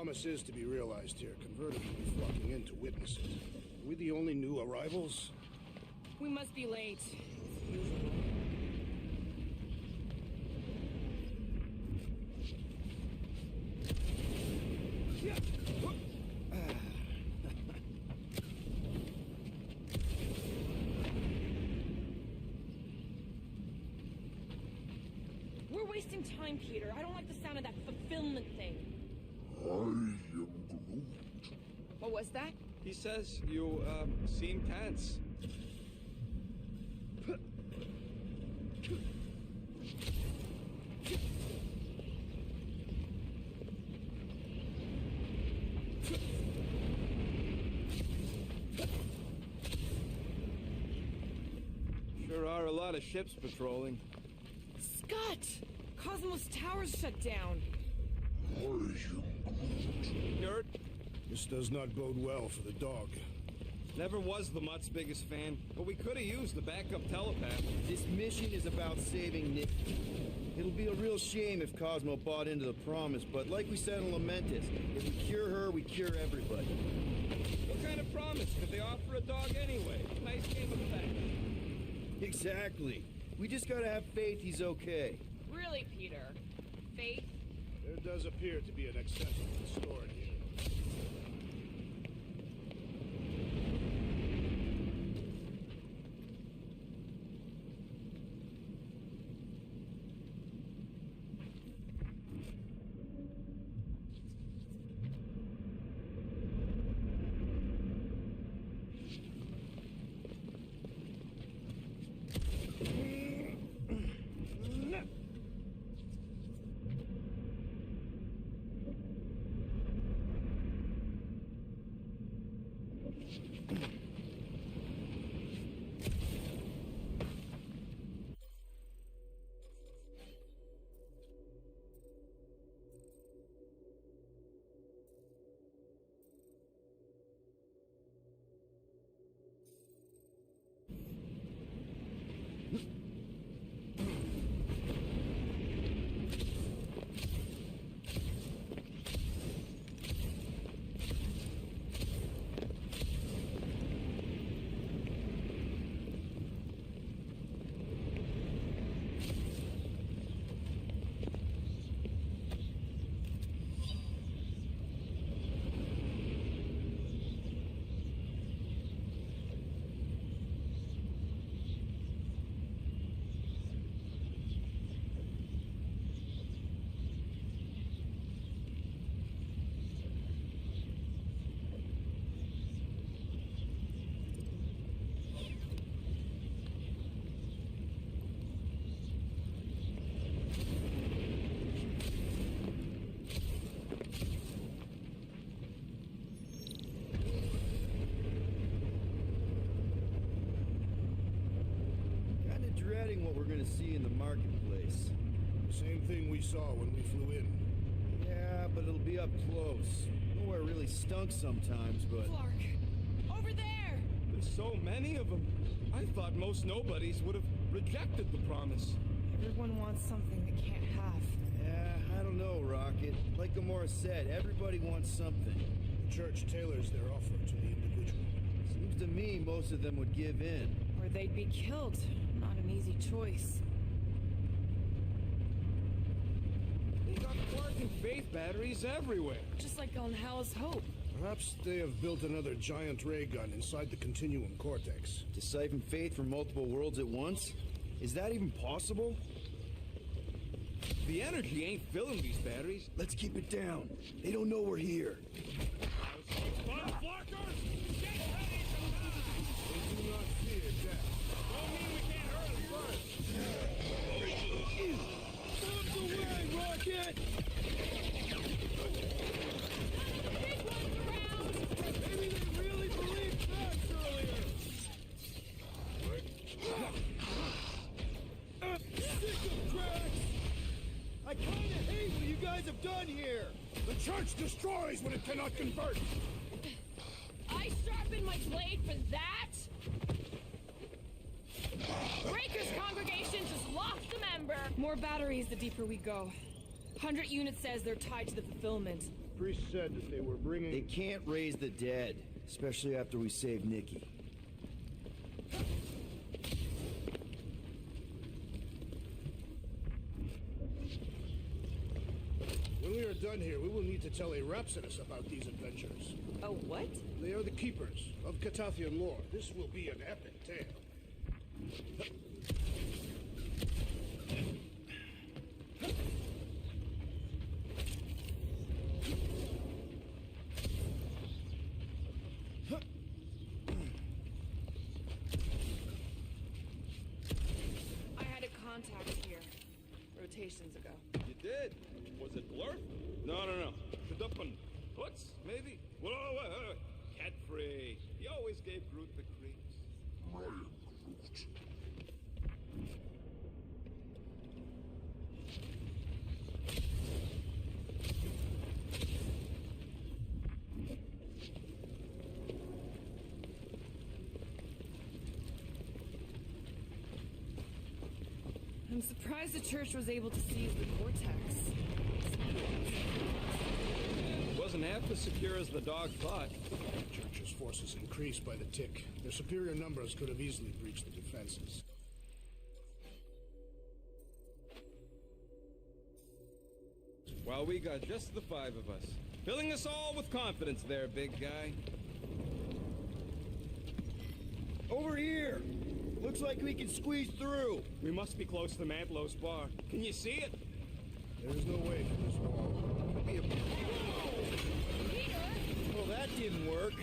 promise is to be realized here, converted will be flocking in to witness it. Are we the only new arrivals? We must be late. As usual. We're wasting time, Peter. I don't like the sound of that fulfillment thing. I am Groot. What was that? He says you, seem tense. Sure are a lot of ships patrolling. Scott! Cosmos Tower's shut down. I am Groot. Gert This does not bode well for the dog. never was the Mutt's biggest fan, but we could have used the backup telepath. This mission is about saving Nick. It'll be a real shame if Cosmo bought into the promise, but like we said in Lamentus, if we cure her, we cure everybody. What kind of promise could they offer a dog anyway? Nice game of fact. Exactly. We just gotta have faith he's okay. Really, Peter? Faith? There does appear to be an extension stored here. What we're gonna see in the marketplace. The same thing we saw when we flew in. Yeah, but it'll be up close. Nowhere really stunk sometimes, but... Clark! Over there! There's so many of them. I thought most nobodies would have rejected the promise. Everyone wants something they can't have. Yeah, I don't know, Rocket. Like Gamora said, everybody wants something. The church tailors their offer to the individual. Seems to me most of them would give in. Or they'd be killed. Not an easy choice. They got Clark and Faith batteries everywhere. Just like on Hal's Hope. Perhaps they have built another giant ray gun inside the Continuum Cortex. To siphon faith from multiple worlds at once? Is that even possible? The energy ain't filling these batteries. Let's keep it down. They don't know we're here. Fun flockers! Get ready to die! They do not fear death. Don't mean we can't hurt them first. Out the way, Rocket! Big one's around! Maybe they really believed facts earlier! Sick of cracks! I kinda hate what you guys have done here! The church destroys what it cannot convert! I sharpened my blade for that? Breaker's congregation just lost a member! More batteries the deeper we go. 100 units says they're tied to the fulfillment. priest said that they were bringing... They can't raise the dead, especially after we save Nikki. When we are done here, we will need to tell a Rhapsodus about these adventures. Oh, what? They are the keepers of Catathian lore. This will be an epic tale. I had a contact here. Rotations ago. You did? Was it Blurf? No. Kadupan. Hooks, maybe? Whoa. Cat free. He always gave Groot the creeps. Ryan Groot. I'm surprised the church was able to seize the Cortex. It wasn't half as secure as the dog thought. The Church's forces increased by the tick. Their superior numbers could have easily breached the defenses. Well, we got just the five of us. Filling us all with confidence there, big guy. Over here! Looks like we can squeeze through. We must be close to Mantlo's bar. Can you see it? There is no way through this wall. Could be a... Well, that didn't work.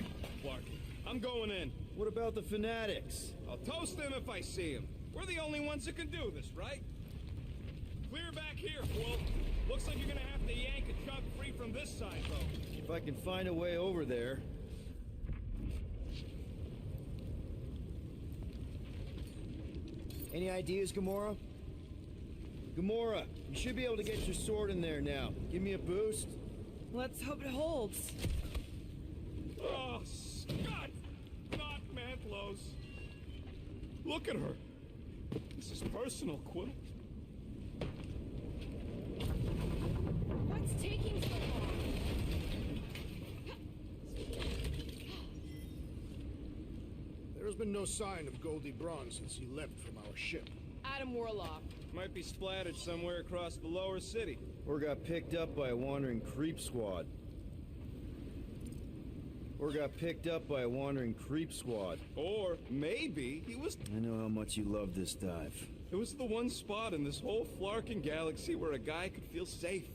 Clark, I'm going in. What about the fanatics? I'll toast them if I see them. We're the only ones that can do this, right? Clear back here, Quill. Looks like you're gonna have to yank a chunk free from this side, though. If I can find a way over there. Any ideas, Gamora? Gamora, you should be able to get your sword in there now. Give me a boost. Let's hope it holds. Oh, Scott! Not Mantlo's. Look at her. This is personal, Quill. What's taking so long? There has been no sign of Goldie Braun since he left from our ship. Adam Warlock. Might be splattered somewhere across the lower city. Or got picked up by a wandering creep squad. Or got picked up by a wandering creep squad. Or maybe he was... I know how much you love this dive. It was the one spot in this whole Flarkin galaxy where a guy could feel safe.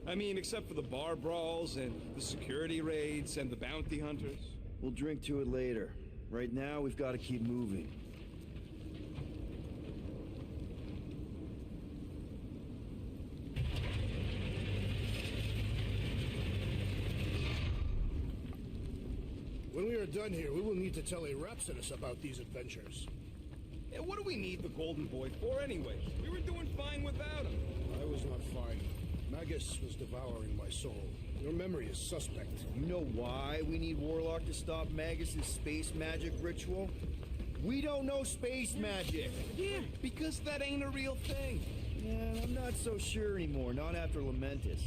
I mean, except for the bar brawls and the security raids and the bounty hunters. We'll drink to it later. Right now, we've got to keep moving. When we are done here, we will need to tell a Rhapsodus about these adventures. Yeah, what do we need the Golden Boy for anyways? We were doing fine without him. I was not fine. Magus was devouring my soul. Your memory is suspect. You know why we need Warlock to stop Magus's space magic ritual? We don't know space magic! Yeah, because that ain't a real thing. Yeah, I'm not so sure anymore, not after Lamentus.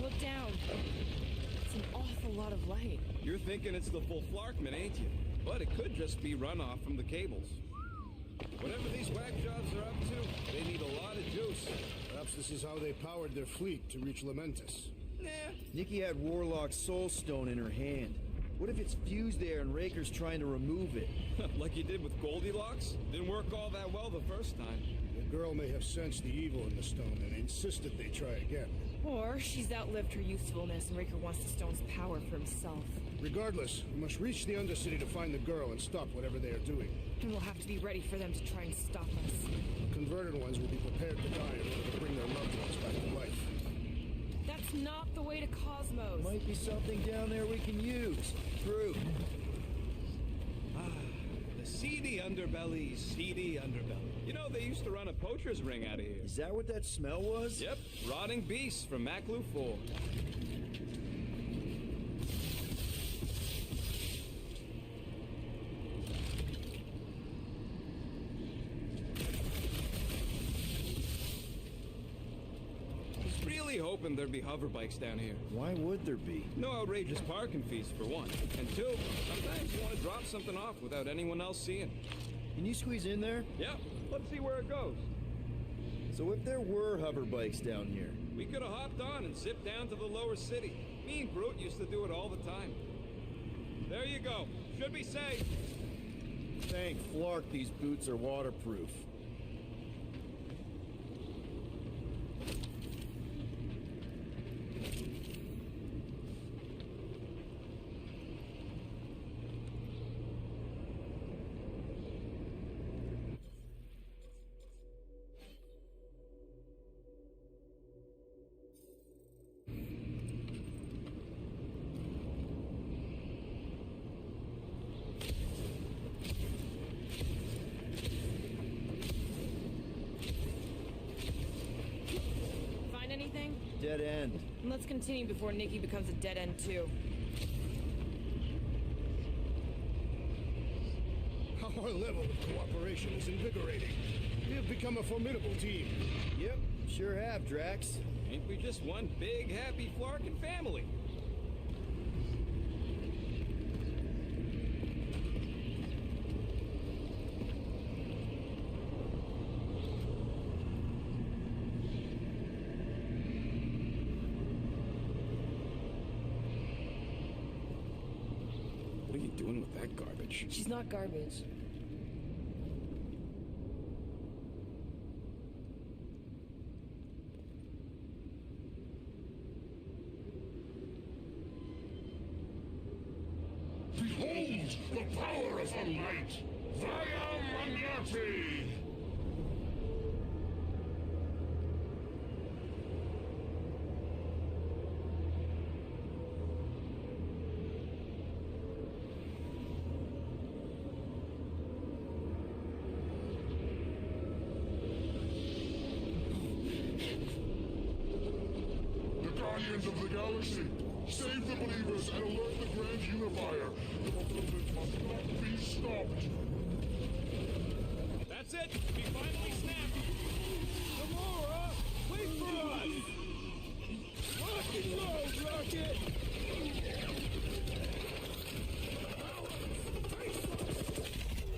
Look down. It's an awful lot of light. You're thinking it's the full Flarkman, ain't you? But it could just be runoff from the cables. Whatever these whack jobs are up to, they need a lot of juice. Perhaps this is how they powered their fleet to reach Lamentis. Nah, Nikki had Warlock's soul stone in her hand. What if it's fused there and Raker's trying to remove it? like you did with Goldilocks. Didn't work all that well the first time. The girl may have sensed the evil in the stone and insisted they try again. Or she's outlived her usefulness and Raker wants the stone's power for himself. Regardless, we must reach the Undercity to find the girl and stop whatever they are doing. And we'll have to be ready for them to try and stop us. The converted ones will be prepared to die in order to bring their loved ones back to life. That's not the way to Cosmos. Might be something down there we can use. True. The seedy underbelly, seedy underbelly. You know, they used to run a poacher's ring out of here. Is that what that smell was? Yep, rotting beasts from Maclu 4. Hoping there'd be hover bikes down here. Why would there be? No outrageous parking fees, for one. And two, sometimes you want to drop something off without anyone else seeing. Can you squeeze in there? Yeah, let's see where it goes. So if there were hover bikes down here, We could have hopped on and zipped down to the lower city. Me and Groot used to do it all the time. There you go. Should be safe. thank Flark these boots are waterproof. Find anything? Dead end. Let's continue before Nikki becomes a dead end too. Our level of cooperation is invigorating. We have become a formidable team. Yep, sure have, Drax. Ain't we just one big, happy Flarkin family? What are you doing with that garbage? She's not garbage. Behold the power of the light! Vaya Magnati! The Guardians of the Galaxy, save the believers and alert the Grand Unifier. The movement must not be stopped. That's it! We finally snapped! Gamora! Wait for us! Rock and roll, Rocket!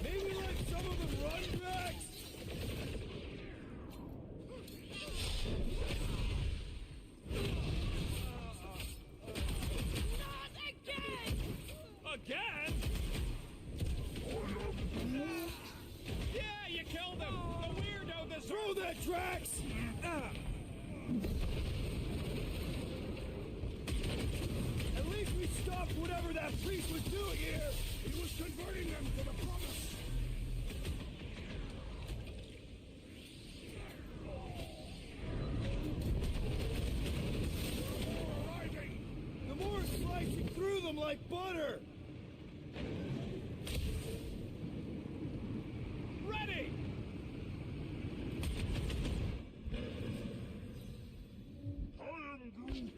Maybe let some of them run, Drax? Not again! Again? Yeah, you killed him! The weirdo deserves... Throw that, Drax! At least we stopped whatever that priest was doing here! He was converting them to the promise. Arriving. Gamora's slicing through them like butter! Ready! I am Groot.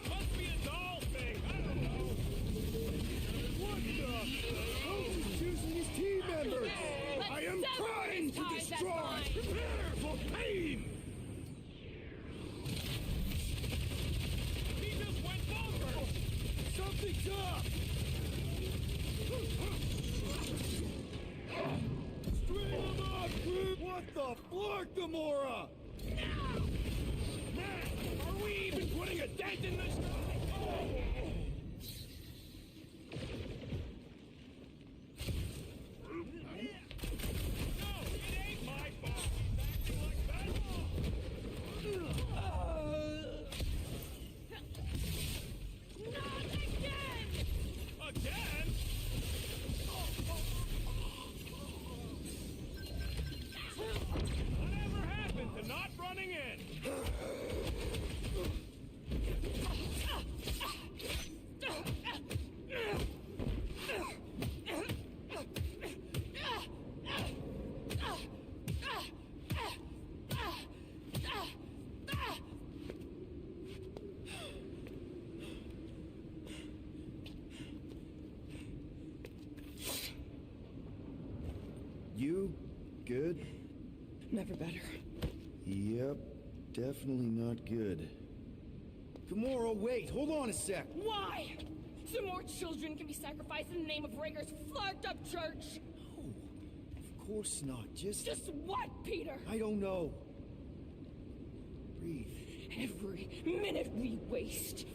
Must be a doll thing! I don't know! What the? Rose is choosing his team members! I am trying to destroy. Prepare for pain. the fuck, Gamora? Man, are we even putting a dent in this guy? No, it ain't my fault. He's acting like that. Not again! Again? Whatever happened to not running in? You good? Never better. Yep, definitely not good. Gamora, wait, hold on a sec. Why? So more children can be sacrificed in the name of Raker's flagged up church? No, of course not. Just What, Peter? I don't know. Breathe. Every minute we waste.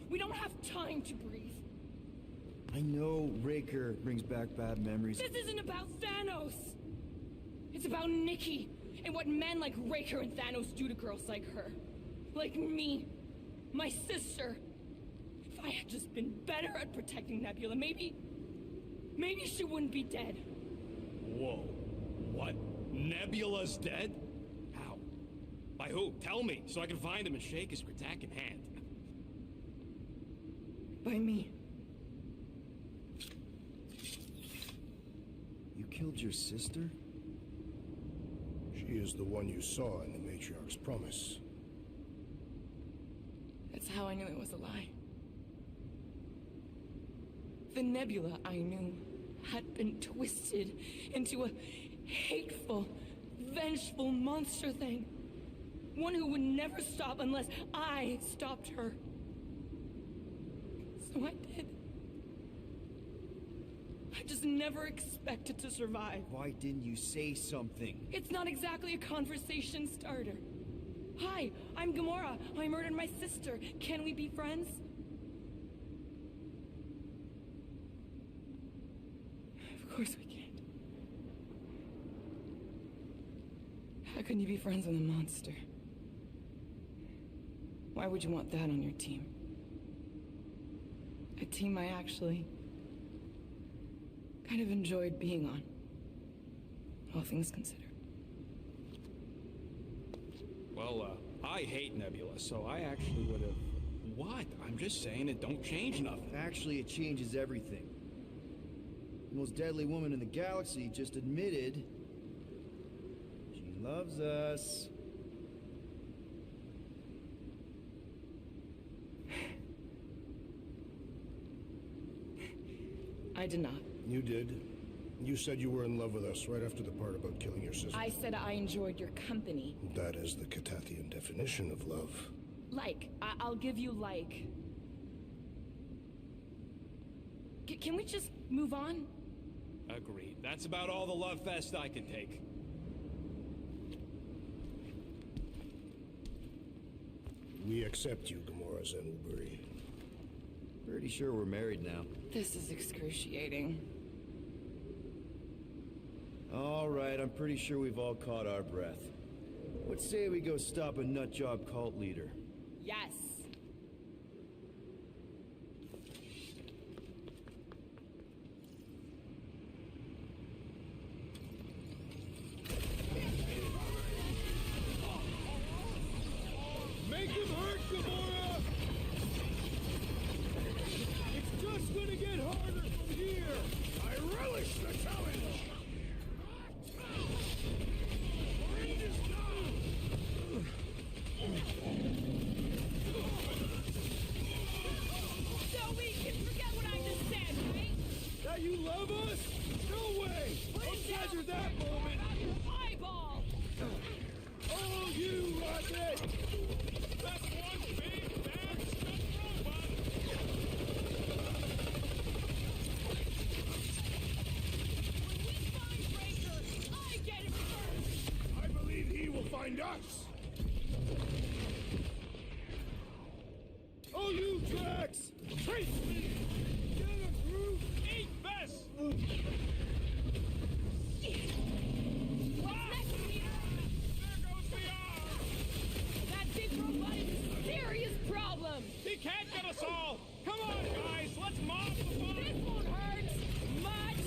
We don't have time to breathe. I know Raker brings back bad memories. This isn't about Thanos. It's about Nikki and what men like Raker and Thanos do to girls like her. Like me. My sister. If I had just been better at protecting Nebula, maybe she wouldn't be dead. Whoa. What? Nebula's dead? How? By who? Tell me, so I can find him and shake his Kratak in hand. By me. You killed your sister? She is the one you saw in the Matriarch's promise. That's how I knew it was a lie. The Nebula I knew had been twisted into a hateful, vengeful monster thing. One who would never stop unless I stopped her. So I did. I just never expected to survive. Why didn't you say something? It's not exactly a conversation starter. Hi, I'm Gamora. I murdered my sister. Can we be friends? Of course we can't. How can you be friends with a monster? Why would you want that on your team? A team I actually kind of enjoyed being on, all things considered. Well, I hate Nebula, so I actually would have... What? I'm just saying it don't change nothing. Actually, it changes everything. The most deadly woman in the galaxy just admitted she loves us. I did not. You did. You said you were in love with us right after the part about killing your sister. I said I enjoyed your company. That is the Catathian definition of love. Like, I'll give you like. Can we just move on? Agreed. That's about all the love fest I can take. We accept you, Gamora Zenuburi. Pretty sure we're married now. This is excruciating. All right, I'm pretty sure we've all caught our breath. Let's say we go stop a nutjob cult leader. Yes. Make him hurt, Gamora! It's just gonna get harder from here! I relish the challenge! So we can forget what I just said, right? That you love us? No way! I'll treasure that moment! About your eyeball! Oh, you rabbit! That's one big find us! Oh, you Drax! Chase me! Get him, Groot! Eat this! What's next, Peter? There goes the arm! That big robot is a serious problem! He can't get us all! Come on, guys, let's mob the fun! This won't hurt much!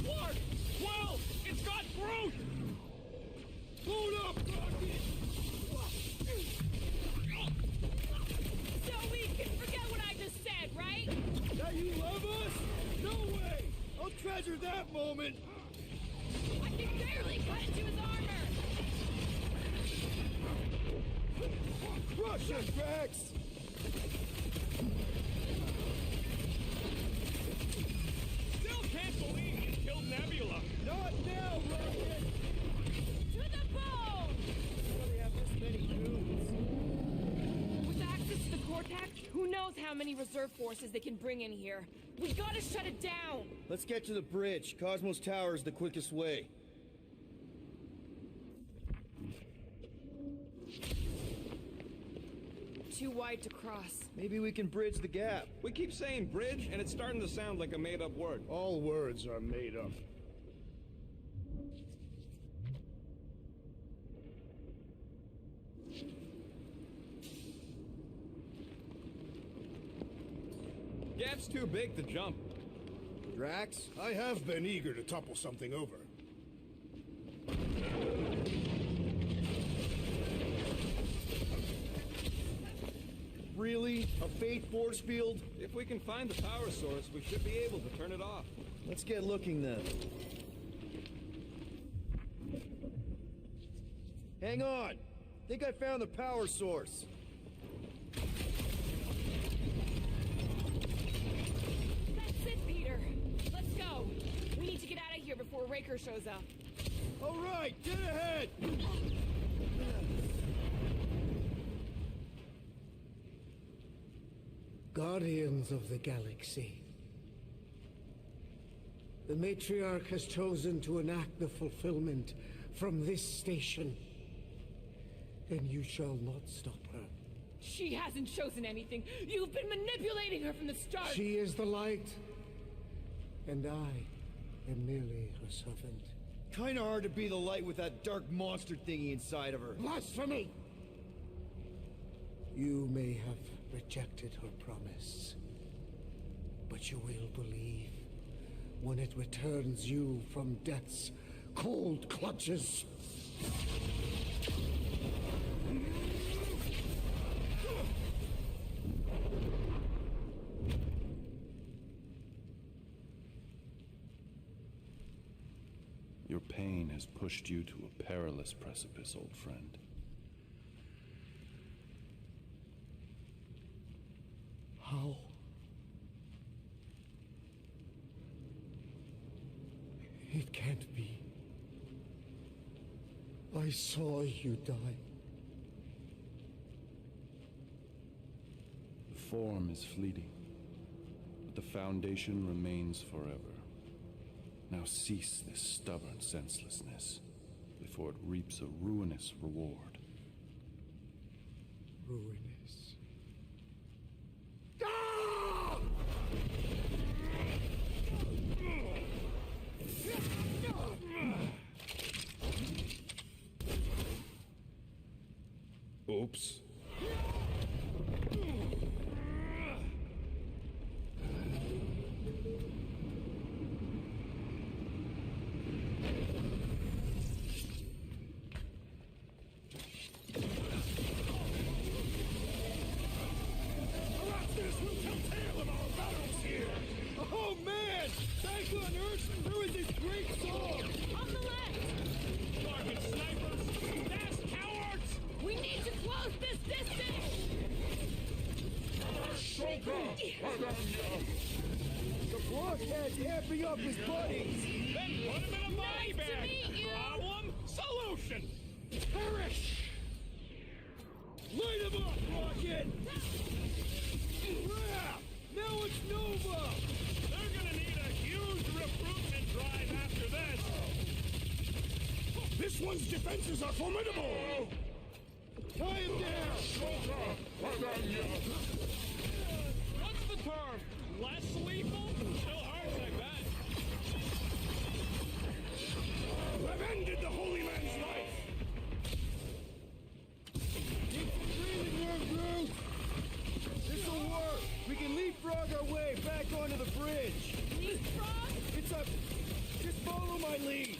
Clark! Well, it's got Groot! Load up, Rocket! So we can forget what I just said, right? That you love us? No way! I'll treasure that moment! I can barely cut into his armor! Crush him, Drax! Still can't believe you killed Nebula! Not now, Rocket! To the bone! How do they have this many goons? With access to the Cortex, who knows how many reserve forces they can bring in here? We gotta shut it down! Let's get to the bridge. Cosmos Tower is the quickest way. Too wide to cross. Maybe we can bridge the gap. We keep saying bridge, and it's starting to sound like a made-up word. All words are made up. Gap's too big to jump. Drax? I have been eager to topple something over. Really? A fate force field? If we can find the power source, we should be able to turn it off. Let's get looking then. Hang on! Think I found the power source. That's it, Peter. Let's go. We need to get out of here before Raker shows up. All right, get ahead! Guardians of the Galaxy. The Matriarch has chosen to enact the fulfillment from this station. And you shall not stop her. She hasn't chosen anything. You've been manipulating her from the start. She is the light. And I am merely her servant. Kinda hard to be the light with that dark monster thingy inside of her. Blasphemy! You may have rejected her promise, but you will believe when it returns you from death's cold clutches. Your pain has pushed you to a perilous precipice, old friend. How? It can't be. I saw you die. The form is fleeting, but the foundation remains forever. Now cease this stubborn senselessness before it reaps a ruinous reward. Ruinous. Oops. Oh man! Thank unearthed ruined this great song! On the left! Target snipers! Fast cowards! We need to close this distance! The broadcast amping up his buddies! Then put him in a body Nice to bag! meet you. Problem? Solution! Perish! Light Rocket! Now it's Nova! They're gonna need a huge recruitment drive after this. This one's defenses are formidable! Tie him down! What's the term? Less lethal? Still hard, I bet. I've ended the holy man's life! This'll work! We can leapfrog our way back onto the bridge! Leapfrog? It's up! Just follow my lead!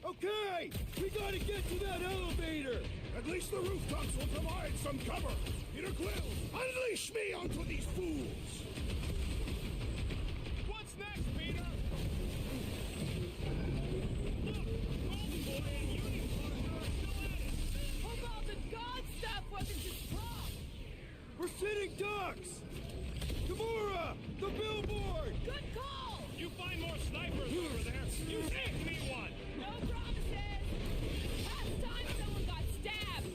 Okay! We gotta get to that elevator! At least the rooftops will provide some cover! Peter Quill, unleash me onto these fools! What's next, Peter? Look, Golden Boy and Unicorn are still at it. How about the god stuff wasn't just talk? We're sitting ducks! Gamora! The billboard! Good call! You find more snipers over there. You take me one. No promises! Last time someone got stabbed!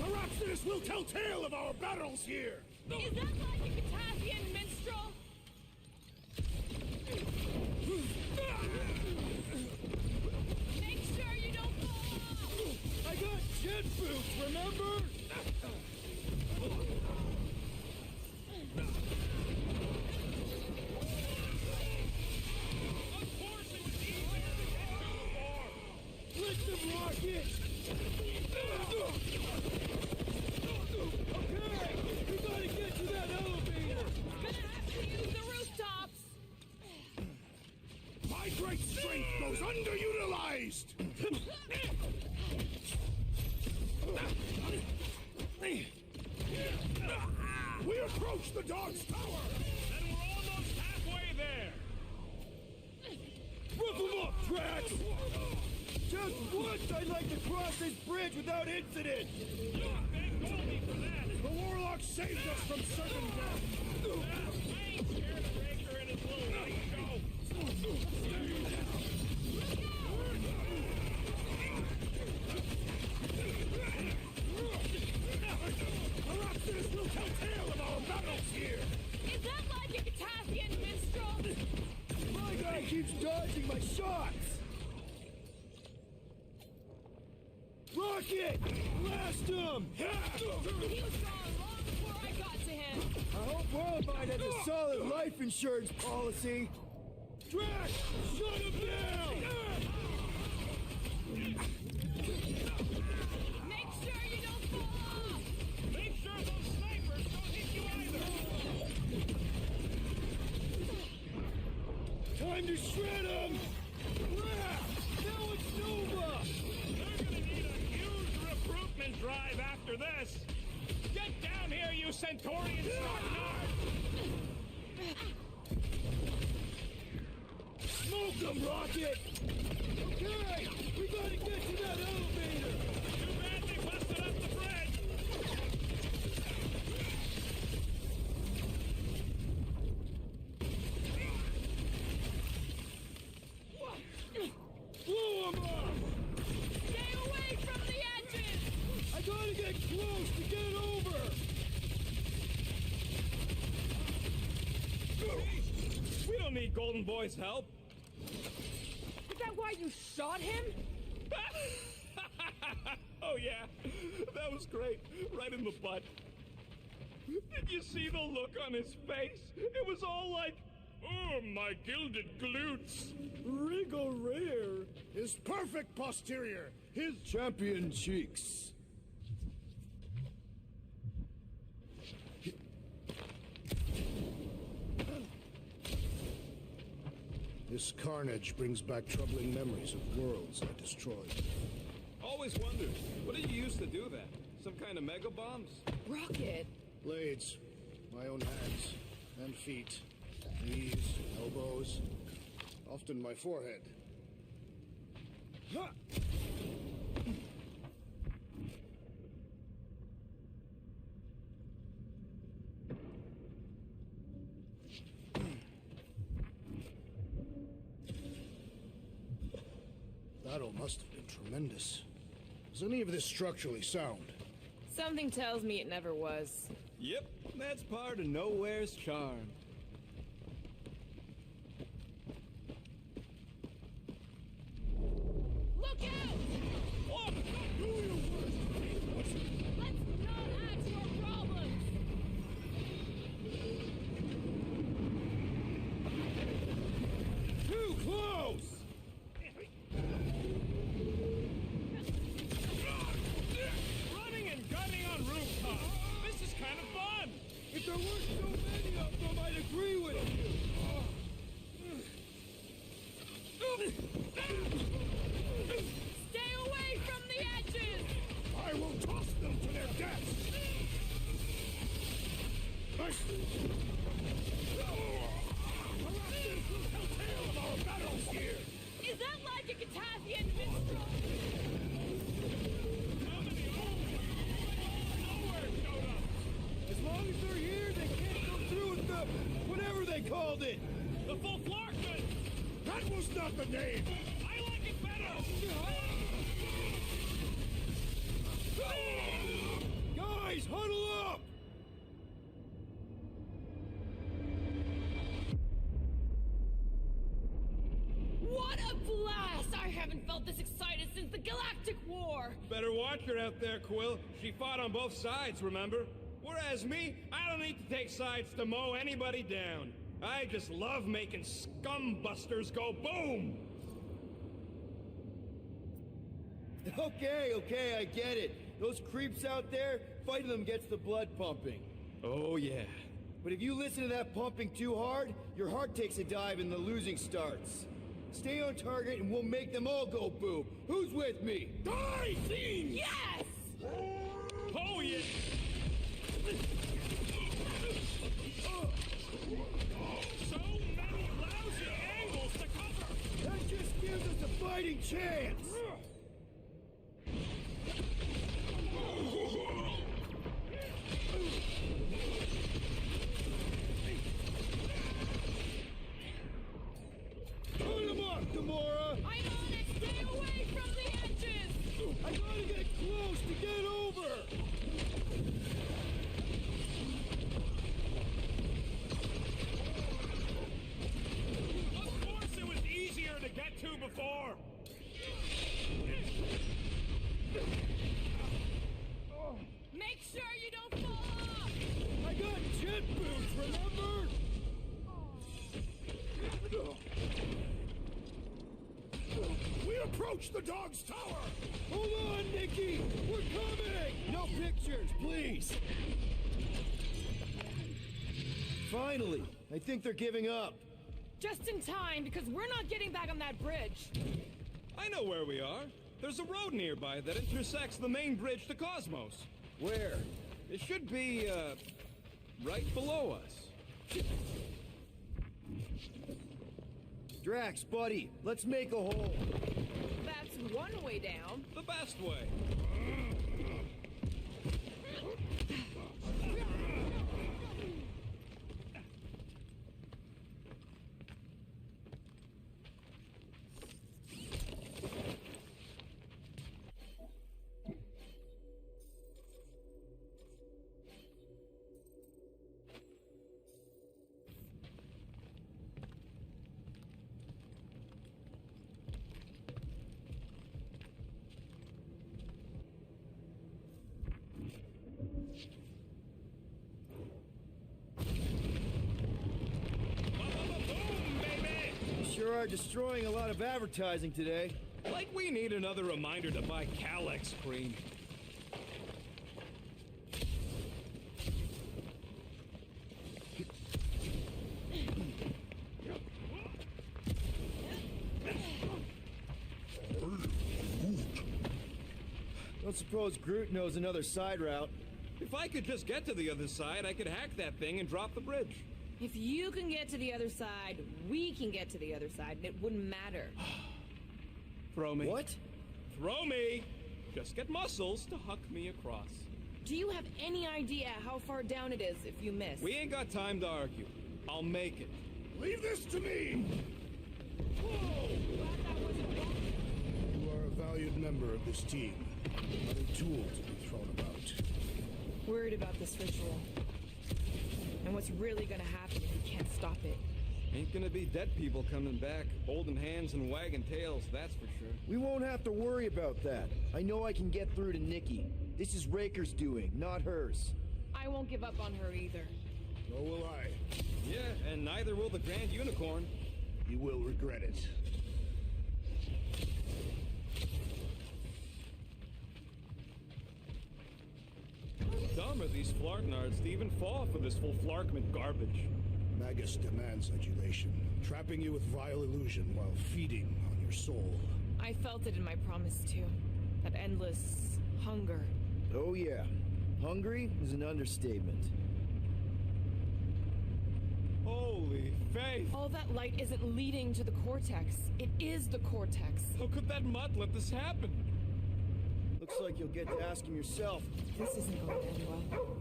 Heroxidus will tell tale of our battles here! Is that like a Katavian minstrel? Make sure you don't fall off! I got jet boots, remember? Of course it was easier to get to before. Let them rocket! Okay! We gotta get to that elevator! Gonna have to use the rooftops! My great strength goes underutilized! We approach the dog's tower! And we're almost halfway there. Rip them up, Drax! Just once I'd like to cross this bridge without incident! You thank Goldie for that. The warlock saved us from certain death! I ain't scared of Raker and his little light show. Heroxidus will tell tale of our battles here! Is that like a Katavian minstrel? My guy keeps dodging my shots! Rocket! Blast him! He was gone long before I got to him! I hope Worldvine has a solid life insurance policy! Drax! Shut him down! Make sure you don't fall off! Make sure those snipers don't hit you either. Time to shred him! Now it's Nova! They're gonna need a huge recruitment drive after this. Get down here, you Centaurian Starknard! Smoke them, Rocket! Okay! We gotta get to that elevator! Too bad they busted up the bridge. Blow him up! Stay away from the edges! I gotta get close to get over! We don't need Golden Boy's help. Is that why you shot him? Oh yeah, that was great. Right in the butt. Did you see the look on his face? It was all like, oh, my gilded glutes. Wriggle rear! His perfect posterior! His Champion cheeks! This carnage brings back troubling memories of worlds I destroyed. Always wondered, what did you use to do that? Some kind of mega bombs? Rocket. Blades, my own hands and feet, knees, elbows, often my forehead. Ha! battle must have been tremendous. Is any of this structurally sound? Something tells me it never was. Yep, that's part of Nowhere's charm. Look out! What? Let's not add to our problems! Too close! Running and gunning on rooftops. This is kind of fun. If there weren't so many of them, I'd agree with you. Stay away from the edges! I will toss them to their deaths! Is that like a Catasthian minstrel? As long as they're here, they can't go through with the whatever they called it. The full Flarkin! That was not the name! I like it better! Guys, huddle up! What a blast! I haven't felt this excited since the Galactic War! Better watch her out there, Quill. She fought on both sides, remember? Whereas me, I don't need to take sides to mow anybody down. I just love making scumbusters go boom! Okay, I get it. Those creeps out there, fighting them gets the blood pumping. Oh, yeah. But if you listen to that pumping too hard, your heart takes a dive and the losing starts. Stay on target and we'll make them all go boom. Who's with me? Die, fiend! Yes! Oh, yeah! So many lousy angles to cover! That just gives us a fighting chance! Put him up, Gamora! I'm on it! Stay away from the edges! I gotta get close to get over! Of course it was easier to get to before! Make sure you don't fall off! I got jet boots, remember? We approach the dog's tower! Hold on, Nikki! We're coming! No pictures, please! Finally! I think they're giving up. Just in time, because we're not getting back on that bridge. I know where we are. There's a road nearby that intersects the main bridge to Cosmos. Where? It should be, right below us. Drax, buddy, let's make a hole. That's one way down. The best way. Sure are destroying a lot of advertising today. Like we need another reminder to buy Calyx cream. Don't suppose Groot knows another side route. If I could just get to the other side, I could hack that thing and drop the bridge. If you can get to the other side, we can get to the other side, and it wouldn't matter. Throw me. What? Throw me! Just get muscles to huck me across. Do you have any idea how far down it is if you miss? We ain't got time to argue. I'll make it. Leave this to me! You are valued member of this team. Another tool to be thrown about. Worried about this ritual. And what's really gonna happen if we can't stop it. Ain't gonna be dead people coming back, holding hands and wagging tails, that's for sure. We won't have to worry about that. I know I can get through to Nikki. This is Raker's doing, not hers. I won't give up on her either. Nor will I. Yeah, and neither will the Grand Unicorn. You will regret it. Dumb are these Flarknards to even fall for this full Flarkman garbage. Magus demands adulation, trapping you with vile illusion while feeding on your soul. I felt it in my promise too. That endless hunger. Oh yeah. Hungry is an understatement. Holy faith! All that light isn't leading to the Cortex. It is the Cortex. How could that mutt let this happen? Looks like you'll get to ask him yourself. This isn't going to end well.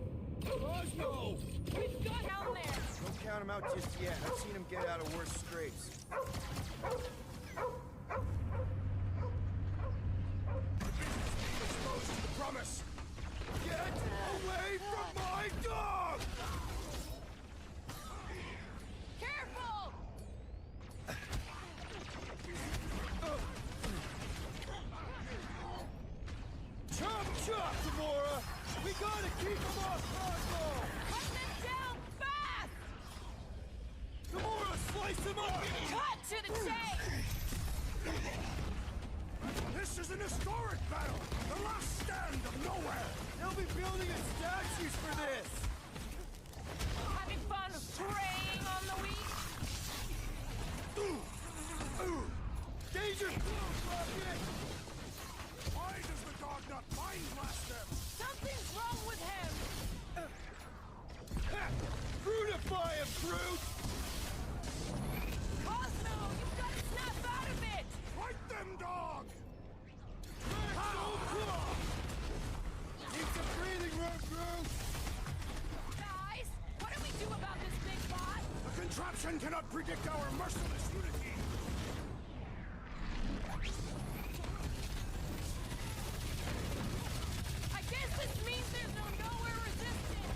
Cosmo! We've got down there! Don't count him out just yet. I've seen him get out of worse scrapes. Promise! Get away from my dog! Careful! Chop chop, Gamora! We gotta keep him off Cosmo! Cut them down fast! Gamora, slice him up! Cut to the chase! This is an historic battle! The last stand of nowhere! They'll be building us statues for this! Having fun preying on the weak? Danger! Rocket! Why does the dog not mind blast them? Something's wrong with him! Fruitify him, Groot! Cosmo, you've got to snap out of it! Fight them, dog! Need some breathing room, Groot! Guys, what do we do about this big boss? The contraption cannot predict our merciless unity! I guess this means there's no nowhere resistance!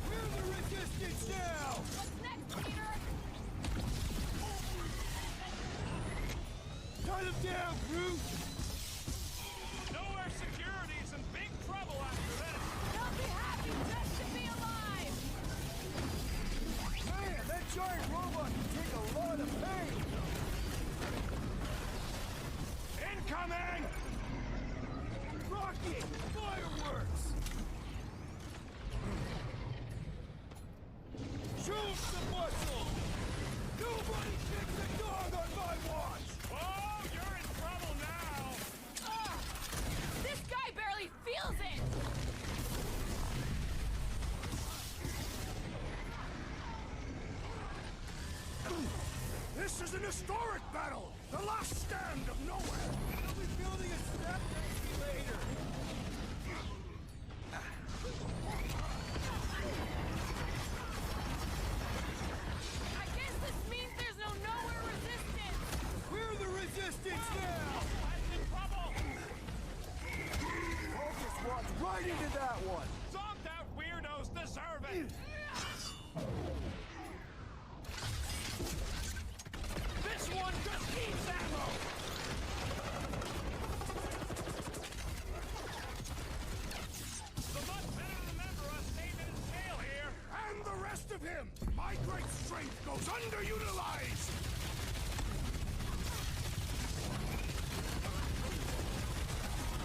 We're the resistance now! What's next, Peter? Cut him down, Groot! Nowhere Security's in big trouble after this! They'll be happy just to be alive! Man, that giant robot can take a lot of pain! Incoming! Rocket! Fireworks! Show him some muscle! Nobody kicks a dog on my watch! Oh, you're in trouble now! Ugh! This guy barely feels it! This is an historic battle! The last stand of nowhere! They'll be building a step later! I guess this means there's no nowhere resistance! We're the resistance now! I'm in trouble! Focus walked right into that one! Zonked out weirdos deserve it! This one just needs ammo! The mutt better remember us saving his tail here! And the rest of him! My great strength goes underutilized!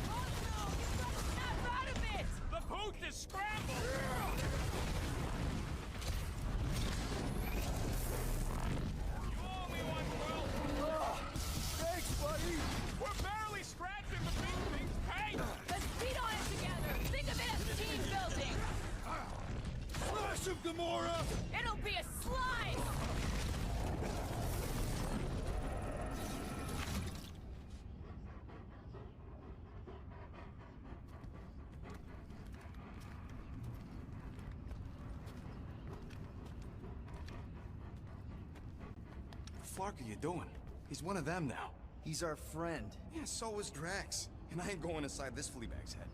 Cosmo, you've got to snap out of it! The booth is scrambled! You owe me one, Quill! Thanks, buddy! We're barely scratching between things! Hey! Let's beat on it together! Think of it as team building! Slash him, Gamora! It'll be a slice! Flark are you doing? He's one of them now. He's our friend. Yeah, so was Drax. And I ain't going inside this fleabag's head.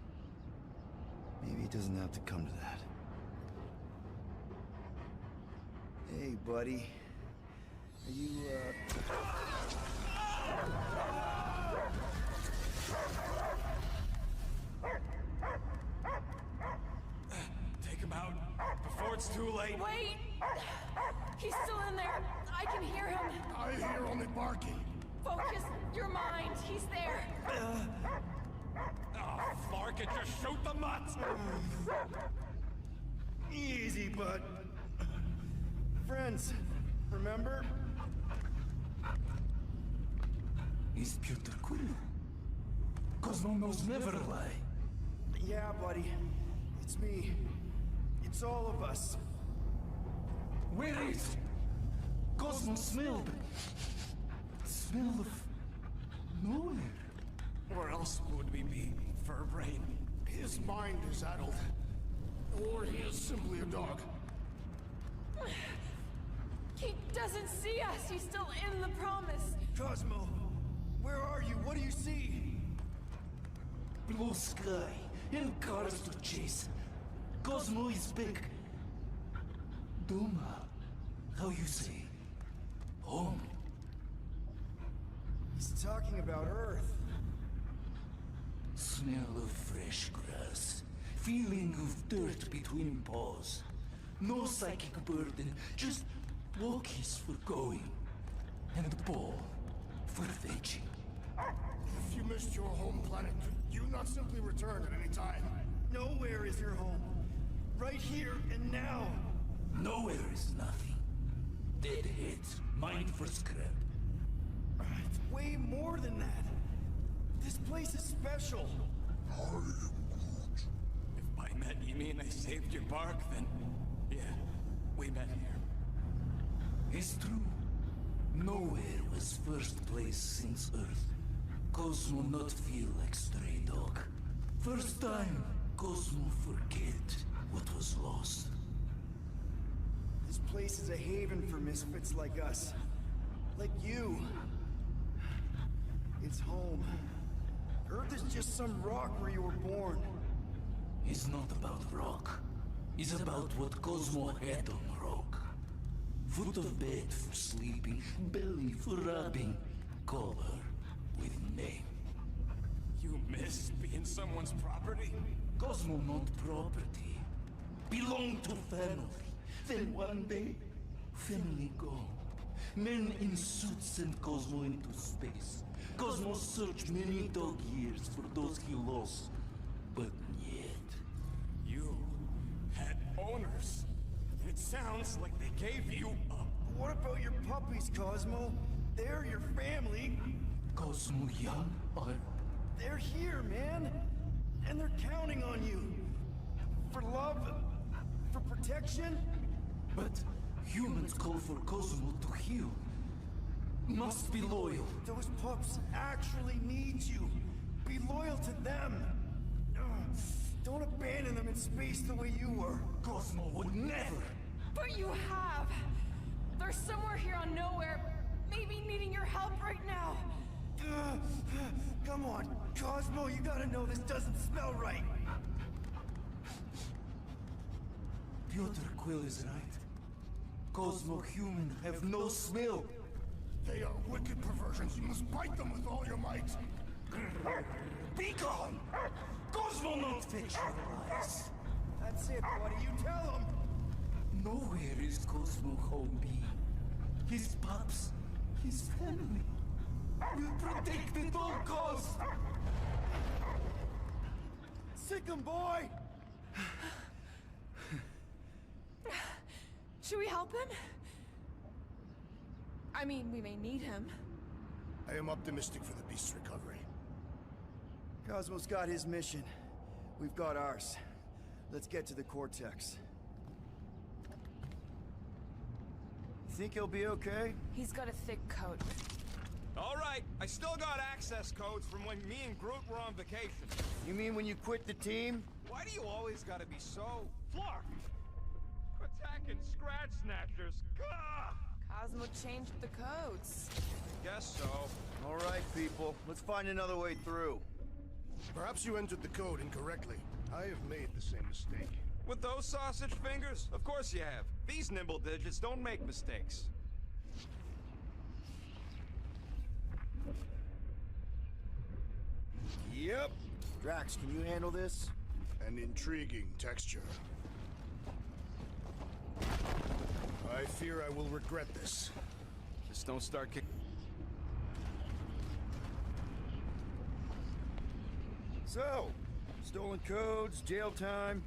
Maybe it doesn't have to come to that. Hey, buddy. Are you, Take him out before it's too late. Wait! He's still in there. I can hear him. I hear only barking. Focus your mind. He's there. Oh, Flark, it just shoot the nuts! easy, bud. Friends, remember? He's Peter Quill. Cosmo knows never lie. Yeah, buddy. It's me. It's all of us. Where is Cosmo smelled? Smell of nowhere. Where else would we be, Furbrain? His mind is addled. Or he is simply a dog. He doesn't see us. He's still in the promise. Cosmo, where are you? What do you see? Blue sky and cars to chase. Cosmo is back. Duma, how you say? Home. He's talking about Earth. Smell of fresh grass. Feeling of dirt between paws. No psychic burden, just walkies for going. And a ball for fetching. If you missed your home planet, could you not simply return at any time? Nowhere is your home. Right here and now. Nowhere is nothing. Dead heads, mind for scrap. It's way more than that. This place is special. If by met you mean I saved your bark, then yeah, we met here. It's true. Nowhere was first place since Earth. Cosmo not feel like stray dog. First time, Cosmo forget what was lost. This place is a haven for misfits like us. Like you. It's home. Earth is just some rock where you were born. It's not about rock. It's about what Cosmo had on rock. Foot of bed for sleeping, belly for rubbing. Call her with name. You miss being someone's property? Cosmo not property. Belong to family. Then one day, family go. Men in suits send Cosmo into space. Cosmo searched many dog years for those he lost. But yet... You had owners. It sounds like they gave you up. What about your puppies, Cosmo? They're your family. Cosmo young or... They're here, man. And they're counting on you. For love, for protection. But humans call for Cosmo to heal. Must be loyal. Those pups actually need you. Be loyal to them. Don't abandon them in space the way you were. Cosmo would never. But you have. They're somewhere here on Nowhere, maybe needing your help right now. Come on, Cosmo, you gotta know this doesn't smell right. Peter Quill is right. Cosmo human have no smell. They are wicked perversions. You must bite them with all your might. Be gone! Cosmo not fetch your lies. That's it, buddy. You tell him. Nowhere is Cosmo home be. His pups, his family. Will protect at all costs. Sick 'em, boy! Should we help him? I mean, we may need him. I am optimistic for the beast's recovery. Cosmo's got his mission. We've got ours. Let's get to the Cortex. You think he'll be okay? He's got a thick coat. All right, I still got access codes from when me and Groot were on vacation. You mean when you quit the team? Why do you always gotta be so... Flark! Attacking Scratch Snatchers! Gah! Cosmo changed the codes. Guess so. All right, people. Let's find another way through. Perhaps you entered the code incorrectly. I have made the same mistake. With those sausage fingers? Of course you have. These nimble digits don't make mistakes. Yep. Drax, can you handle this? An intriguing texture. I fear I will regret this. Just don't start kicking. So, stolen codes, jail time.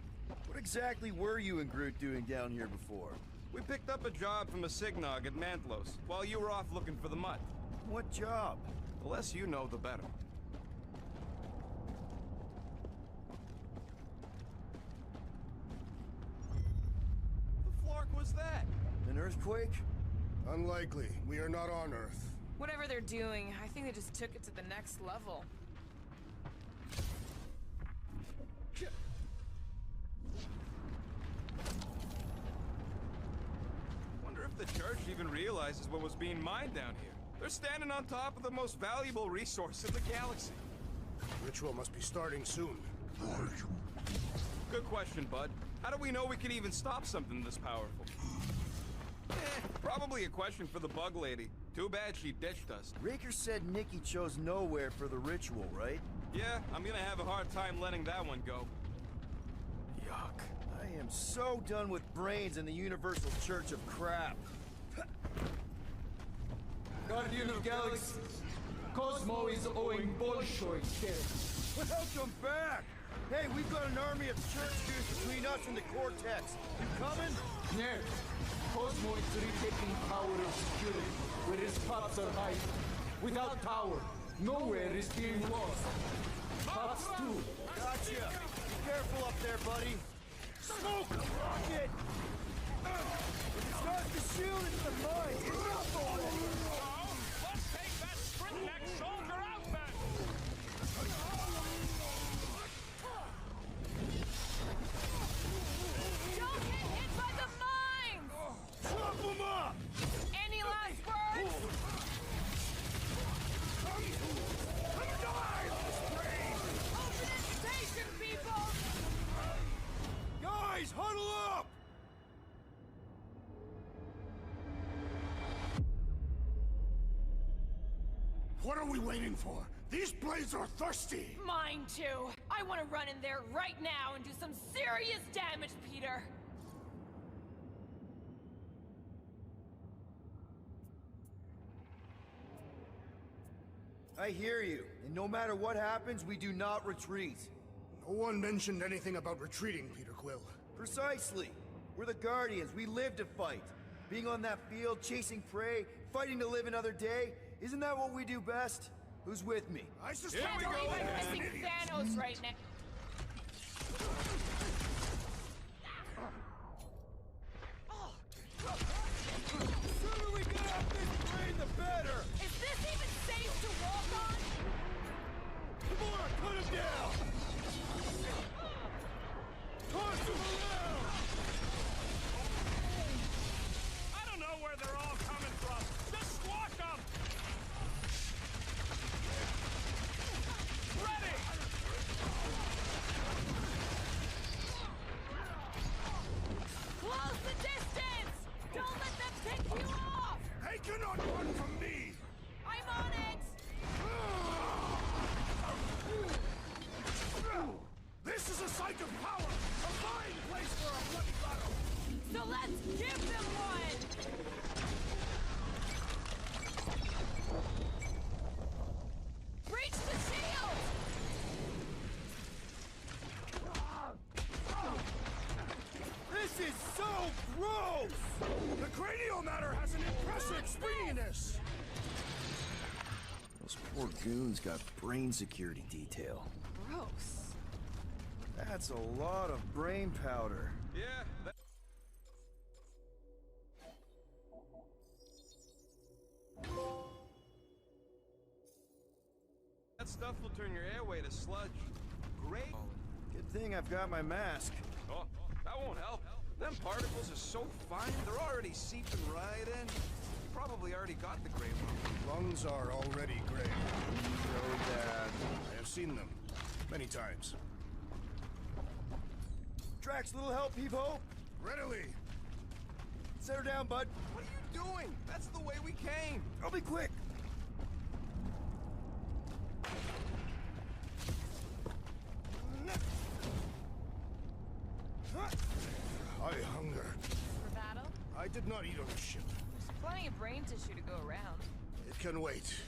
What exactly were you and Groot doing down here before? We picked up a job from a Signog at Mantlos, while you were off looking for the mud. What job? The less you know, the better. The flark was that? An earthquake? Unlikely. We are not on Earth. Whatever they're doing, I think they just took it to the next level. Wonder if the church even realizes what was being mined down here. They're standing on top of the most valuable resource in the galaxy. Ritual must be starting soon. Good question, bud. How do we know we can even stop something this powerful? Probably a question for the bug lady. Too bad she ditched us. Raker said Nikki chose nowhere for the ritual, right? Yeah, I'm gonna have a hard time letting that one go. Yuck. I am so done with brains and the Universal Church of crap. Guardian of Galaxies, Cosmo is owing Bolshoi debt. Welcome back! Hey, we've got an army of church dudes between us and the Cortex. You coming? Yes, Cosmo is retaking power of security, where his paths are hiding. Without power, nowhere is being lost. Paths too. Gotcha! Be careful up there, buddy! Smoke! Rocket! If it's not the shield, it's the mine! Enough already! Let's take that sprint-neck soldier out then! Don't get hit by the mines! Chop them up! Any last words? Open invitation, people! Guys, huddle up! What are we waiting for? These blades are thirsty! Mine too. I want to run in there right now and do some serious damage, Peter. I hear you, and no matter what happens, we do not retreat. No one mentioned anything about retreating, Peter Quill. Precisely. We're the Guardians. We live to fight. Being on that field, chasing prey, fighting to live another day, isn't that what we do best? Who's with me? I suspect Can't believe I'm missing Thanos right now. The sooner we get off this plane, the better! Is this even safe to walk on? Gamora, cut him down! Toss him around! I don't know where they're all coming from. Just squash them! Ready! Close the distance! Don't let them pick you off! They cannot run from me! I'm on it! This is a site of power! A fine place for a bloody battle! So let's give them one! Breach the shield! This is so gross! The cranial matter has an impressive springiness! Those poor goons got brain security detail. Gross. That's a lot of brain powder. Yeah, that stuff will turn your airway to sludge. Great. Good thing I've got my mask. Oh, that won't help. Them particles are so fine, they're already seeping right in. You probably already got the gray lung. Lungs are already gray. So bad. I have seen them. Many times. Drax, little help, Heave-Ho? Readily. Set her down, bud. What are you doing? That's the way we came. I'll be quick. I hunger. For battle? I did not eat on the ship. There's plenty of brain tissue to go around. It can wait.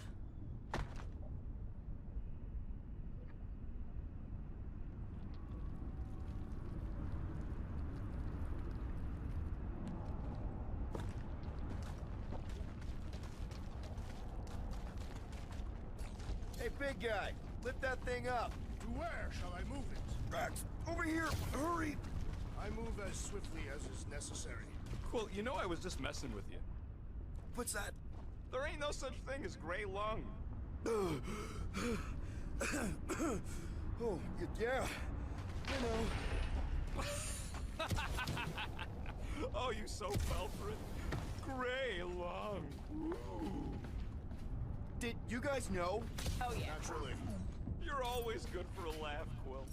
Hey, big guy, lift that thing up. To where shall I move it? Drax, over here, hurry. I move as swiftly as is necessary. Quill, you know I was just messing with you. What's that? There ain't no such thing as gray lung. Oh, yeah. You know. Oh, you so fell for it. Gray lung. Ooh. Did you guys know? Oh, yeah. Naturally. You're always good for a laugh, Quill.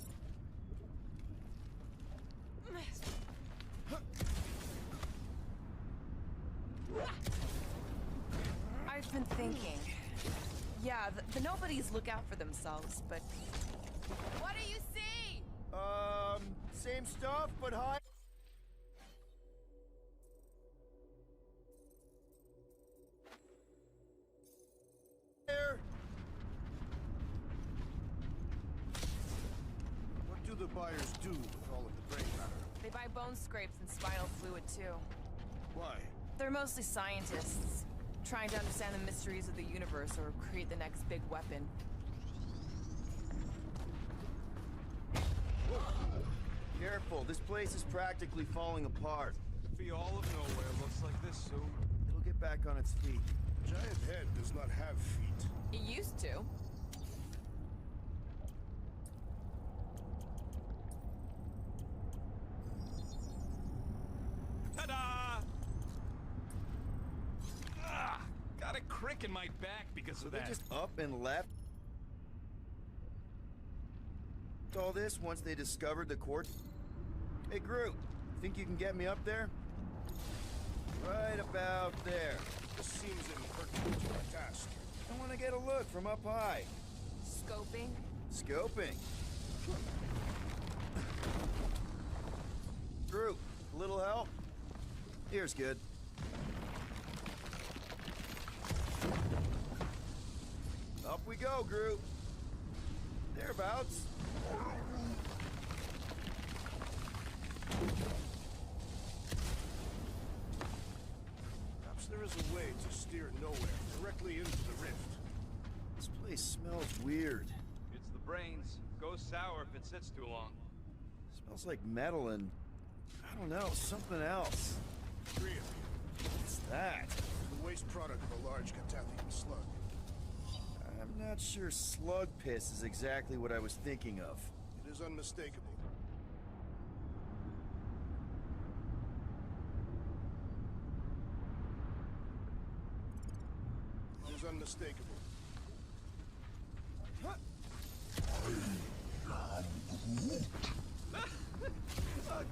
I've been thinking. Yeah, the nobodies look out for themselves, but... What do you see? Same stuff, but high. There. What do the buyers do with all of the brain matter? They buy bone scrapes and spinal fluid, too. Why? They're mostly scientists, trying to understand the mysteries of the universe or create the next big weapon. Careful, this place is practically falling apart. Be all of nowhere looks like this soon. It'll get back on its feet. Giant head does not have feet. It used to. Ta-da! Ah, got a crick in my back because of They that. just up and left. All this once they discovered the quartz. Hey, Groot, think you can get me up there? Right about there. This seems impertinent to our task. I want to get a look from up high. Scoping? Scoping. Groot, a little help? Here's good. Up we go, Groot. Thereabouts. Perhaps there is a way to steer nowhere, directly into the rift. This place smells weird. It's the brains. Goes sour if it sits too long. Smells like metal and, I don't know, something else. Really, What's that? the waste product of a large Catathian slug. I'm not sure slug piss is exactly what I was thinking of. It is unmistakable. It is unmistakable.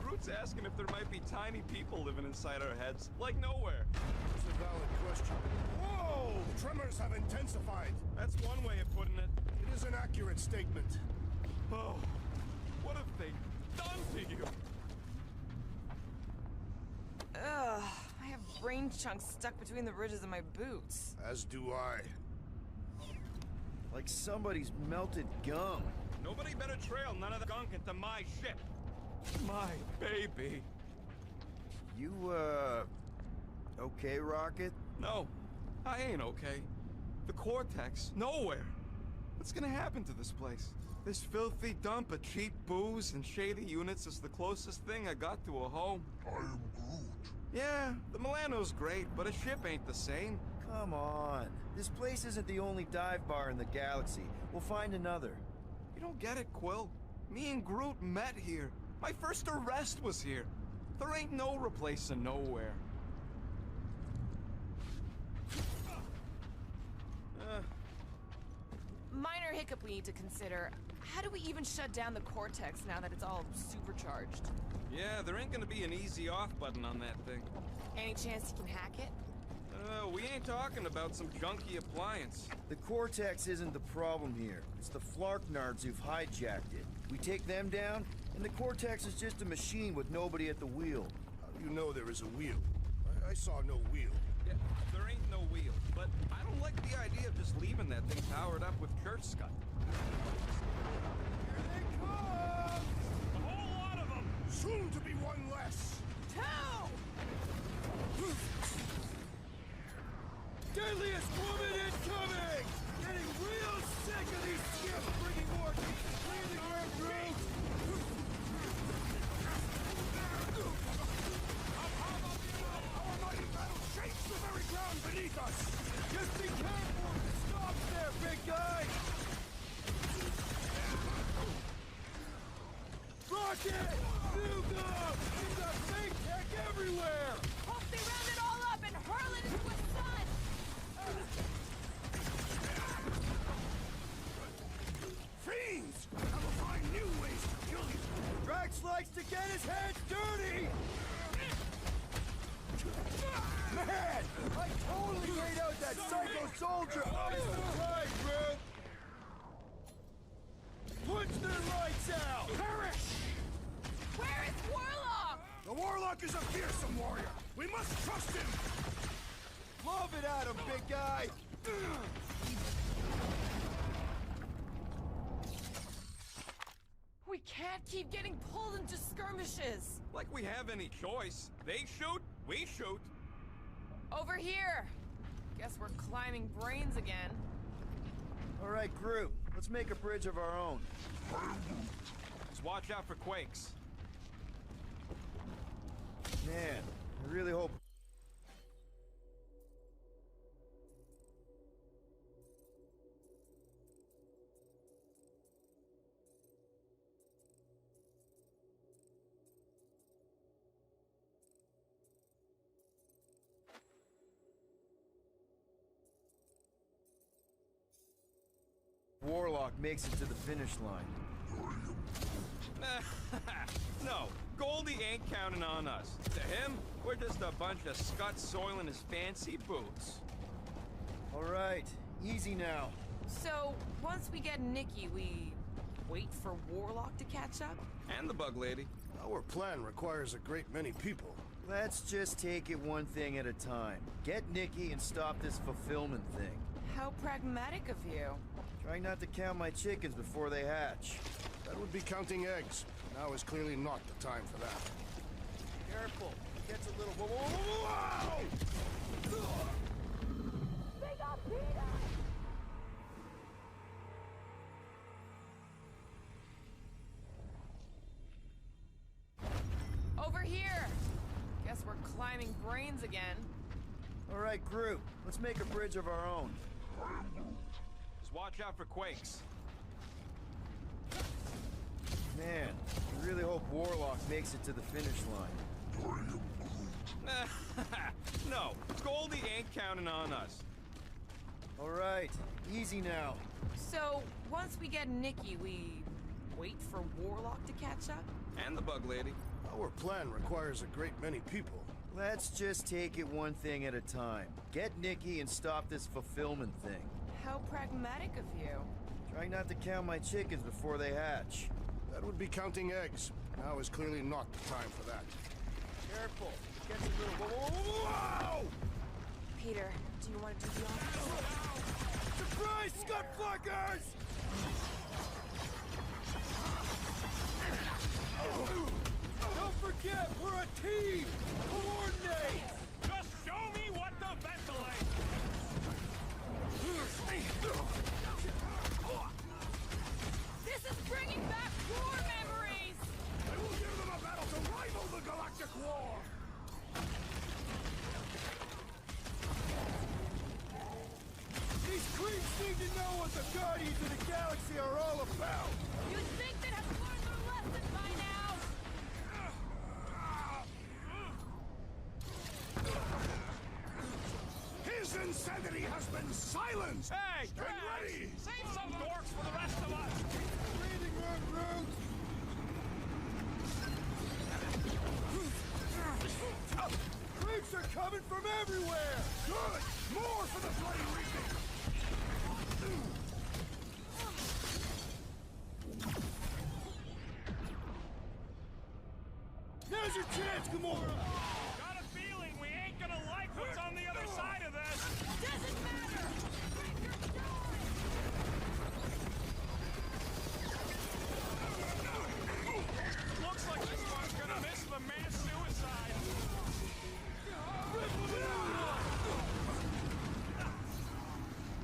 Groot's asking if there might be tiny people living inside our heads, like nowhere. It's a valid question. Whoa! The tremors have intensified. That's one way of putting it. It is an accurate statement. Oh, what have they done to you? Ugh, I have brain chunks stuck between the ridges of my boots. As do I. Like somebody's melted gum. Nobody better trail none of the gunk into my ship. My baby. You, okay, Rocket? No, I ain't okay. The Cortex, nowhere. What's gonna happen to this place? This filthy dump of cheap booze and shady units is the closest thing I got to a home. I am Groot. Yeah, the Milano's great, but a ship ain't the same. Come on. This place isn't the only dive bar in the galaxy. We'll find another. You don't get it, Quill. Me and Groot met here. My first arrest was here. There ain't no replacing nowhere. Minor hiccup we need to consider. how do we even shut down the Cortex now that it's all supercharged? Yeah, there ain't gonna be an easy off button on that thing. Any chance you can hack it? We ain't talking about some junky appliance. The Cortex isn't the problem here. It's the Flarknards who've hijacked it. We take them down, and the Cortex is just a machine with nobody at the wheel. How do you know there is a wheel? I saw no wheel. Yeah, there ain't no wheel, but I don't like the idea of just leaving that thing powered up with church scud. Here they come! A whole lot of them! Soon to be one less! Two! Deadliest woman incoming! Getting real sick of these skips bringing more cleaning our throats! Our mighty battle shakes the very ground beneath us! Just be careful of the stops there, big guy! Rocket! Nuka! We've got fake tech everywhere! Hope they round it all up and hurl it into the sun! Fiends! I will find new ways to kill you! Drax likes to get his hands dirty! Man! I totally laid out that psycho soldier! I'm surprised, bro! Punch their lights out! Perish! Where is Warlock? The Warlock is a fearsome warrior! We must trust him! Love it at him, big guy! We can't keep getting pulled into skirmishes. Like we have any choice. They shoot, we shoot. Over here. Guess we're climbing brains again. All right, Groot. Let's make a bridge of our own. Just watch out for quakes. Man, I really hope... Warlock makes it to the finish line. No, Goldie ain't counting on us. To him, we're just a bunch of scuts soiling his fancy boots. All right, easy now. So, once we get Nikki, we wait for Warlock to catch up? And the bug lady. Our plan requires a great many people. Let's just take it one thing at a time. Get Nikki and stop this fulfillment thing. How pragmatic of you. Trying not to count my chickens before they hatch. That would be counting eggs. Now is clearly not the time for that. Careful. It gets a little... Whoa! They got Peter! Over here! Guess we're climbing brains again. All right, Groot. Let's make a bridge of our own. Just watch out for quakes. Man, I really hope Warlock makes it to the finish line. No, Goldie ain't counting on us. All right, easy now. So, once we get Nikki, we wait for Warlock to catch up? And the bug lady. Our plan requires a great many people. Let's just take it one thing at a time. Get Nikki and stop this fulfillment thing. How pragmatic of you. Trying not to count my chickens before they hatch. That would be counting eggs. Now is clearly not the time for that. Careful. It gets a little... Whoa! Peter, do you want to do the honors? Surprise, Scud Fluckers! Don't forget, we're a team! Coordinate! Just show me what the vessel is! This is bringing back war memories! I will give them a battle to rival the Galactic War! These creeps need to know what the Guardians of the Galaxy are all about! You'd think they'd have learned their lesson by now! Here's This insanity has been silenced! Hey, Stand Drax! ready! Save some dorks for the rest of us! Breathing room, Groot! Creeps are coming from everywhere! Good! More for the bloody reaping! Now's your chance, Gamora! Got a feeling we ain't gonna like what's on the other side of this! Doesn't matter! Looks like this one's gonna miss the mass suicide.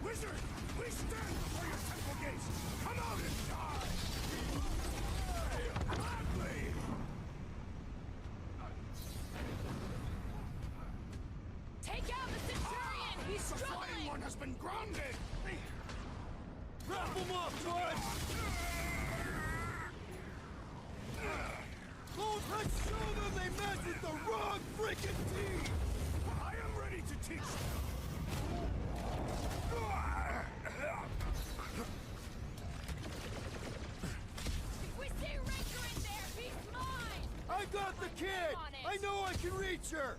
Wizard! We stand before your temple gates! Come out and die! Gladly! Take out the Centurion! He's The flying struggling! one has been grounded! Wrap them up, Bud! Bolt, let's show them they messed with the wrong freaking team! I am ready to teach them! If we see Raker in there, he's mine! I got the kid! on it. I know I can reach her!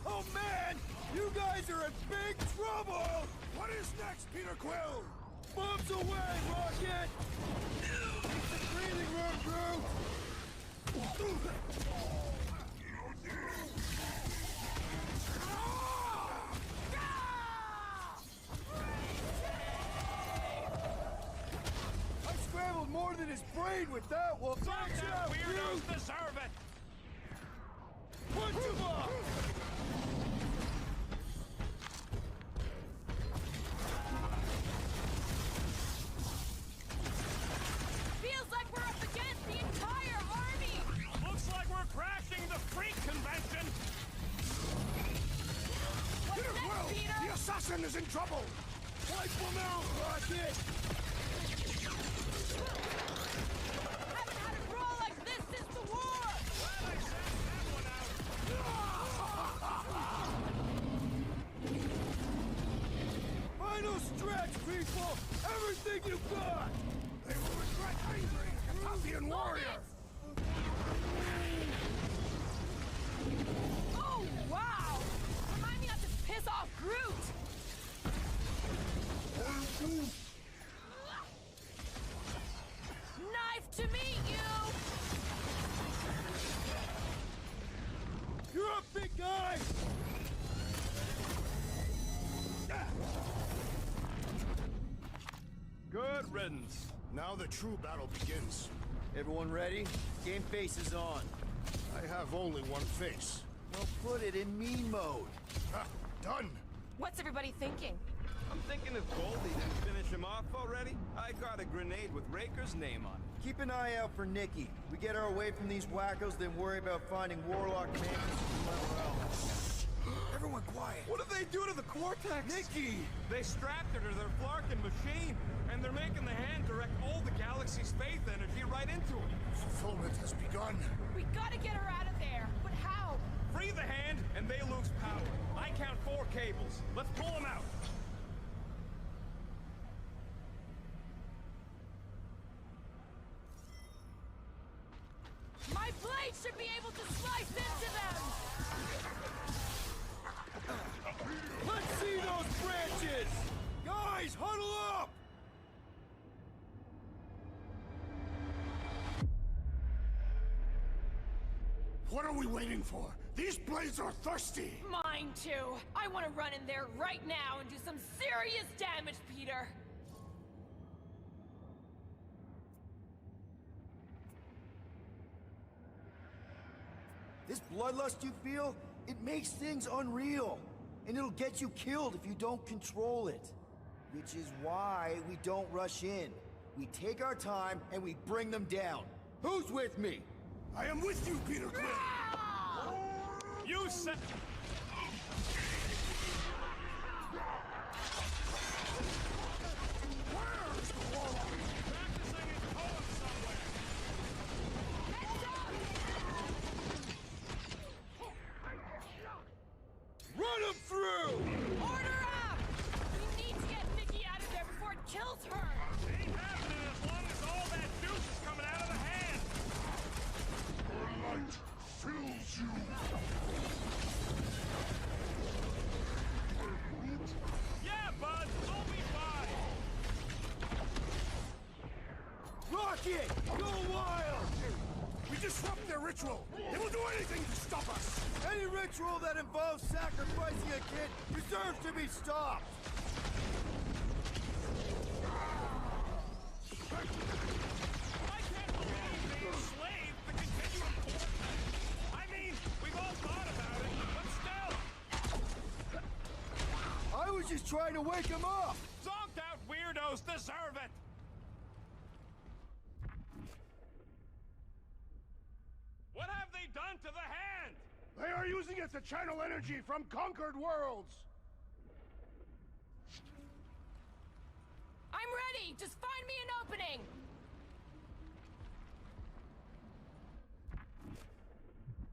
Oh man! You guys are in big trouble! What is next, Peter Quill? Bombs away, Rocket! It's a breathing room, Groot! I scrambled more than his brain with that one! Some Back damn out, weirdos Groot! deserve it! Punch him up! Feels like we're up against the entire army! Looks like we're crashing the freak convention! What's Peter next, Quill! Peter? The assassin is in trouble! Wipe him out, Rocket! Haven't had a brawl like this since the war! Glad I sat that one out! Final stretch, people! Everything you got! They will regret angering a Cathallian warrior! Oh, wow! Remind me not to piss off Groot! Nice to meet you! You're up, big guy! Good riddance. Now the true battle begins. Everyone ready? Game face is on. I have only one face. Well, put it in me mode. Ha! Done! What's everybody thinking? I'm thinking if Goldie didn't finish him off already, I got a grenade with Raker's name on it. Keep an eye out for Nikki. We get her away from these wackos, then worry about finding Warlock Mantis somewhere else. Everyone quiet! What did they do to the Cortex? Nikki! They strapped her to their Flarkin machine, and they're making the hand direct all the galaxy's faith energy right into it. Fulfillment has begun. We gotta get her out of there! But how? Free the hand, and they lose power. I count 4 cables. Let's pull them out. My blade should be able to slice into them! Let's see those branches! Guys, huddle up! What are we waiting for? These blades are thirsty! Mine too! I want to run in there right now and do some serious damage, Peter! This bloodlust you feel, it makes things unreal. And it'll get you killed if you don't control it. Which is why we don't rush in. We take our time and we bring them down. Who's with me? I am with you, Peter Quill! You said... Where's the warlock? Practicing his poem somewhere! Rock it! Go wild! We disrupt their ritual! They will do anything to stop us! Any ritual that involves sacrificing a kid deserves to be stopped! I can't believe they enslaved the Continuum Corps. I mean, we've all thought about it, but still. I was just trying to wake him up! Zonked out weirdos deserve it! What have they done to the hand? They are using it to channel energy from conquered worlds! I'm ready! Just find me an opening!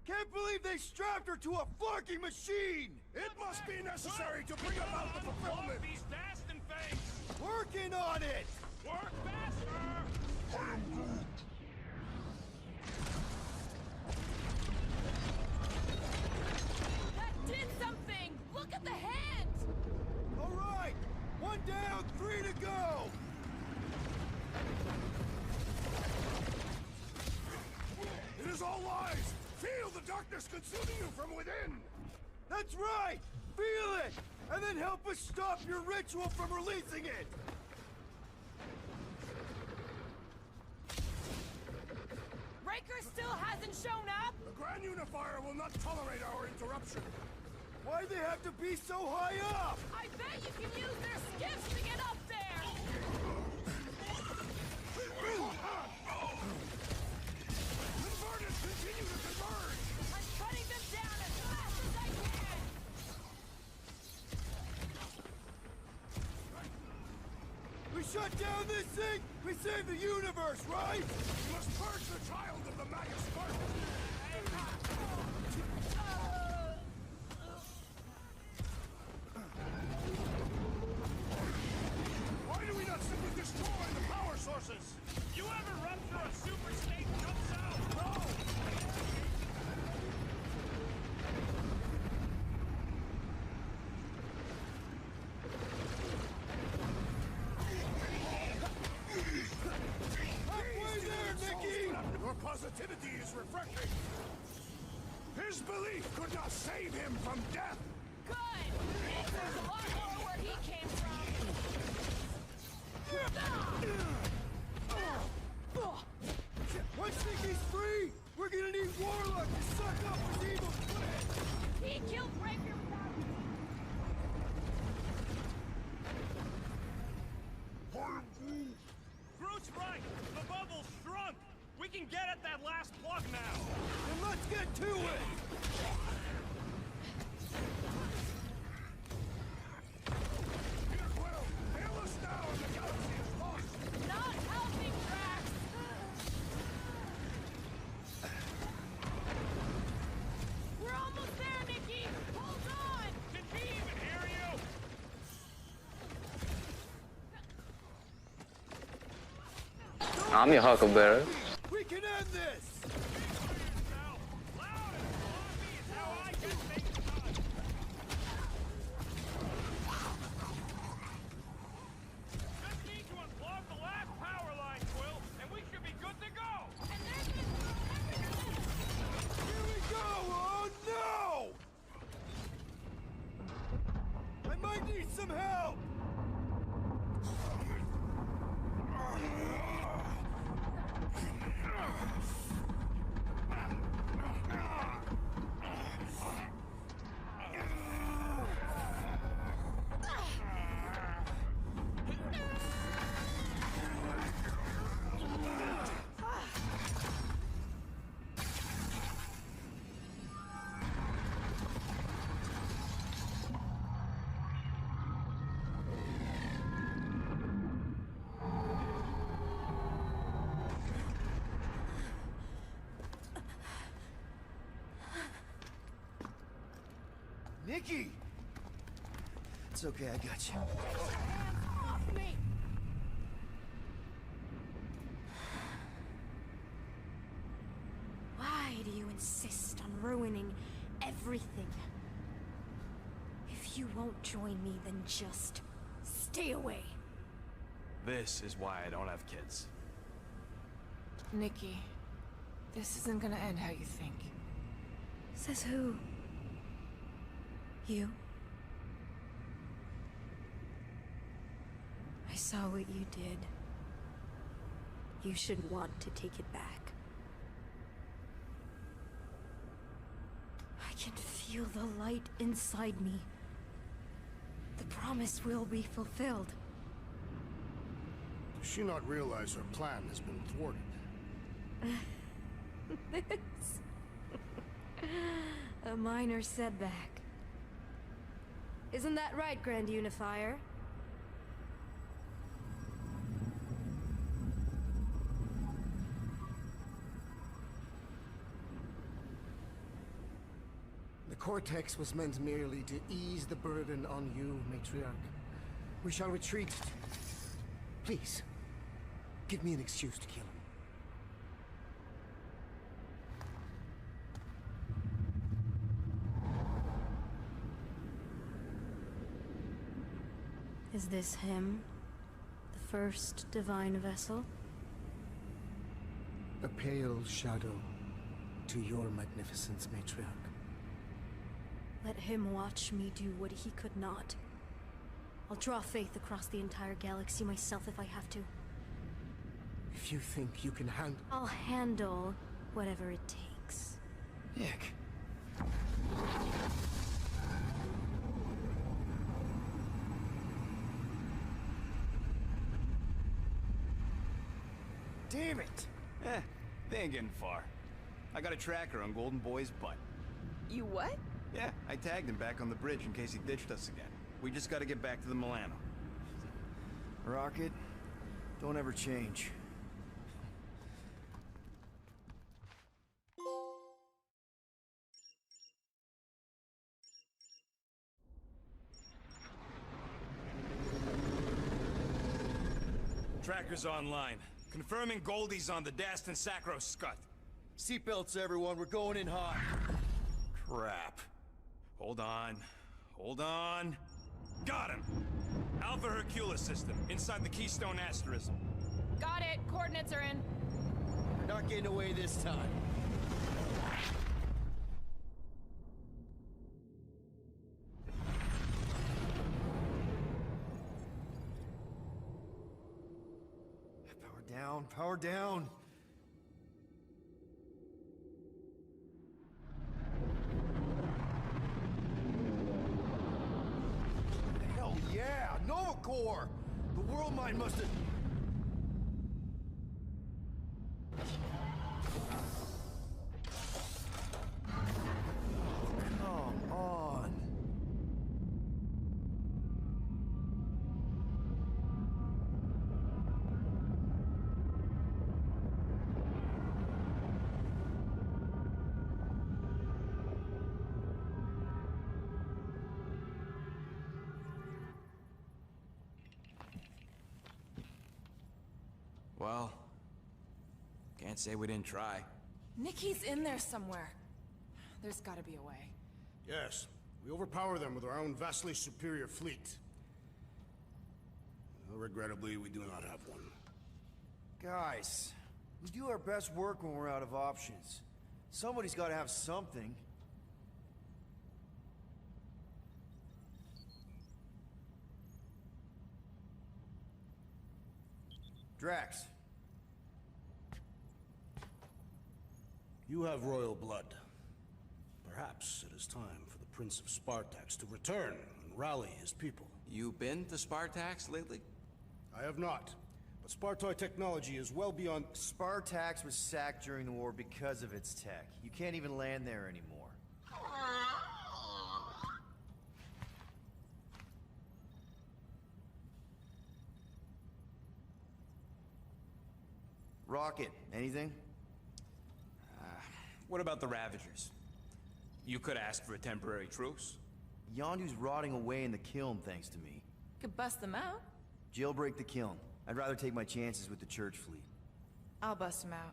Can't believe they strapped her to a flunking machine! It must be necessary to bring about the fulfillment! These Dastan things! Working on it! Work faster! I am Groot. That did something! Look at the hand! All right! One down, 3 to go! It is all lies! Feel the darkness consuming you from within! That's right! Feel it! And then help us stop your ritual from releasing it! Raker still hasn't shown up? The Grand Unifier will not tolerate our interruption! Why do they have to be so high up? I bet you can use their skiffs to get up there! Converters continue to converge! I'm cutting them down as fast as I can! We shut down this thing, we save the universe, right? We must purge the child of the Magus first! Why do we not simply destroy the power sources? You ever run through a super state jump zone? No! Halfway there, Nikki! Your positivity is refreshing! His belief could not save him from death! Good! There's a lot more where he came from! Once Nikki's free, we're gonna need Warlock to suck up his evil plan! He killed Raker without... I am Groot. Groot's right! The bubble's shrunk! We can get at that last plug now! Then let's get to it! Peter Quill, hail us now and the galaxy is lost! Not helping, Drax! We're almost there, Nikki! Hold on! Did he even hear you? I'm your Huckleberry. We can end this! Loud and sloppy is how I get things done! Just need to unplug the last power line, Quill, and we should be good to go! And there's this... Here we go! Oh no! I might need some help! Nikki! It's okay, I got you. Off me! Why do you insist on ruining everything? If you won't join me, then just stay away. This is why I don't have kids. Nikki, this isn't gonna end how you think. Says who? You? I saw what you did. You should want to take it back. I can feel the light inside me. The promise will be fulfilled. Does she not realize her plan has been thwarted? A minor setback. Isn't that right, Grand Unifier? The Cortex was meant merely to ease the burden on you, Matriarch. We shall retreat. Please, give me an excuse to kill him. Is this him? The first divine vessel? A pale shadow to your magnificence, Matriarch. Let him watch me do what he could not. I'll draw faith across the entire galaxy myself if I have to. If you think you can handle... I'll handle whatever it takes. Nick. Damn it! They ain't getting far. I got a tracker on Golden Boy's butt. You what? Yeah, I tagged him back on the bridge in case he ditched us again. We just gotta get back to the Milano. Rocket, don't ever change. Tracker's online. Confirming Goldie's on the Dastan Sacro Scut. Seatbelts, everyone. We're going in hot. Crap. Hold on. Hold on. Got him! Alpha Hercules system, inside the Keystone Asterism. Got it. Coordinates are in. We're not getting away this time. Power down, power down. Hell yeah, Nova Corps! The World Mine must have... Come on. Well, can't say we didn't try. Nikki's in there somewhere. There's gotta be a way. Yes, we overpower them with our own vastly superior fleet. Well, regrettably, we do not have one. Guys, we do our best work when we're out of options. Somebody's gotta have something. Drax. You have royal blood. Perhaps it is time for the Prince of Spartax to return and rally his people. You been to Spartax lately? I have not. But Spartoi technology is well beyond... Spartax was sacked during the war because of its tech. You can't even land there anymore. Rocket, anything? What about the Ravagers? You could ask for a temporary truce. Yondu's rotting away in the kiln thanks to me. Could bust them out. Jailbreak the kiln. I'd rather take my chances with the church fleet. I'll bust them out.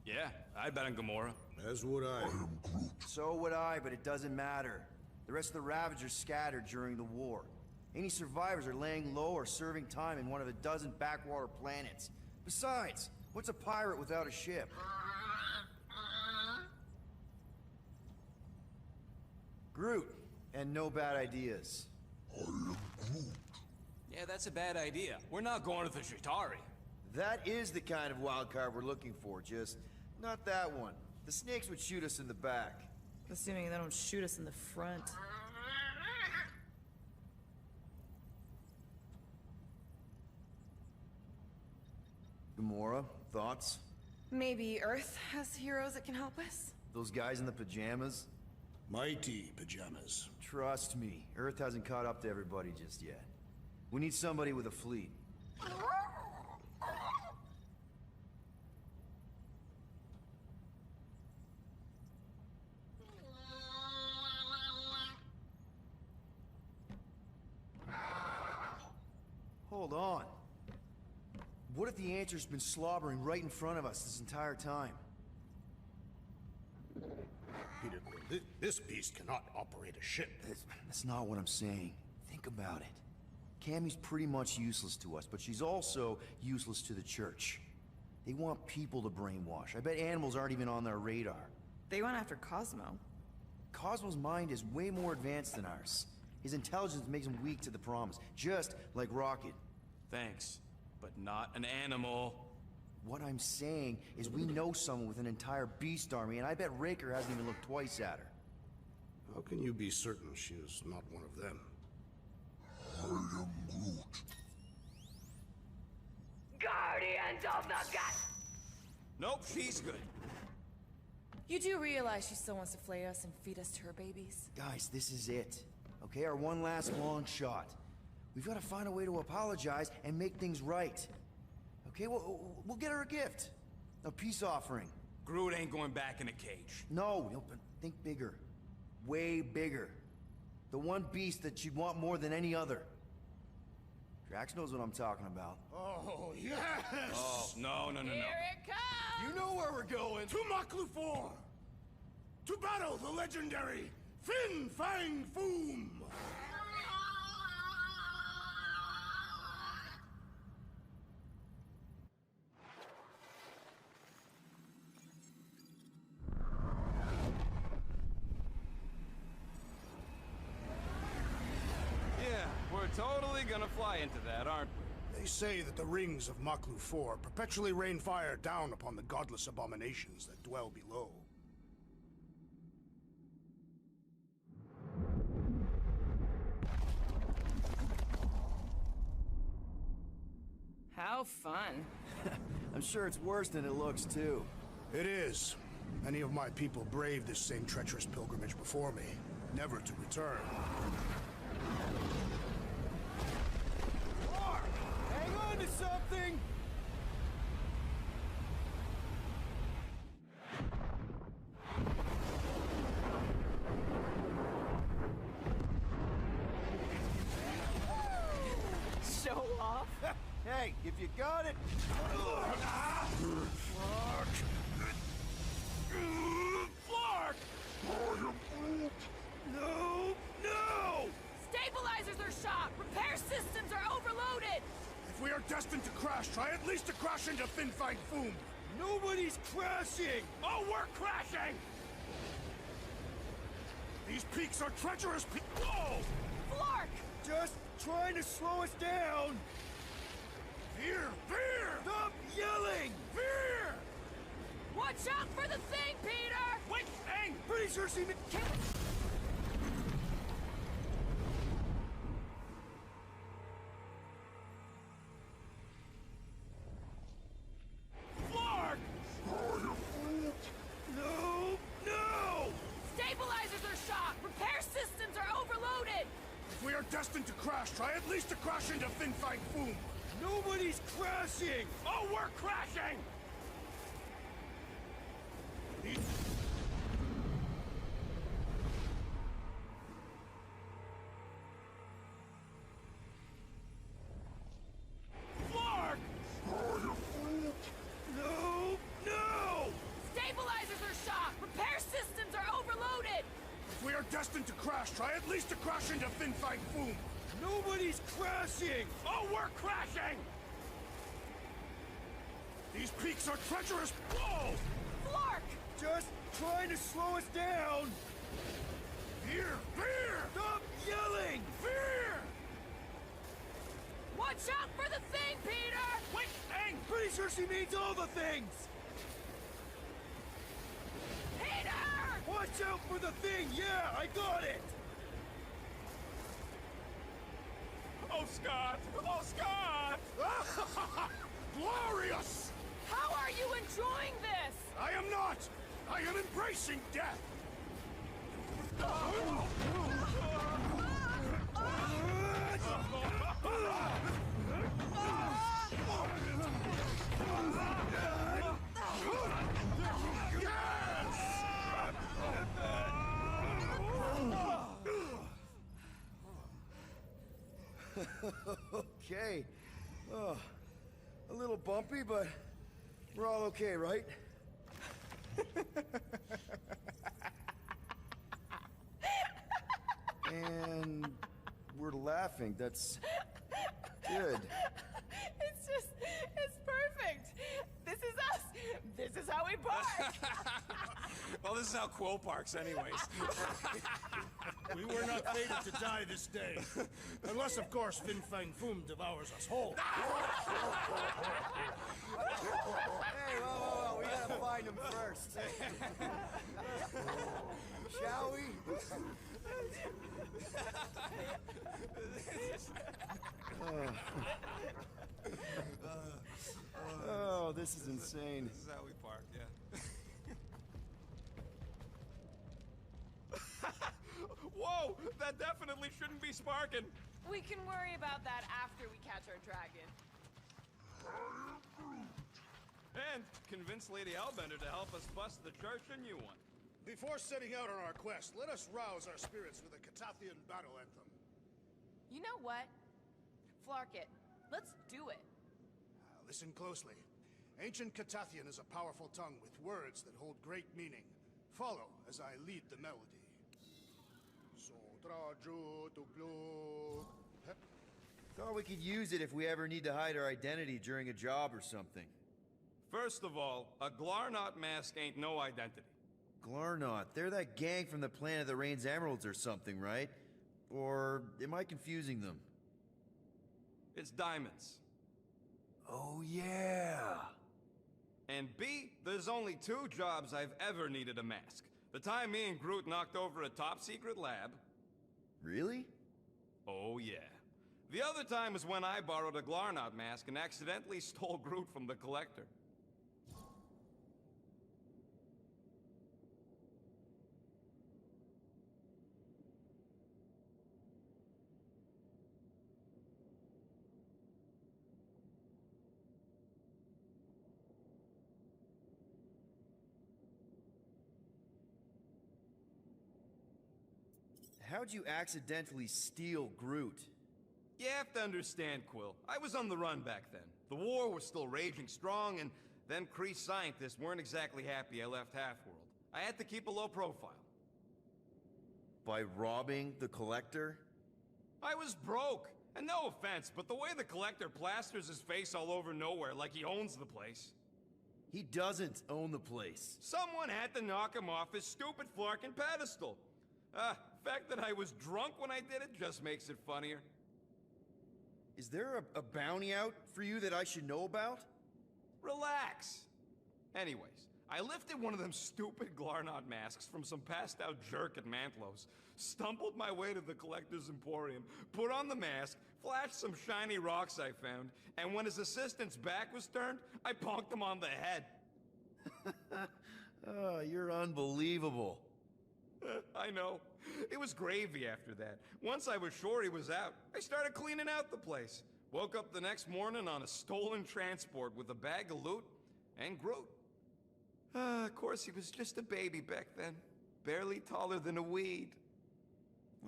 Yeah, I'd bet on Gamora. As would I. So would I, but it doesn't matter. The rest of the Ravagers scattered during the war. Any survivors are laying low or serving time in one of a dozen backwater planets. Besides, What's a pirate without a ship? Groot, and no bad ideas. Yeah, that's a bad idea. We're not going to the Chitauri. That is the kind of wild card we're looking for, just not that one. The snakes would shoot us in the back. Assuming they don't shoot us in the front. Gamora, thoughts? Maybe Earth has heroes that can help us? Those guys in the pajamas? Mighty pajamas. Trust me, Earth hasn't caught up to everybody just yet. We need somebody with a fleet. Hold on. What if the Answer's been slobbering right in front of us this entire time? Peter Quill, this beast cannot operate a ship. That's not what I'm saying. Think about it. Cammy's pretty much useless to us, but she's also useless to the Church. They want people to brainwash. I bet animals aren't even on their radar. They went after Cosmo. Cosmo's mind is way more advanced than ours. His intelligence makes him weak to the promise, just like Rocket. Thanks, but not an animal. What I'm saying is we know someone with an entire beast army, and I bet Raker hasn't even looked twice at her. How can you be certain she is not one of them? I am Groot. Guardians of the Gut! Nope, she's good. You do realize she still wants to flay us and feed us to her babies? Guys, this is it. Okay, our one last long shot. We've got to find a way to apologize and make things right. Okay, we'll get her a gift. A peace offering. Groot ain't going back in a cage. No, but think bigger. Way bigger. The one beast that she'd want more than any other. Drax knows what I'm talking about. Oh, yes! Oh, no. Here it comes! You know where we're going. To Maklu 4! To battle the legendary Fin Fang Foom! Totally gonna fly into that, aren't we? They say that the rings of Maklu 4 perpetually rain fire down upon the godless abominations that dwell below. How fun. I'm sure it's worse than it looks, too. It is. Many of my people braved this same treacherous pilgrimage before me, never to return. Hang on to something! Show off? Hey, if you got it... Flark! No! No! Stabilizers are shot! Repair systems are overloaded! If we are destined to crash, try at least to crash into Fin Fang Foom! Nobody's crashing! Oh, we're crashing! These peaks are treacherous Whoa! Flark! Just trying to slow us down! Veer! Veer! Stop yelling! Veer! Watch out for the thing, Peter! Which thing? Pretty sure she... Flark! No! No! Stabilizers are shot! Repair systems are overloaded! If we are destined to crash, try at least to crash into Fin Fang Foom! Nobody's crashing! Oh, we're crashing! Flark! No! No! Stabilizers are shot! Repair systems are overloaded! If we are destined to crash, try at least to crash into Fin Fang Foom! Nobody's crashing! Oh, we're crashing! These These peaks are treacherous! Whoa! Flark! Just trying to slow us down! Fear! Fear! Stop yelling! Fear! Watch out for the thing, Peter! Wait, thing! Pretty sure she means all the things! Peter! Watch out for the thing! Yeah, I got it! Oh, Scott! Oh, Scott! Glorious! How are you enjoying this? I am not! I am embracing death! Okay. Oh, a little bumpy, but we're all okay, right? And we're laughing. That's good. It's perfect. This is us. This is how we park. Well, this is how Quill parks anyways. We were not fated to die this day. Unless, of course, Fin Fang Foom devours us whole. Hey, whoa. We gotta find him first. Shall we? Oh, this is insane. This is how we park, yeah. Whoa! That definitely shouldn't be sparking! We can worry about that after we catch our dragon. And convince Lady Hellbender to help us bust the church a new one. Before setting out on our quest, let us rouse our spirits with a Catathian battle anthem. You know what? Flark it. Let's do it. Listen closely. Ancient Catathian is a powerful tongue with words that hold great meaning. Follow as I lead the melody. Thought we could use it if we ever need to hide our identity during a job or something. First of all, a Glarnot mask ain't no identity. Glarnot, they're that gang from the planet that rains emeralds or something, right? Or am I confusing them? It's diamonds. Oh, yeah. And B, there's only 2 jobs I've ever needed a mask. The time me and Groot knocked over a top-secret lab. Really? Oh, yeah. The other time was when I borrowed a Glarnot mask and accidentally stole Groot from the Collector. How'd you accidentally steal Groot? You have to understand, Quill. I was on the run back then. The war was still raging strong, and them Kree scientists weren't exactly happy I left Half-World. I had to keep a low profile. By robbing the Collector? I was broke. And no offense, but the way the Collector plasters his face all over nowhere like he owns the place. He doesn't own the place. Someone had to knock him off his stupid Flarkin pedestal. The fact that I was drunk when I did it just makes it funnier. Is there a bounty out for you that I should know about? Relax. Anyways, I lifted one of them stupid Glarnot masks from some passed-out jerk at Mantlo's, stumbled my way to the Collector's Emporium, put on the mask, flashed some shiny rocks I found, and when his assistant's back was turned, I punked him on the head. Oh, you're unbelievable. I know. It was gravy after that. Once I was sure he was out, I started cleaning out the place. Woke up the next morning on a stolen transport with a bag of loot and Groot. Of course, he was just a baby back then. Barely taller than a weed.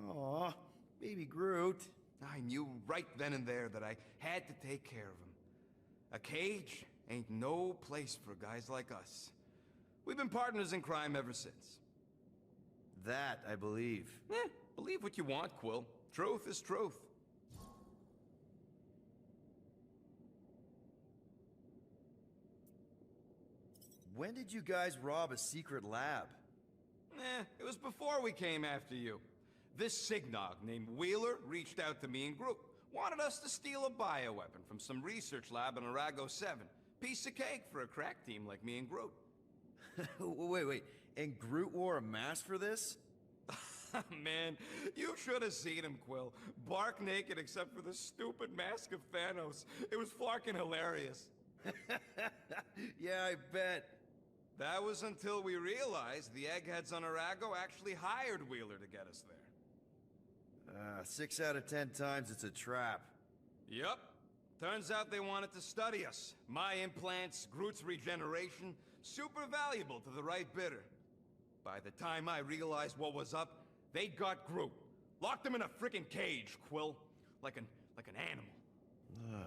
Aw, baby Groot. I knew right then and there that I had to take care of him. A cage ain't no place for guys like us. We've been partners in crime ever since. That, I believe. Believe what you want, Quill. Truth is truth. When did you guys rob a secret lab? It was before we came after you. This Signog named Wheeler reached out to me and Groot. Wanted us to steal a bioweapon from some research lab in Arago 7. Piece of cake for a crack team like me and Groot. Wait. And Groot wore a mask for this? Man, you should have seen him, Quill. Bark naked except for the stupid mask of Thanos. It was fucking hilarious. Yeah, I bet. That was until we realized the eggheads on Arago actually hired Wheeler to get us there. 6 out of 10 times it's a trap. Yup. Turns out they wanted to study us. My implants, Groot's regeneration, super valuable to the right bidder. By the time I realized what was up, they'd got Groot. Locked him in a freaking cage, Quill. Like an animal.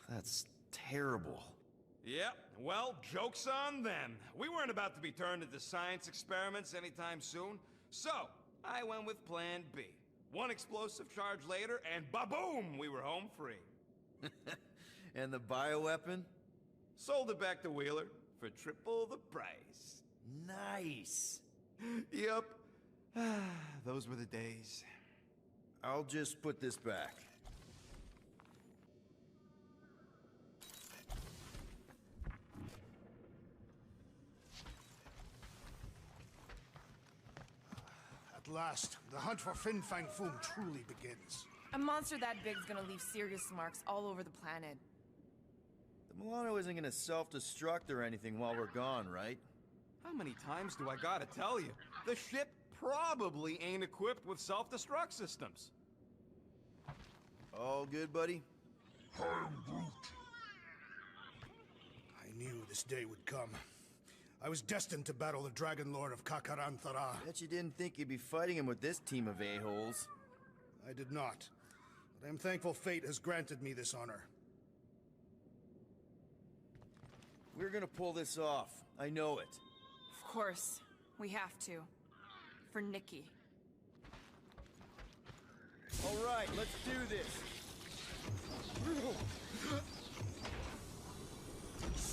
That's terrible. Yep, well, joke's on them. We weren't about to be turned into science experiments anytime soon, so I went with Plan B. One explosive charge later, and ba-boom, we were home free. And the bioweapon? Sold it back to Wheeler for triple the price. Nice. Yep. Those were the days. I'll just put this back. At last, the hunt for Fin Fang Foom truly begins. A monster that big's gonna leave serious marks all over the planet. The Milano isn't gonna self-destruct or anything while we're gone, right? How many times do I gotta tell you? The ship probably ain't equipped with self-destruct systems. All good, buddy? I am Groot. I knew this day would come. I was destined to battle the Dragon Lord of Kakaranthara. Bet you didn't think you'd be fighting him with this team of a-holes. I did not. But I am thankful fate has granted me this honor. We're gonna pull this off. I know it. Of course. We have to. For Nikki. All right, let's do this.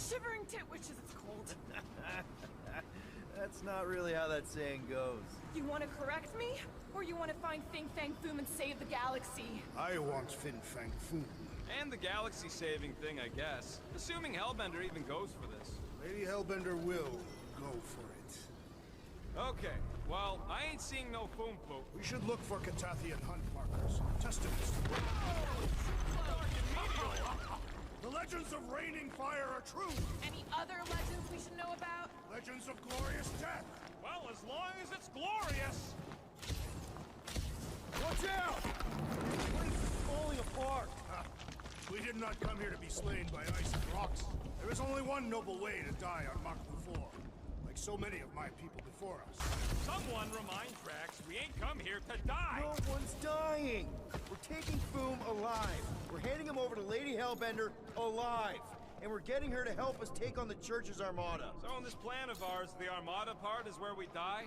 Shivering titwitches, it's cold. That's not really how that saying goes. You want to correct me? Or you want to find Fin Fang Foom and save the galaxy? I want Fin Fang Foom. And the galaxy-saving thing, I guess. Assuming Hellbender even goes for this. Lady Hellbender will go for it. Okay, well, I ain't seeing no Foom Poop. We should look for Catathian hunt markers. Testaments to The legends of raining fire are true! Any other legends we should know about? Legends of glorious death! Well, as long as it's glorious! Watch out! What is falling apart? We did not come here to be slain by ice and rocks. There is only one noble way to die on Machlu 4, like so many of my people before us. Someone remind Drax we ain't come here to die! No one's dying! We're taking Foom alive. We're handing him over to Lady Hellbender alive. And we're getting her to help us take on the Church's armada. So in this plan of ours, the armada part is where we die?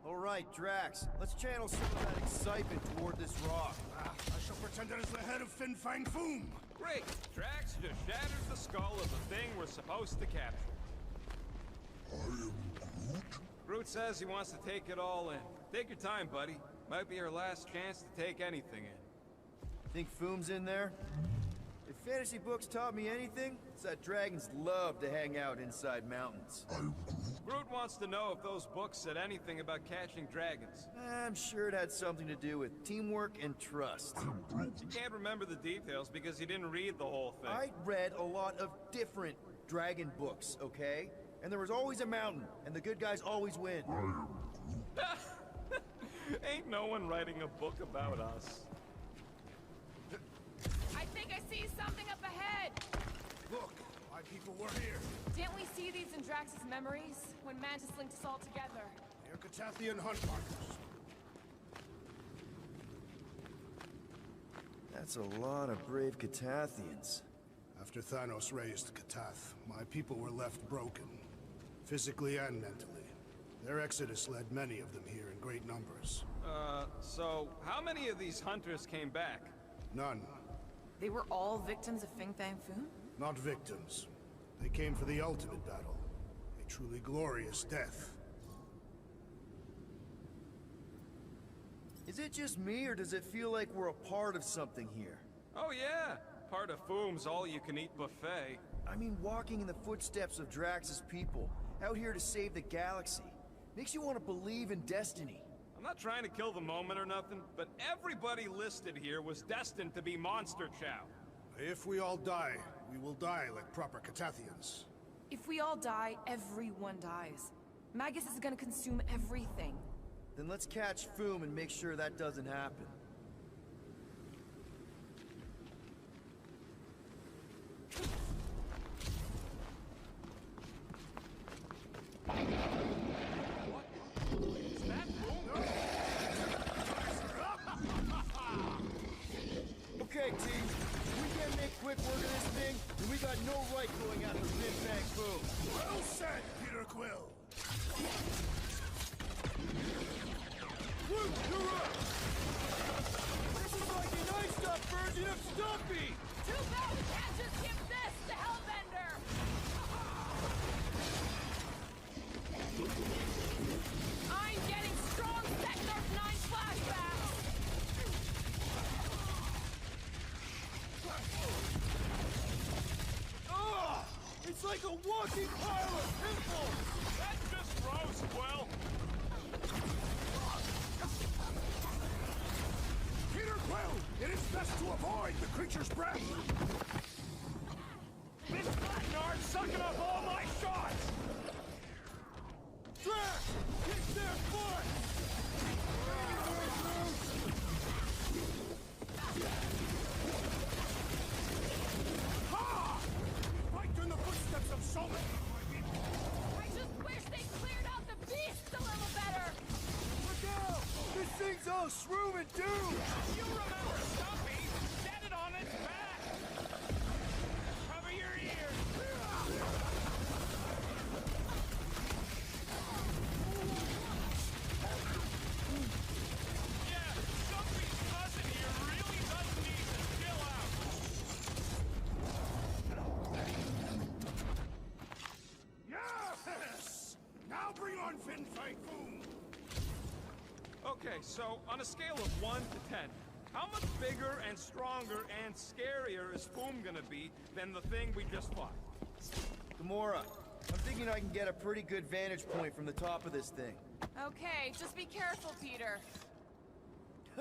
All right, Drax. Let's channel some of that excitement toward this rock. I shall pretend it is the head of Fin Fang Foom. Great! Drax just shatters the skull of the thing we're supposed to capture. I am Groot? Groot says he wants to take it all in. Take your time, buddy. Might be our last chance to take anything in. Think Foom's in there? If fantasy books taught me anything, it's that dragons love to hang out inside mountains. I am Groot. Groot wants to know if those books said anything about catching dragons. I'm sure it had something to do with teamwork and trust. You can't remember the details because you didn't read the whole thing. I read a lot of different dragon books, okay? And there was always a mountain, and the good guys always win. I am Groot. Ain't no one writing a book about us. I think I see something up ahead! Look, my people were here. Didn't we see these in Drax's memories? When Mantis linked us all together? They're Catathian hunt markers. That's a lot of brave Catathians. After Thanos raised Katath, my people were left broken. Physically and mentally. Their exodus led many of them here in great numbers. So how many of these hunters came back? None. They were all victims of Fin Fang Foom? Not victims. They came for the ultimate battle. A truly glorious death. Is it just me, or does it feel like we're a part of something here? Oh yeah, part of Foom's all-you-can-eat buffet. I mean, walking in the footsteps of Drax's people, out here to save the galaxy, makes you want to believe in destiny. I'm not trying to kill the moment or nothing, but everybody listed here was destined to be Monster Chow. If we all die, we will die like proper Catathians. If we all die, everyone dies. Magus is gonna consume everything. Then let's catch Foom and make sure that doesn't happen. Okay, team. We can't make quick work of this thing, and we got no right going after Fin Fang Foom. Well said, Peter Quill. Luke, you're up! This is like an iced up version of Stumpy! Too bad we can't just give this to Hellbender! I'm getting strong Sector 9 flashbacks! Ah! It's like a walking pile of pimples! That's just gross, Quill. Peter Quill, it is best to avoid the creature's breath. This Blackguard's sucking up all my shots! Drax! Kick their butt! Ha! Right in the footsteps of so many of my people. I just wish they cleared out the beasts a little better! Look out! This thing's all shroom and doom! You remember Stumpy? Set it on its back! Cover your ears! Yeah, Stumpy's cousin here really does need to chill out. Yes! Now bring on Fin Fang Foom. Okay, so on a scale of 1 to 10, how much bigger and stronger and scarier is Foom gonna be than the thing we just fought? Gamora, I'm thinking I can get a pretty good vantage point from the top of this thing. Okay, just be careful, Peter.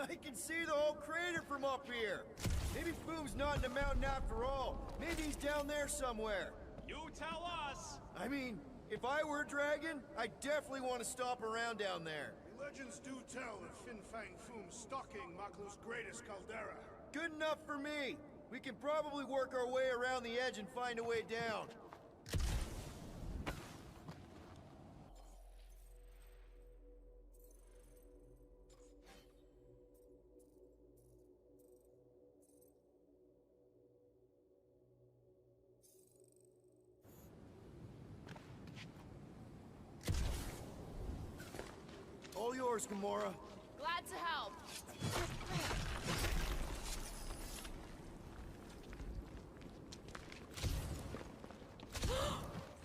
I can see the whole crater from up here! Maybe Foom's not in the mountain after all. Maybe he's down there somewhere. You tell us! I mean, if I were a dragon, I definitely want to stop around down there. The legends do tell of Fin Fang Foom stalking Maklu's greatest caldera. Good enough for me. We can probably work our way around the edge and find a way down. All yours, Gamora. Glad to help.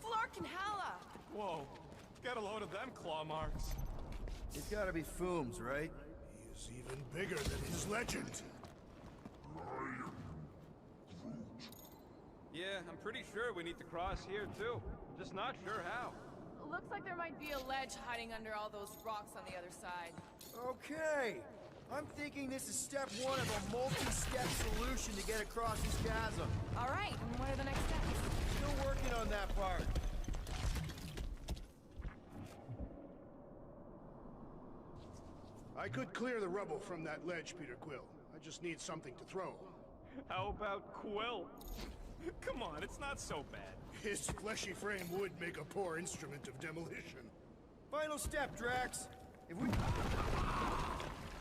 Flark and Hala! Whoa, get a load of them claw marks. It's gotta be Foom's, right? He is even bigger than his legend. Yeah, I'm pretty sure we need to cross here too. Just not sure how. Looks like there might be a ledge hiding under all those rocks on the other side. Okay. I'm thinking this is step one of a multi-step solution to get across this chasm. All right, and what are the next steps? Still working on that part. I could clear the rubble from that ledge, Peter Quill. I just need something to throw. How about Quill? Come on, it's not so bad. His fleshy frame would make a poor instrument of demolition. Final step, Drax. If we...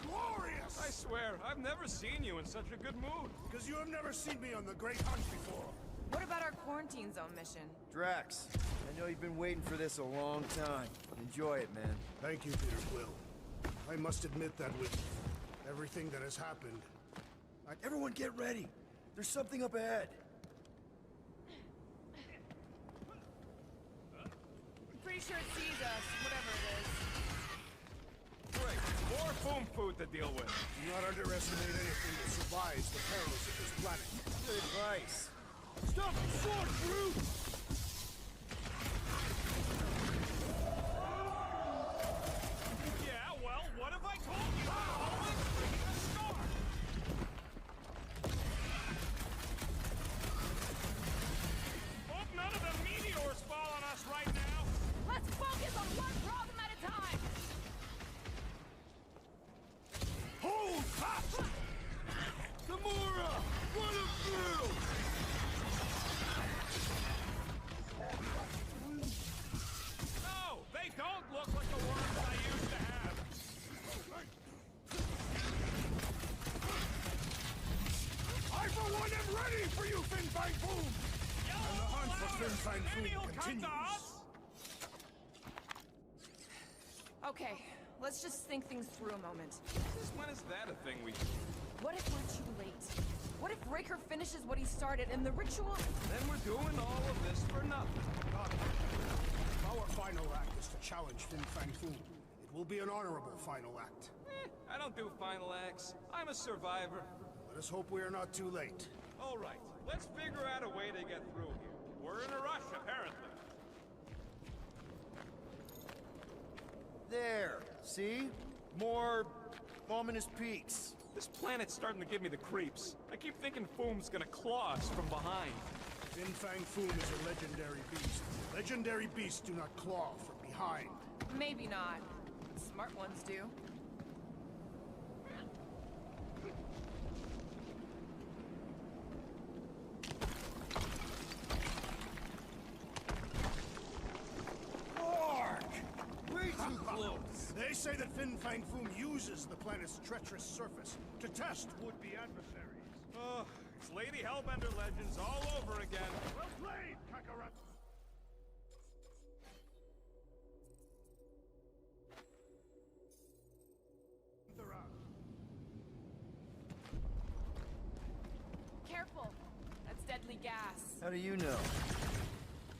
Glorious! I swear, I've never seen you in such a good mood. Because you have never seen me on the Great Hunt before. What about our quarantine zone mission? Drax, I know you've been waiting for this a long time. Enjoy it, man. Thank you, Peter Quill. I must admit that with everything that has happened... Everyone get ready. There's something up ahead. pretty sure it sees us, whatever it is. Great. More boom food to deal with. Do not underestimate anything that survives the perils of this planet. Good advice. Stop the sword, brute! Yeah, well, what have I told you? Always bringing a scar. Hope none of the meteors fall on us right now. Let's focus on one problem at a time! Hold fast! Gamora! Run him through! No, they don't look like the worms I used to have. I, for one, am ready for you, Fin Fang Foom! And the hunt for Fin Fang Foom continues. Okay, let's just think things through a moment. When is that a thing we do? What if we're too late? What if Raker finishes what he started and the ritual... Then we're doing all of this for nothing. Our final act is to challenge Fin Fang Foom. It will be an honorable final act. I don't do final acts. I'm a survivor. Let us hope we are not too late. All right, let's figure out a way to get through here. We're in a rush, apparently. There. See? More ominous peaks. This planet's starting to give me the creeps. I keep thinking Foom's gonna claw us from behind. Fin Fang Foom is a legendary beast. Legendary beasts do not claw from behind. Maybe not. Smart ones do. Mark! Way too close! They say that Fin Fang Foom uses the planet's treacherous surface to test would-be adversaries. Oh, it's Lady Hellbender legends all over again. Well played, Kakarot! Careful. That's deadly gas. How do you know?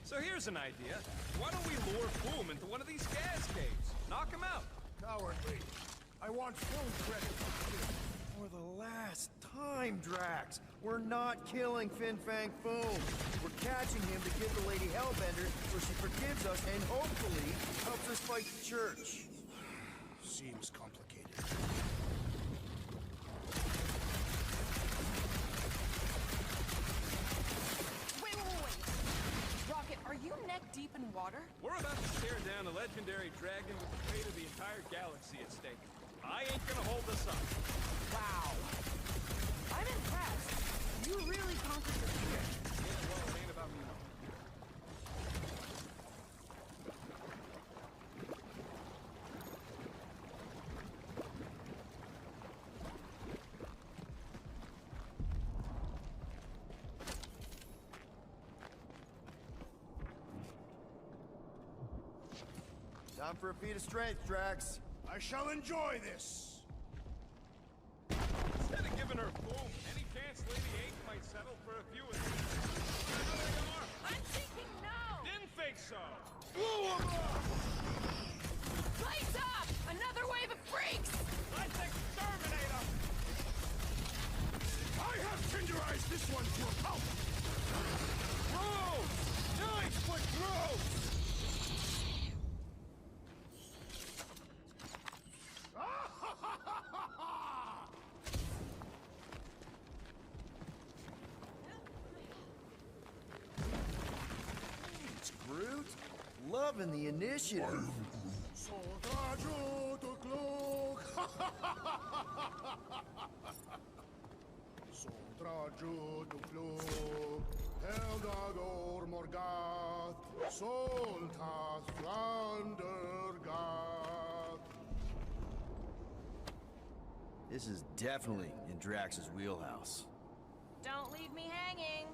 So here's an idea. Why don't we lure Foom into one of these gas caves? Knock him out. Cowardly. I want full credit. For the last time, Drax. We're not killing Fin Fang Foom. We're catching him to give the Lady Hellbender so she forgives us and hopefully helps us fight the Church. Seems complicated. Wait. Rocket, are you neck deep in water? We're about to stare down a legendary dragon with the fate of the entire galaxy at stake. I ain't gonna hold us up. Wow. I'm impressed. You really conquered your fear. Yeah, well, it ain't about me, no. Time for a feat of strength, Drax. I shall enjoy this. Instead of giving her Foom, any chance Lady H might settle for a few of these? There they are. I'm thinking no! Didn't think so. Lights up! Another wave of freaks! Let's exterminate them! I have tenderized this one to a pulp. Gross! 9-foot gross! Groot, loving the initiative. Soldajo to Glog! Soldajo to Glog! Eldagor Morgath! Soltas Flandergath! This is definitely in Drax's wheelhouse. Don't leave me hanging.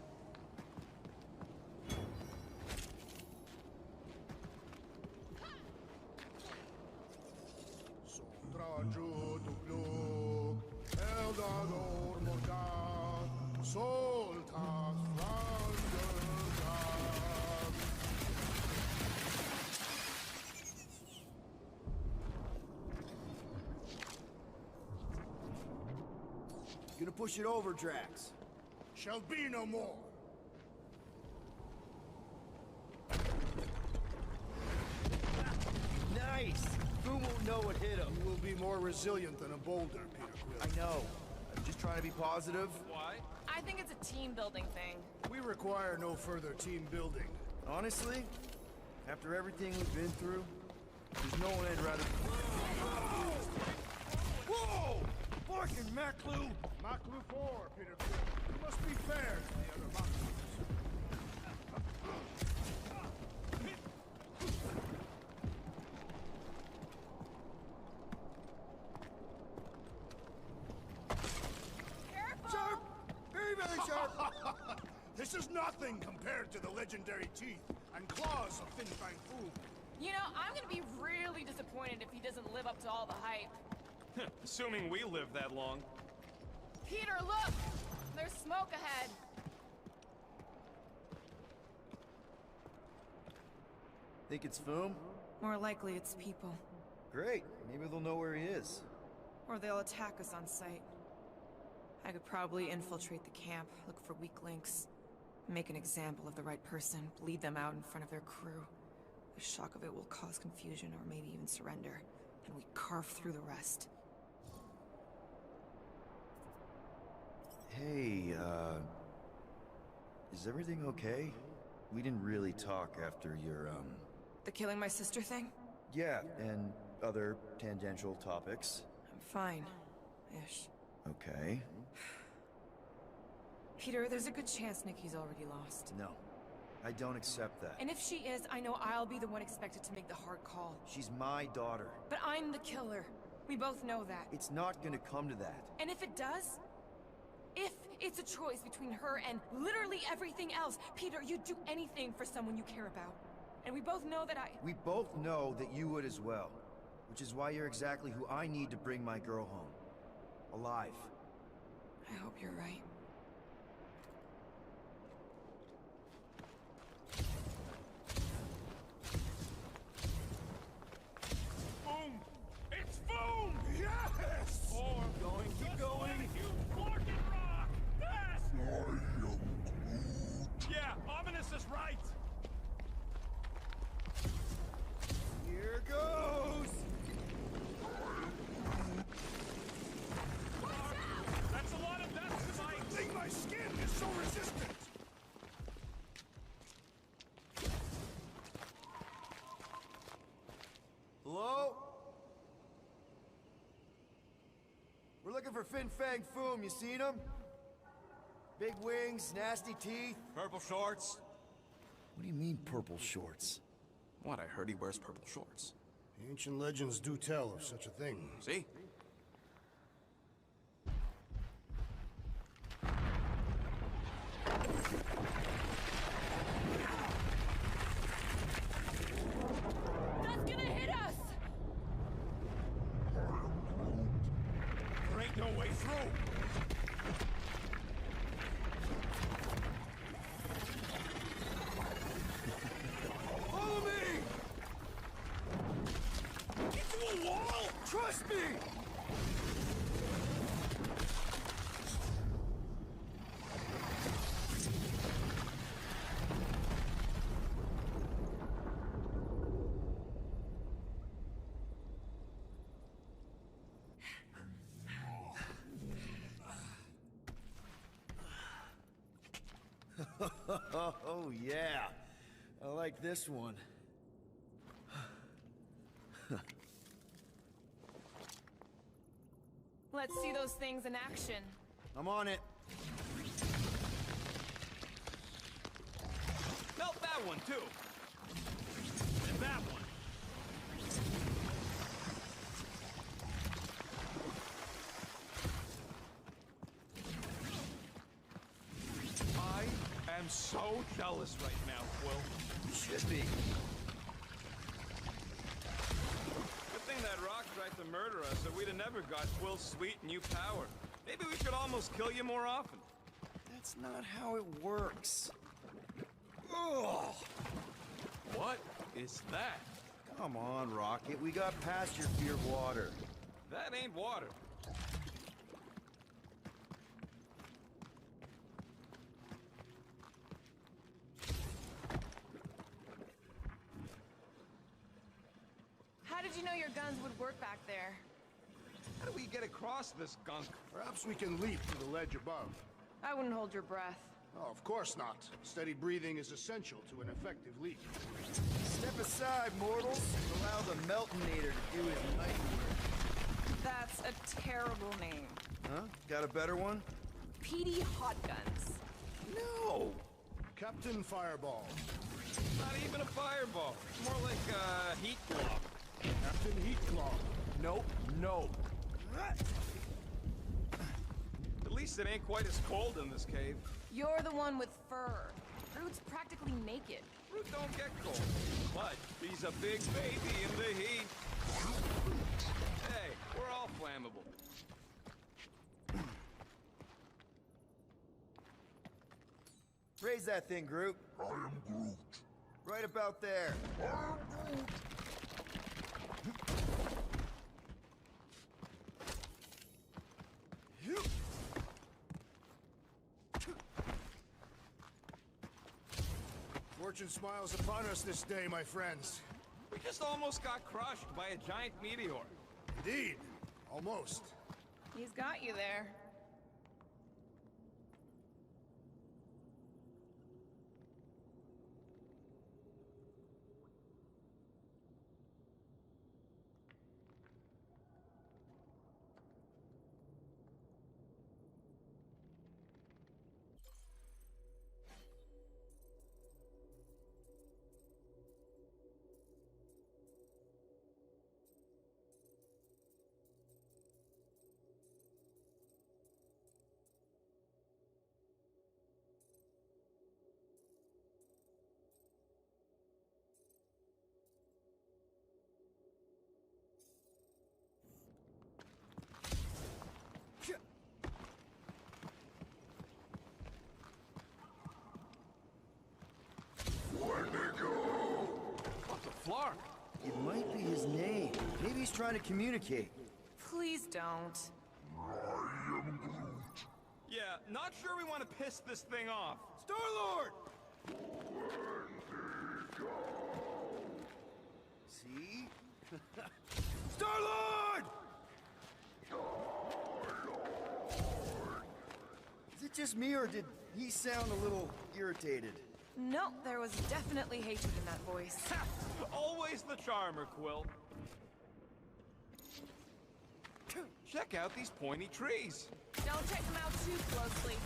Soldajo to Glog! Eldagor Morgath! Soltas Flandergath! Gonna push it over, Drax. Shall be no more. Nice! Boom won't know what hit him. You will be more resilient than a boulder, Peter Quill. I know. I'm just trying to be positive. Why? I think it's a team building thing. We require no further team building. Honestly, after everything we've been through, there's no one I'd rather... Whoa! Fucking Maklu! Maklu 4, Peter Quill. You must be fair to the other Maklus. Sharp! Very, very sharp! This is nothing compared to the legendary teeth and claws of Fin Fang Foom. You know, I'm gonna be really disappointed if he doesn't live up to all the hype. Assuming we live that long. Peter, look! There's smoke ahead. Think it's Foom? More likely it's people. Great. Maybe they'll know where he is. Or they'll attack us on sight. I could probably infiltrate the camp, look for weak links, make an example of the right person, bleed them out in front of their crew. The shock of it will cause confusion or maybe even surrender, and we carve through the rest. Hey, is everything okay? We didn't really talk after your, The killing my sister thing? Yeah, and other tangential topics. I'm fine. Ish. Okay. Peter, there's a good chance Nikki's already lost. No, I don't accept that. And if she is, I know I'll be the one expected to make the hard call. She's my daughter. But I'm the killer. We both know that. It's not gonna come to that. And if it does? If it's a choice between her and literally everything else, Peter, you'd do anything for someone you care about. And we both know that We both know that you would as well. Which is why you're exactly who I need to bring my girl home. Alive. I hope you're right. Boom! It's boom! Yes! Or Keep going. you fucking rock! Yes! Yeah, Ominous is right! Here goes! That's a lot of death tonight! I think my skin is so resistant! Hello? We're looking for Fin Fang Foom. You seen him? Big wings, nasty teeth. Purple shorts? What do you mean, purple shorts? What, I heard he wears purple shorts. The ancient legends do tell of such a thing. See? That's gonna hit us! There ain't no way through! Follow me! Into a wall! Trust me! Oh, yeah. I like this one. Let's see those things in action. I'm on it. Melt that one, too. And that one. I am so jealous right now, Quill. You should be. Good thing that rock tried to murder us, or we'd have never got Quill's sweet new power. Maybe we should almost kill you more often. That's not how it works. Ugh. What is that? Come on, Rocket. We got past your fear of water. That ain't water. your guns would work back there. How do we get across this gunk? Perhaps we can leap to the ledge above. I wouldn't hold your breath. Oh, of course not. Steady breathing is essential to an effective leap. Step aside, mortals. Allow the Meltonator to do his mighty work. That's a terrible name. Huh? Got a better one? PD Hot Guns. No! Captain Fireball. Not even a fireball. More like a heat block. Captain Heatclaw. Nope, no. At least it ain't quite as cold in this cave. You're the one with fur. Groot's practically naked. Groot don't get cold, but he's a big baby in the heat. Hey, we're all flammable. Raise that thing, Groot. I am Groot. Right about there. I am Groot. Fortune smiles upon us this day, my friends. We just almost got crushed by a giant meteor. Indeed. Almost. He's got you there. Flark. It might be his name. Maybe he's trying to communicate. Please don't. I am Groot. Yeah, not sure we want to piss this thing off. Star-Lord! See? Star-Lord! Is it just me, or did he sound a little irritated? No, there was definitely hatred in that voice. Always the charmer, Quill. Check out these pointy trees. Don't check them out too closely.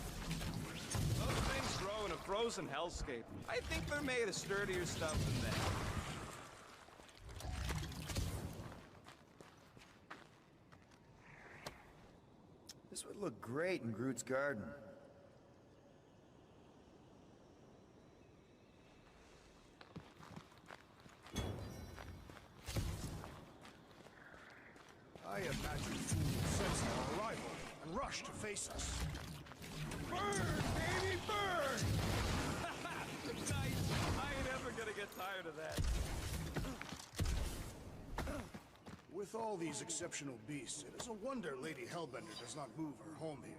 Those things grow in a frozen hellscape. I think they're made of sturdier stuff than that. This would look great in Groot's garden. I imagine Fool sensed our arrival and rushed to face us. Burn, baby, burn! Nice. I ain't ever gonna get tired of that. With all these exceptional beasts, it is a wonder Lady Hellbender does not move her home here.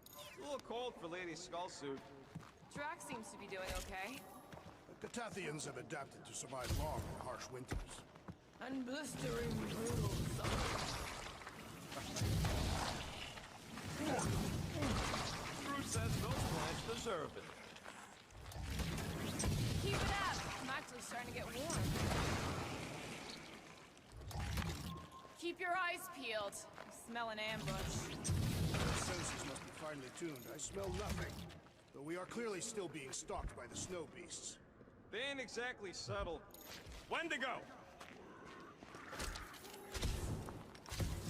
It's a little cold for Lady Skullsuit. Drax seems to be doing okay. The Catathians have adapted to survive long and harsh winters. And blistering brutal summers. Groot says those plants deserve it. Keep it up. I'm actually starting to get warm. Keep your eyes peeled. I smell an ambush. My senses must be finely tuned. I smell nothing. Though we are clearly still being stalked by the snow beasts. They ain't exactly subtle. Wendigo!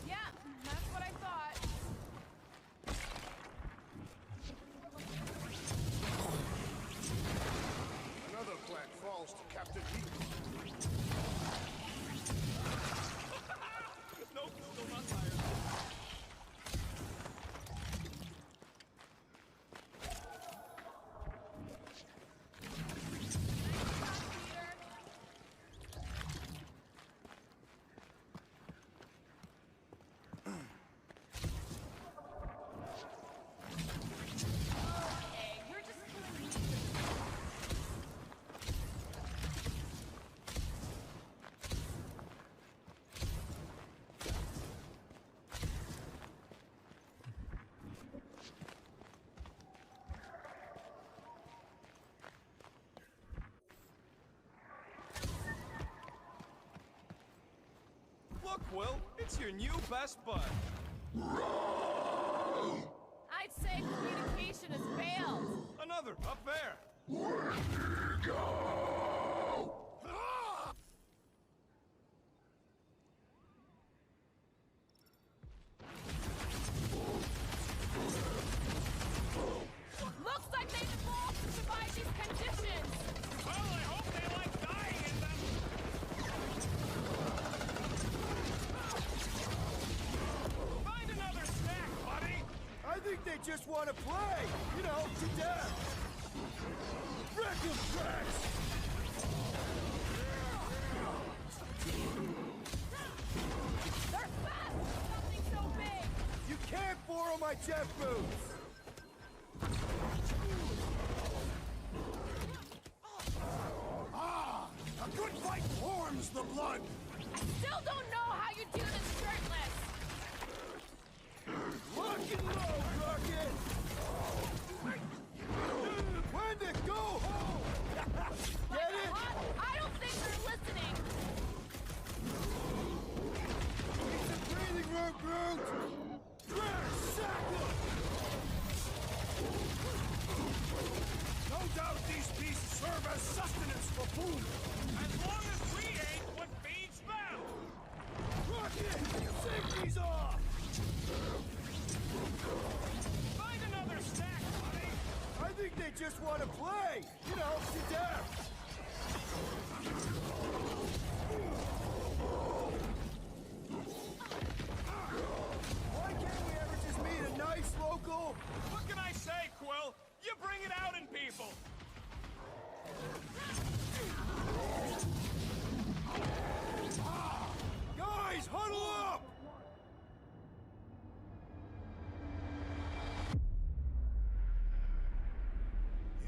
Yeah, that's what I thought. Another plant falls to Captain Heat. Nope, still not tired. Quill. It's your new best bud. I'd say communication has failed. Another, up there. Looks like they've evolved to survive these conditions. Well, I hope they like dying in them. Find another snack, buddy. I think they just want to play, you know, to death. Wreck 'em, Drax! They're fast for something so big. You can't borrow my jet boots! Ah! A good fight warms the blood! I still don't know how you do this shirtless. Lock and load, Rocket! Wendy, go home! Get it? I don't think they're listening. It's a breathing room, Groot! Drax, sack 'em! No doubt these beasts serve as sustenance for food! As long as we ate what feeds them. Rocket, safety's off! Find another snack, buddy. I think they just want to play, you know, to death! Why can't we ever just meet a nice local? What can I say, Quill? You bring it out in people. Guys, huddle up!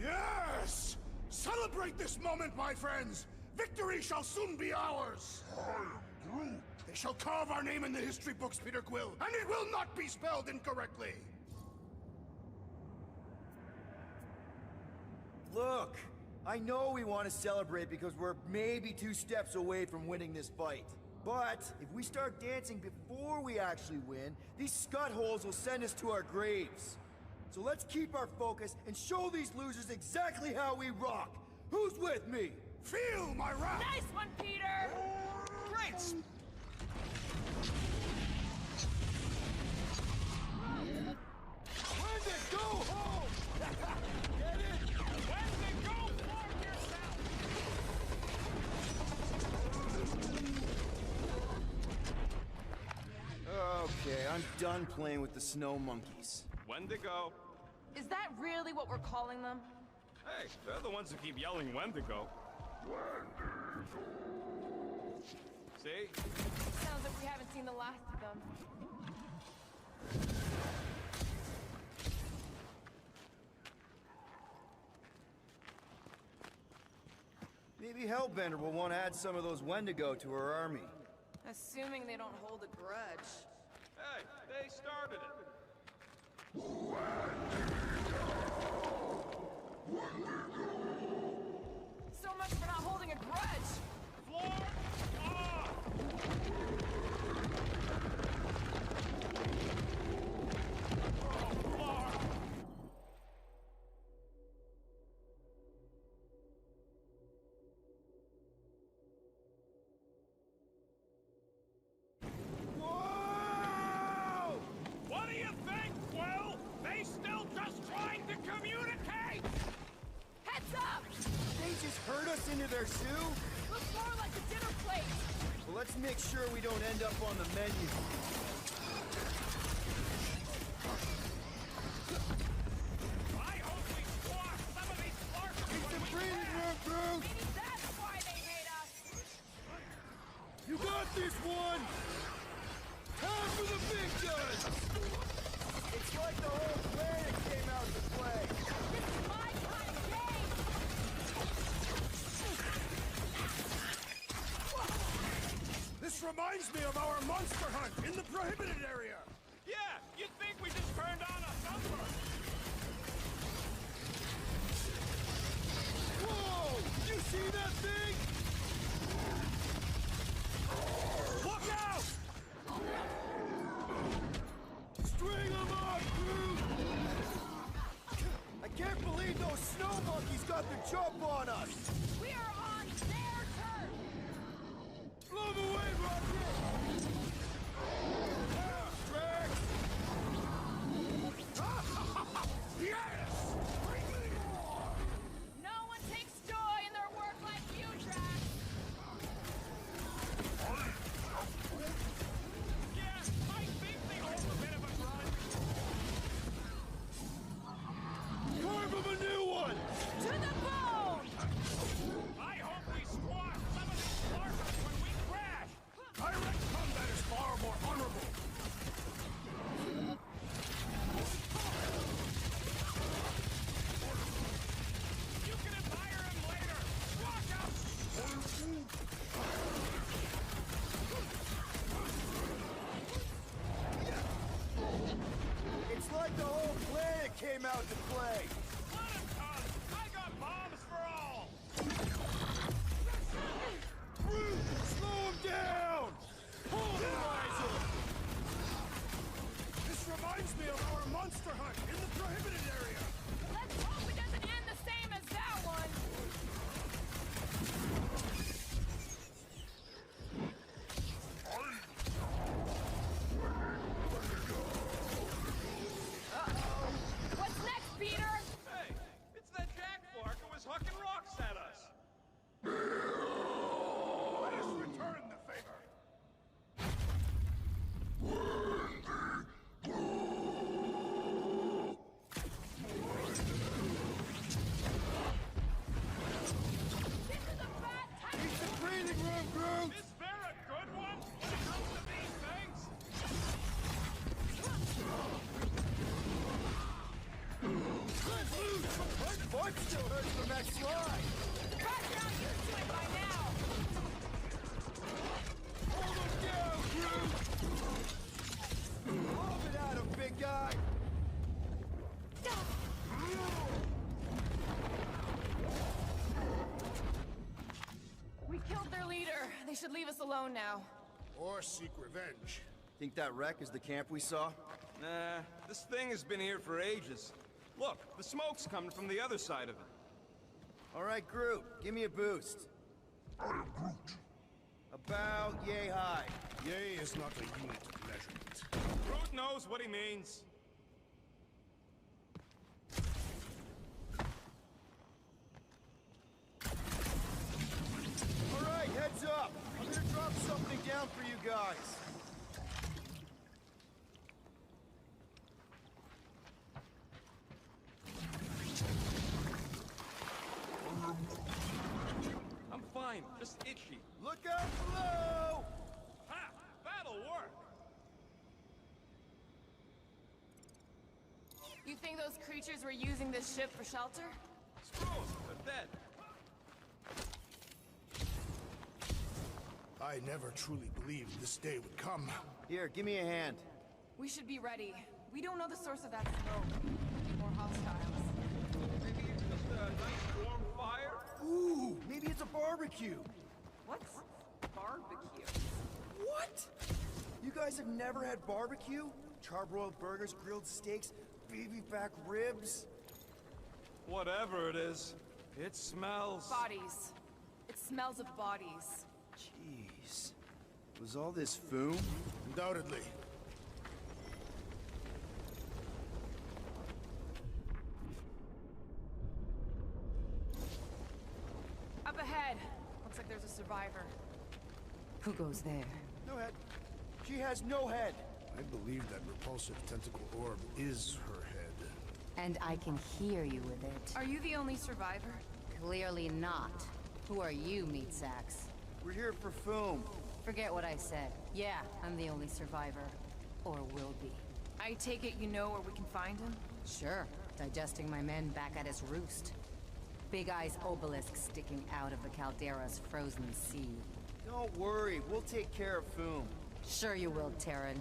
Yes! Celebrate this moment, my friends! Victory shall soon be ours! They shall carve our name in the history books, Peter Quill, and it will not be spelled incorrectly! Look, I know we want to celebrate because we're maybe 2 steps away from winning this fight. But if we start dancing before we actually win, these scut holes will send us to our graves. So let's keep our focus and show these losers exactly how we rock. Who's with me? Feel my wrath! Nice one, Peter. Great! Wendy, go home! Get it? Wednesday, go form yourself. Okay, I'm done playing with the snow monkeys. Wendigo. Is that really what we're calling them? Hey, they're the ones who keep yelling Wendigo. See? Sounds like we haven't seen the last of them. Maybe Hellbender will want to add some of those Wendigo to her army. Assuming they don't hold a grudge. Hey, they started it. So much for not holding a grudge. Floor off. Whoa! What do you think, Quill? They still just trying to communicate. Heads up! They just herd us into their zoo? Looks more like a dinner plate. Well, let's make sure we don't end up on the menu. I hope we squash some of these larks It's when the we breeding can. room, Groot! Maybe that's why they hate us. You got this one! Time for the big guns! It's like the whole planet came out to play. This is my kind of game. This reminds me of our monster hunt in the prohibited area! Yeah, you'd think we just turned on a sunburst. Whoa! You see that thing? Look out! up and jump on us! We are on their turf! Blow them away, Rocket! Drax! Yes! Bring me more! No one takes joy in their work like you, Drax! Yeah, I think they hold a bit of a grudge. Carve him a new one! To the bone! I hope we squash some of these larvas when we crash. I reckon combat is far more honorable. You can admire him later. Walk out. It's like the whole planet came out to play! Let him come. I got bombs for all. Slow him down! Polarizer! This reminds me of our monster hunt in the prohibited area. Let's hope it doesn't end the same as that one! Uh-oh! What's next, Peter? Hey, it's that Jackbark who was hucking rocks at us. Let us return the favor. This is a bad time! Keep the breathing room, Groot! Is there a good one when it comes to these things? Let's loose! My foot still hurts from that slide! Roger, I'm used to it by now! Hold him down, Groot! Lob it at him, big guy! We killed their leader. They should leave us alone now. Or seek revenge. Think that wreck is the camp we saw? Nah, this thing has been here for ages. Look, the smoke's coming from the other side of it. All right, Groot, give me a boost. I am Groot. About yay high. Yea is not a unit of measurement. Groot knows what he means. All right, heads up. I'm gonna drop something down for you guys. I'm fine, just itchy. Look out below! Ha! That'll work. You think those creatures were using this ship for shelter? Screw 'em, they're dead. I never truly believed this day would come. Here, give me a hand. We should be ready. We don't know the source of that smoke. Could be more hostiles. Maybe it's just a nice warm fire? Ooh, maybe it's a barbecue. What's barbecue? What? You guys have never had barbecue? Charbroiled burgers, grilled steaks, baby back ribs? Whatever it is, it smells. Bodies. It smells of bodies. Jeez. Was all this foom? Undoubtedly. Up ahead. Looks like there's a survivor. Who goes there? No head. She has no head. I believe that repulsive tentacle orb is her head. And I can hear you with it. Are you the only survivor? Clearly not. Who are you, meat sacks? We're here for Foom. Forget what I said. Yeah, I'm the only survivor. Or will be. I take it you know where we can find him? Sure. Digesting my men back at his roost. Big Eye's obelisk sticking out of the Caldera's frozen sea. Don't worry, we'll take care of Foom. Sure you will, Terran.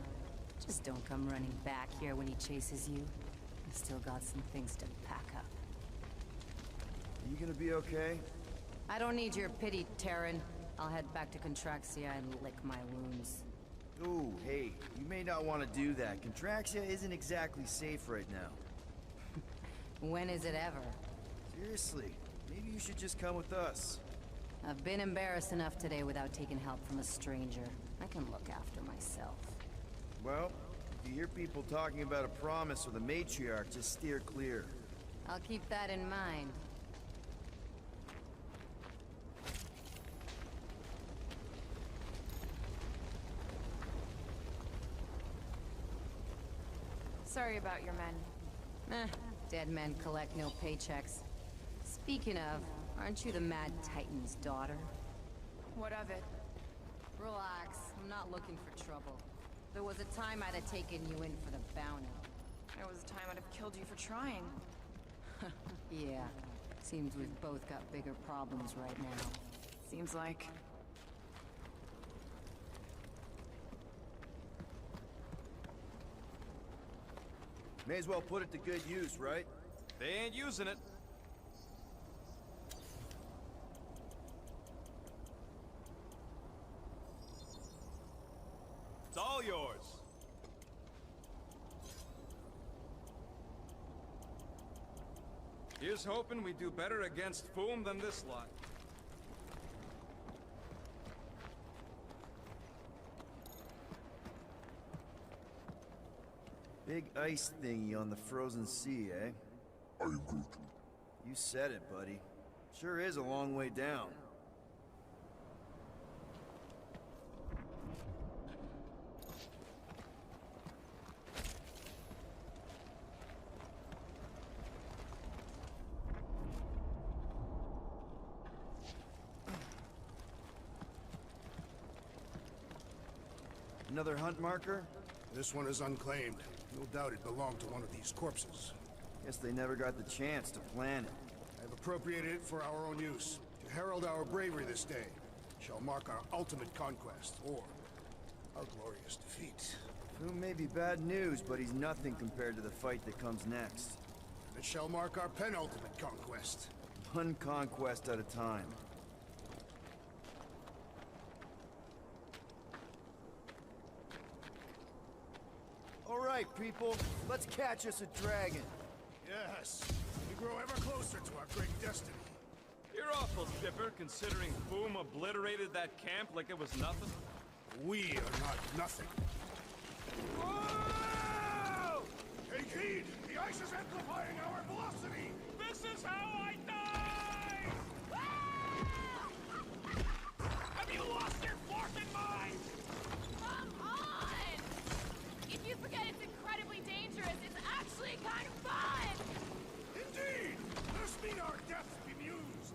Just don't come running back here when he chases you. I've still got some things to pack up. Are you gonna be okay? I don't need your pity, Terran. I'll head back to Contraxia and lick my wounds. Ooh, hey, you may not want to do that. Contraxia isn't exactly safe right now. When is it ever? Seriously, Maybe you should just come with us. I've been embarrassed enough today without taking help from a stranger. I can look after myself. Well, if you hear people talking about a promise or the matriarch, just steer clear. I'll keep that in mind. Sorry about your men. Dead men collect no paychecks. Speaking of, aren't you the Mad Titan's daughter? What of it? Relax, I'm not looking for trouble. There was a time I'd have taken you in for the bounty. There was a time I'd have killed you for trying. Yeah, seems we've both got bigger problems right now. Seems like. May as well put it to good use, right? They ain't using it. It's all yours. Here's hoping we do better against Foom than this lot. Big ice thingy on the frozen sea, eh? I agree. You said it, buddy. Sure is a long way down. Another hunt marker? This one is unclaimed. No doubt it belonged to one of these corpses. Guess they never got the chance to plan it. I've appropriated it for our own use, to herald our bravery this day. Shall mark our ultimate conquest, or our glorious defeat. Foom may be bad news, but he's nothing compared to the fight that comes next. And it shall mark our penultimate conquest. One conquest at a time. All right, people, let's catch us a dragon. Yes, we grow ever closer to our great destiny. You're awful chipper, considering Foom obliterated that camp like it was nothing. We are not nothing. Whoa! Take heed! The ice is amplifying our velocity! This is how I die! Have you lost your forking mind? Come on! If you forget it's incredibly dangerous, it's actually kind of fun! Indeed! Let us meet our deaths bemused!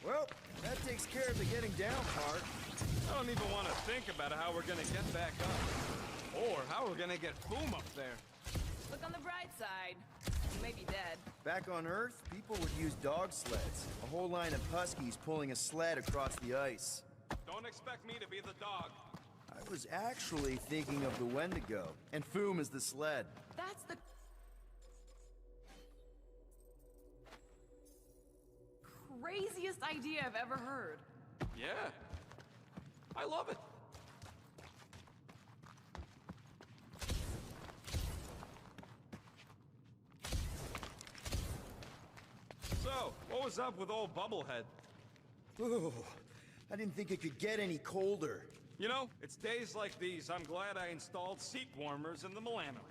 Well, that takes care of the getting down part. I don't even want to think about how we're gonna get back up. Or how we're gonna get Foom up there. Look on the bright side. You may be dead. Back on Earth, people would use dog sleds. A whole line of huskies pulling a sled across the ice. Don't expect me to be the dog. I was actually thinking of the Wendigo, and Foom is the sled. That's the craziest idea I've ever heard. Yeah. I love it. So, what was up with old Bubblehead? Ooh, I didn't think it could get any colder. You know, it's days like these I'm glad I installed seat warmers in the Milano.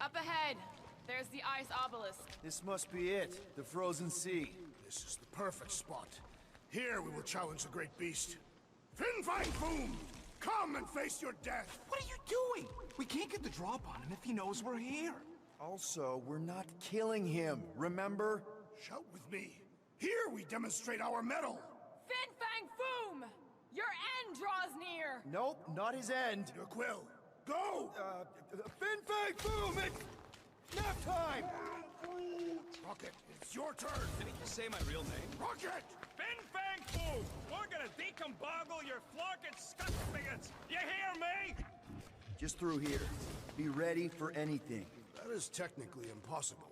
Up ahead, there's the ice obelisk. This must be it, the frozen sea. This is the perfect spot. Here we will challenge the great beast. Fin Fang Foom! Come and face your death! What are you doing? We can't get the drop on him if he knows we're here. Also, we're not killing him, remember? Shout with me. Here we demonstrate our mettle. Fin Fang Foom! Your end draws near! Nope, not his end. Your quill. Go! Fin Fang Foom, it's nap time! Rocket, it's your turn. Did he just say my real name? Rocket! Fin Fang Foom! We're gonna decomboggle your florket scuttlebigots! You hear me? Just through here. Be ready for anything. That is technically impossible.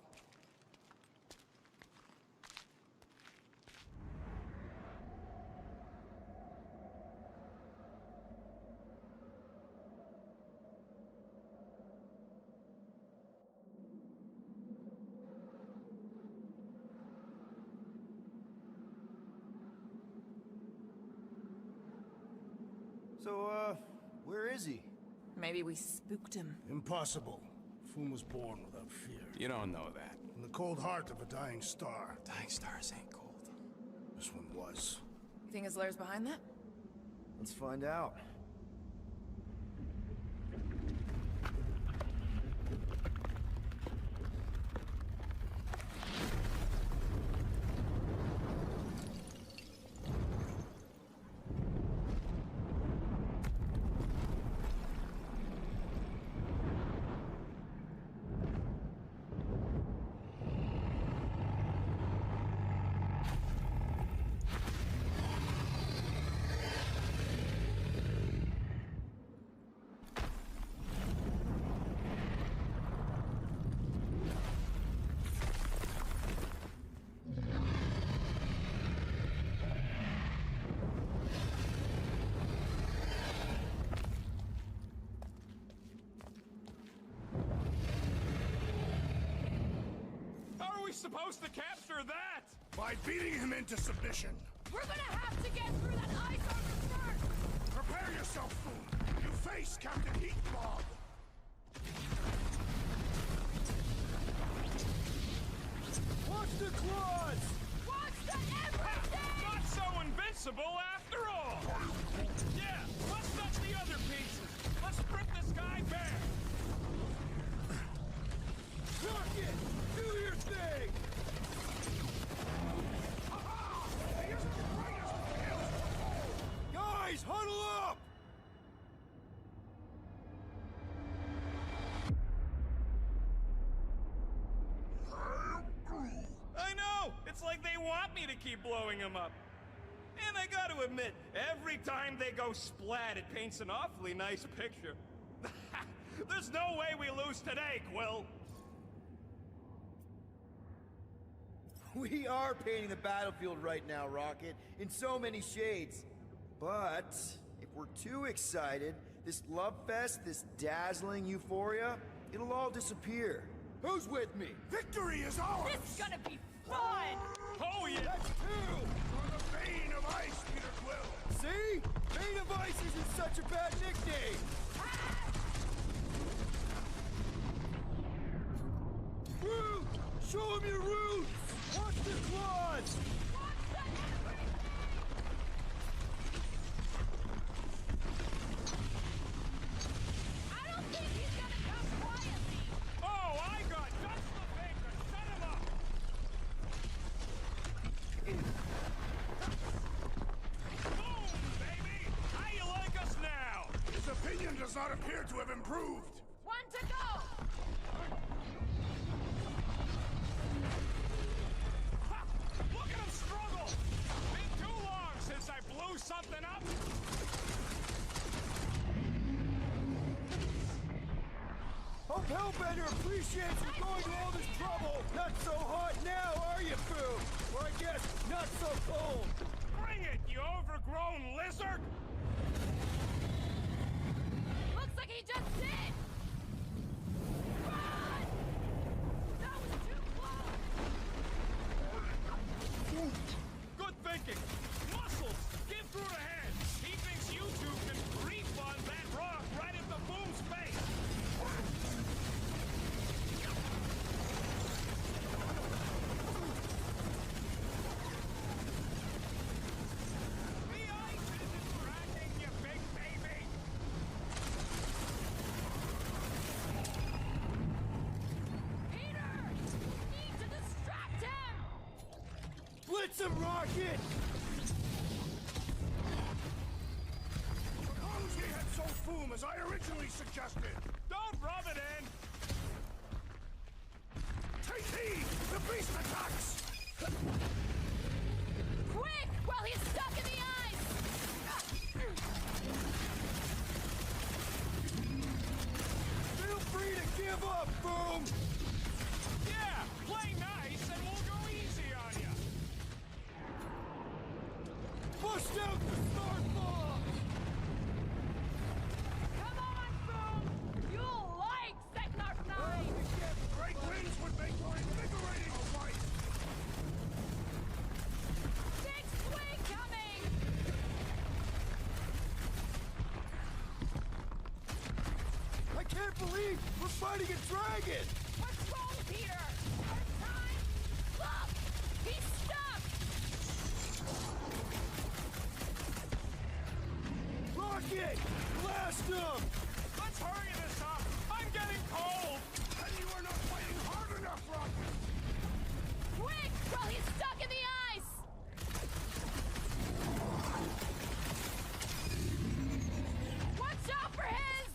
So, where is he? Maybe we spooked him. Impossible. Foom was born without fear. You don't know that. In the cold heart of a dying star. Dying stars ain't cold. This one was. You think his lair's behind that? Let's find out. Supposed to capture that? By beating him into submission. We're gonna have to get through that ice armor first! Prepare yourself, Foom! You face Captain Heatmob! Watch the claws! Watch the everything! Not so invincible after all! Yeah, let's touch the other pieces! Let's strip this guy bare! Rocket! Do your thing! Guys, huddle up! I know! It's like they want me to keep blowing him up. And I gotta admit, every time they go splat, it paints an awfully nice picture. There's no way we lose today, Quill! We are painting the battlefield right now, Rocket, in so many shades. But if we're too excited, this love fest, this dazzling euphoria, it'll all disappear. Who's with me? Victory is ours! This is gonna be fun! Oh yeah! That's two! Through the vein of ice, Peter Quill! See? Vein of Ice isn't such a bad nickname! Roots! Show him your roots! Watch the claws! Watch the everything! I don't think he's gonna come quietly! Oh, I got just the thing to shut him up! Boom, baby! How you like us now? His opinion does not appear to have improved. One to go! Ha! Look at him struggle! Been too long since I blew something up! Hope Hellbender appreciates you going to all this trouble! Not so hot now, are you, Boo? Or I guess, not so cold! Bring it, you overgrown lizard! Looks like he just did! Run! That was too close! Good thinking! Muscles! Give through the head! He thinks you two can refund that rock right at the Boom's face! The ice isn't cracking, you big baby! Peter! You need to distract him! Blitz him, Rocket! Suppose we had so Foom as I originally suggested. Don't rub it in! Take heed! The beast attacks! Quick! While he's stuck in the ice! Feel free to give up, Boom! Yeah! Play nice and we'll go easy on you! Bust out the Star Bomb! Come on, Boom! You'll like fighting a dragon! What's wrong, Peter? First time? Look! He's stuck! Rocket! Blast him! Let's hurry this up! I'm getting cold! And you are not fighting hard enough, Rocket! Quick! While he's stuck in the ice! Watch out for his...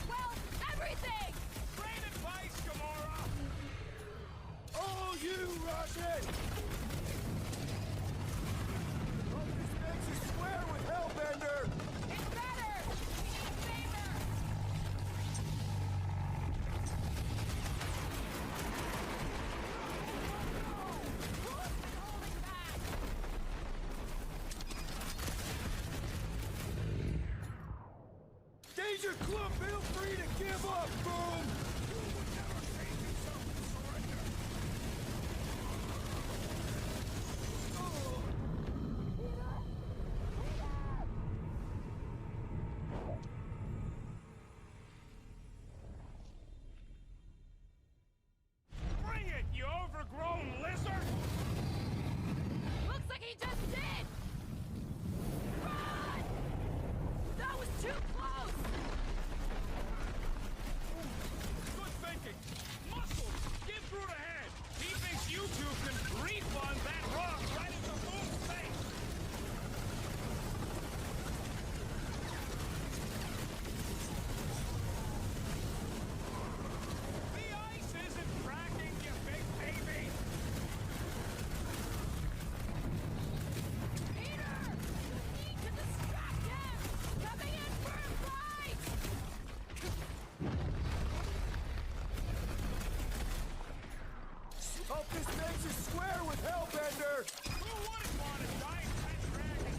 well, everything! Great advice, Gamora! Oh, you, Rocket! Oh, this makes you swear with Hellbender! It's better! We need a favor! Who's been holding back? Danger Club, feel free to give up, Boom! Bring it, you overgrown lizard! Looks like he just did! Run! That was too close! Good thinking! Muscles! Get through the head! He thinks you two can refund that rock right into Boom's face! The ice isn't cracking, you big baby! Peter! You need to distract him! Coming in for a fight! Hope this makes you swear with Hellbender! Who wouldn't want a giant red dragon?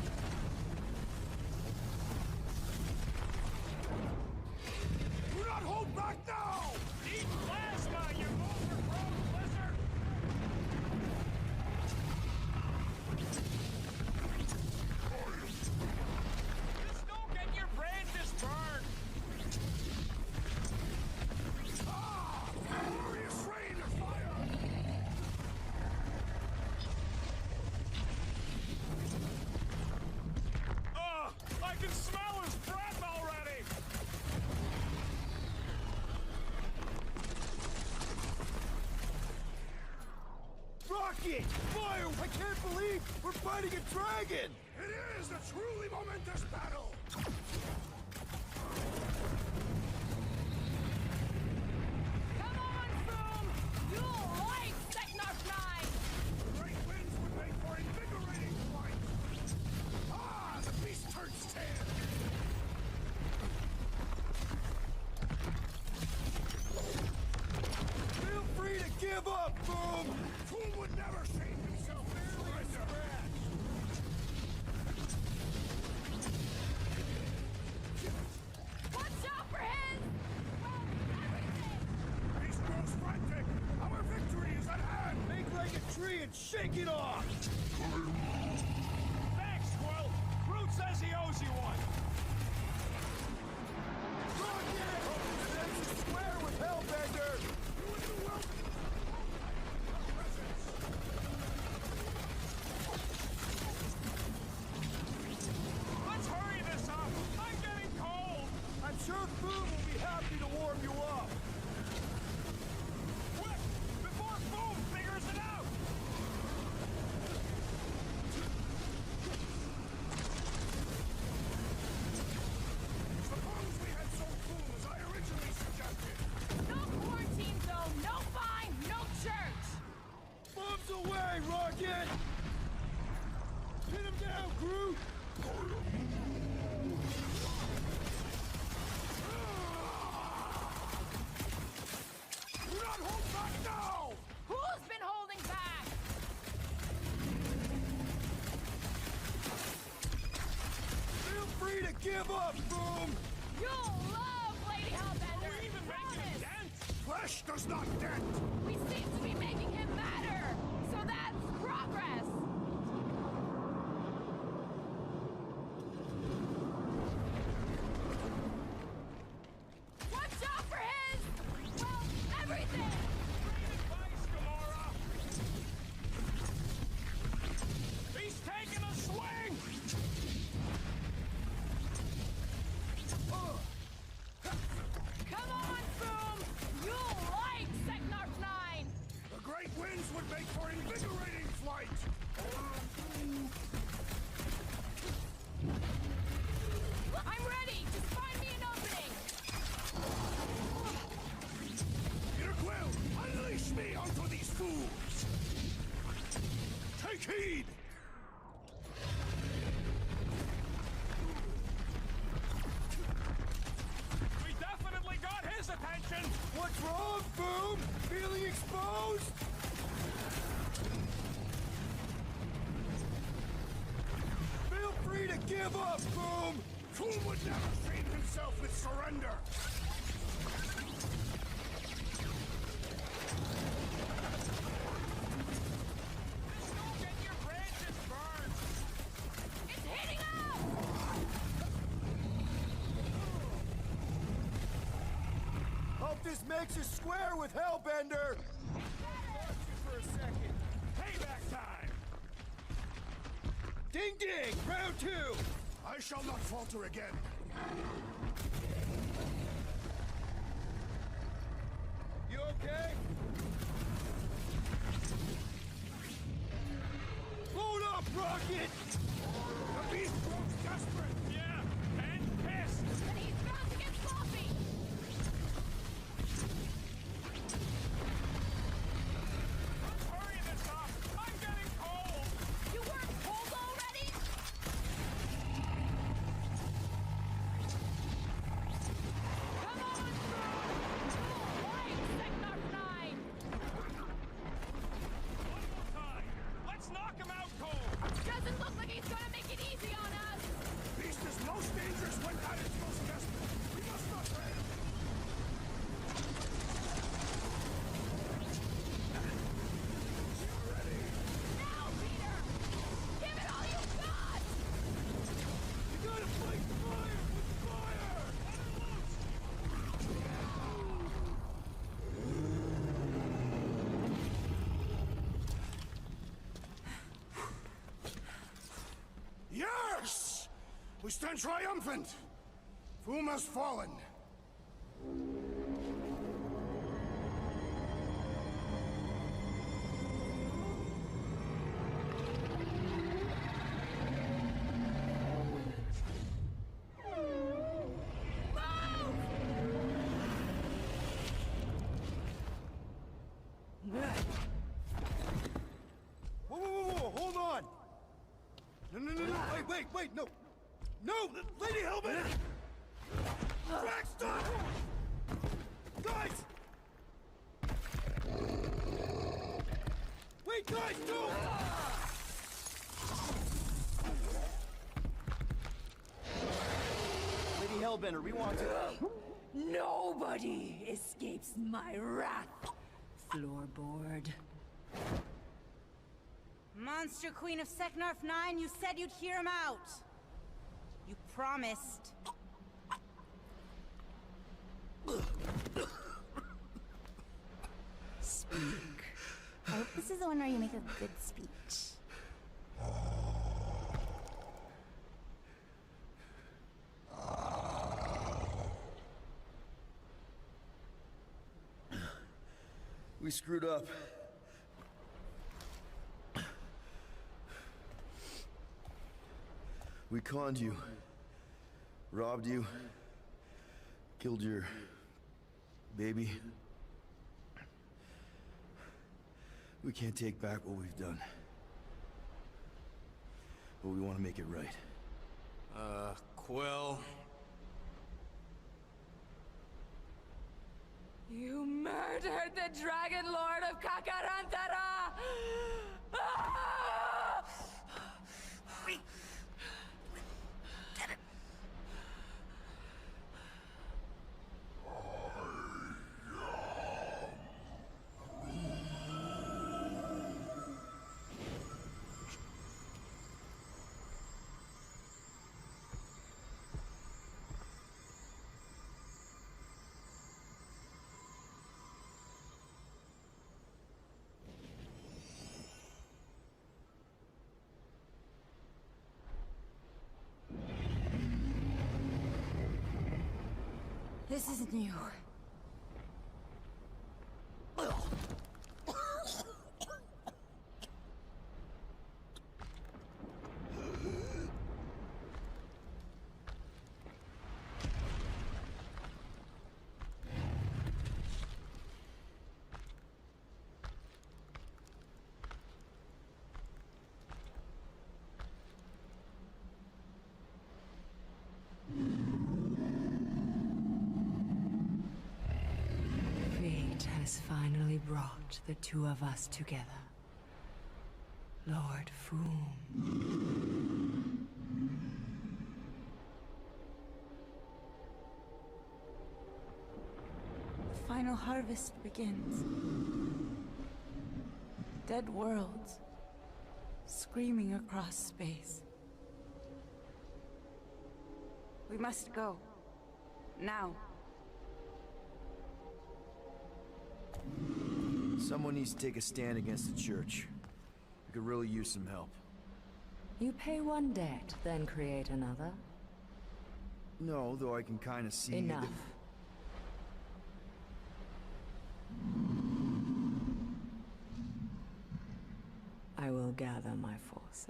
Do not hold back now! Eat plasma, you overgrown lizard! Just don't get your branches burned! Ah! Glorious rain of fire! Ugh! I can smell his breath already! Rocket! Fire! I can't believe we're fighting a dragon! It is a truly momentous battle! Come on, Boom! You'll like Seknarf 9! Great winds would make for invigorating flight! Ah! The beast turns tail! Feel free to give up, Boom! Fool would never shame himself in surrender! Watch out for his... well, everything! Beast grows frantic! Our victory is at hand! Make like a tree and shake it off! Thanks, Squirrel! Groot says he owes you one! Rocket! Hope this makes you swear with Hellbender! You and the welcome! Let's hurry this up! I'm getting cold! I'm sure Boom will be happy to warm you up! Quick! Before Boom figures it out! Suppose we had so cool as I originally suggested! No quarantine zone, no fine, no church! Bombs away, Rocket! Pin him down, Groot! Do not hold back now! Who's been holding back? Feel free to give up, Boom! You'll love Lady Hellbender! Are we even making a dent? Flesh does not dent! We seem to be making him matter! So that's progress! Watch out for his... well, fight! I'm ready! Just find me an opening! Peter Quill, unleash me onto these fools! Take heed! We definitely got his attention! What's wrong, Boom? Feeling exposed? Feel free to give up, Boom! Fool would never feed himself with surrender! Don't get your branches burned! It's heating up! Hope this makes us square with Hellbender! For a second. Payback time! Ding ding! Round two! I shall not falter again. You okay? Load up, Rocket! The beast grows desperate! Yeah, and pissed! And he's about to get sloppy! Let's hurry this up! I'm getting cold! You weren't cold already? Come on, through! Right, Sector 9! One more time! Let's knock him out cold! Doesn't look like he's gonna make it easy on us! Beast is most dangerous when at its most desperate. We must not let him. Now, Peter! Give it all you got! You gotta fight fire with fire! Yes! We stand triumphant! Foom has fallen. Whoa, hold on! No, wait, no! No, Lady Hellbender! Drax, stop! Guys! Wait, guys, don't! Lady Hellbender, we want to... Nobody escapes my wrath, floorboard. Monster Queen of Seknarf 9, you said you'd hear him out. You promised. Speak. I hope this is the one where you make a good speech. We screwed up. We conned you, robbed you, killed your baby. We can't take back what we've done. But we want to make it right. Quill. You murdered the Dragon Lord of Kakarantara! Ah! This isn't you. finally brought the two of us together. Lord Foom. The final harvest begins. Dead worlds, screaming across space. We must go. Now. Someone needs to take a stand against the church. We could really use some help. You pay one debt, then create another? No, though I can kind of see... Enough. I will gather my forces.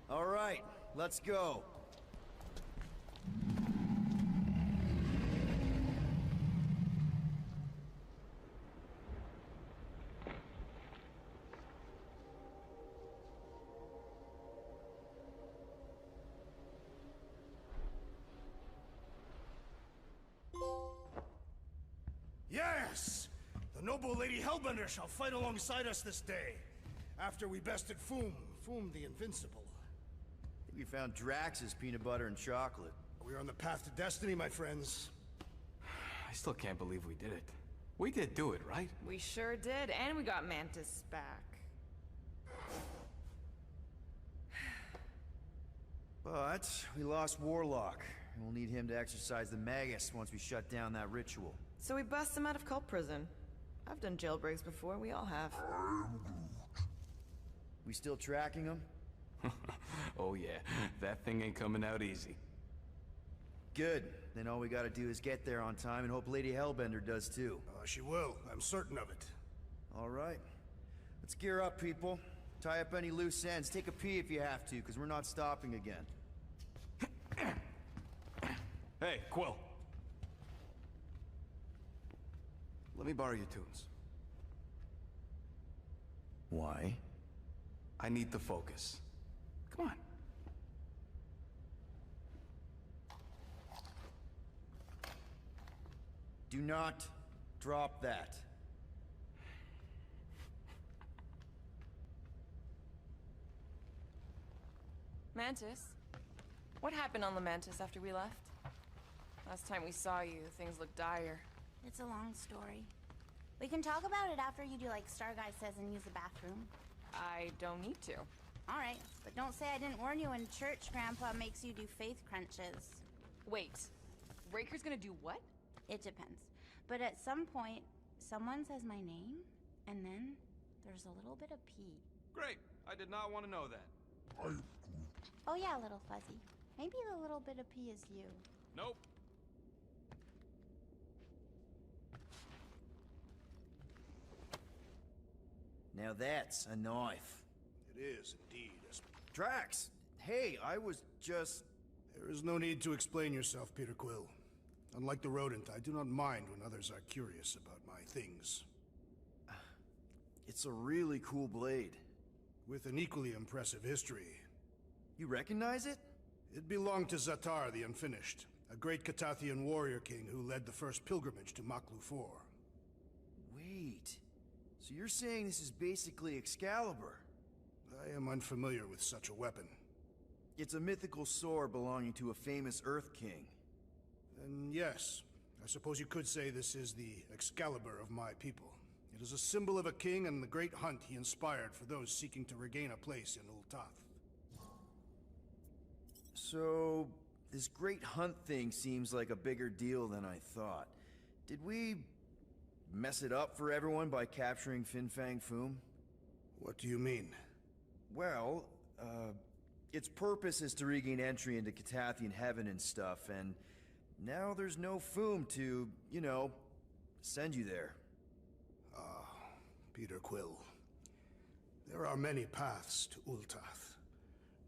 All right, let's go. Yes! The noble Lady Hellbender shall fight alongside us this day. After we bested Foom the Invincible. I think we found Drax's peanut butter and chocolate. We are on the path to destiny, my friends. I still can't believe we did it. We did do it, right? We sure did, and we got Mantis back. But we lost Warlock, and we'll need him to exercise the Magus once we shut down that ritual. So we bust him out of cult prison. I've done jailbreaks before, we all have. We still tracking him? Oh yeah, that thing ain't coming out easy. Good. Then all we gotta do is get there on time and hope Lady Hellbender does too. She will. I'm certain of it. All right. Let's gear up, people. Tie up any loose ends. Take a pee if you have to, because we're not stopping again. Hey, Quill. Let me borrow your tunes. Why? I need to focus. Come on. Do not drop that. Mantis? What happened on the Mantis after we left? Last time we saw you, things looked dire. It's a long story. We can talk about it after you do like Starguy says and use the bathroom. I don't need to. Alright, but don't say I didn't warn you in church Grandpa makes you do faith crunches. Wait, Raker's gonna do what? It depends. But at some point, someone says my name, and then there's a little bit of pee. Great. I did not want to know that. Oh yeah, little fuzzy. Maybe the little bit of pee is you. Nope. Now that's a knife. It is indeed. Drax! Hey, I was just... There is no need to explain yourself, Peter Quill. Unlike the rodent, I do not mind when others are curious about my things. It's a really cool blade. With an equally impressive history. You recognize it? It belonged to Zatar the Unfinished, a great Catathian warrior king who led the first pilgrimage to Maklu 4. Wait... So you're saying this is basically Excalibur? I am unfamiliar with such a weapon. It's a mythical sword belonging to a famous Earth King. Then yes, I suppose you could say this is the Excalibur of my people. It is a symbol of a king and the great hunt he inspired for those seeking to regain a place in Ul'Tath. So, this great hunt thing seems like a bigger deal than I thought. Did we mess it up for everyone by capturing Fin Fang Foom? What do you mean? Well, its purpose is to regain entry into Catathian heaven and stuff, and now there's no Foom to, you know, send you there. Peter Quill. There are many paths to Ul'Tath.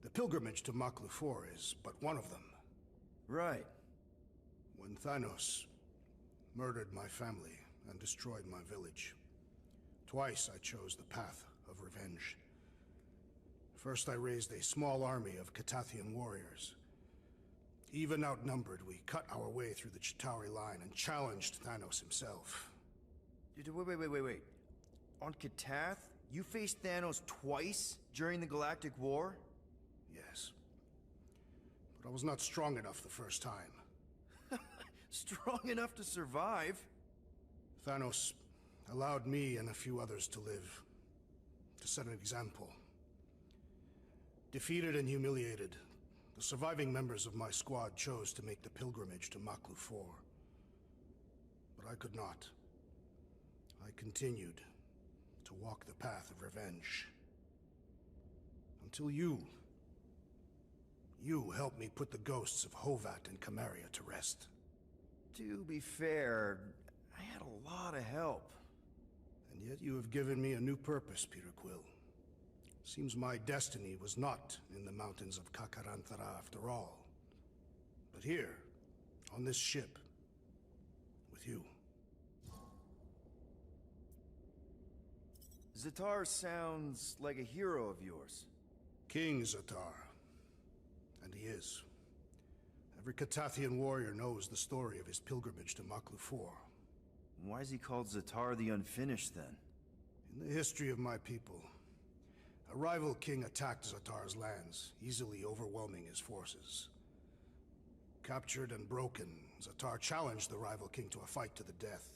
The pilgrimage to Maklu 4 is but one of them. Right. When Thanos murdered my family and destroyed my village, twice I chose the path of revenge. First I raised a small army of Catathian warriors. Even outnumbered, we cut our way through the Chitauri line and challenged Thanos himself. Wait. On Katath, you faced Thanos twice during the Galactic War? Yes. But I was not strong enough the first time. Strong enough to survive? Thanos allowed me and a few others to live, to set an example. Defeated and humiliated, the surviving members of my squad chose to make the pilgrimage to Maklu 4. But I could not. I continued to walk the path of revenge. Until you helped me put the ghosts of Hovat and Kamaria to rest. To be fair, I had a lot of help. And yet you have given me a new purpose, Peter Quill. Seems my destiny was not in the mountains of Kakarantara after all. But here, on this ship, with you. Zatar sounds like a hero of yours. King Zatar. And he is. Every Katathian warrior knows the story of his pilgrimage to Maklu 4. Why is he called Zatar the Unfinished, then? In the history of my people, a rival king attacked Zatar's lands, easily overwhelming his forces. Captured and broken, Zatar challenged the rival king to a fight to the death,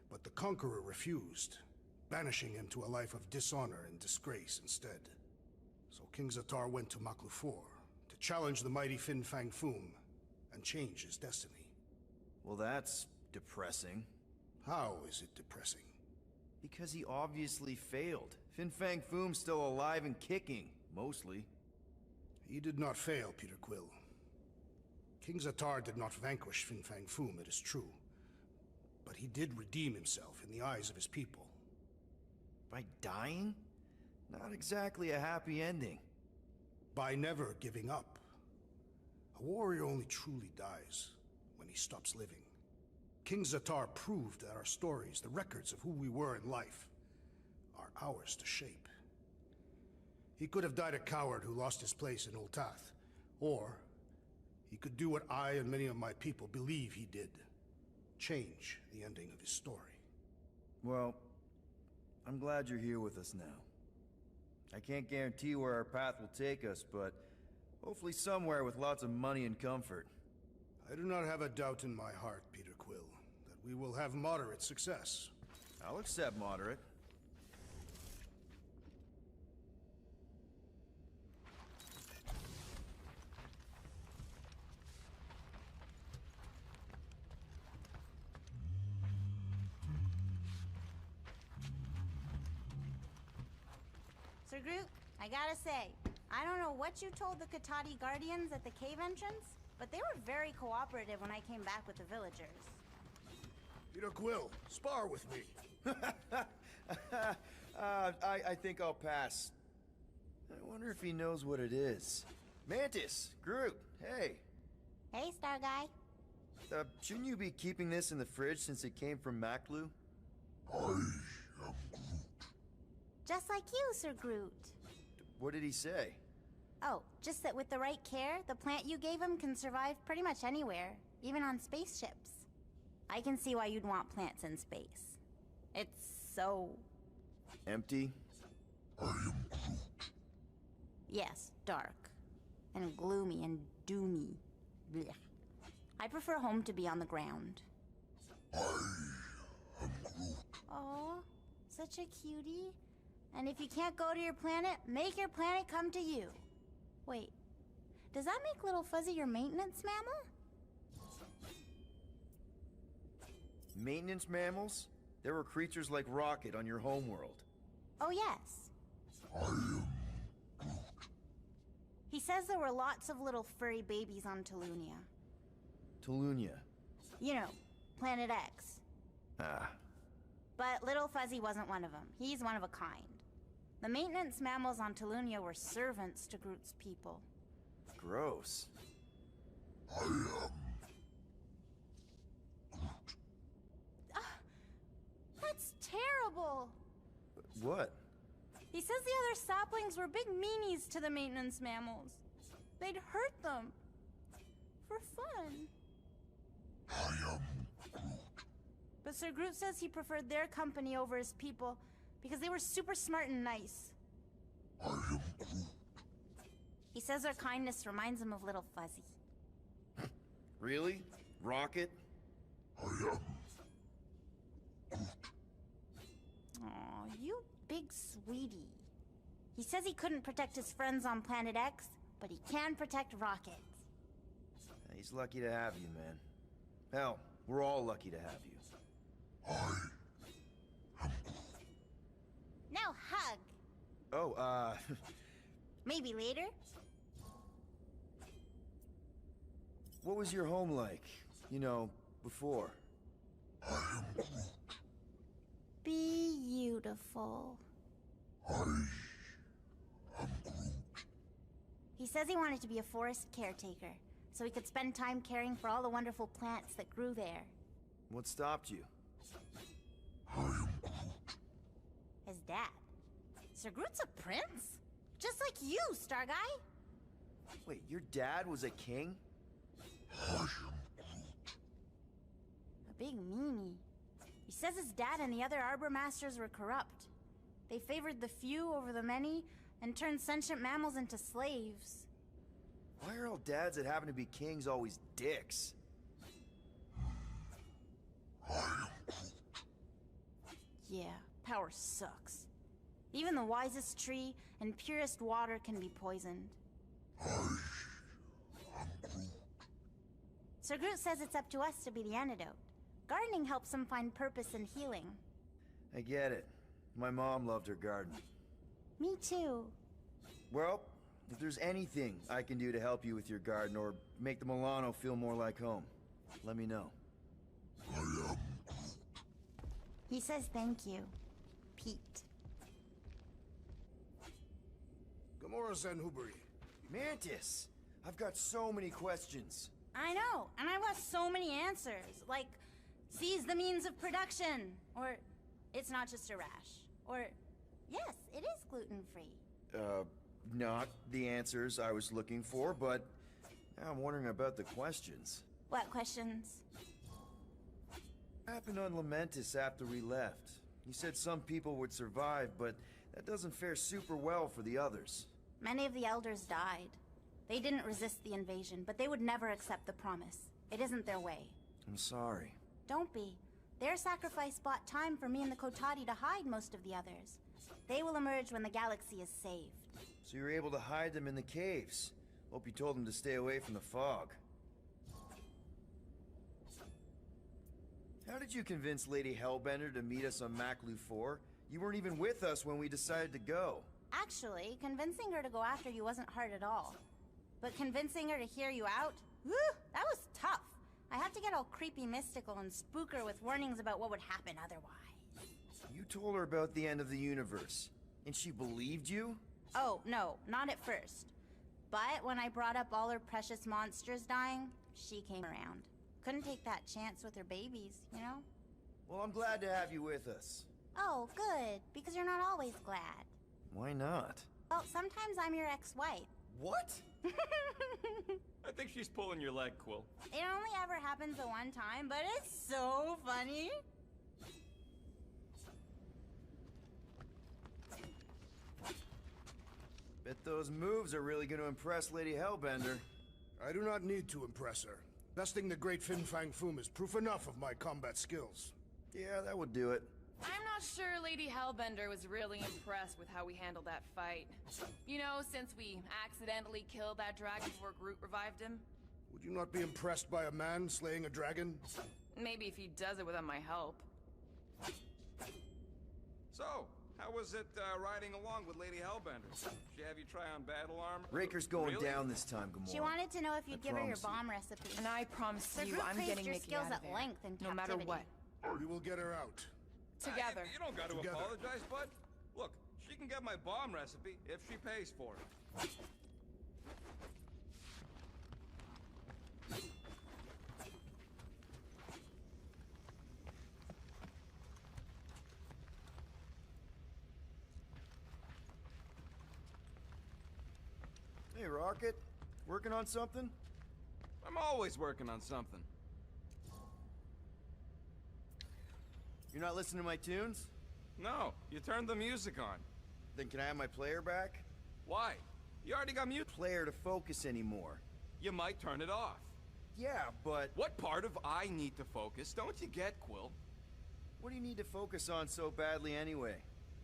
but the conqueror refused, banishing him to a life of dishonor and disgrace instead. So King Zatar went to Maklu 4 to challenge the mighty Fin Fang Foom and change his destiny. Well, that's depressing. How is it depressing? Because he obviously failed. Fin Fang Foom's still alive and kicking, mostly. He did not fail, Peter Quill. King Zatar did not vanquish Fin Fang Foom, it is true. But he did redeem himself in the eyes of his people. By dying? Not exactly a happy ending. By never giving up. A warrior only truly dies when he stops living. King Zatar proved that our stories, the records of who we were in life, are ours to shape. He could have died a coward who lost his place in Ultath, or he could do what I and many of my people believe he did. Change the ending of his story. Well, I'm glad you're here with us now. I can't guarantee where our path will take us, but hopefully somewhere with lots of money and comfort. I do not have a doubt in my heart, Peter Quill, that we will have moderate success. I'll accept moderate. Sir Groot, I gotta say, I don't know what you told the Katati Guardians at the cave entrance, but they were very cooperative when I came back with the villagers. Peter Quill, spar with me. I think I'll pass. I wonder if he knows what it is. Mantis, Groot, hey. Hey, Star Guy. Shouldn't you be keeping this in the fridge since it came from Maklu? Just like you, Sir Groot. What did he say? Oh, just that with the right care, the plant you gave him can survive pretty much anywhere, even on spaceships. I can see why you'd want plants in space. It's so... empty? Yes, dark. And gloomy and doomy. Blech. I prefer home to be on the ground. Aw, such a cutie. And if you can't go to your planet, make your planet come to you. Wait, does that make Little Fuzzy your maintenance mammal? Maintenance mammals? There were creatures like Rocket on your homeworld. Oh, yes. He says there were lots of little furry babies on Tolunia. Tolunia? You know, Planet X. Ah. But Little Fuzzy wasn't one of them. He's one of a kind. The maintenance mammals on Tolunia were servants to Groot's people. Gross. That's terrible! What? He says the other saplings were big meanies to the maintenance mammals. They'd hurt them. for fun. But Sir Groot says he preferred their company over his people because they were super smart and nice. He says our kindness reminds him of Little Fuzzy. Really? Rocket? Aw, you big sweetie. He says he couldn't protect his friends on Planet X, but he can protect Rocket. He's lucky to have you, man. Hell, we're all lucky to have you. Now hug. Oh, Maybe later? what was your home like? You know, before? Beautiful. He says he wanted to be a forest caretaker, so he could spend time caring for all the wonderful plants that grew there. What stopped you? His dad. Sir Groot's a prince? Just like you, Star Guy. Wait, your dad was a king? A big meanie. He says his dad and the other Arbor Masters were corrupt. They favored the few over the many and turned sentient mammals into slaves. Why are all dads that happen to be kings always dicks? Yeah, power sucks. Even the wisest tree and purest water can be poisoned. Sir Groot says it's up to us to be the antidote. Gardening helps him find purpose and healing. I get it. My mom loved her garden. Me too. Well, if there's anything I can do to help you with your garden or make the Milano feel more like home, let me know. He says thank you, Pete. Gamora Zenhubri. Mantis! I've got so many questions. I know, and I want so many answers, like, seize the means of production, or it's not just a rash, or yes, it is gluten-free. Not the answers I was looking for, but now I'm wondering about the questions. What questions? What happened on Lamentis after we left? You said some people would survive, but that doesn't fare super well for the others. Many of the elders died. They didn't resist the invasion, but they would never accept the promise. It isn't their way. I'm sorry. Don't be. Their sacrifice bought time for me and the Kotati to hide most of the others. They will emerge when the galaxy is saved. So you were able to hide them in the caves. Hope you told them to stay away from the fog. How did you convince Lady Hellbender to meet us on Maklu 4? You weren't even with us when we decided to go. Actually, convincing her to go after you wasn't hard at all. But convincing her to hear you out? Whew, that was tough. I had to get all creepy mystical and spook her with warnings about what would happen otherwise. You told her about the end of the universe, and she believed you? Oh, no, not at first. But when I brought up all her precious monsters dying, she came around. Couldn't take that chance with her babies, you know? Well, I'm glad to have you with us. Oh, good, because you're not always glad. Why not? Well, sometimes I'm your ex-wife. What? I think she's pulling your leg, Quill. It only ever happens the one time, but it's so funny. Bet those moves are really going to impress Lady Hellbender. I do not need to impress her. Besting the great Fin Fang Foom is proof enough of my combat skills. Yeah, that would do it. I'm not sure Lady Hellbender was really impressed with how we handled that fight. You know, since we accidentally killed that dragon before Groot revived him. Would you not be impressed by a man slaying a dragon? Maybe if he does it without my help. So, how was it riding along with Lady Hellbender? Did she have you try on battle armor? Raker's going Really? down this time, Gamora. She wanted to know if you'd I give her your promise you. bomb recipe. And I promise Sir you, Groot I'm praised getting your Nikki skills out of at there. length in No matter captivity. what. We will get her out. Together. You don't got to Together. apologize, bud. Look, she can get my bomb recipe if she pays for it. Hey, Rocket. Working on something? I'm I'm always working on something. You're not listening to my tunes? No, you turned the music on. Then can I have my player back? Why? You already got mute. Player to focus anymore. You might turn it off. Yeah, but... What part of I need to focus don't you get, Quill? What do you need to focus on so badly anyway?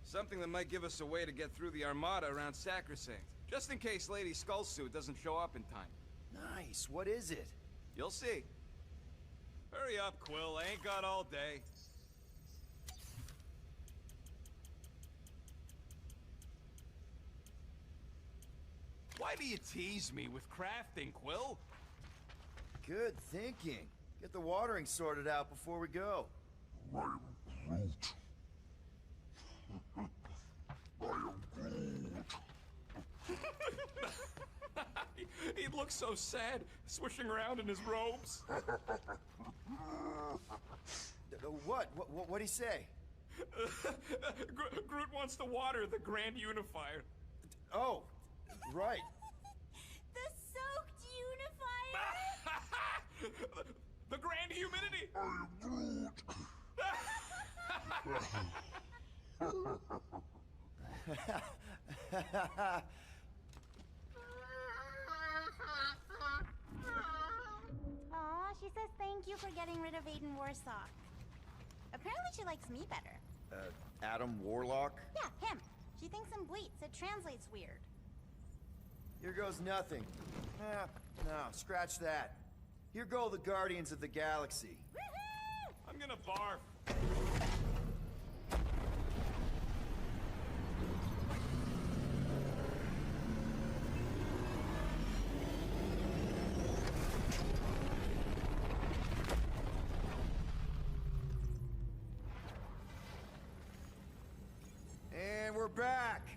Something that might give us a way to get through the Armada around Sacrosanct. Just in case Lady Skullsuit doesn't show up in time. Nice, what is it? You'll see. Hurry up, Quill, I ain't got all day. Why do you tease me with crafting, Quill? Good thinking. Get the watering sorted out before we go. I am Groot. I am Groot. He looks so sad, swishing around in his robes. What'd he say? Groot wants to water the Grand Unifier. Oh, right. The soaked unifier? The Grand Humidity! I am Groot. Aw, she says thank you for getting rid of Aiden Warsaw. Apparently she likes me better. Adam Warlock? Yeah, him. She thinks I'm bleats. It translates weird. Here goes nothing. No, scratch that. Here go the Guardians of the Galaxy. I'm gonna barf. And we're back.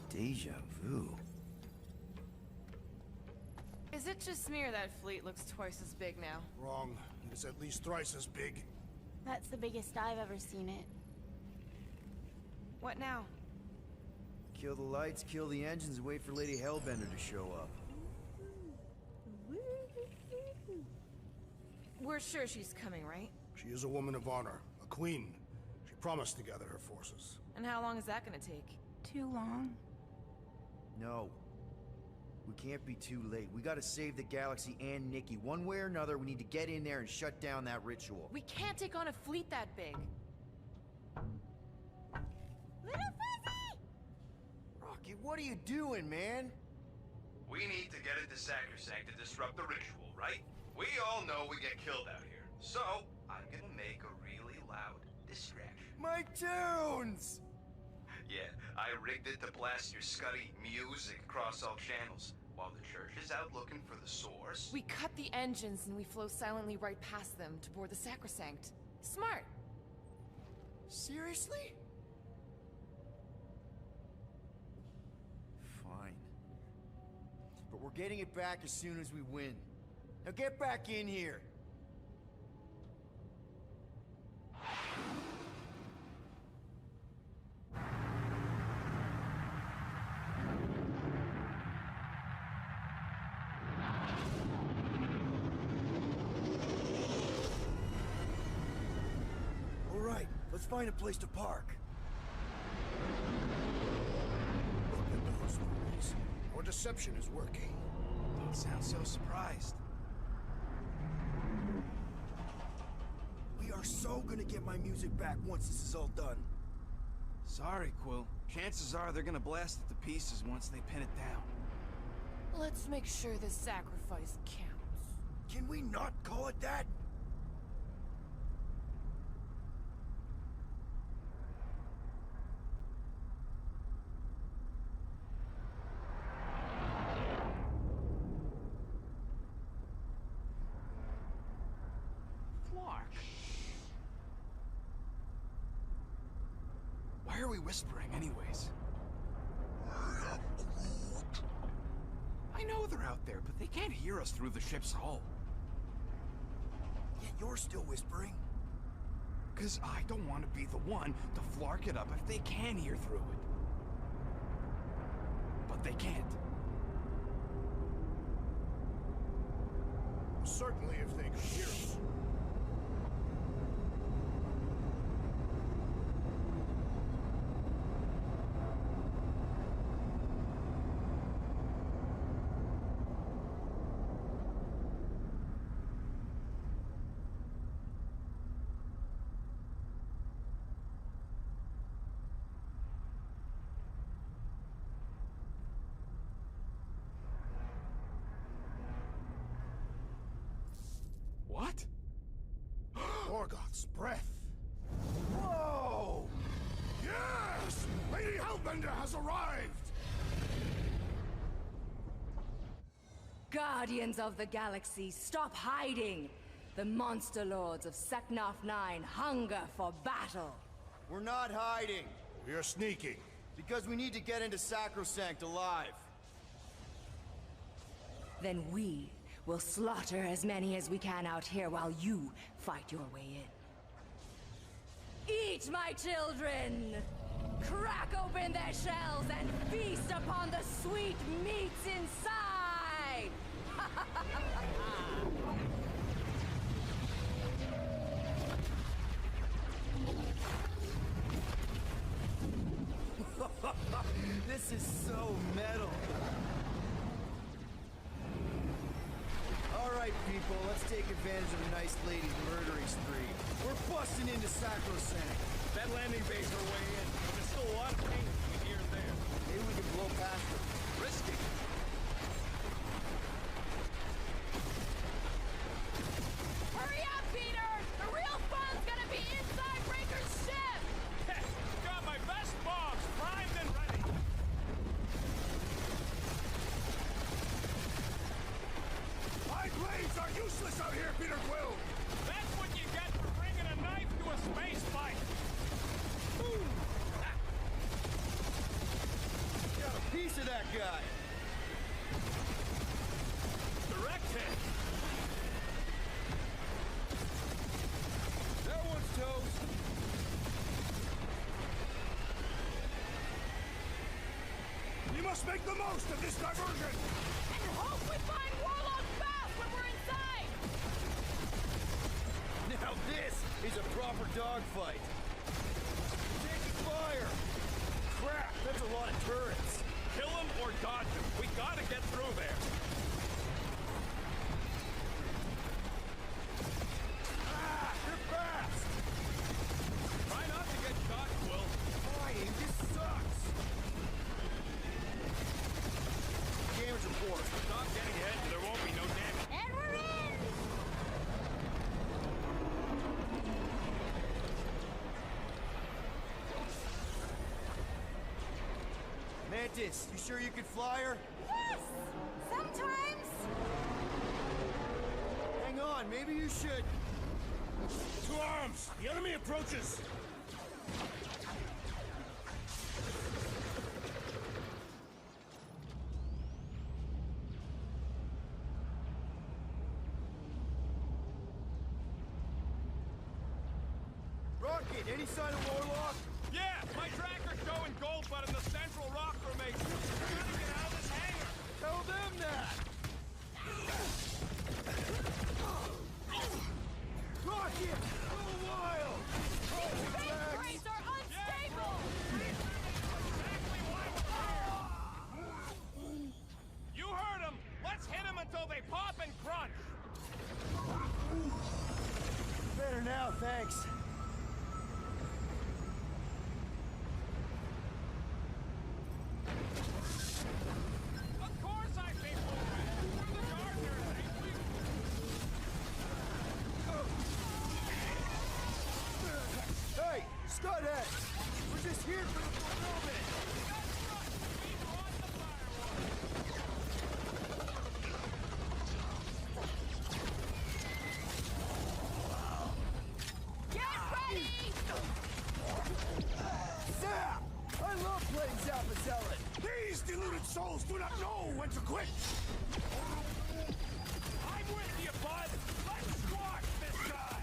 Deja vu. Is it just me or that fleet looks twice as big now? Wrong. It's at least thrice as big. That's the biggest I've ever seen it. What now? Kill the lights, kill the engines, and wait for Lady Hellbender to show up. We're sure she's coming, right? She is a woman of honor, a queen. She promised to gather her forces. And how long is that gonna take? Too long. No. We can't be too late. We gotta save the galaxy and Nikki. One way or another, we need to get in there and shut down that ritual. We can't take on a fleet that big. Little Fuzzy! Rocky, what are you doing, man? We need to get into Sacrosanct to disrupt the ritual, right? We all know we get killed out here. So, I'm gonna make a really loud distraction. My tunes! Yeah, I rigged it to blast your scuddy music across all channels, while the church is out looking for the source. We cut the engines and we flow silently right past them to board the Sacrosanct. Smart. Seriously? Fine. But we're getting it back as soon as we win. Now get back in here! All right, let's find a place to park. Look at those fools. Our deception is working. Don't sound so surprised. We are so gonna get my music back once this is all done. Sorry, Quill. Chances are they're gonna blast it to pieces once they pin it down. Let's make sure this sacrifice counts. Can we not call it that? Why are we whispering anyways? I know they're out there, but they can't hear us through the ship's hull. Yet you're still whispering. Cause I don't want to be the one to flark it up if they can hear through it. But they can't. Certainly if they could hear us. What? Morgoth's breath. Whoa! Yes! Lady Hellbender has arrived! Guardians of the Galaxy, stop hiding! The monster lords of Seknarf 9 hunger for battle. We're not hiding. We are sneaking. Because we need to get into Sacrosanct alive. Then we will slaughter as many as we can out here while you fight your way in. Eat, my children! Crack open their shells and feast upon the sweet meats inside! This is so metal. Alright, people, let's take advantage of the nice lady's murdering spree. We're busting into Sacrosanct. That landing base our way in, but there's still a lot of pain between here and there. Maybe we can blow past them. Risky. Hurry up, Peter! The real fun's gonna be inside Raker's ship! Got my best bombs primed and ready. My blades are useless out here, Peter Quill! That's what you get for bringing a knife to a space fight. Got a piece of that guy. Direct hit. That one's toast. We must make the most of this diversion! And hope we find Warlock fast when we're inside! Now this is a proper dogfight. Taking fire! Crap, that's a lot of turrets. Kill him or dodge him. We gotta get through there. Ah, they're fast! Try not to get shot, Quill. Flying, this sucks. Damage report. Stop getting ahead and there won't be no damage. And we're in! Mantis, you sure you can fly her? Yes! Sometimes! Hang on, maybe you should. To arms! The enemy approaches! Rocket, any sign of Warlock? Yeah, my tracker's showing gold, but in the central rock formation. We're gonna get out of this hangar. Tell them that! Rocket! Go wild! These space crates are unstable! Exactly why we're here. You heard him. Let's hit him until they pop and crunch. Better now, thanks. Of course I think we'll win. We're the gardeners, ain't we? Hey, Scudhead! We're just here for the fulfillment! We brought the fireworks. Get ready! Zap! I love playing Zappazellan! These deluded souls do not know when to quit! I'm with you, bud. Let's squash this guy.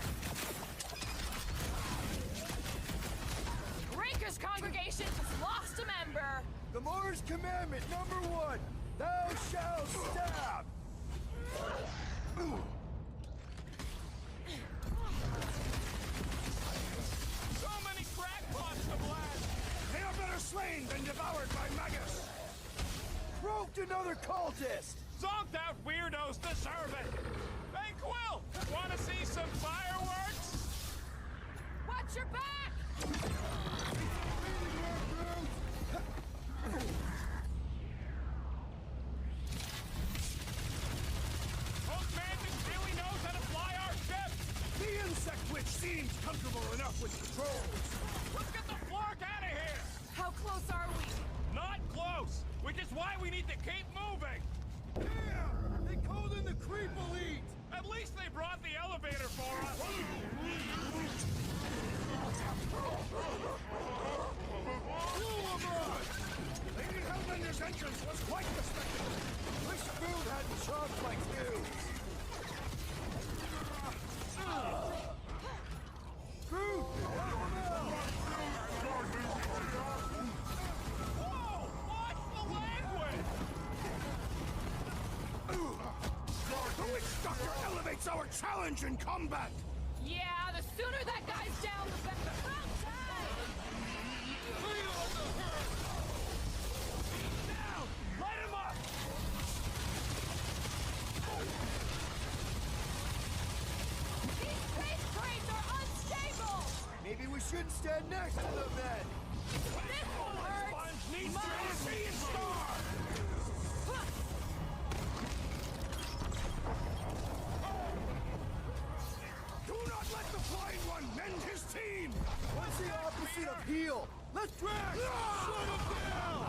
Raker's congregation has lost a member! The Mars Commandment #1! Thou shalt stab! another cultist! Zonked out weirdos deserve it! Hey, Quill! Wanna see some fireworks? Watch your back! Old Mantis really knows how to fly our ship! The insect witch seems comfortable enough with controls. Let's get the flark out of here! How close are we? Not close! Which is why we need to keep moving! Yeah! They called in the creep elite! At least they brought the elevator for us! Lady Hellbender's entrance was quite the spectacle. Wish food hadn't chopped like you! Groot! Whoa! Watch the language! The Witch Doctor elevates our challenge in combat! Yeah, the sooner that guy's down, the better. About time! Down! Light him up! These space crates are unstable! Maybe we shouldn't stand next to them then! This will hurt! Sponge needs to see and star! Do not let the Flying One mend his team! What's the opposite of heal? Let's drag! Shut him down!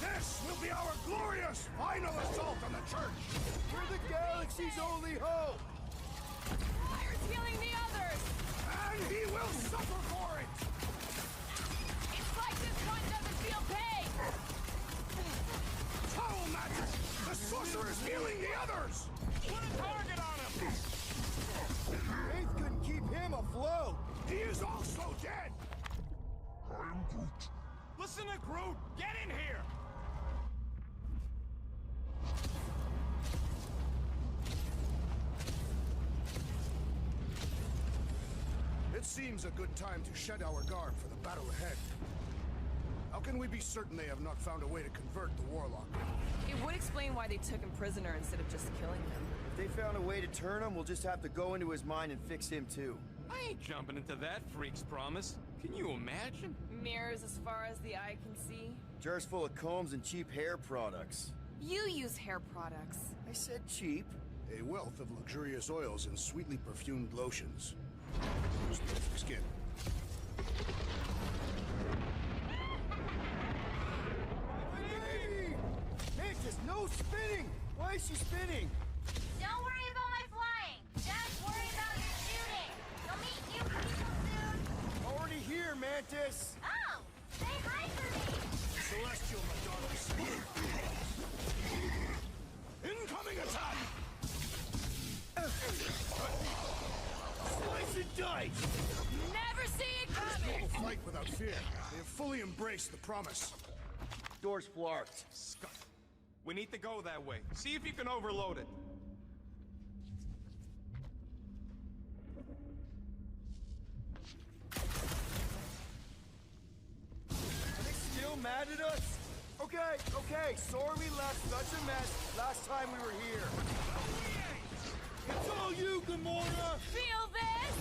This will be our glorious final assault on the church! We're the galaxy's only hope! Fire's healing the others! And he will suffer for it! It's like this one doesn't feel pain! Foul magic! The sorcerer's healing the others! Put a target on him! Faith couldn't keep him afloat! He is also dead! I'm Groot. Listen to Groot! Get in here! It seems a good time to shed our guard for the battle ahead. How can we be certain they have not found a way to convert the Warlock? It would explain why they took him prisoner instead of just killing him. If they found a way to turn him, we'll just have to go into his mind and fix him too. I ain't jumping into that freak's promise. Can you imagine? Mirrors as far as the eye can see. Jars full of combs and cheap hair products. You use hair products. I said cheap. A wealth of luxurious oils and sweetly perfumed lotions. Who's perfect skin? Baby! Mantis, no spinning! Why is she spinning? Don't worry about my flying. Just worry about your shooting. You'll meet new people soon. Already here, Mantis! Oh! Say hi for me! Celestial Madonnas. Incoming attack! Slice and dice! Never see it This coming! people fight without fear. They have fully embraced the promise. Door's flarked. Scott, we need to go that way. See if you can overload it. Are they still mad at us? Okay, sorry we left such a mess last time we were here. It's all you, Gamora! Feel this?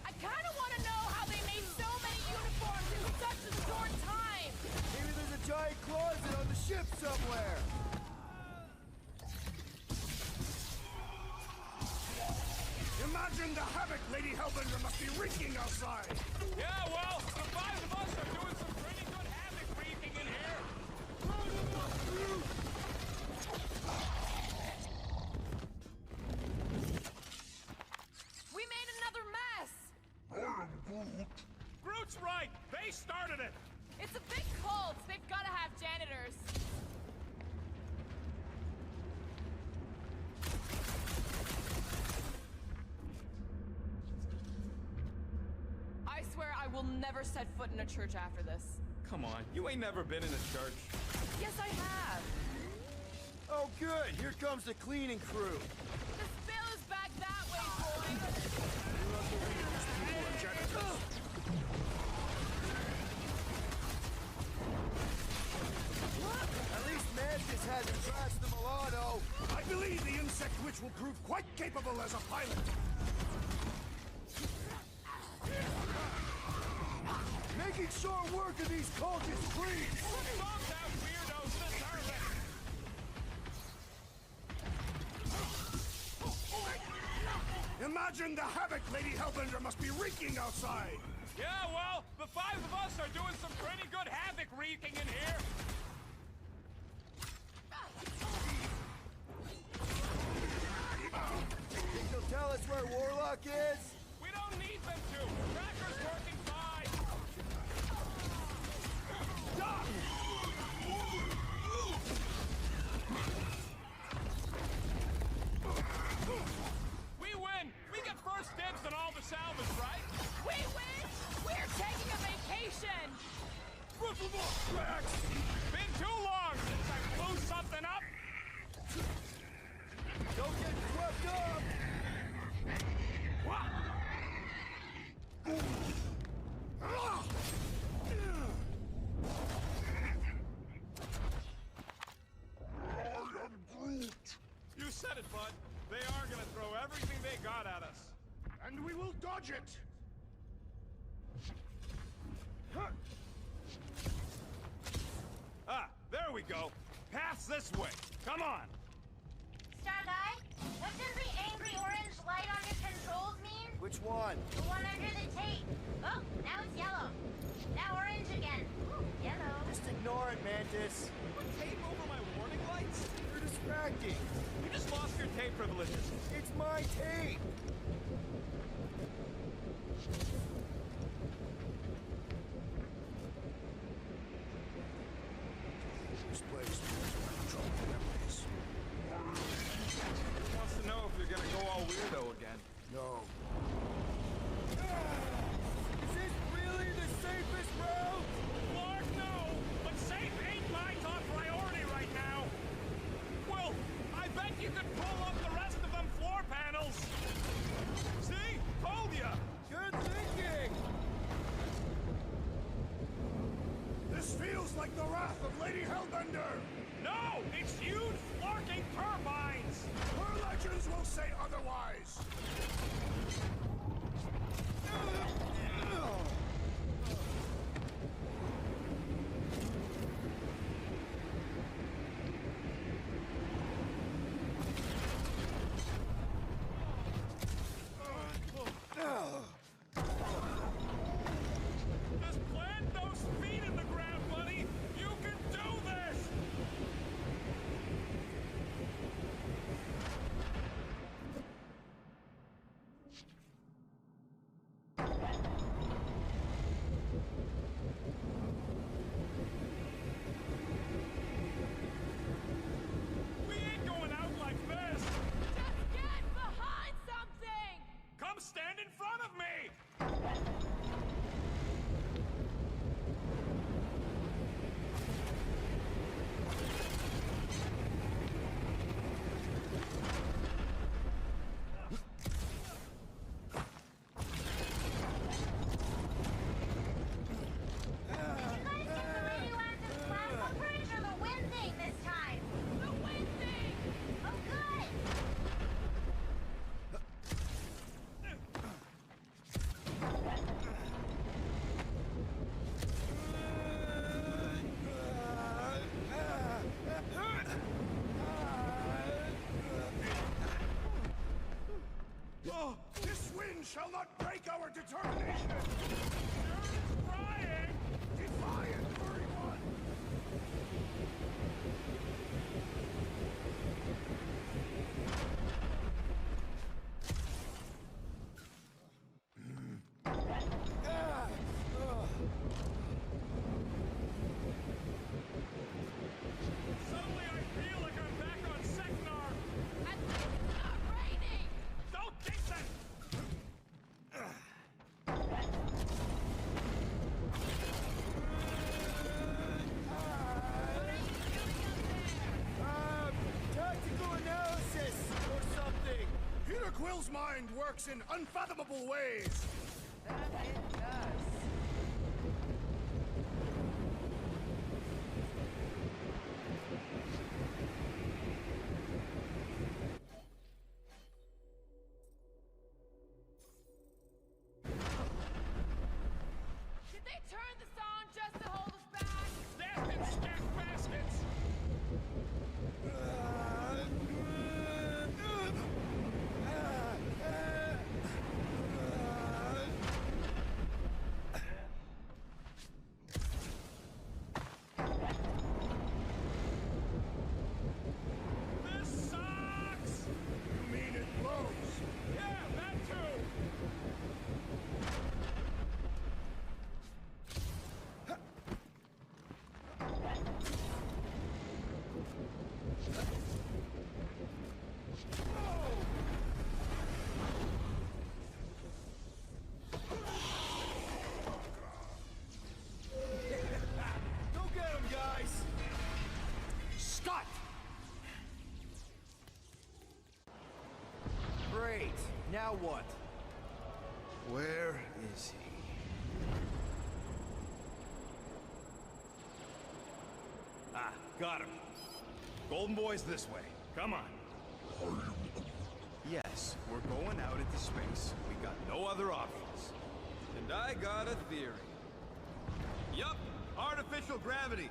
I kinda wanna know how they made so many uniforms in such a short time! Maybe there's a giant closet on the ship somewhere. Imagine the havoc Lady Hellbender must be wreaking outside! Yeah, well, the five of us are doing some pretty good havoc wreaking in here! We made another mess! I am Groot. Groot's right! They started it! It's a big cult. They've gotta have janitors. I swear I will never set foot in a church after this. Come on, you ain't never been in a church. Yes, I have. Oh, good. Here comes the cleaning crew. The spill is back that way, boys. the work of these cultists, please! Bomb down weirdos deserve it! Imagine the havoc Lady Hellbender must be wreaking outside! Yeah, well, the five of us are doing some pretty good havoc wreaking in here. Think you'll tell us where Warlock is? We don't need them to. Tracker's working fine. Stop! We win. We get first dibs on all the salvage, right? We win! We're taking a vacation! Rex! Been too long since I blew something up! Don't get swept up! What? You said it, bud. They are gonna throw everything they got at us. And we will dodge it! Ah, there we go. Path's this way. Come on. Star Guy, what does the angry orange light on your controls mean? Which one? The one under the tape. Oh, now it's yellow. Now orange again. Ooh, yellow. Just ignore it, Mantis. Put tape over my warning lights? You're distracting. You just lost your tape privileges. It's my tape! This place feels like troubled memories. Who wants to know if you're gonna go all weirdo again? No. Is this really the safest route? Lord, no! But safe ain't my top priority right now! Well, I bet you could pull up the rest of them floor panels! See? Told ya! Good thinking! This feels like the wrath of Lady Hellbender! No! It's huge flarking turbines! Her legends will say otherwise! Just plant those feet in the ground, buddy! You can do this! We ain't going out like this! Just get behind something! Come stand in front of me! You guys get the radioactive plasma purge or the wind thing this time? The wind thing! Oh, good! This wind shall not break our determination! Trying! Defiant, furry one! Suddenly I feel like I'm back on Seknar! At least it's not raining! Don't jinx it! Tactical analysis or something! Peter Quill's mind works in unfathomable ways! That it does. Did they turn this on just Now what? Where is he? Ah, got him. Golden Boy's this way. Come on. Yes, we're going out into space. We got no other options. And I got a theory. Yup, artificial gravity.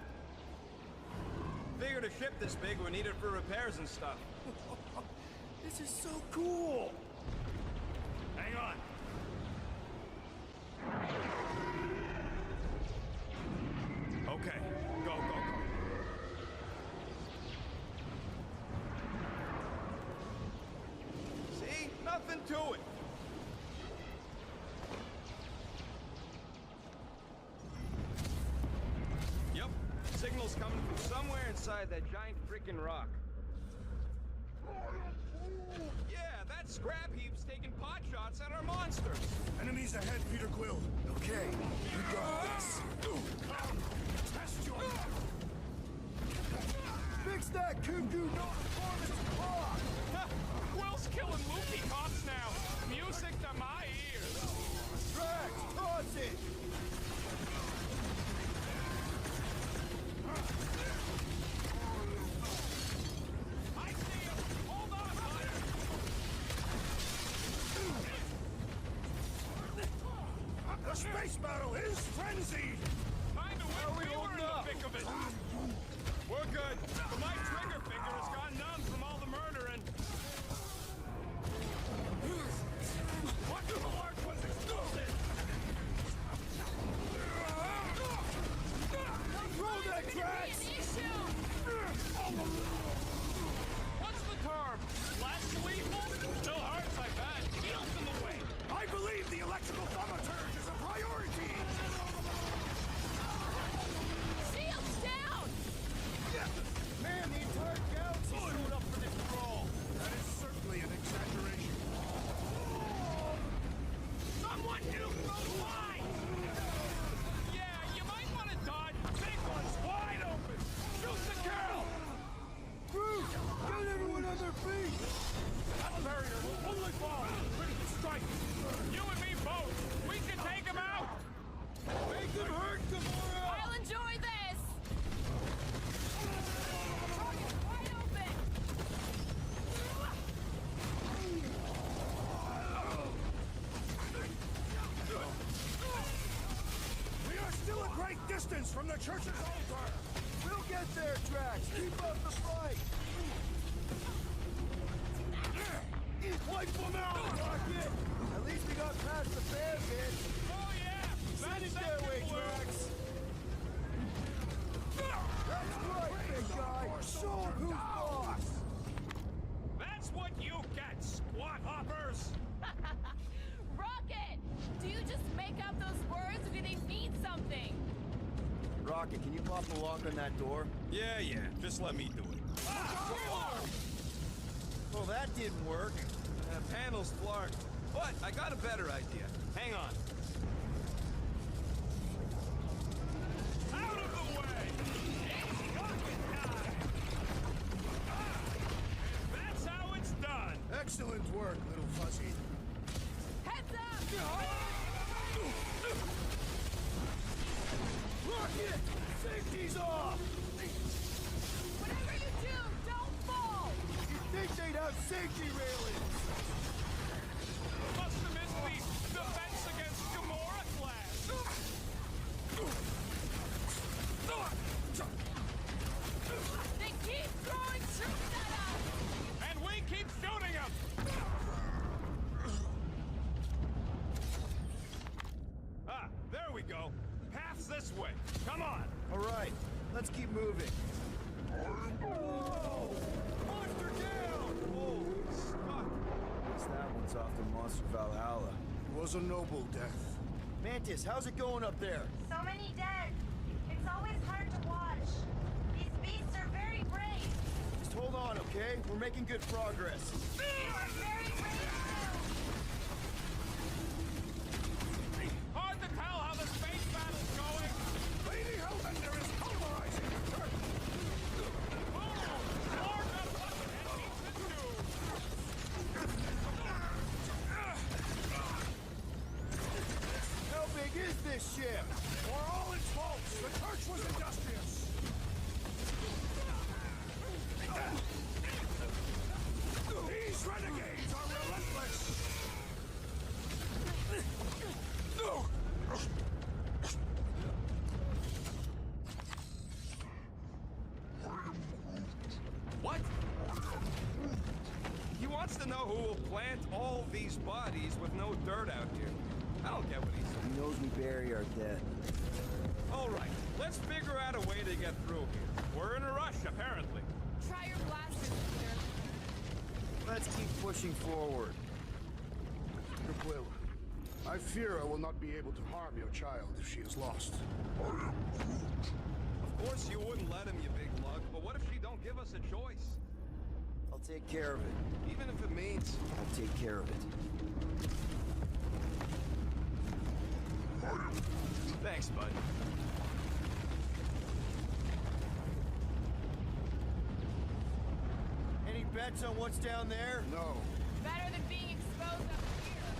Figured a ship this big would need it for repairs and stuff. This is so cool! Hang on. Okay, go, go, go. See? Nothing to it. Yep, signal's coming from somewhere inside that giant freaking rock. Yeah, that scrap heap's taking pot shots at our monsters. Enemies ahead, Peter Quill. Okay, you got this. Test your... Fix that cuckoo non-performance clock! Quill's killing Luffy cops now. Music to my ears. Drax, toss it! I see him. Hold on, bud. The space battle is frenzied! Time to win. We were in the thick of it. We're good, but my trigger finger has gone numb from all the murdering. What the large was exploded? Throw that, Drax! What's the term? Less lethal? Still hurts, I bet. Feels in the way. I believe the electrical thaumaturge is a priority! Shields down! Man, the entire galaxy showed up for this brawl! That is certainly an exaggeration. Someone new those lines! Yeah, you might want to dodge. Big one's wide open. Shoot the girl! Groot, get everyone on their feet! That barrier will only fall. Critical strike. You and me both. We can take him out. Make them hurt, Gamora! I'll enjoy this! Target's wide open! We are still a great distance from the church's altar! We'll get there, Drax! Keep up the fight! Wipe them out, Rocket! At least we got past the fan bit! Oh yeah! Send it That's their way, blue. Drax! That's right, big guy! Show 'em who's boss! That's what you get, squat hoppers. Rocket! Do you just make up those words or do they mean something? Rocket, can you pop the lock on that door? Yeah, yeah, just let me do it. Well, that didn't work. Panel's flarked. But I got a better idea. Hang on. Out of the way! It's rocket time! That's how it's done. Excellent work, little fuzzy. Heads up! Rocket! Safety's off! Whatever you do, don't fall! You'd think they'd have safety railings! Must have missed the defense against Gamora class. They keep throwing troops at us! And we keep shooting them. Ah, there we go. Path's this way. Come on. All right, let's keep moving. Whoa! Monster down! Oh, stuck. Guess that one's off to Monster Valhalla. It was a noble death. Mantis, how's it going up there? So many dead. It's always hard to watch. These beasts are very brave. Just hold on, okay? We're making good progress. You are very brave too. Hard to tell how the space battle's going. Lady Hellbender is pulverizing the church! Boom! Lord of Legend and keeps it too. with this ship! For all its faults, the church was industrious. These renegades are relentless. What? He wants to know who will plant all these bodies with no dirt out here. I don't get what he's saying. He knows we bury our dead. All right, let's figure out a way to get through here. We're in a rush, apparently. Try your blasters, Peter. Let's keep pushing forward. Quill, I fear I will not be able to harm your child if she is lost. Of course you wouldn't let him, you big lug, but what if she don't give us a choice? I'll take care of it. Even if it means... I'll take care of it. Thanks, bud. Any bets on what's down there? No. Better than being exposed up here.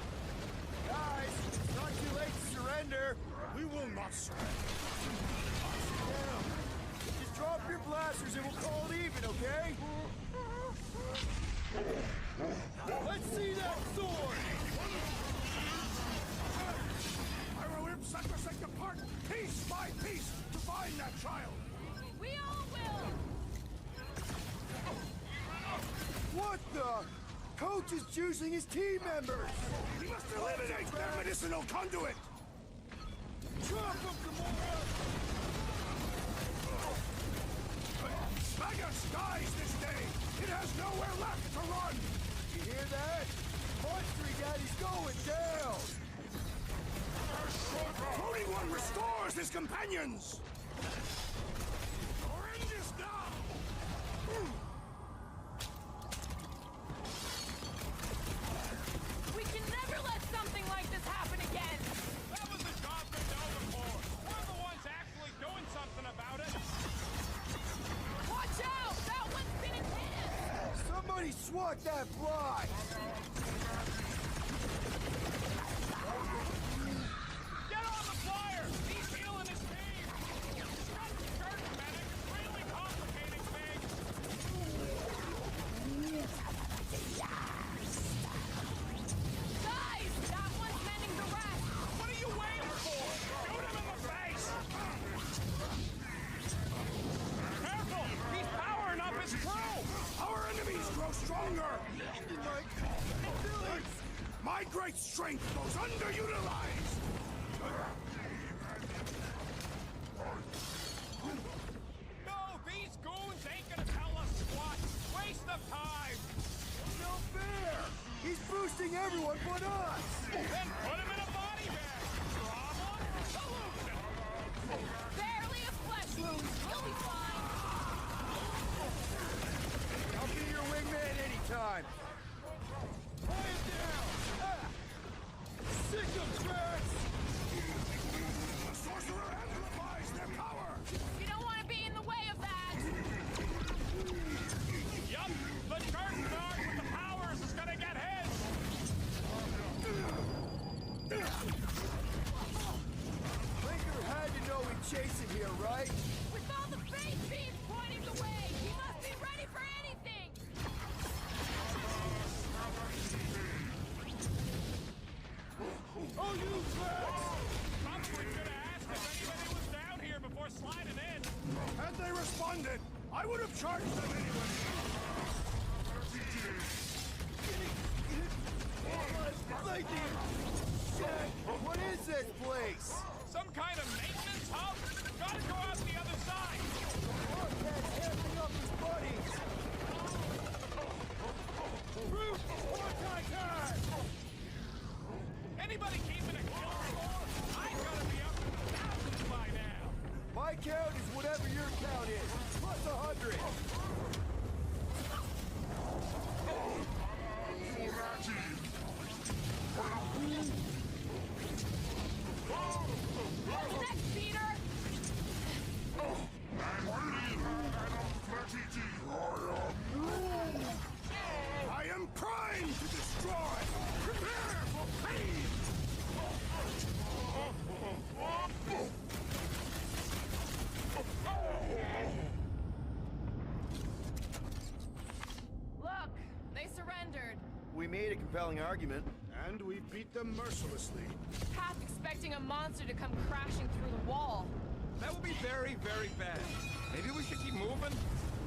Guys, it's not too late to surrender. We will not surrender. Down. Just drop your blasters and we'll call it even, okay? Let's see that sword! I will rip Sacrosanct apart, piece by piece, to find that child. We all will. What the? Coach is choosing his team members! We must eliminate their medicinal conduit! Drop them, Gamora! Magus dies this day! It has nowhere left to run! You hear that? Monstery Daddy's going down! Floating One restores his companions! Our end is now! We can never let something like this happen again. That was a job they know before. We're the ones actually doing something about it. Watch out! That one's been intense! Somebody swat that fly! Get on the flyer! He's healing his team! Shut the church, medic! It's really complicating things! Guys! That one's mending the rest! What are you waiting for? Shoot him in the face! Careful! He's powering up his crew! Our enemies grow stronger! My great strength goes underutilized! No, these goons ain't gonna tell us squat! Waste of time! No fair! He's boosting everyone but us! Then put him in a body bag! Problem? Solution! Barely a flesh wound! You'll be fine! I'll be your wingman anytime! Quiet down! Ah! Sick of threats! The sorcerer amplifies their power! You don't want to be in the way of that! Yup! The church guard with the powers is gonna get his! Blinker had to know we'd chase him here, right? With all the faith beams pointing the way, he must be ready for anything! Oh, you brats! Probably should have asked if anybody was down here before sliding in. Had they responded, I would have charged them anyway! Lightning! Jack, what is this place? Some kind of maintenance hub? Gotta go out the other side! Bobcat's hamping up his buddies! Brute, one-time! Anybody keeping a kill score? I gotta be up in the thousands by now! My count is whatever your count is, plus 100! What's next, Peter? I am primed to destroy! Prepare for pain! compelling argument. And we beat them mercilessly. Half expecting a monster to come crashing through the wall. That would be very, very bad. Maybe we should keep moving?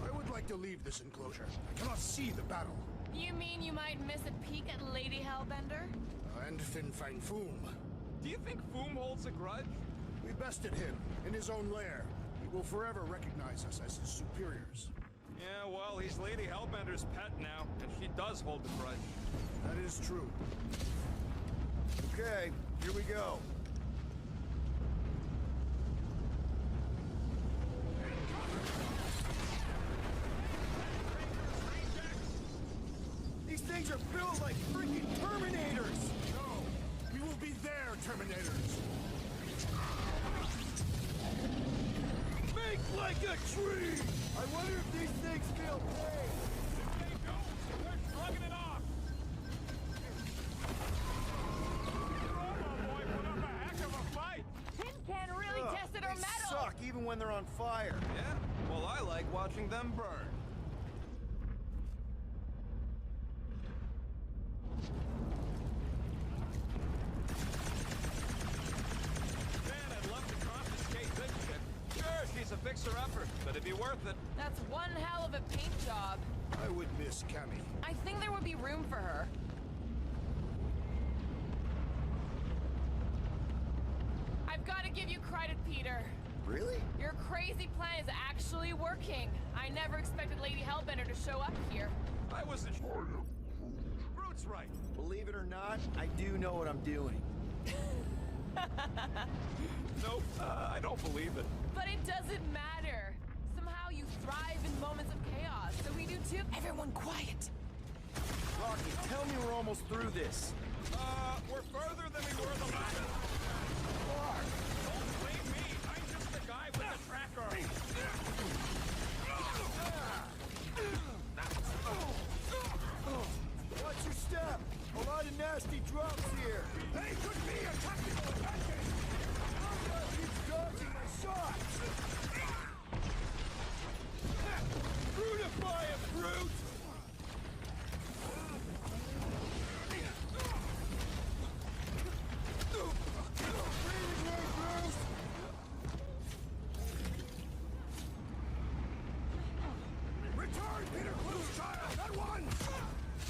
I would like to leave this enclosure. I cannot see the battle. You mean you might miss a peek at Lady Hellbender? And Fin Fang Foom. Do you think Foom holds a grudge? We bested him in his own lair. He will forever recognize us as his superiors. Yeah, well, he's Lady Hellbender's pet now, and she does hold a grudge. That is true. Okay, here we go. These things are built like freaking Terminators! No, we will be their Terminators. Make like a tree! I wonder if these things feel pain. They don't! They're shrugging it off! Robo Boy put up a heck of a fight! Tin Can really tested her They metal! suck even when they're on fire. Yeah, well, I like watching them burn. Man, I'd love to confiscate this ship. Sure, she's a fixer-upper, but it'd be worth it. That's one hell of a paint job. I would miss Cammy. I think there would be room for her. I've got to give you credit, Peter. Really? Your crazy plan is actually working. I never expected Lady Hellbender to show up here. I wasn't sure. Groot's right. Believe it or not, I do know what I'm doing. Nope, I don't believe it. But it doesn't matter. Somehow you thrive in moments of chaos, so we do too. Everyone quiet. Rocky, tell me we're almost through this. We're further than we were the last. Clark! Don't blame me. I'm just the guy with the tracker. Watch your step! A lot of nasty drops here! They could be a tactical advantage! He's dodging my shots! Brutify him, brute! Return, Peter Clue's child, at once!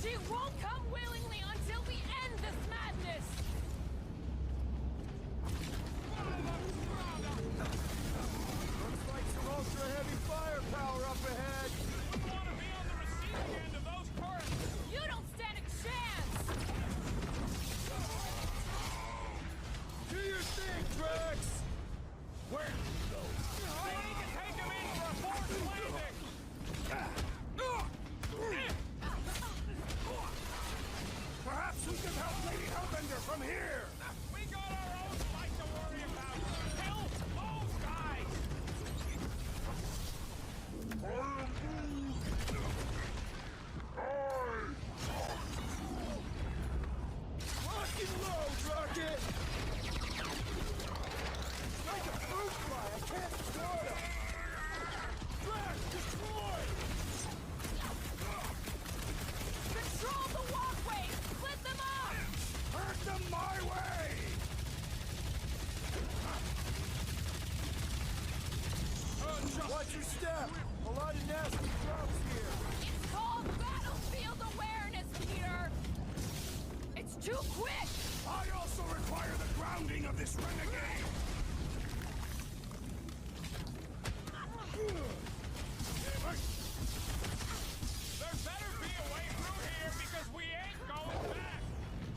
She won't come willingly until we end this madness! Looks like some ultra-heavy firepower up ahead! Wouldn't want to be on the receiving end of those currents. You don't stand a chance! Do your thing, Drax! Where do we go? We need to take him in for a forced landing. Perhaps we can help Lady Hellbender from here! We got our own fight to worry about. Kill those guys. Lock and load, Rocket! Like a fruit fly, I can't destroy him! Drax, destroy! Control the walkway! Split them up! Hurt them my way! Watch your step! A lot of nasty drops here! It's called battlefield awareness, Peter! It's too quick! I also require the grounding of this renegade! There better be a way through here because we ain't going back.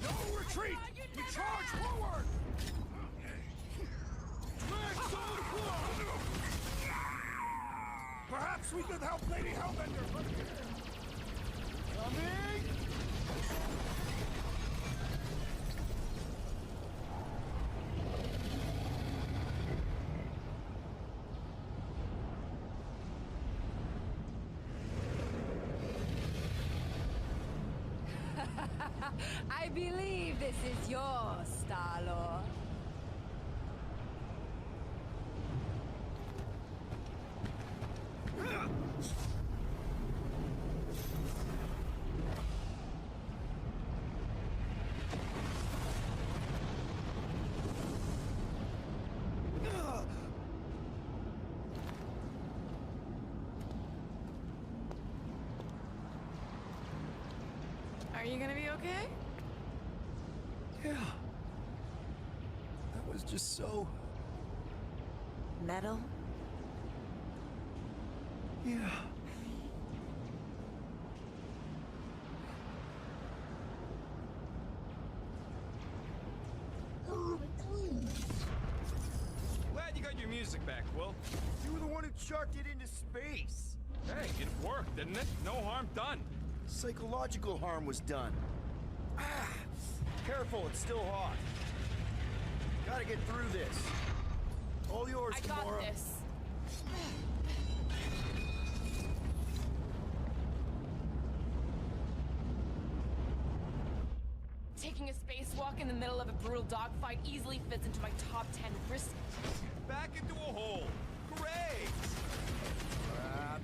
No retreat! We charge forward! Drax on the floor! Perhaps we could help Lady Hellbender from here! Coming! I believe this is yours, Star-Lord. Are you gonna be okay? Yeah. That was just so... Metal? Yeah. Glad you got your music back, Will. You were the one who chucked it into space. Hey, it worked, didn't it? No harm done. Psychological harm was done. Ah, careful, it's still hot. Gotta get through this. All yours, I got Gamora. this. Taking a spacewalk in the middle of a brutal dogfight easily fits into my top 10 risk. Back into a hole. Great!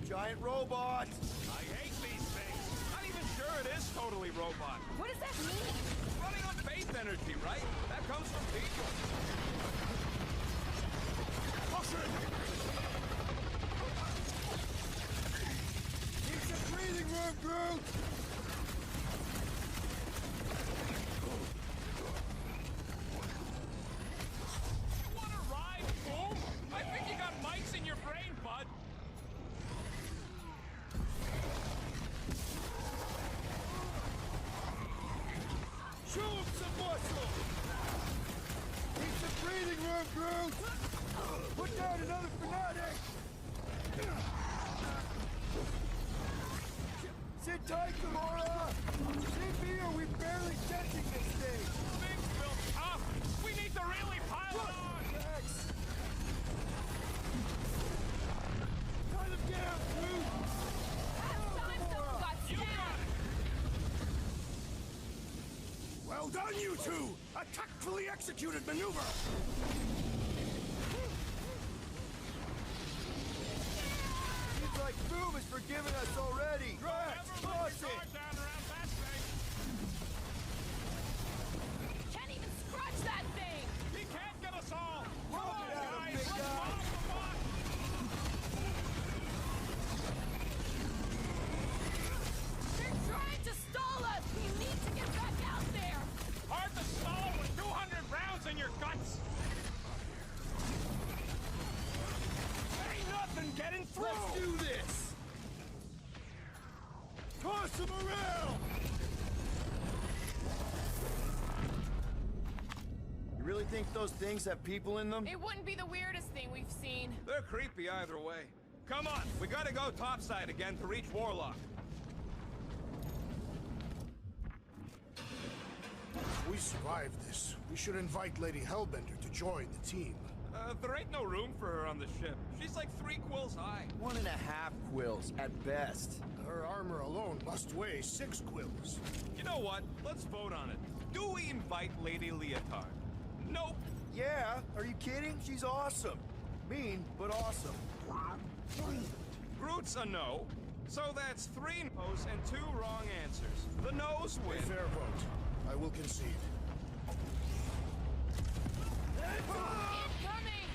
Giant robot! I hate these things. Not even sure it is totally robot. What does that mean? Running on faith energy, right? That comes from people. Need some breathing room, Groot! You want to ride, Boom? I think you got mics in your brain, bud. Show him some muscle! Need some breathing room, Groot! Put down another fanatic! Sit tight, Gamora! CP, are we barely catching this thing? Things built up. We need to really pile it on. Thanks! Tie them down, Groot! You got it. Well done, you two! A tactfully executed maneuver! Seems like Boom has forgiven us already! Drax, toss it! Can't even scratch that thing! He can't get us all. Come Roll on, it out, guys. big Let's guy. rock the bot. They're trying to stall us! We need to get back out there! Hard to stall with 200 rounds in your guts. Ain't nothing getting through! Let's do this! Toss him around! You really think those things have people in them? It wouldn't be the weirdest thing we've seen. They're creepy either way. Come on, we gotta go topside again to reach Warlock. If we survive this, we should invite Lady Hellbender to join the team. There ain't no room for her on the ship. She's like 3 quills high. 1.5 quills, at best. Her armor alone must weigh 6 quills. You know what? Let's vote on it. Do we invite Lady Leotard? Nope. Yeah, are you kidding? She's awesome. Mean, but awesome. Groot's a no. So that's 3 no's and 2 wrong answers. The no's A win. fair vote. I will concede. Incoming!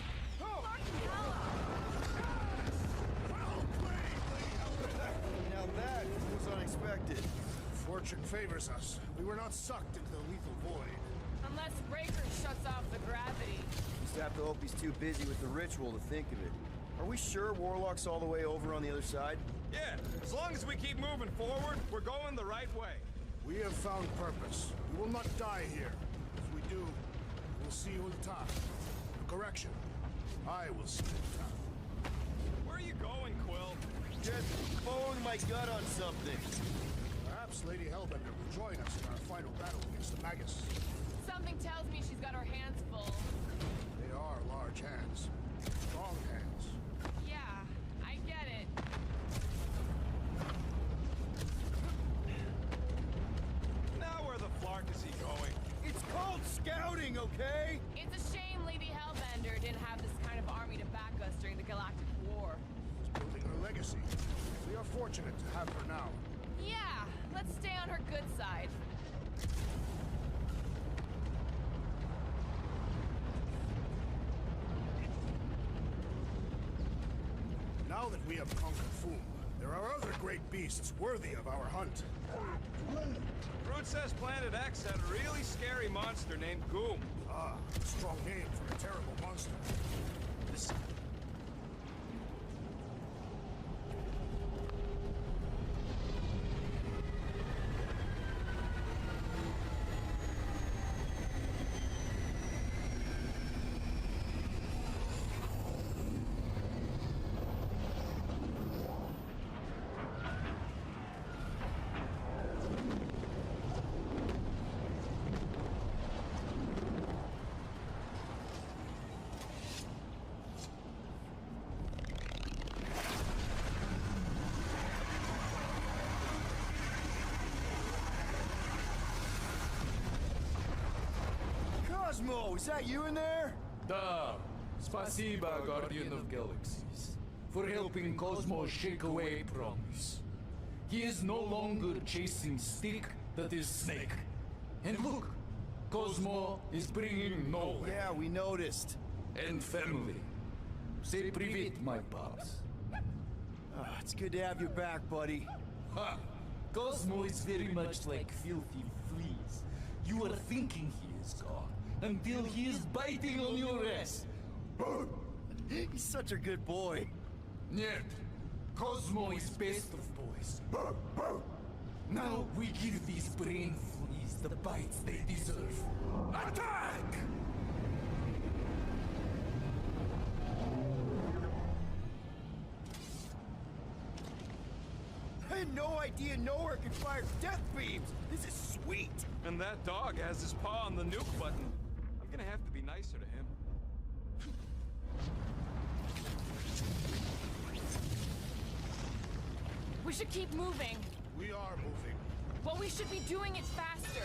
Now that was unexpected. Fortune favors us. We were not sucked into the lethal void. Unless Breaker shuts off the gravity. Just have to hope he's too busy with the ritual to think of it. Are we sure Warlock's all the way over on the other side? Yeah, as long as we keep moving forward, we're going the right way. We have found purpose. We will not die here. If we do, we will see you in town. Correction. I will see you in town. Where are you going, Quill? Just blowing my gut on something. Perhaps Lady Hellbender will join us in our final battle against the Magus. Something tells me she's got her hands full. They are large hands. Strong hands. Yeah, I get it. Now where the flark is he going? It's called scouting, okay? It's a shame Lady Hellbender didn't have this kind of army to back us during the Galactic War. Building her legacy. We are fortunate to have her now. Yeah, let's stay on her good side. Now that we have conquered Foom, There are other great beasts worthy of our hunt. Groot says Planet X had a really scary monster named Goom. Ah, a strong name for a terrible monster. This... Cosmo, is that you in there? Da. Spasiba, Guardian of Galaxies, for helping Cosmo shake away promise. He is no longer chasing stick that is snake. And look, Cosmo is bringing nowhere. Yeah, we noticed. And family. Say privet, my pops. It's good to have you back, buddy. Ha! Cosmo is very much like filthy fleas. You are thinking he is gone, until he is biting on your ass. He's such a good boy. Nerd, Cosmo is best of boys. Now we give these brain fleas the bites they deserve. Attack! I had no idea nowhere could fire death beams. This is sweet. And that dog has his paw on the nuke button. I'm gonna have to be nicer to him. We should keep moving. We are moving. Well, we should be doing it faster.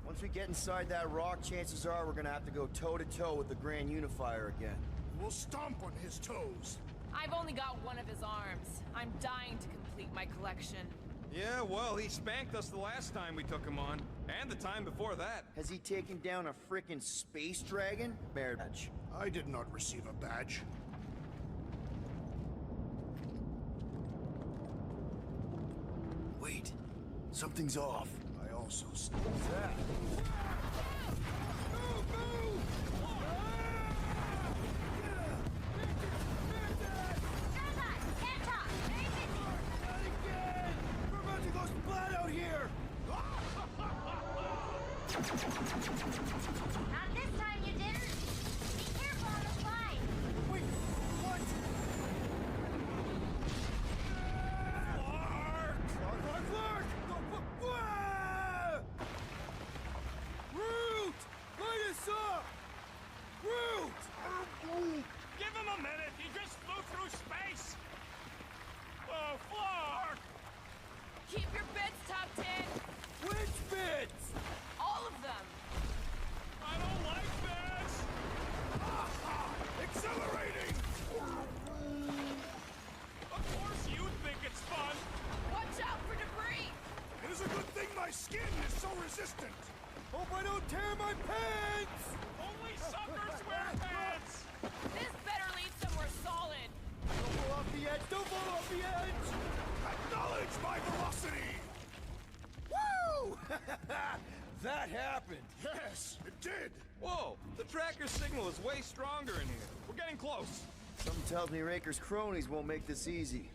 Once we get inside that rock, chances are we're gonna have to go toe-to-toe with the Grand Unifier again. We'll stomp on his toes. I've only got one of his arms. I'm dying to complete my collection. Yeah, well, he spanked us the last time we took him on. And the time before that. Has he taken down a frickin' space dragon? Badge. I did not receive a badge. Wait, something's off. I also... What's that? Move, move! Not again! We're about to go splat out here! Not this time, you didn't. Be careful on the slide. Wait, what? Clark! Root! Light us up! Root! Give him a minute! He just flew through space! Oh, Flark! Keep your bits tucked in. Which bits? All of them. I don't like this! Accelerating! Of course you think it's fun! Watch out for debris. It is a good thing my skin is so resistant. Hope I don't tear my pants! Only suckers wear pants! This better lead somewhere solid. Don't fall off the edge! Don't fall off the edge! Acknowledge my velocity! Woo! That happened! Yes, it did! Whoa, the tracker signal is way stronger in here. We're getting close. Something tells me Raker's cronies won't make this easy.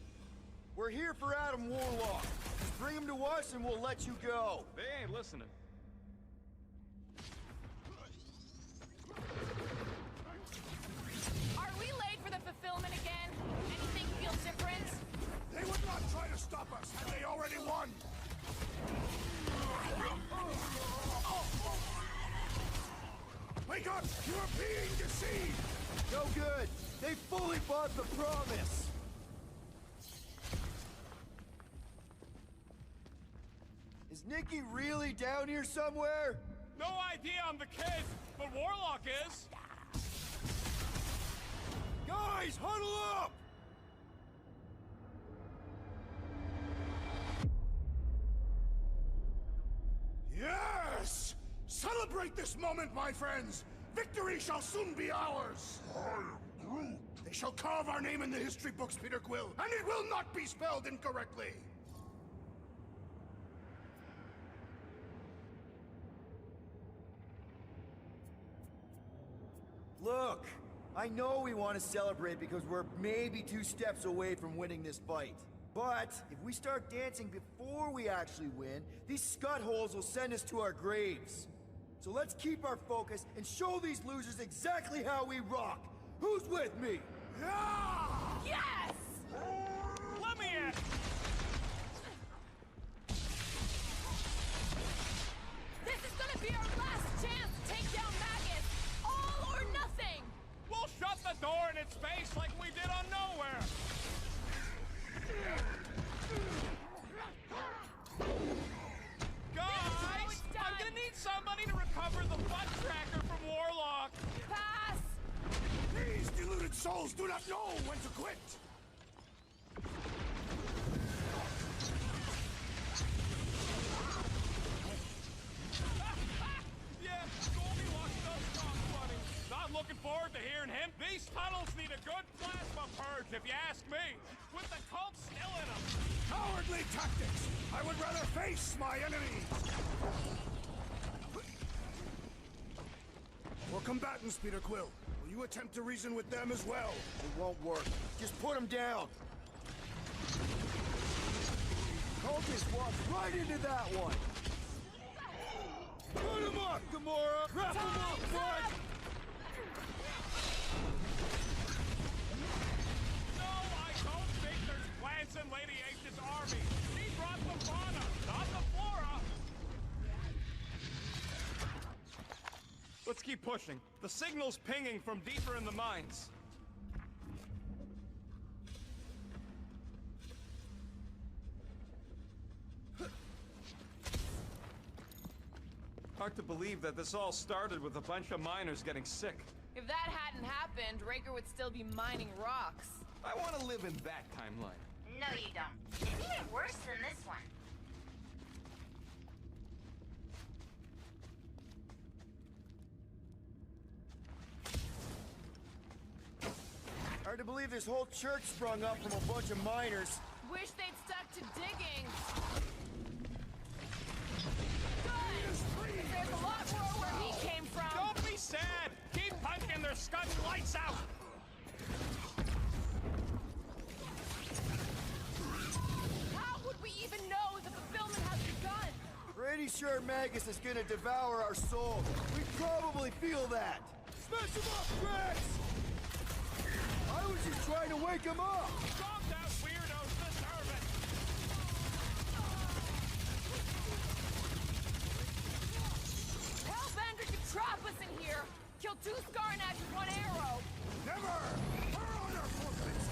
We're here for Adam Warlock. Just bring him to us and we'll let you go. They ain't listening. Are we late for the fulfillment again? Anything feel different? They would not try to stop us had they already won! Wake up! You are being deceived! No good! They fully bought the promise! Is Nikki really down here somewhere? No idea I'm the kid, but Warlock is! Guys, huddle up! Yes! Celebrate! Celebrate this moment, my friends! Victory shall soon be ours! They shall carve our name in the history books, Peter Quill, and it will not be spelled incorrectly! Look, I know we want to celebrate because we're maybe 2 steps away from winning this fight. But if we start dancing before we actually win, these scut holes will send us to our graves. So let's keep our focus and show these losers exactly how we rock. Who's with me? Yeah! Yes! Let me in! This is gonna be our last chance to take down Magus! All or nothing! We'll shut the door in its face like we did on Nowhere! Guys! I'm gonna need somebody to recover the butt tracker from Warlock! Pass! These deluded souls do not know when to quit! Yeah, Goldilocks does sound funny. Not looking forward to hearing him. These tunnels need a good plasma purge, if you ask me. With the cult still in them. Cowardly tactics! I would rather face my enemies! We're combatants, Peter Quill. Will you attempt to reason with them as well? It won't work. Just put them down. Cultist walked right into that one. Put him up, Gamora! Wrap him up, bud! No, I don't think there's plants in Lady H's army. She brought the fauna, not the flora. Let's keep pushing. The signal's pinging from deeper in the mines. Hard to believe that this all started with a bunch of miners getting sick. If that hadn't happened, Raker would still be mining rocks. I want to live in that timeline. No, you don't. It's even worse than this one. Hard to believe this whole church sprung up from a bunch of miners. Wish they'd stuck to digging. Good! There's a lot more where he came from. Don't be sad. Keep punching their scud lights out. How would we even know the fulfillment has begun? Pretty sure Magus is gonna devour our souls. We probably feel that. Smash him up, Rex! I was just trying to wake him up! Calm down, weirdos. Deserve it. Hellbender could trap us in here. Kill 2 Skarnats with 1 arrow. Never! Her honor forfeits!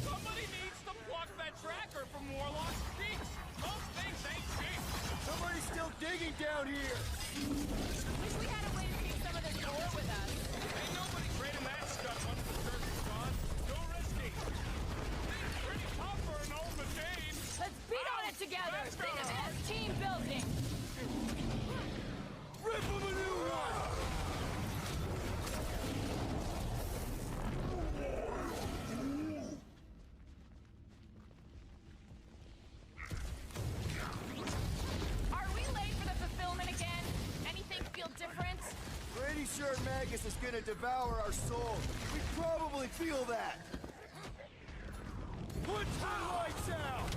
Somebody needs to pluck that tracker from Warlock's cheeks. Those things ain't cheap. Somebody's still digging down here! Wish we had a way to keep some of this ore with us. Ain't nobody trading that stuff once the church is gone. Too risky. Things pretty tough for an old machine. Let's beat on it together. Let's Think go. of it as team building. Rip him a new one! Are we late for the fulfillment again? Anything feel different? Pretty sure Magus is gonna devour our souls. We probably feel that. Put the lights out!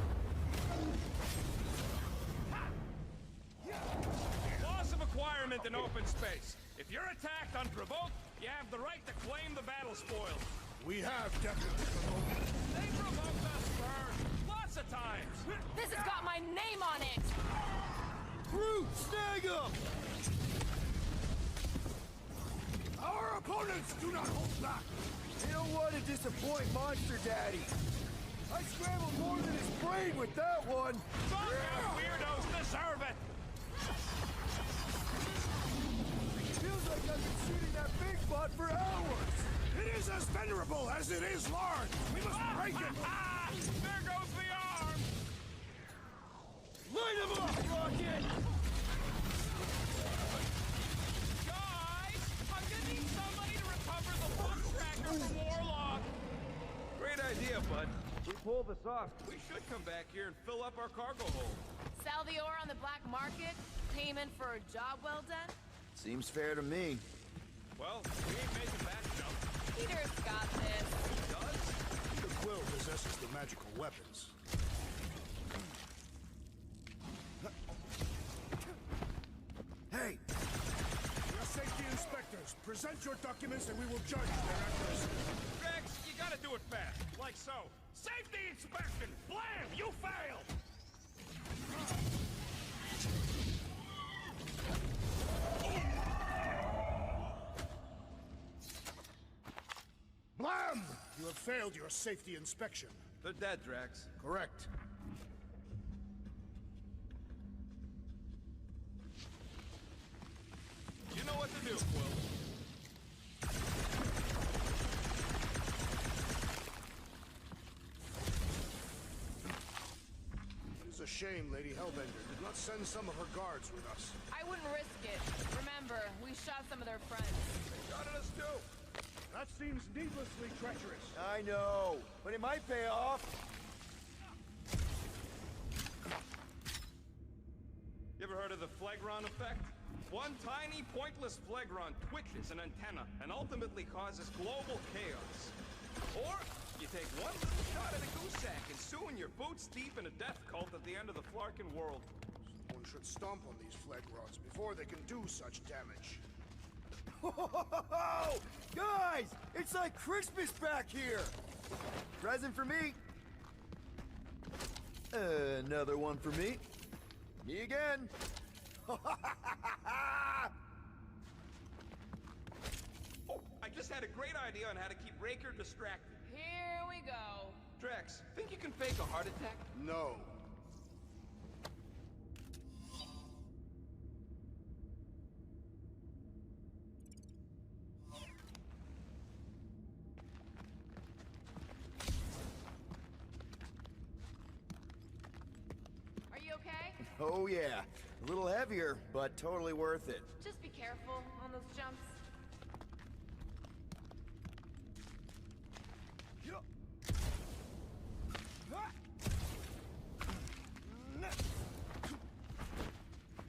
Loss of acquirement in open space. If you're attacked unprovoked, you have the right to claim the battle spoils. We have definitely provoked. They provoked us first. Lots of times. This has got my name on it. Groot, snag him! Our opponents do not hold back. They don't want to disappoint Monster Daddy. I scrambled more than his brain with that one. Some weirdos deserve it. Feels like I've been shooting that big butt for hours. It is as venerable as it is large. We must break it. There goes the arm. Light him up, Rocket! Guys, I'm gonna need somebody to recover the bug tracker from Warlock. Great idea, bud. If we pull this off, we should come back here and fill up our cargo hold. Sell the ore on the black market? Payment for a job well done? Seems fair to me. Well, we ain't making that jump. Peter's got this. He does? The Quill possesses the magical weapons. Hey! We are safety inspectors. Present your documents and we will judge their accuracy. Rex, you gotta do it fast. Like so. Safety inspection! Blam! You failed! Blam! You have failed your safety inspection. They're dead, Drax. Correct. You know what to do, Quill. It is a shame Lady Hellbender did not send some of her guards with us. I wouldn't risk it. Remember, we shot some of their friends. They shot at us too. That seems needlessly treacherous. I know, but it might pay off. You ever heard of the Phlegron effect? One tiny, pointless Phlegron twitches an antenna and ultimately causes global chaos. Or, you take one little shot at a goose sack and soon you're boots deep in a death cult at the end of the Flarkin world. One should stomp on these Phlegrons before they can do such damage. Guys, it's like Christmas back here. Present for me. Another one for me. Me again. Oh, I just had a great idea on how to keep Raker distracted. Here we go. Drax, think you can fake a heart attack? No. Are you okay? Oh yeah, a little heavier, but totally worth it. Just be careful on those jumps.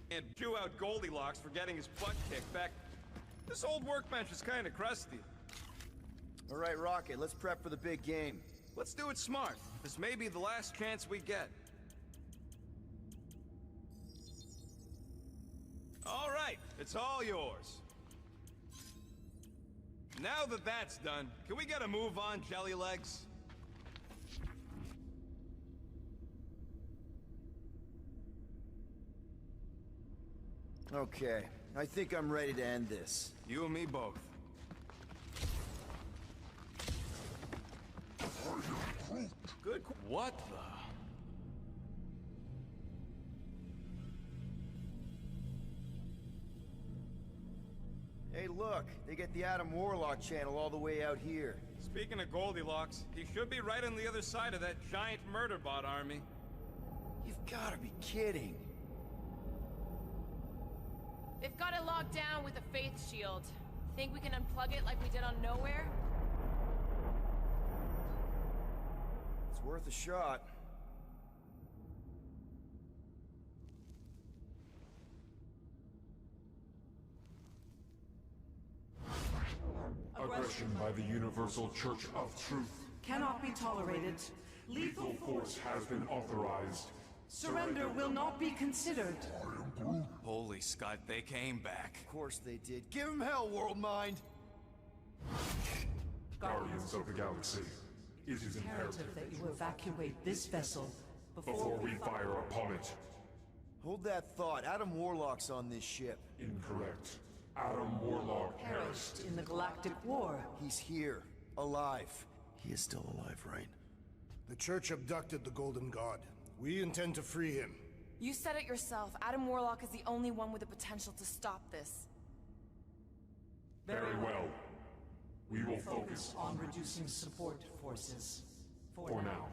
And chew out Goldilocks for getting his butt kicked back. This old workbench is kind of crusty. All right, Rocket, let's prep for the big game. Let's do it smart. This may be the last chance we get. All right, it's all yours. Now that that's done, can we get a move on, Jelly Legs? Okay, I think I'm ready to end this. You and me both. Good. What the? Hey, look, they get the Adam Warlock channel all the way out here. Speaking of Goldilocks, he should be right on the other side of that giant murder bot army. You've got to be kidding. They've got it locked down with a faith shield. Think we can unplug it like we did on Nowhere? It's worth a shot. Aggression by the Universal Church of Truth cannot be tolerated. Lethal force has been authorized. Surrender will not be considered. Holy Scott, they came back. Of course they did. Give him hell, World Mind! Guardians of the Galaxy, it is imperative that you evacuate this vessel before we fire upon it. Hold that thought. Adam Warlock's on this ship. Incorrect. Adam Warlock perished in the Galactic War. He's here, alive. He is still alive, right? The Church abducted the Golden God. We intend to free him. You said it yourself. Adam Warlock is the only one with the potential to stop this. Very well. We will focus on reducing support forces. For now.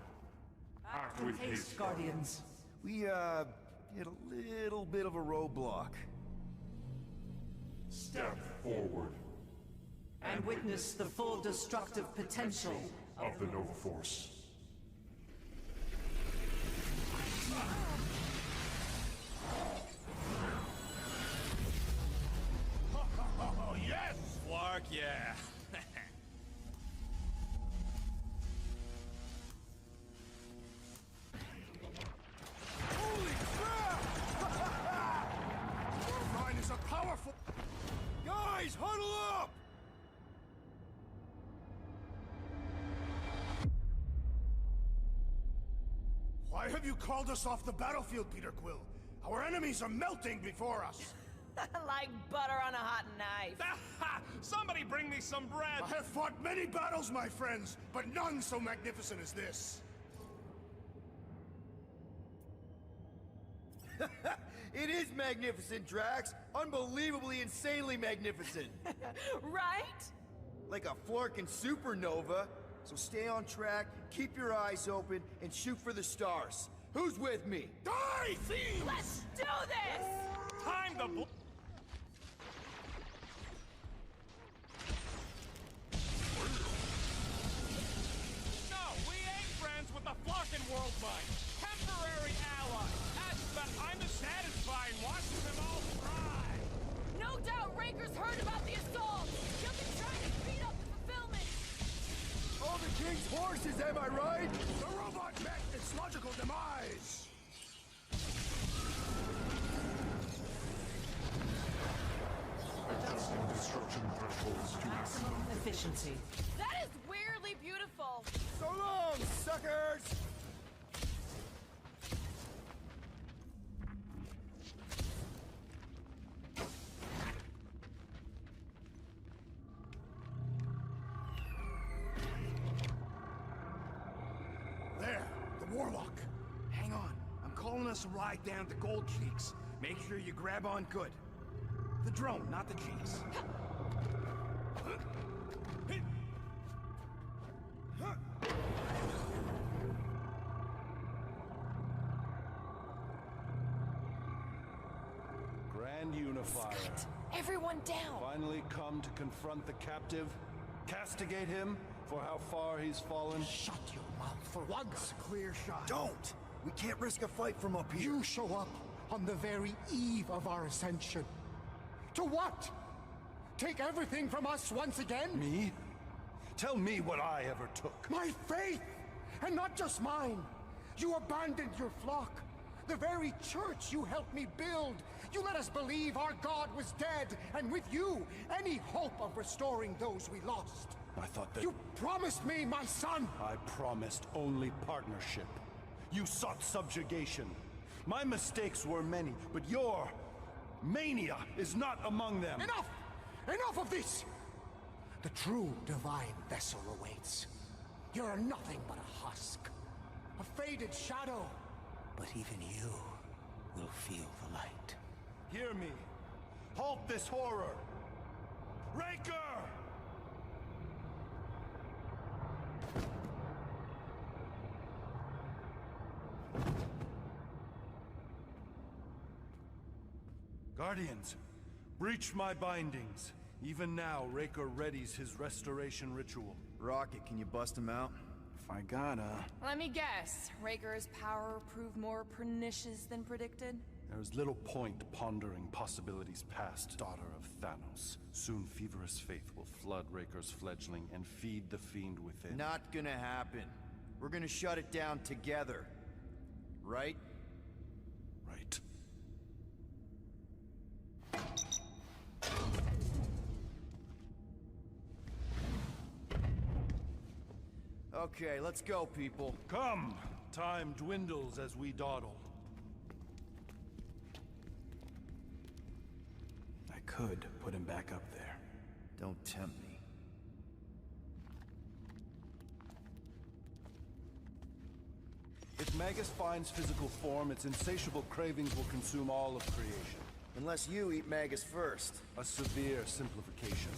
Act with haste, Guardians. We, hit a little bit of a roadblock. Step forward. And witness the full destructive potential Of the Nova Force. Oh, yes! Flark, yeah. Holy crap! Mine is a powerful... Guys, huddle up! Why have you called us off the battlefield, Peter Quill? Our enemies are melting before us. Like butter on a hot knife. Somebody bring me some bread! I have fought many battles, my friends, but none so magnificent as this. It is magnificent, Drax. Unbelievably, insanely magnificent. Right? Like a Flarkin supernova. So stay on track, keep your eyes open, and shoot for the stars. Who's with me? Die, thieves! Let's do this! Time to No, we ain't friends with the Flarkin world mine. Temporary ally. But I'm satisfied watching them all fry. No doubt Raker's heard about the assault. He'll be trying to speed up the fulfillment. Oh, the king's horses, am I right? The robot met its logical demise! Adjusting destruction thresholds to maximum efficiency. That is weirdly beautiful. So long, suckers! There, the Warlock. Hang on. I'm calling us a ride down to Gold Cheeks. Make sure you grab on good. The drone, not the Cheeks. Grand Unifier. Everyone down. Finally come to confront the captive, castigate him for how far he's fallen. Shut your mouth for once. Clear shot. Don't! We can't risk a fight from up here. You show up on the very eve of our ascension. To what? Take everything from us once again? Me? Tell me what I ever took. My faith! And not just mine. You abandoned your flock. The very church you helped me build. You let us believe our God was dead, and with you, any hope of restoring those we lost. I thought that... You promised me, my son! I promised only partnership. You sought subjugation. My mistakes were many, but your mania is not among them. Enough! Enough of this! The true divine vessel awaits. You're nothing but a husk. A faded shadow. But even you will feel the light. Hear me. Halt this horror. Raker! Guardians, breach my bindings. Even now, Raker readies his restoration ritual. Rocket, can you bust him out? If I gotta... Let me guess. Raker's power proved more pernicious than predicted? There is little point pondering possibilities past, daughter of Thanos. Soon feverous faith will flood Raker's fledgling and feed the fiend within. Not gonna happen. We're gonna shut it down together. Right? Right. Okay, let's go, people. Come! Time dwindles as we dawdle. I could put him back up there. Don't tempt me. If Magus finds physical form, its insatiable cravings will consume all of creation. Unless you eat Magus first. A severe simplification.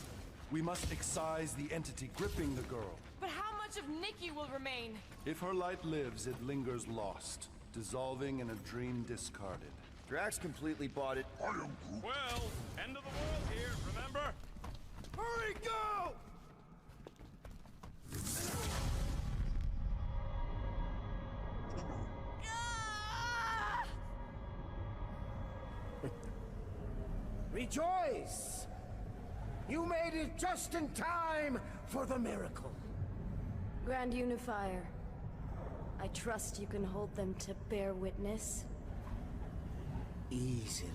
We must excise the entity gripping the girl. But how much of Nikki will remain? If her light lives, it lingers lost, dissolving in a dream discarded. Drax completely bought it. Well, end of the world here, remember? Hurry, go! Rejoice! You made it just in time for the miracle. Grand Unifier, I trust you can hold them to bear witness. Easily.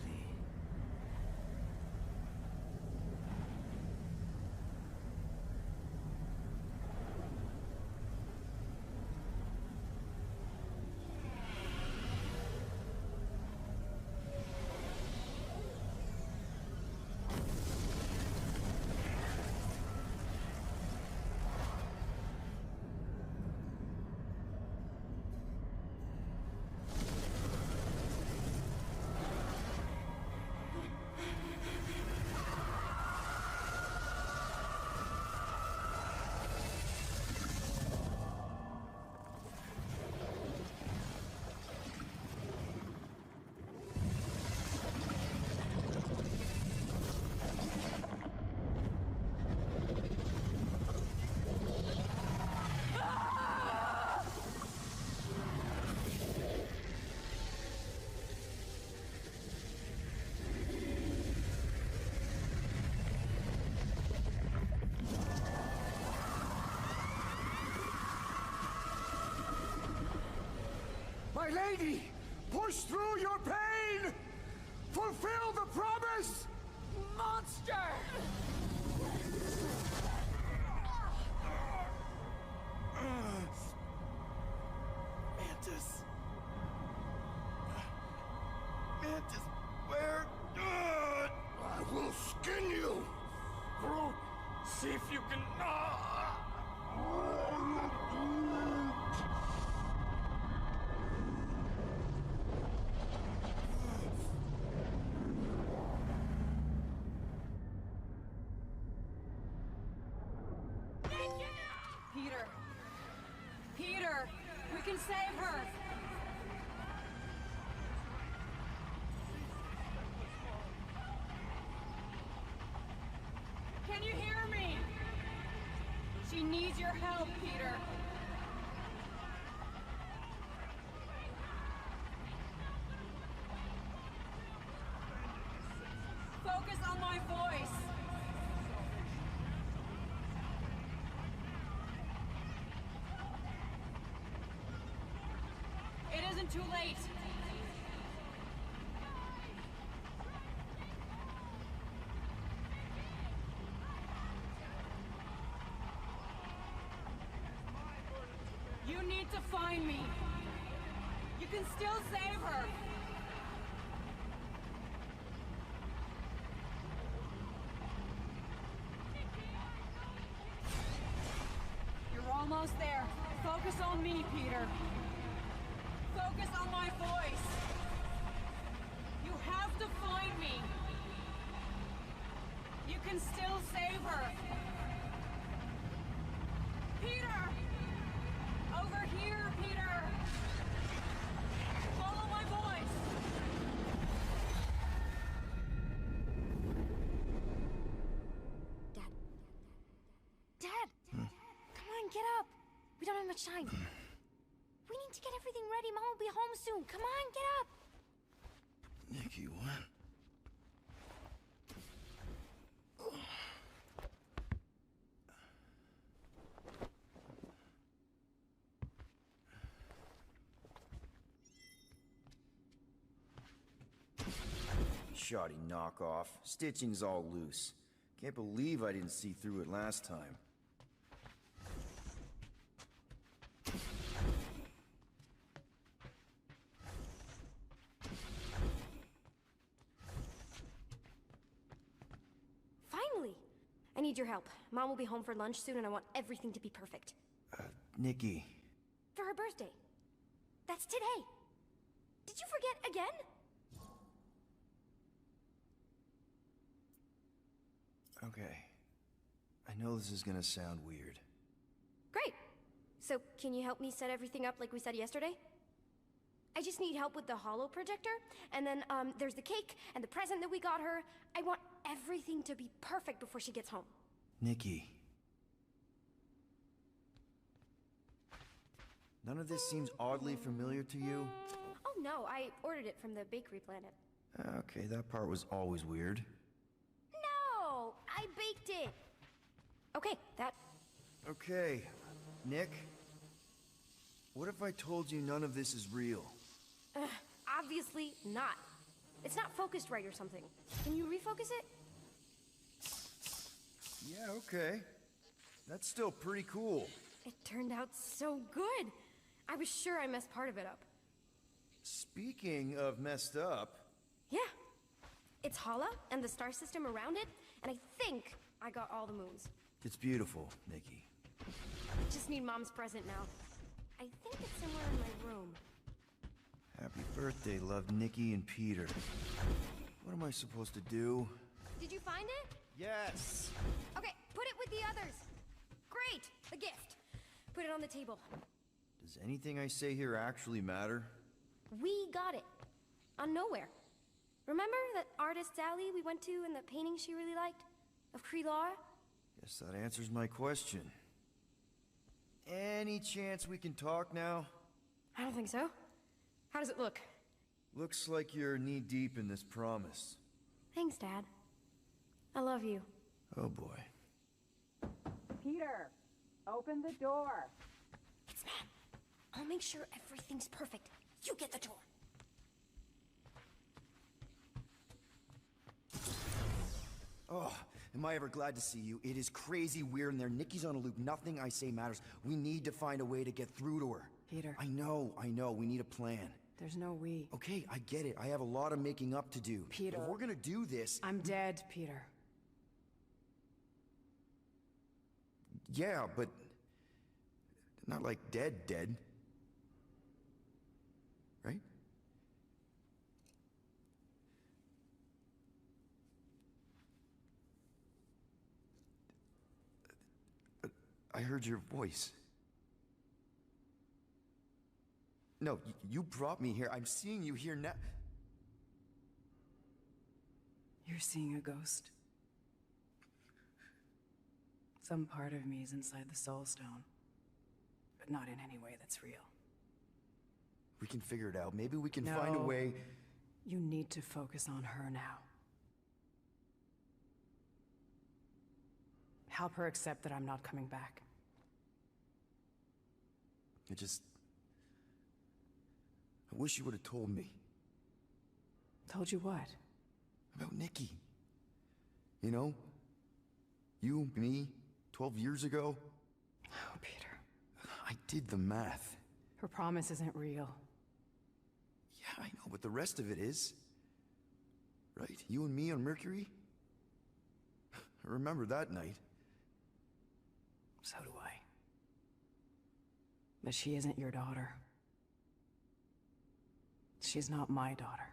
My lady, push through your pain! Fulfill the promise! Monster! Mantis. Mantis, where? I will skin you! Groot, see if you can... Peter! Peter! We can save her! Can you hear me? She needs your help, Peter. Focus on my voice. It isn't too late. You need to find me. You can still save her. You're almost there. Focus on me, Peter. Focus on my voice. You have to find me. You can still save her. Peter! Over here, Peter! Follow my voice! Dad! Come on, get up! We don't have much time. We need to get everything ready. Mom will be home soon. Come on, get up! Nikki, what? Shoddy knockoff. Stitching's all loose. Can't believe I didn't see through it last time. Finally! I need your help. Mom will be home for lunch soon and I want everything to be perfect. Nikki. For her birthday. That's today. Did you forget again? Okay. I know this is gonna sound weird. Great. So, can you help me set everything up like we said yesterday? I just need help with the holo projector, and then, there's the cake and the present that we got her. I want everything to be perfect before she gets home. Nikki. None of this seems oddly familiar to you? Oh no, I ordered it from the Bakery Planet. Okay, that part was always weird. No! I baked it! Okay, that... Okay, Nick. What if I told you none of this is real? Obviously not. It's not focused right or something. Can you refocus it? Yeah, okay. That's still pretty cool. It turned out so good. I was sure I messed part of it up. Speaking of messed up... Yeah. It's Hala and the star system around it, and I think I got all the moons. It's beautiful, Nikki. I just need Mom's present now. I think it's somewhere in my room. Happy birthday, love Nikki and Peter. What am I supposed to do? Did you find it? Yes! Okay, put it with the others. Great! A gift. Put it on the table. Does anything I say here actually matter? We got it. On Nowhere. Remember that artist's alley we went to and the painting she really liked? Of Krelar? Guess that answers my question. Any chance we can talk now? I don't think so. How does it look? Looks like you're knee-deep in this promise. Thanks, Dad. I love you. Oh boy. Peter, open the door. It's Mom. I'll make sure everything's perfect. You get the door. Oh, am I ever glad to see you. It is crazy weird in there. Nikki's on a loop. Nothing I say matters. We need to find a way to get through to her. Peter. I know. We need a plan. There's no we. Okay, I get it. I have a lot of making up to do. Peter. If we're gonna do this... I'm dead, Peter. Yeah, but... not like dead. Right? I heard your voice. No, you brought me here. I'm seeing you here now. You're seeing a ghost. Some part of me is inside the Soul Stone, but not in any way that's real. We can figure it out. Maybe we can find a way... You need to focus on her now. Help her accept that I'm not coming back. I wish you would have told me. Told you what? About Nikki. You know? You, me, 12 years ago. Oh, Peter. I did the math. Her promise isn't real. Yeah, I know, but the rest of it is. Right? You and me on Mercury? I remember that night. So do I. But she isn't your daughter. She's not my daughter.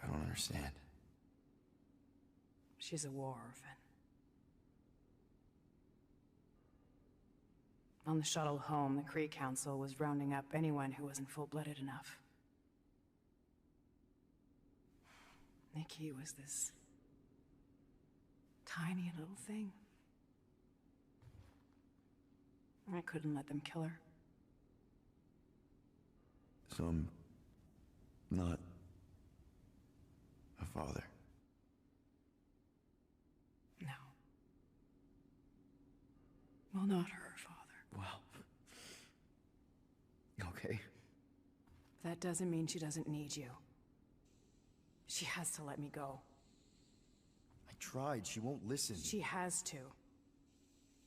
I don't understand. She's a war orphan. On the shuttle home, the Kree Council was rounding up anyone who wasn't full-blooded enough. Nikki was this tiny little thing. I couldn't let them kill her. So I'm not a father. No. Well, not her father. Well... okay. That doesn't mean she doesn't need you. She has to let me go. I tried. She won't listen. She has to.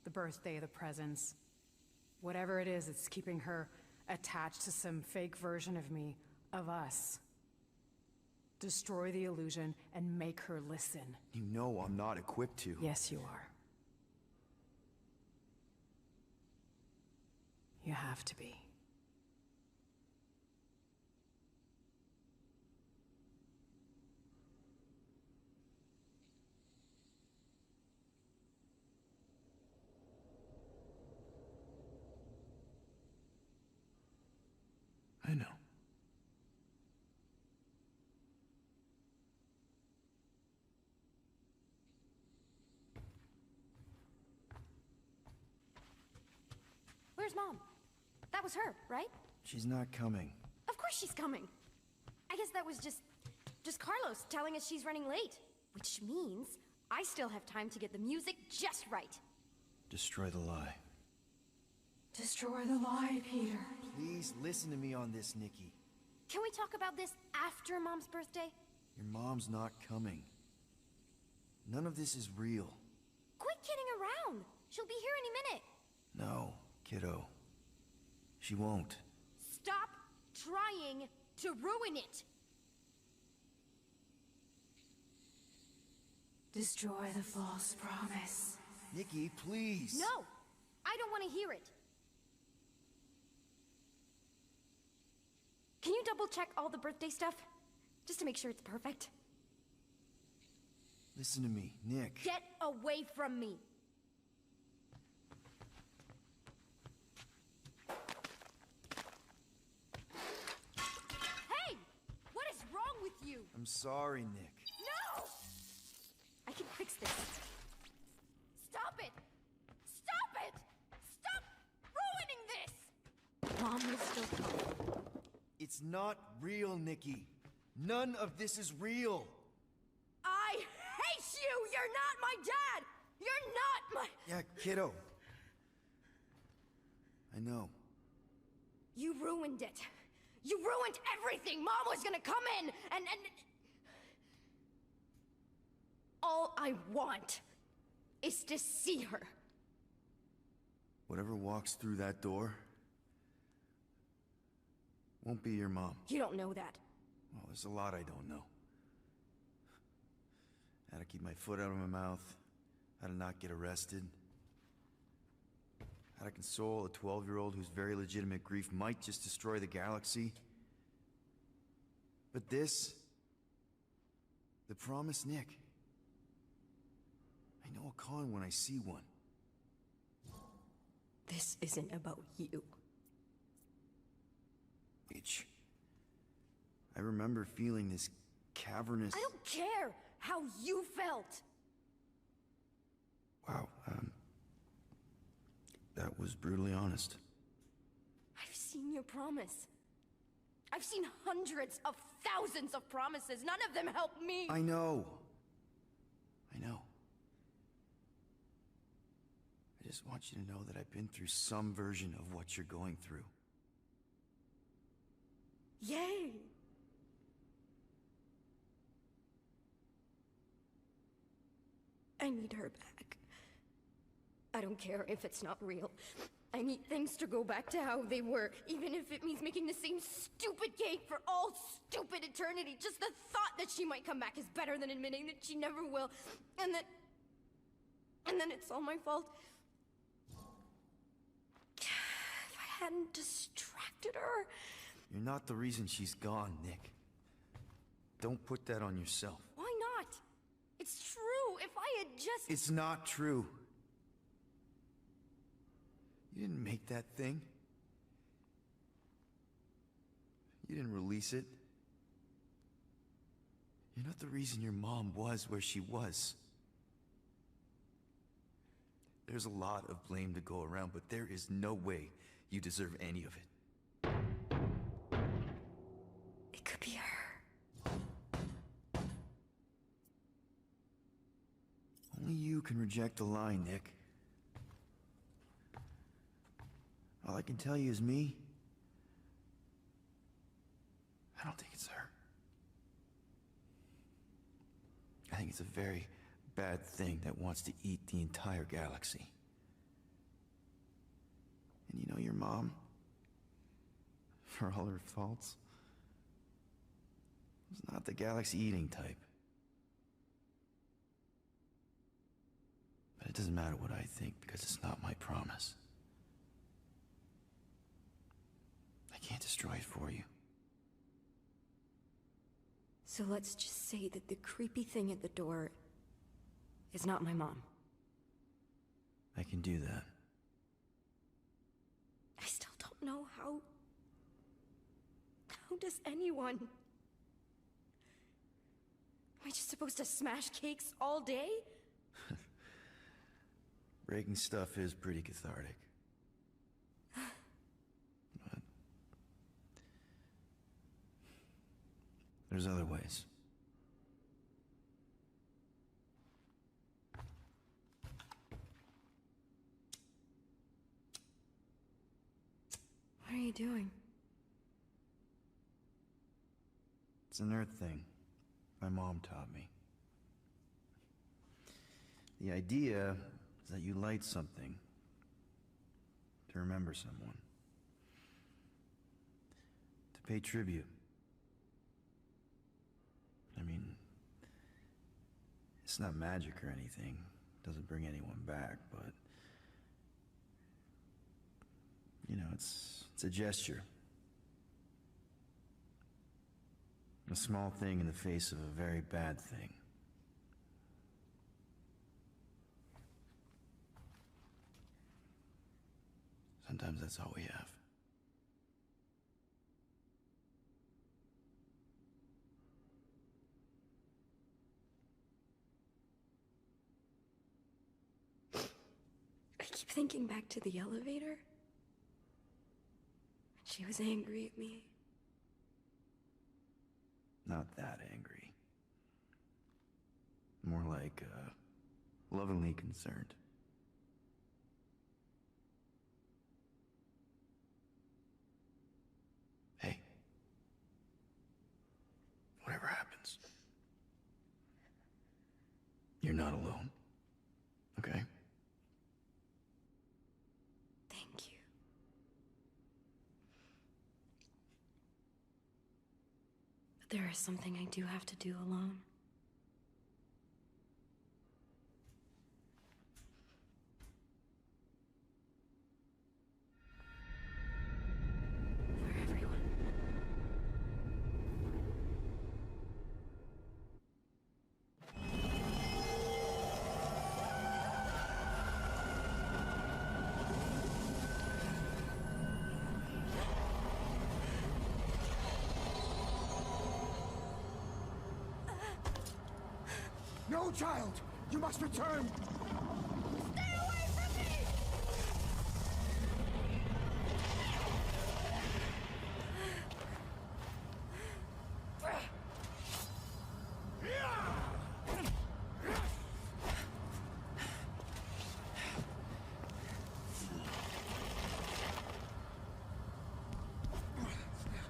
The birthday, the presents. Whatever it is, it's keeping her attached to some fake version of me, of us. Destroy the illusion and make her listen. You know I'm not equipped to. Yes, you are. You have to be. I know. Where's Mom? That was her, right? She's not coming. Of course she's coming. I guess that was just Carlos telling us she's running late. Which means I still have time to get the music just right. Destroy the lie. Destroy the lie, Peter. Please listen to me on this, Nikki. Can we talk about this after Mom's birthday? Your mom's not coming. None of this is real. Quit kidding around. She'll be here any minute. No, kiddo. She won't. Stop trying to ruin it. Destroy the false promise. Nikki, please. No, I don't want to hear it. Can you double check all the birthday stuff? Just to make sure it's perfect. Listen to me, Nick. Get away from me. Hey! What is wrong with you? I'm sorry, Nick. No! I can fix this. Stop it! Stop it! Stop ruining this! Mom will still come. It's not real, Nikki. None of this is real. I hate you! You're not my dad! You're not my... Yeah, kiddo. I know. You ruined it. You ruined everything! Mom was gonna come in and... All I want is to see her. Whatever walks through that door won't be your mom. You don't know that. Well, there's a lot I don't know. How to keep my foot out of my mouth, how to not get arrested, how to console a 12-year-old whose very legitimate grief might just destroy the galaxy. But this, the promise, Nick. I know a con when I see one. This isn't about you. Bitch. I remember feeling this cavernous... I don't care how you felt. Wow, that was brutally honest. I've seen your promise. I've seen hundreds of thousands of promises. None of them help me. I know. I know. I just want you to know that I've been through some version of what you're going through. Yay! I need her back. I don't care if it's not real. I need things to go back to how they were, even if it means making the same stupid cake for all stupid eternity. Just the thought that she might come back is better than admitting that she never will, and then it's all my fault. If I hadn't distracted her... You're not the reason she's gone, Nick. Don't put that on yourself. Why not? It's true. If I had just... It's not true. You didn't make that thing. You didn't release it. You're not the reason your mom was where she was. There's a lot of blame to go around, but there is no way you deserve any of it. It could be her. Only you can reject a lie, Nick. All I can tell you is me. I don't think it's her. I think it's a very bad thing that wants to eat the entire galaxy. And you know your mom, for all her faults, was not the galaxy-eating type. But it doesn't matter what I think, because it's not my promise. I can't destroy it for you. So let's just say that the creepy thing at the door is not my mom. I can do that. I still don't know how does anyone? Am I just supposed to smash cakes all day? Breaking stuff is pretty cathartic. But there's other ways. What are you doing? It's an Earth thing my mom taught me. The idea is that you light something to remember someone, to pay tribute. I mean, it's not magic or anything. It doesn't bring anyone back, but you know, it's a gesture. A small thing in the face of a very bad thing. Sometimes that's all we have. I keep thinking back to the elevator. She was angry at me. Not that angry. More like, lovingly concerned. Hey. Whatever happens, you're not alone. Okay? Thank you. But there is something I do have to do alone. No, child! You must return! Stay away from me!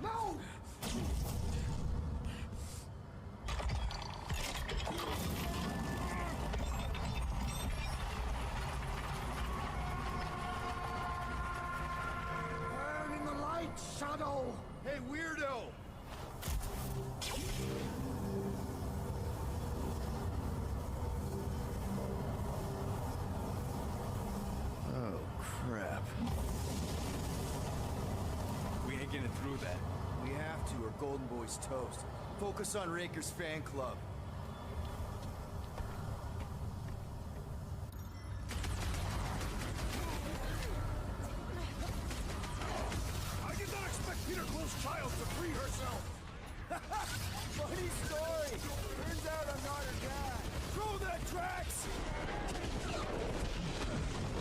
No! Burn in the light, Shadow! Hey, weirdo! Oh, crap. We ain't getting through that. We have to, or Golden Boy's toast. Focus on Raker's fan club. I did not expect Peter Quill's child to free herself! Funny story! Turns out I'm not her dad. Throw that, Drax!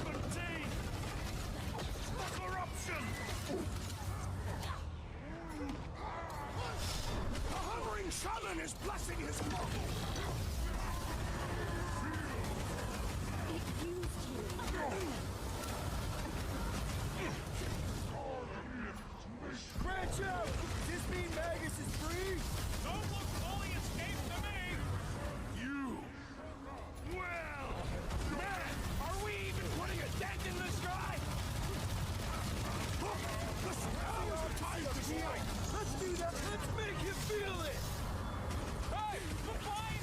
Contain! The corruption! The hovering shaman is blessing his marvel! Branch out! Does this mean Magus is free? Don't look fully escaped to me! You! Well! Man, are we even putting a dent in this guy? Look! Listen, now is the time to fight! Let's do that! Let's make him feel it! Hey, the fire!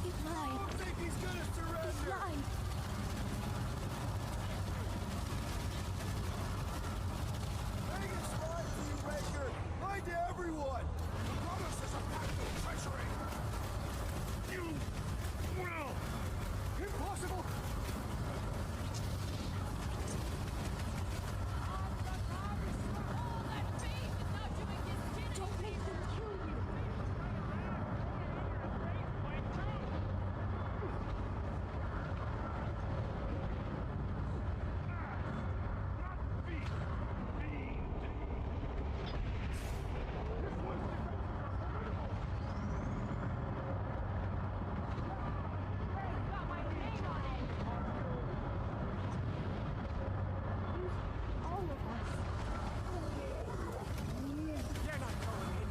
It lied. I don't think he's gonna surrender. It lied. Vegas lied to you, Raker. Lied to everyone. The promise is a pact of treachery. You will. Impossible! Don't make them kill you. All of us. You're not going in.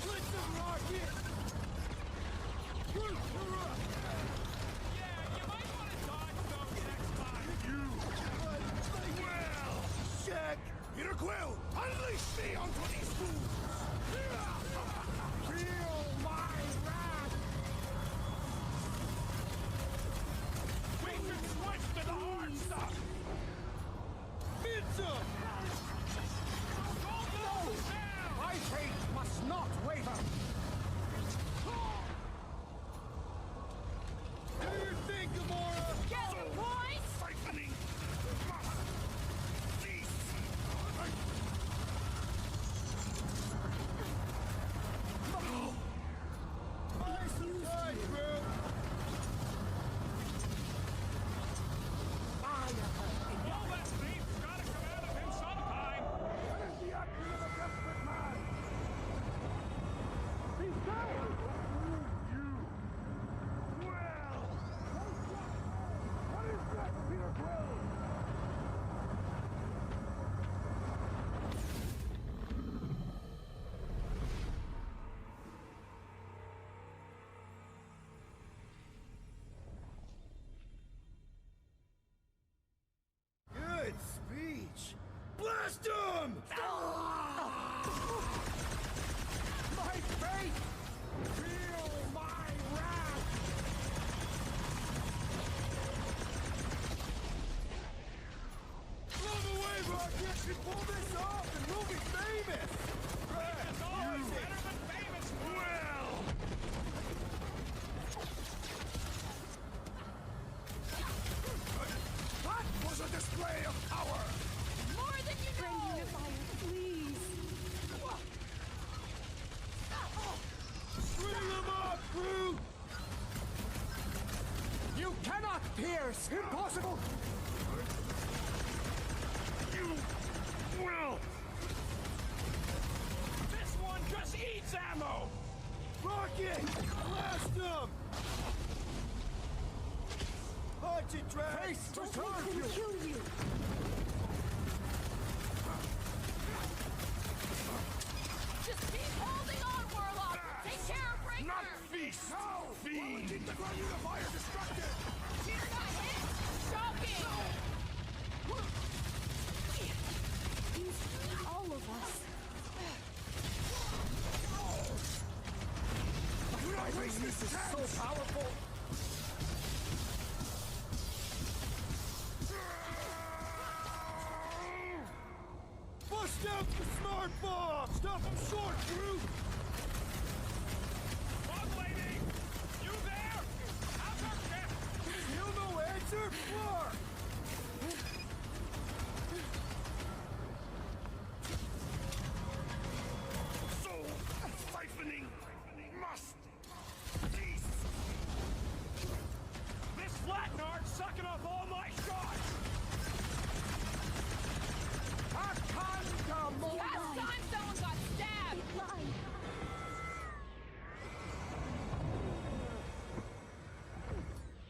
Put some rocket! Well, Shaq, Peter Quill, unleash me onto these fools! Feel my wrath! We've been switched to the hard stuff! Mitza! My faith must not waver! Do your thing, Gamora! Get the point! Siphoning! Please! Buy some time, bro! All that beef's gotta come out of him sometime. That is the action of a desperate man! He's dead! You! Well! What is that, Peter Quill? Good speech! Blast him! My faith! Feel my wrath! Blow him away, Rocket! You pull this off and we'll be famous! It's always better than famous. Well! That was a display of power! More than you know! Please. Bring him up, Groot! You cannot pierce! Impossible! You will! This one just eats ammo. Rocket! Blast him! Punch it, Drax! Face to Don't serve make you! them kill you. Just keep holding on, Warlock! Take care of Breaker! Not feast! No! Fiend! Keep the ground unifier distracted! You're not hit! Shocking! He's all of us. My weakness is so powerful! Bust out the smart bomb! Stop him short, Groot! Bug lady, you there? How's our ship? Still no answer? Mark! So, siphoning must cease! This flatnard's sucking up all my shots. Last time someone got stabbed!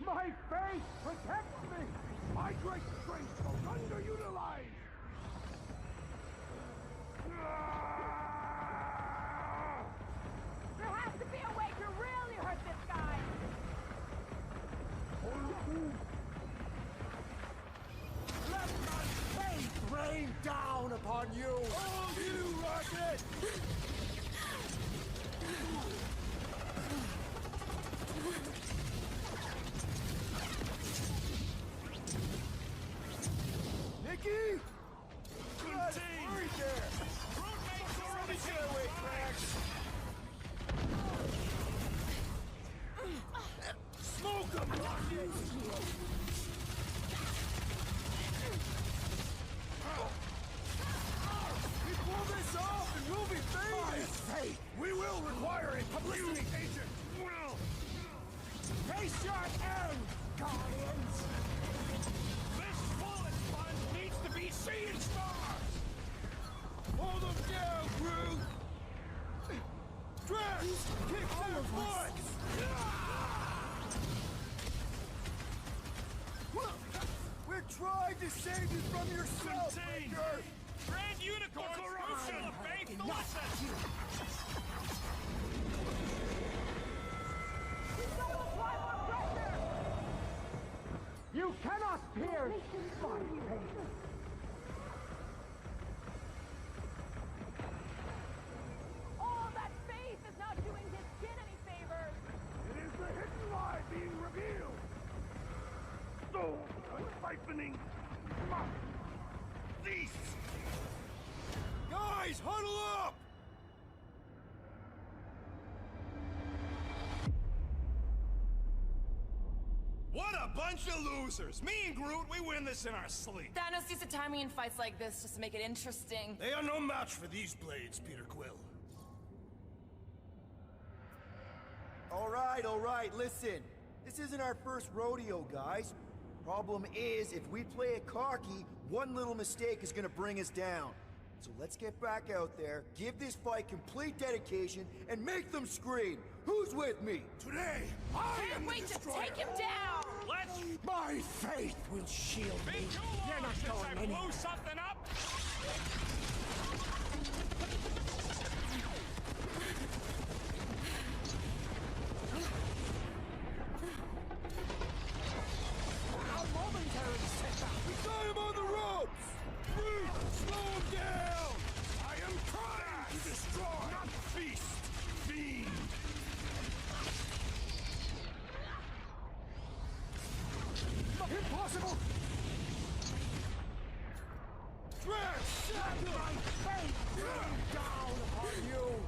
My faith protects me! My great strength was underutilized! There has to be a way to really hurt this guy! Let my faith rain down upon you! Oh, you, Rocket! used you. We pull this off and we'll be famous! Hey, we will require a publicity agent! Face your end, Guardians! This bullet sponge needs to be seeing stars! Hold them down, Groot! Drax! Kick their butts! We're trying to save you from yourself, Raker! Grand Unicorn! Crucial of faith! Listen! You cannot pierce my faith! All that faith is not doing his kid any favors! It is the hidden lie being revealed! Soul siphoning must cease! Guys, huddle up! What a bunch of losers! Me and Groot, we win this in our sleep. Thanos used to time me in fights like this just to make it interesting. They are no match for these blades, Peter Quill. All right, listen. This isn't our first rodeo, guys. Problem is, if we play it cocky, one little mistake is gonna bring us down. So let's get back out there, give this fight complete dedication, and make them scream. Who's with me? Today, I Can't wait to take him down! Let's My faith will shield be me. too long You're not since going I anywhere. blew something up! A momentary setback. We got him on the ropes! Groot, slow him down! I am trying to destroy, not feast, fiend! Impossible! Drax, Let my faith rain down upon you!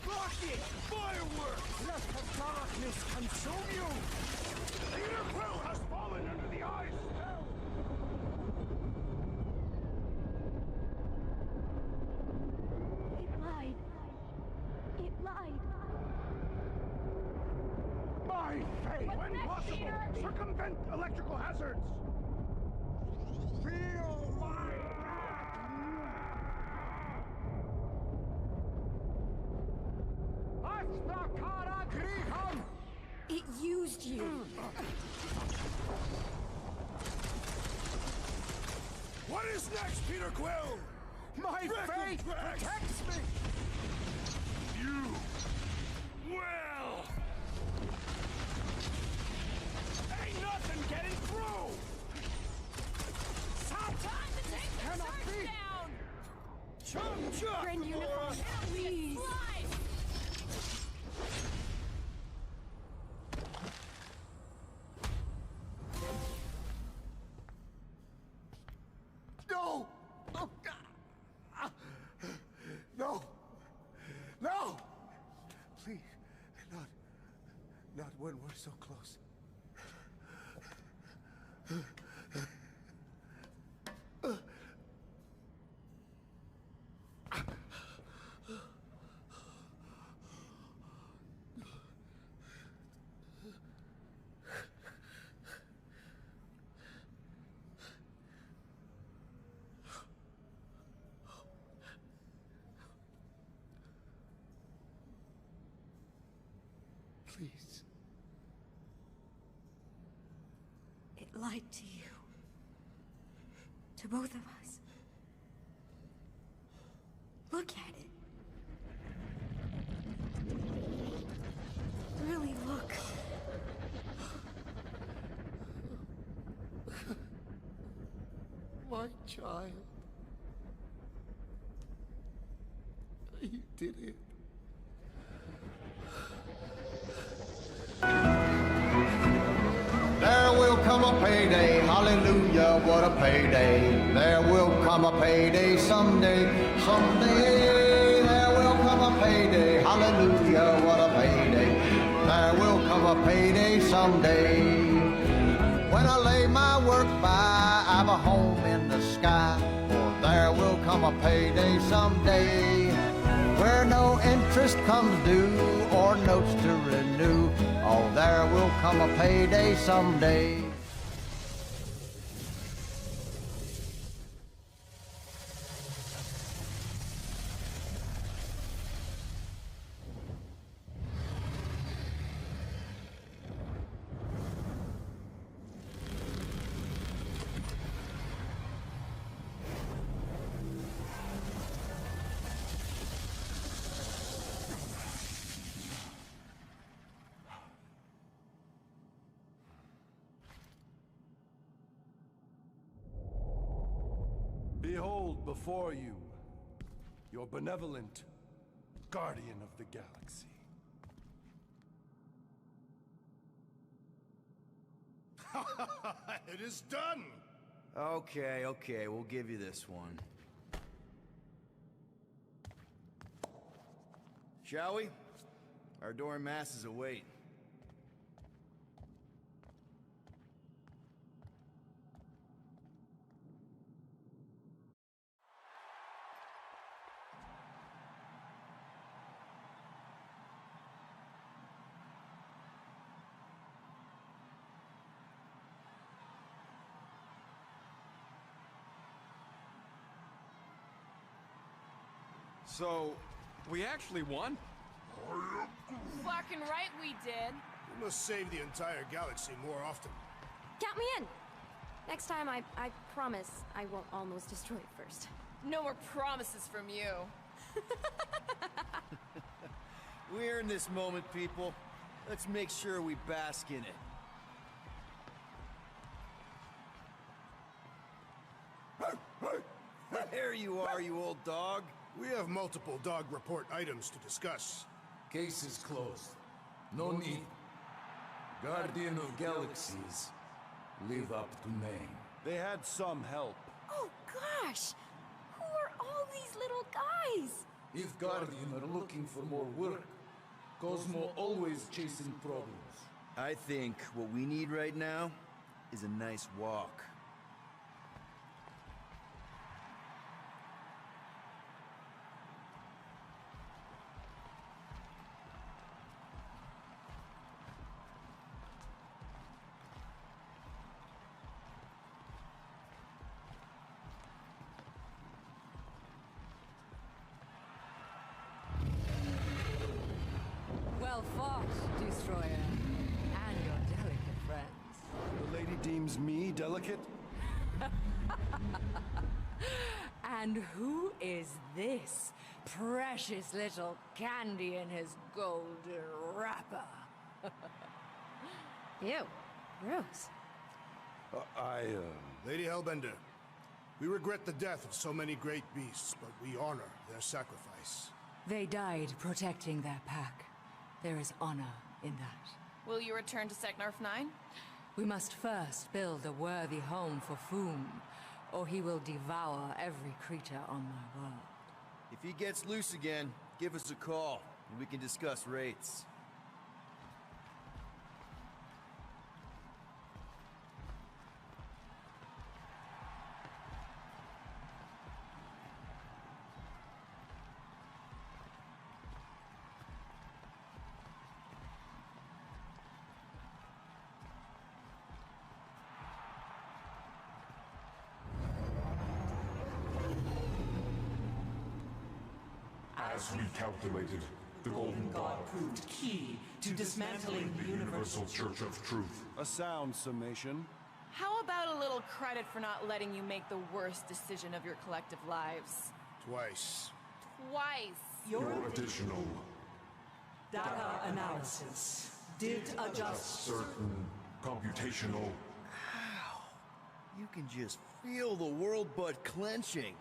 rocket, fireworks! Let the darkness consume you! Peter Quill has fallen under the ice! It lied. It lied. My faith! When possible, circumvent electrical hazards! Feel my Astrakara Griham! It used you. What is next, Peter Quill? My faith protects me! You will! Ain't nothing getting through! Time to take the Cannot church be. down! Chum chuck! Grand Unicorn, please. Slide! No! Oh, God. No! No! Please, not when we're so close. Please. It lied to you. To both of us. Look at it. Really look. My child. You did it. There will come a payday, hallelujah, what a payday. There will come a payday someday, someday. There will come a payday, hallelujah, what a payday. There will come a payday someday. When I lay my work by, I've a home in the sky. For there will come a payday someday, where no interest comes due or notes to renew. Oh, there will come a payday someday. Behold before you, your benevolent guardian of the galaxy. It is done! Okay, we'll give you this one. Shall we? Our Doran masses await. So, we actually won? Fucking right we did. We must save the entire galaxy more often. Count me in! Next time, I promise I won't almost destroy it first. No more promises from you. We're in this moment, people. Let's make sure we bask in it. There you are, you old dog. We have multiple dog report items to discuss. Case is closed. No need. Guardian of Galaxies. Live up to name. They had some help. Oh gosh! Who are all these little guys? If Guardian are looking for more work, Cosmo always chasing problems. I think what we need right now is a nice walk. Well fought, Destroyer. And your delicate friends. The lady deems me delicate? And who is this precious little candy in his golden wrapper? Ew, gross. Lady Hellbender, we regret the death of so many great beasts, but we honor their sacrifice. They died protecting their pack. There is honor in that. Will you return to Seknarf 9? We must first build a worthy home for Foom, or he will devour every creature on my world. If he gets loose again, give us a call, and we can discuss rates. As we calculated, the Golden God proved key to dismantling the Universal Church of Truth. A sound summation. How about a little credit for not letting you make the worst decision of your collective lives? Twice. Twice! Your additional data analysis did adjust certain computational. You can just feel the world butt clenching.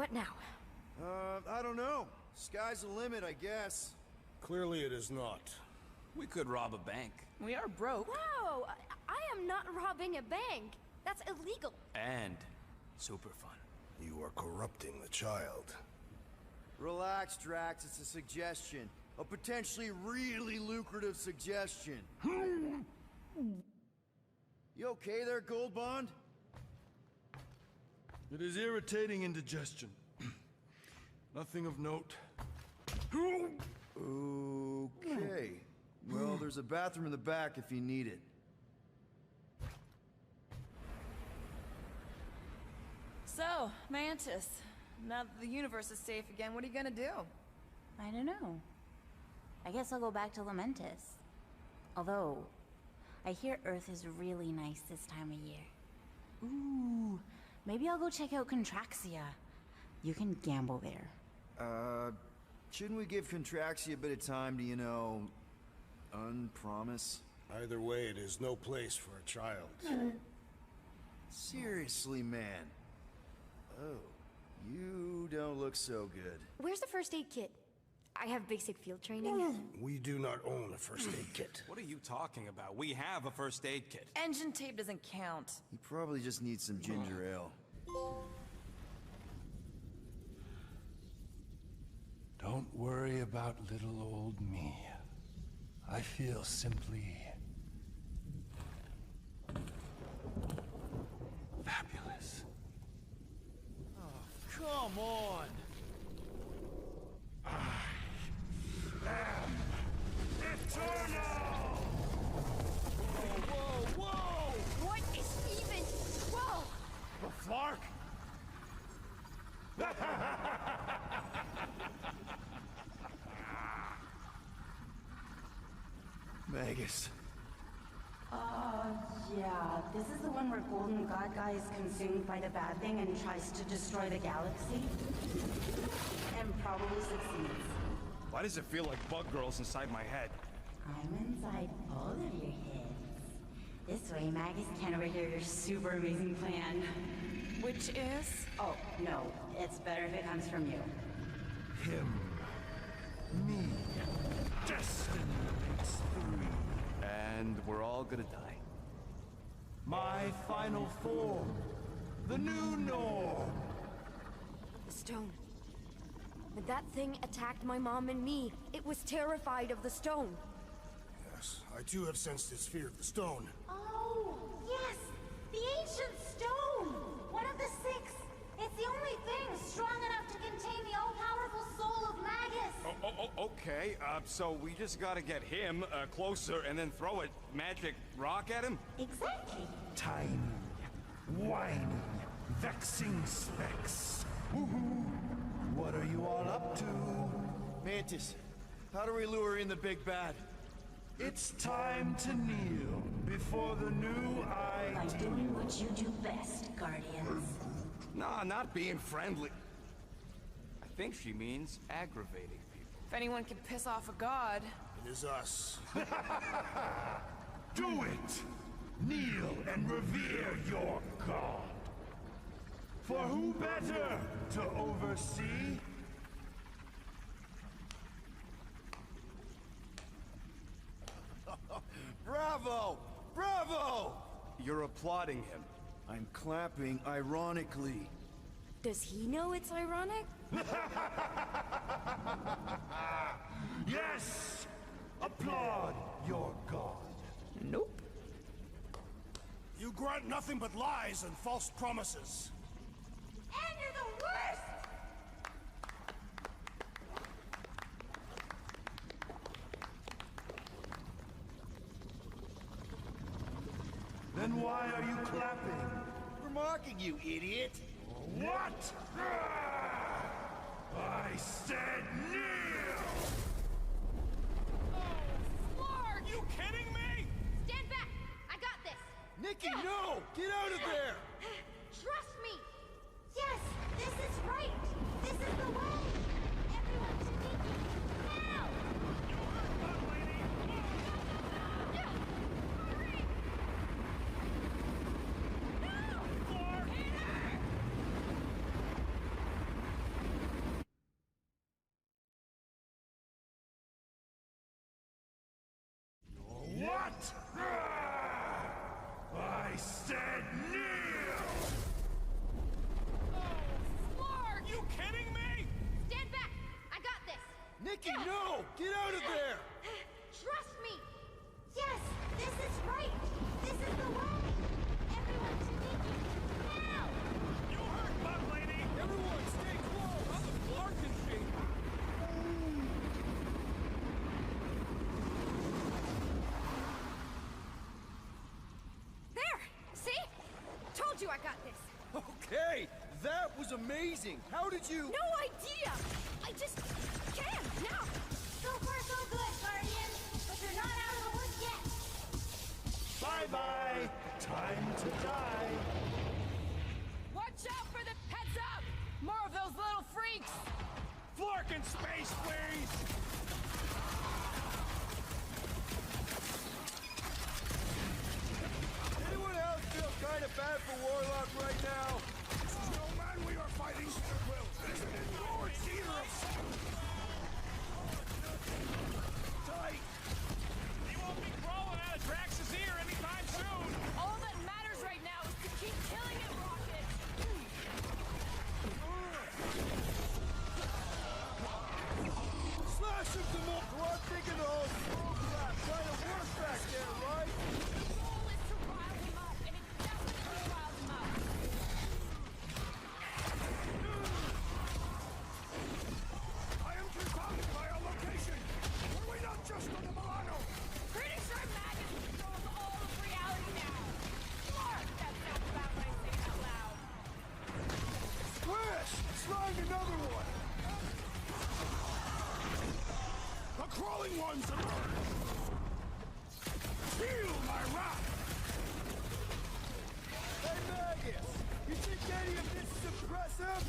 What now? I don't know. Sky's the limit, I guess. Clearly it is not. We could rob a bank. We are broke. Whoa! I am not robbing a bank. That's illegal. And super fun. You are corrupting the child. Relax, Drax. It's a suggestion. A potentially really lucrative suggestion. You okay there, Gold Bond? It is irritating indigestion. Nothing of note. Okay. Well, there's a bathroom in the back if you need it. So, Mantis, now that the universe is safe again, what are you gonna do? I don't know. I guess I'll go back to Lamentis. Although, I hear Earth is really nice this time of year. Ooh, maybe I'll go check out Contraxia. You can gamble there. Shouldn't we give Contraxia a bit of time to, you know, unpromise? Either way, it is no place for a child. Seriously, man. Oh, you don't look so good. Where's the first aid kit? I have basic field training. We do not own a first aid kit. What are you talking about? We have a first aid kit. Engine tape doesn't count. You probably just need some ginger ale. Don't worry about little old me. I feel simply fabulous. Oh, come on! Eternal! Whoa, whoa, whoa! What is even... Whoa! The Flark? Magus. Yeah, this is the one where Golden God Guy is consumed by the bad thing and tries to destroy the galaxy. And probably succeeds. Why does it feel like bug girls inside my head? I'm inside both of your heads. This way, Magus can overhear your super amazing plan. Which is? Oh, no. It's better if it comes from you. Him. Me. Destiny makes three. And we're all gonna die. My final form. The new norm. The stone. When that thing attacked my mom and me, it was terrified of the stone. Yes, I too have sensed its fear of the stone. Oh, yes! The ancient stone! One of the six! It's the only thing strong enough to contain the all-powerful soul of Magus! Okay. So we just gotta get him closer and then throw a magic rock at him? Exactly. Tiny, whiny, vexing specks. Woohoo! What are you all up to? Mantis, how do we lure in the big bad? It's time to kneel before the new By doing what you do best, Guardians. Nah, not being friendly. I think she means aggravating people. If anyone can piss off a god... It is us. Do it! Kneel and revere your god. For who better to oversee? Bravo! Bravo! You're applauding him. I'm clapping ironically. Does he know it's ironic? Yes! Applaud your god. Nope. You grant nothing but lies and false promises. And you're the worst! Then why are you clapping? We're mocking you, idiot! What? I said kneel! Flark! You kidding me? Stand back! I got this! Nikki, no! Get out of there! Trust me! Yes! This is right! This is the way! Everyone to Nikki! Now! Okay, that was amazing. How did you... No idea! I just can't now! So far, so good, Guardian. But you're not out of the woods yet. Bye-bye. Time to die. Watch out for the heads up! More of those little freaks! Flark in space, please! Anyone else feel kind of bad for Warlock right now? This is no man we are fighting, Mr. Quill. This is Lord Cedar of Tight! He won't be crawling out of Drax's ear anytime soon! All that matters right now is to keep killing it, Rocket! Slash him some more. So I'm thinking the whole smoke trap kind of works back there, right? The goal is to rile him up, and it definitely riled him up. I am confounded by our location! Were we not just on the Milano? Pretty sure Magus controls all of reality now. Clark, that sounds about what I say out loud. Squish! Slide another one! The crawling ones emerge! Feel my wrath! Hey, Magus! You think any of this is impressive?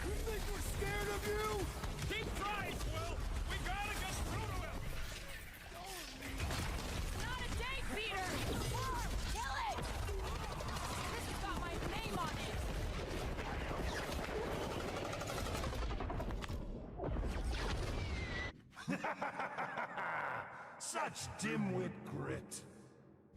You think we're scared of you? Keep trying, Quill! We gotta get through to him! Not a day, Peter! Clark, kill it! This has got my name on it! Such dimwit grit!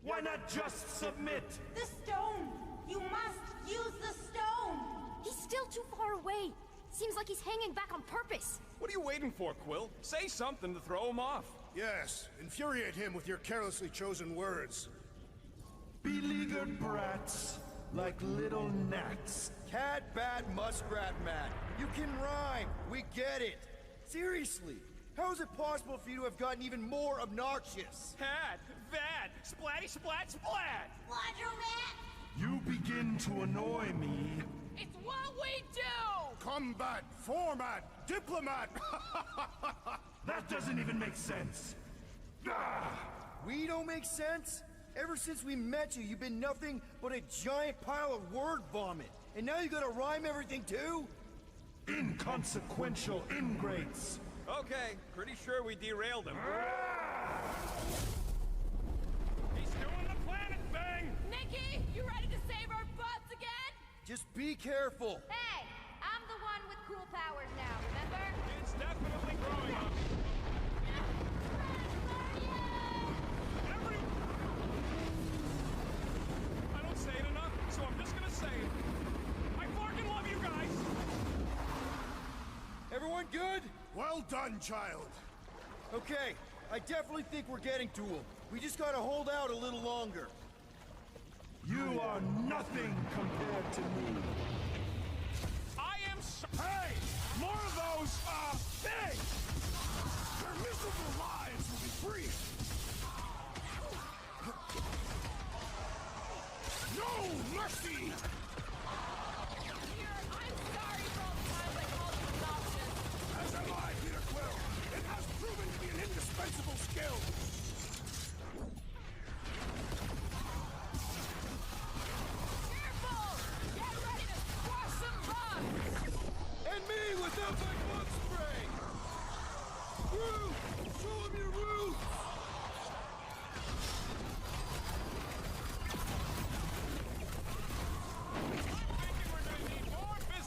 Why not just submit? The stone! You must use the stone! He's still too far away. Seems like he's hanging back on purpose. What are you waiting for, Quill? Say something to throw him off. Yes, infuriate him with your carelessly chosen words. Beleaguered brats, like little gnats. Cat, bat, muskrat, mat. You can rhyme. We get it. Seriously, how is it possible for you to have gotten even more obnoxious? Had, vad, splatty splat splat! Laundromat! You begin to annoy me. It's what we do! Combat, format, diplomat! That doesn't even make sense. We don't make sense? Ever since we met you, you've been nothing but a giant pile of word vomit. And now you gotta rhyme everything too? Inconsequential ingrates. Okay, pretty sure we derailed him. He's doing the planet thing! Nikki, you ready to save our butts again? Just be careful. Hey, I'm the one with cool powers now, remember? It's definitely growing up. I don't say it enough, so I'm just gonna say it. I fucking love you guys! Everyone good? Well done, child. Okay, I definitely think we're getting to him. We just gotta hold out a little longer. You are nothing compared to me. I am so— Hey! More of those, things! Their miserable lives will be free! No mercy! Peter, I'm sorry for all the times I called you obnoxious. As am I, Peter Quill. It has proven to be an indispensable skill. Careful! Get ready to squash some bugs! And me without my bug spray! Groot! Show him your roots!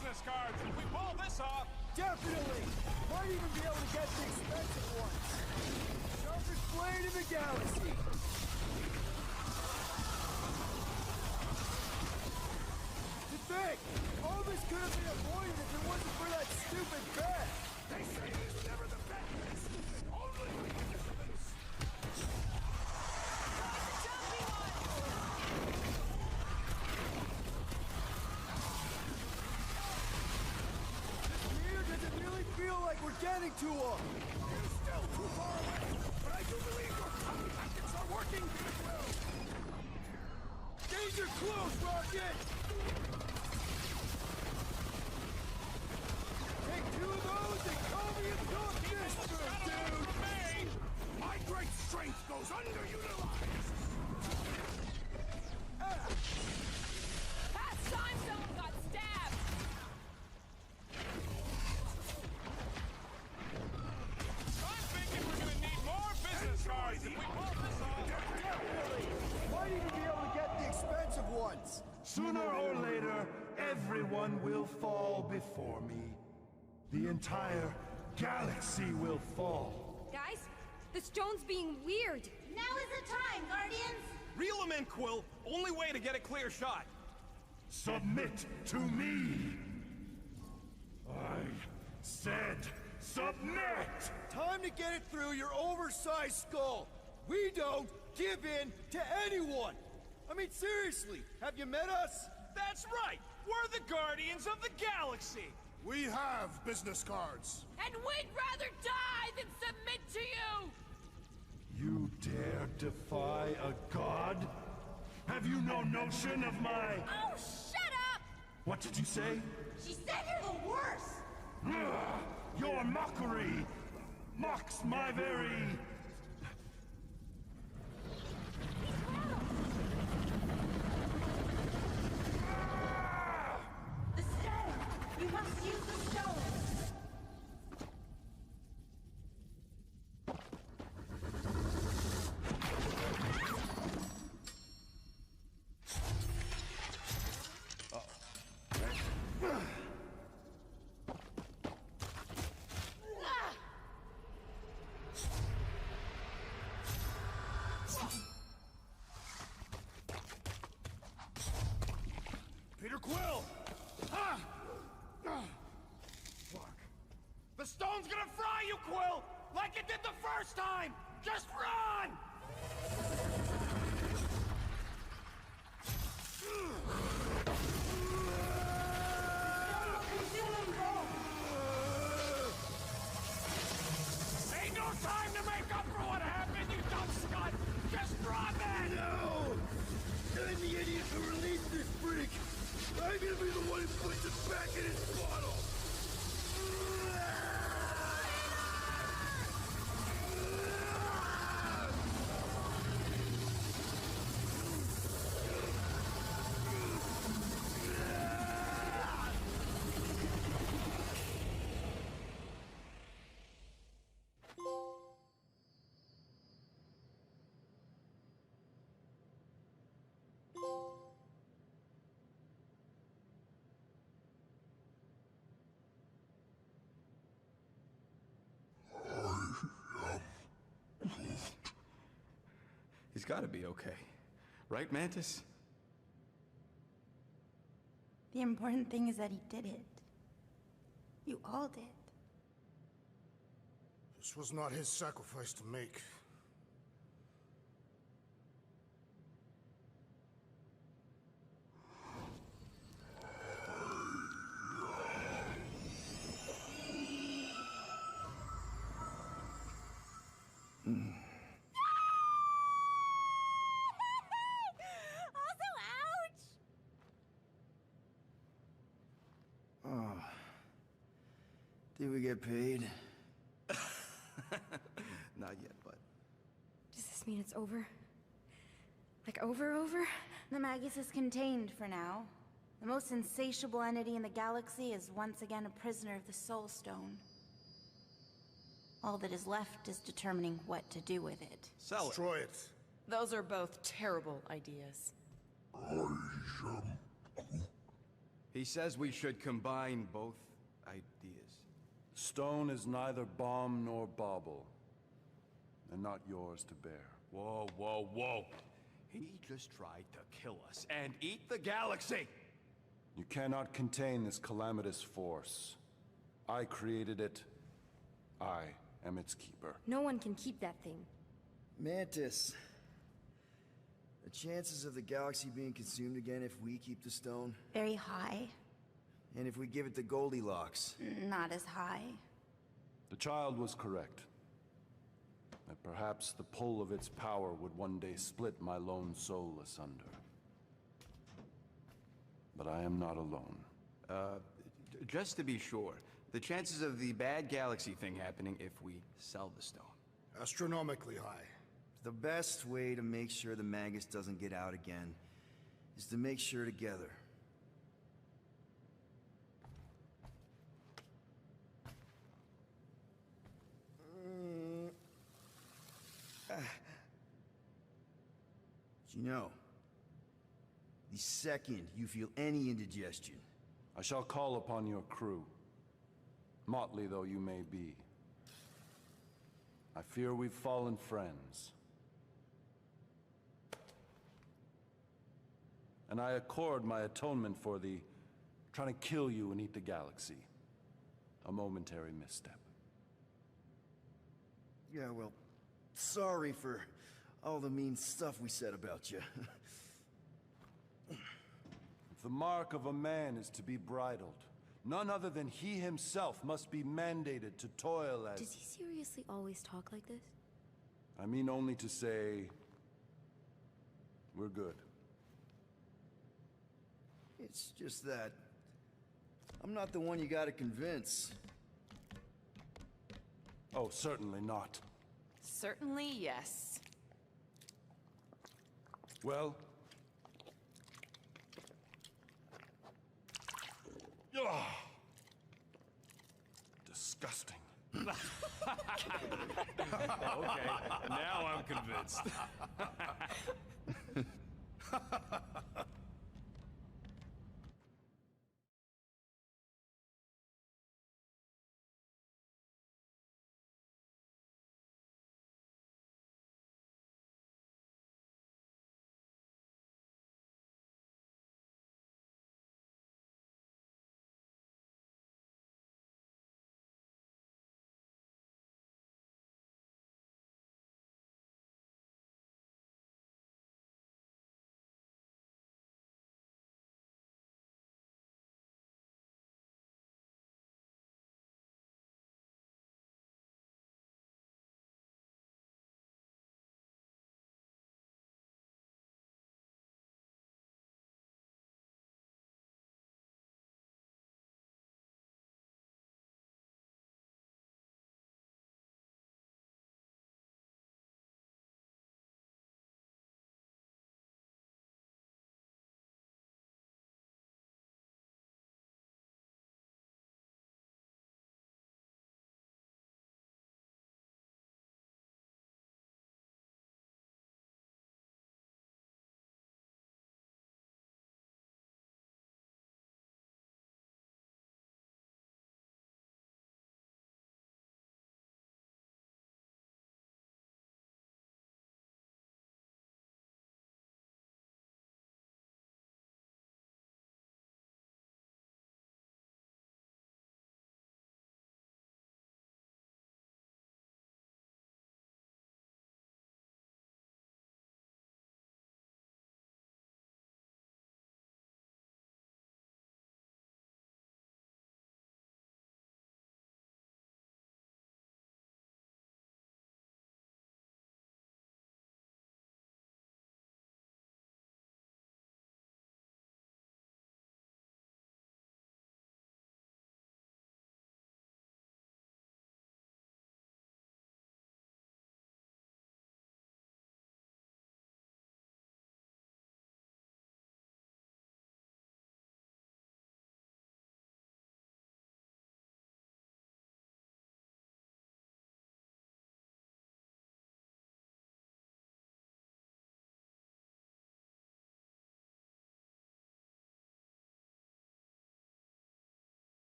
business cards if we pull this off. Definitely! Might even be able to get the expensive ones. Sharpest blade in the galaxy! To think, all this could have been avoided if it wasn't for that stupid bet! They say it is never the bet that is stupid, only the participants. Here, does it really feel like we're getting to him? You're still too far away, but I do believe your cunning tactics are working, Peter Quill. Danger close, Rocket! Two of those and call me a darkness, dude! My great strength goes underutilized! Past time someone got stabbed! I'm thinking we're gonna need more business cards if we pull this off. Definitely! Might even be able to get the expensive ones! Sooner or later, everyone will fall before me. The entire galaxy will fall. Guys, the stone's being weird. Now is the time, Guardians! Reel him in, Quill. Only way to get a clear shot. Submit to me! I said submit! Time to get it through your oversized skull! We don't give in to anyone! I mean, seriously, have you met us? That's right! We're the Guardians of the Galaxy! We have business cards. And we'd rather die than submit to you! You dare defy a god? Have you no notion of my... Oh, shut up! What did you say? She said you're the worst! Your mockery mocks my very... The stone! You must use the stone! Peter Quill! The stone's gonna fry you, Quill! Like it did the first time! Just run! Ain't no time to make up for what happened, you dumb scut! Just drop it! No! I'm the idiot who released this freak! I'm gonna be the one who puts it back in its bottle! He's gotta be okay. Right, Mantis? The important thing is that he did it. You all did. This was not his sacrifice to make. Did we get paid? Not yet, but... Does this mean it's over? Like over? The Magus is contained for now. The most insatiable entity in the galaxy is once again a prisoner of the Soul Stone. All that is left is determining what to do with it. Sell it. Destroy it. Those are both terrible ideas. He says we should combine both ideas. Stone is neither bomb nor bauble, and not yours to bear. Whoa, whoa, whoa. He just tried to kill us and eat the galaxy! You cannot contain this calamitous force. I created it. I am its keeper. No one can keep that thing. Mantis. The chances of the galaxy being consumed again if we keep the stone? Very high. And if we give it to Goldilocks? Not as high. The child was correct. That perhaps the pull of its power would one day split my lone soul asunder. But I am not alone. Just to be sure, The chances of the bad galaxy thing happening if we sell the stone. Astronomically high. The best way to make sure the Magus doesn't get out again is to make sure together. You know, the second you feel any indigestion, I shall call upon your crew, motley though you may be. I fear we've fallen friends. And I accord my atonement for the trying to kill you and eat the galaxy. A momentary misstep. yeah, well, sorry for all the mean stuff we said about you. If the mark of a man is to be bridled, none other than he himself must be mandated to toil as... Does he seriously always talk like this? I mean only to say... we're good. It's just that I'm not the one you gotta convince. Oh, certainly not. Certainly, yes. Well... Ugh. Disgusting. Okay, now I'm convinced.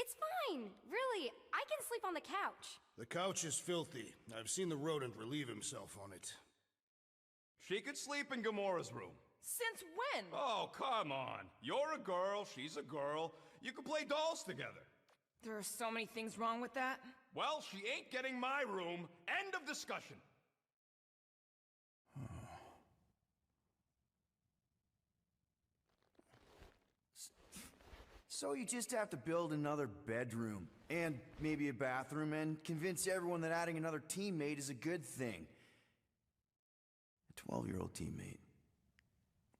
It's fine. Really, I can sleep on the couch. The couch is filthy. I've seen the rodent relieve himself on it. She could sleep in Gamora's room. Since when? Oh, come on. You're a girl, she's a girl. You can play dolls together. There are so many things wrong with that. Well, she ain't getting my room. End of discussion. So you just have to build another bedroom, and maybe a bathroom, and convince everyone that adding another teammate is a good thing. A 12-year-old teammate.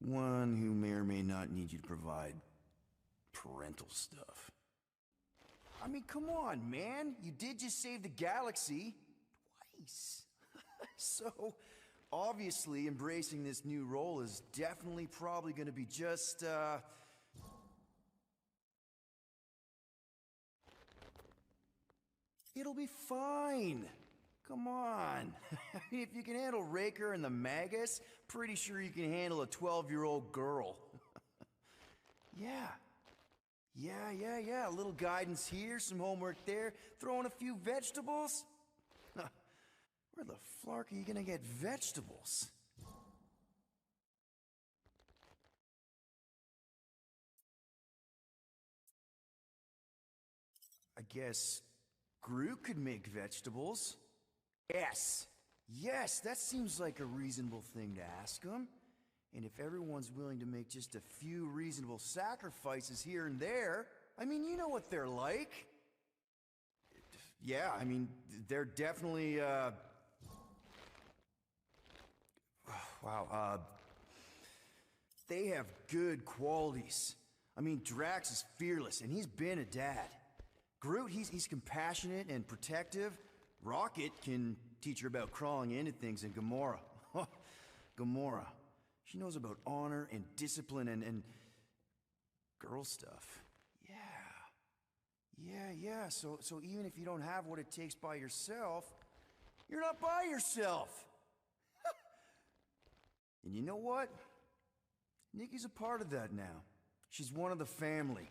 One who may or may not need you to provide parental stuff. I mean, come on, man. You did just save the galaxy. Twice. So, obviously, embracing this new role is definitely probably gonna be just, It'll be fine. Come on. If you can handle Raker and the Magus, pretty sure you can handle a 12-year-old girl. Yeah. A little guidance here, some homework there, throw in a few vegetables. Where the flark are you gonna get vegetables? I guess Groot could make vegetables. Yes, that seems like a reasonable thing to ask him. And if everyone's willing to make just a few reasonable sacrifices here and there, I mean, you know what they're like. Yeah, I mean, they're definitely, wow, they have good qualities. I mean, Drax is fearless, and he's been a dad. Groot, he's compassionate and protective. Rocket can teach her about crawling into things, and Gamora. Gamora. She knows about honor and discipline and girl stuff. Yeah. So even if you don't have what it takes by yourself, you're not by yourself. And you know what? Nikki's a part of that now. She's one of the family.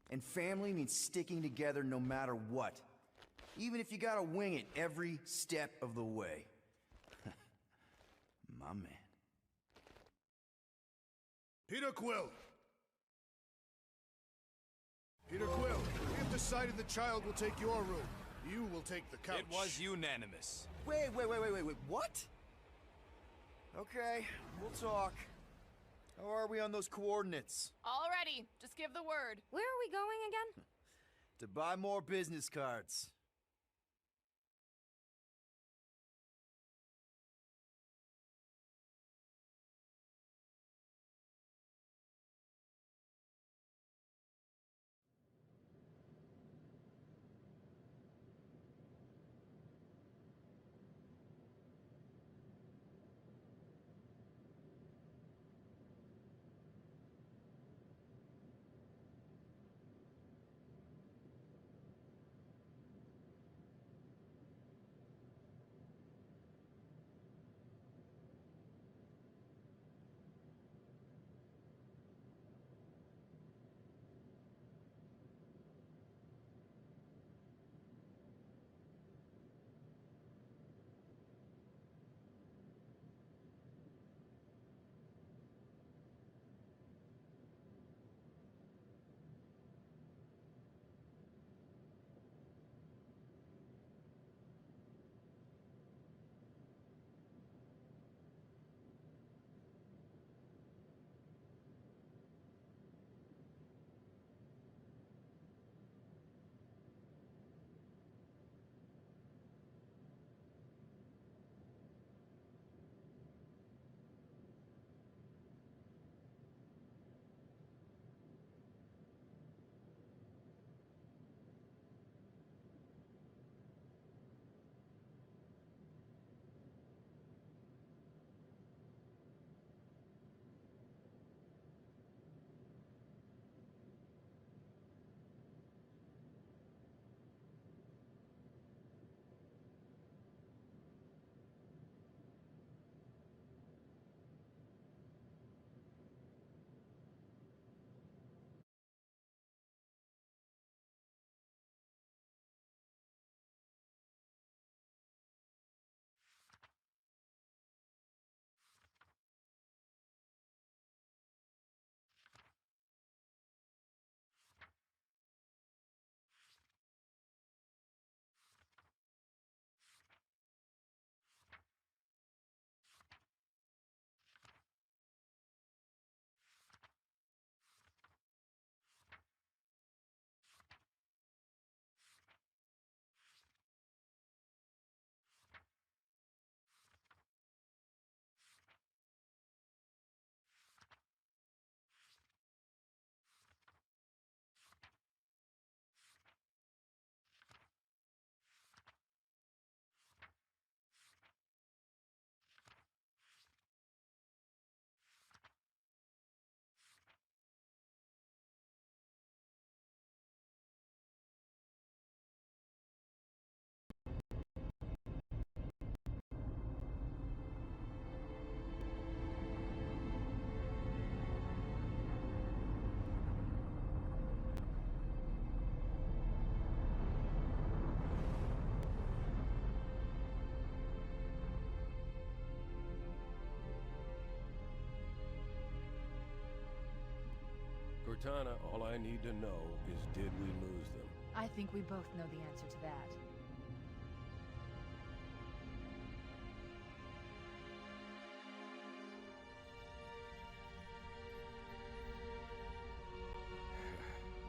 And family means sticking together no matter what. Even if you gotta wing it every step of the way. My man. Peter Quill! Peter Quill, we have decided the child will take your room. You will take the couch. It was unanimous. Wait, what? Okay, we'll talk. How are we on those coordinates? Already, just give the word. Where are we going again? To buy more business cards. Cortana, all I need to know is did we lose them? I think we both know the answer to that.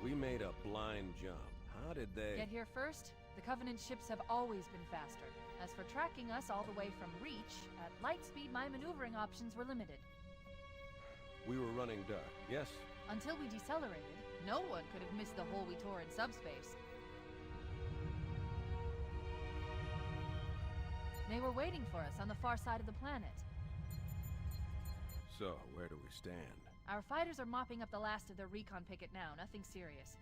We made a blind jump. How did they... Get here first? The Covenant ships have always been faster. As for tracking us all the way from Reach, at light speed my maneuvering options were limited. We were running dark, yes? Until we decelerated, no one could have missed the hole we tore in subspace. They were waiting for us on the far side of the planet. So, where do we stand? Our fighters are mopping up the last of their recon picket now, nothing serious.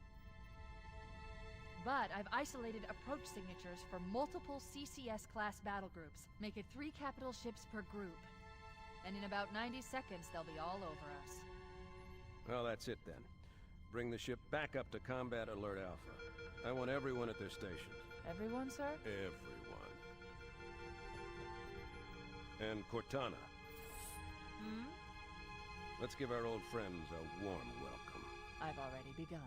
But I've isolated approach signatures for multiple CCS-class battle groups. Make it 3 capital ships per group. And in about 90 seconds, they'll be all over us. Well, that's it then. Bring the ship back up to Combat Alert Alpha. I want everyone at their stations. Everyone, sir? Everyone. And Cortana. Hmm? Let's give our old friends a warm welcome. I've already begun.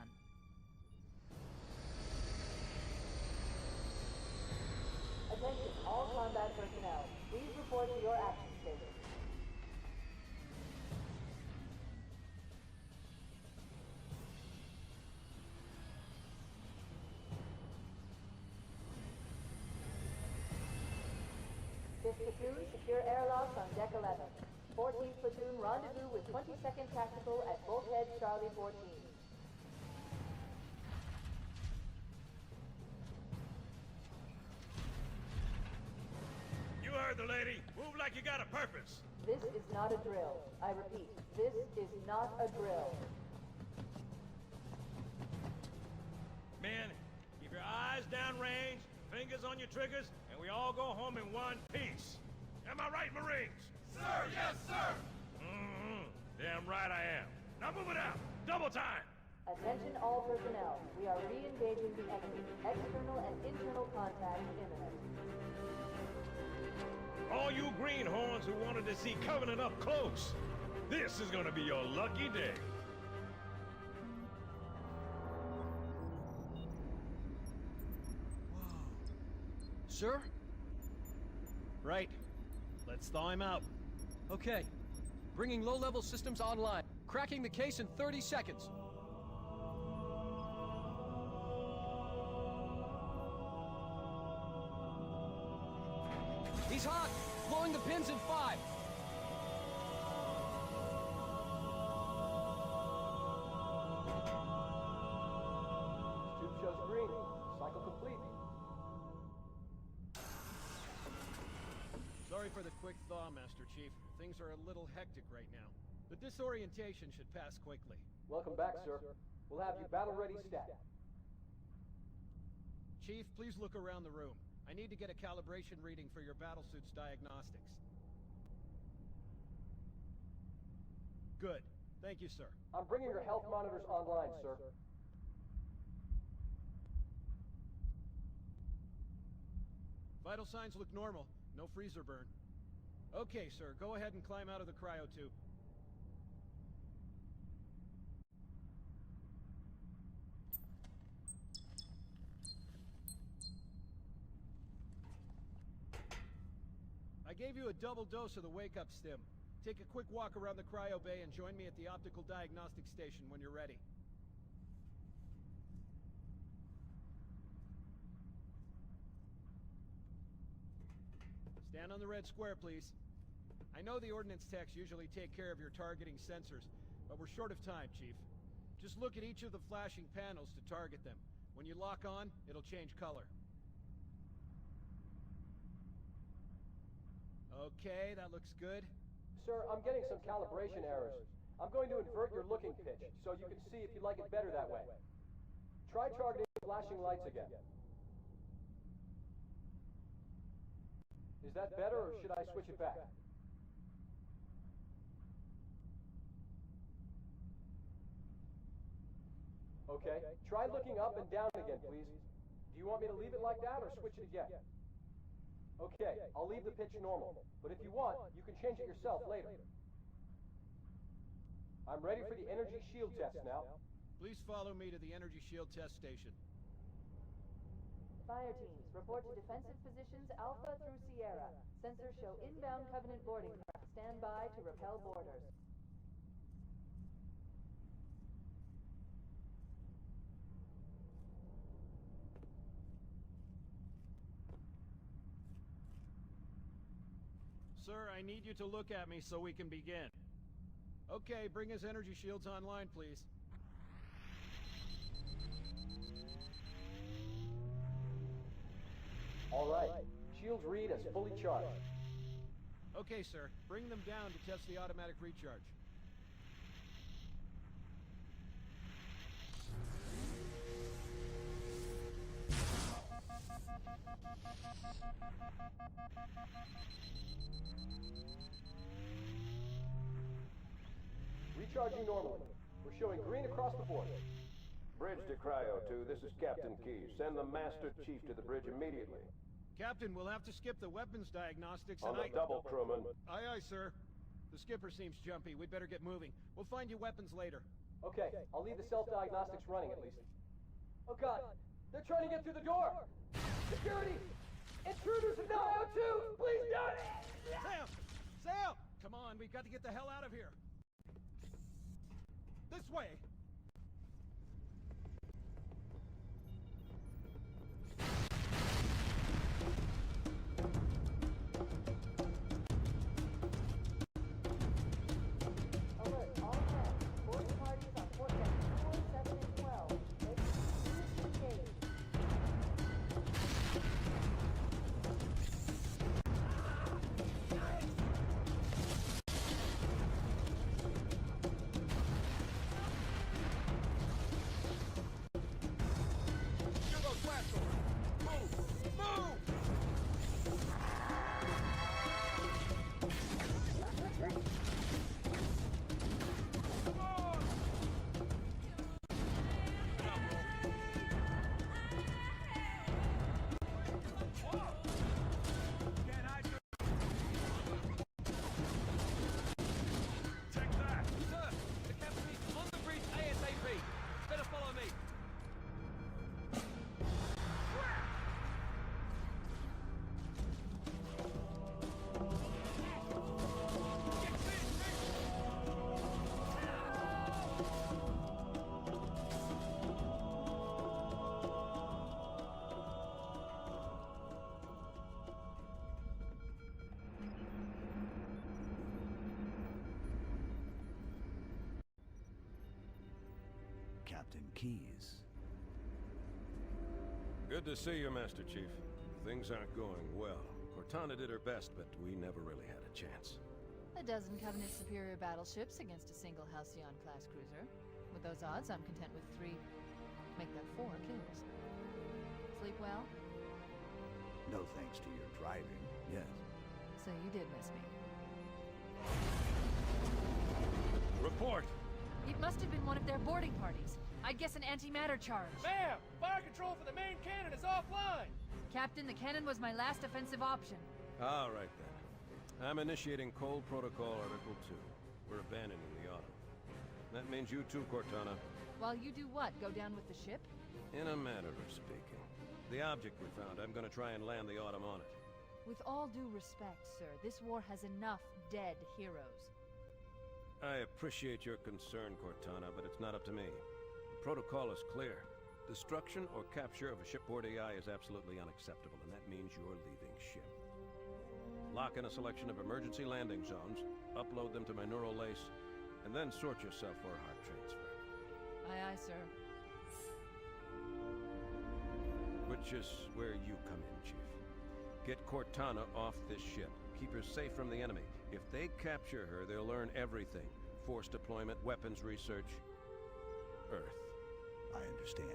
Attention, all combat personnel. Please report to your action station. Fifth platoon, secure airlocks on deck 11. 14th platoon, rendezvous with 22nd Tactical at Bulkhead Charlie 14. You heard the lady. Move like you got a purpose. This is not a drill. I repeat, this is not a drill. Men, keep your eyes downrange, fingers on your triggers, and we all go home in one piece. Am I right, Marines? Sir, yes, sir! Damn right I am. Now move it out! Double time! Attention all personnel. We are re-engaging the enemy. External and internal contact imminent. All you greenhorns who wanted to see Covenant up close, this is gonna be your lucky day. Sir? Right. Let's thaw him out. Okay. Bringing low-level systems online. Cracking the case in 30 seconds. He's hot! Blowing the pins in 5! Tube shows green. Cycle complete. Sorry for the quick thaw, Master Chief. Things are a little hectic right now. The disorientation should pass quickly. Welcome back, sir. We'll have you battle-ready stat. Chief, please look around the room. I need to get a calibration reading for your battlesuit's diagnostics. Good. Thank you, sir. I'm bringing your health monitors online, sir. Vital signs look normal. No freezer burn. Okay, sir. Go ahead and climb out of the cryotube. I gave you a double dose of the wake-up stim. Take a quick walk around the cryo bay and join me at the optical diagnostic station when you're ready. Stand on the red square, please. I know the ordnance techs usually take care of your targeting sensors, but we're short of time, Chief. Just look at each of the flashing panels to target them. When you lock on, it'll change color. Okay, that looks good. Sir, I'm getting some calibration errors. I'm going to invert your looking pitch, so you can see if you like it better that way. Try targeting flashing lights again. Is that better, or should I switch it back? Okay, try looking up and down again, please. Do you want me to leave it like that, or switch it again? Okay, I'll leave the pitch normal, but if you want, you can change it yourself later. I'm ready for the energy shield test now. Please follow me to the energy shield test station. Fire teams, report to defensive positions Alpha through Sierra. Sensors show inbound Covenant boarding craft. Stand by to repel boarders. Sir, I need you to look at me so we can begin. Okay, bring his energy shields online, please. All right. Shields read as fully charged. Okay, sir. Bring them down to test the automatic recharge. Recharging normally. We're showing green across the board. Bridge to Cryo 2, this is Captain Keyes. Send the Master Chief to the bridge immediately. Captain, we'll have to skip the weapons diagnostics On and the double, crewman. Aye, aye, sir. The skipper seems jumpy. We'd better get moving. We'll find you weapons later. Okay, I'll leave the self-diagnostics running at least. Oh god, they're trying to get through the door! Security! Intruders in Cryo 2! Please don't! Sam! Sam! Come on, we've got to get the hell out of here. This way! Alert, all hands. Boarding parties on port decks 4, 7, and 12. Please engage. Captain Keyes. Good to see you, Master Chief. Things aren't going well. Cortana did her best, but we never really had a chance. A dozen Covenant superior battleships against a single Halcyon-class cruiser. With those odds, I'm content with 3, make that 4 kills. Sleep well? No thanks to your driving, yes. So you did miss me. Report! It must have been one of their boarding parties. I'd guess an antimatter charge. Ma'am! Fire control for the main cannon is offline! Captain, the cannon was my last offensive option. All right, then. I'm initiating Cold Protocol Article 2. We're abandoning the Autumn. That means you too, Cortana. While you do what? Go down with the ship? In a manner of speaking. The object we found, I'm gonna try and land the Autumn on it. With all due respect, sir, this war has enough dead heroes. I appreciate your concern, Cortana, but it's not up to me. The protocol is clear. Destruction or capture of a shipboard AI is absolutely unacceptable, and that means you're leaving ship. Lock in a selection of emergency landing zones, upload them to my neural lace, and then sort yourself for a heart transfer. Aye, aye, sir. Which is where you come in, Chief. Get Cortana off this ship. Keep her safe from the enemy. If they capture her, they'll learn everything. Force deployment, weapons research, Earth. I understand.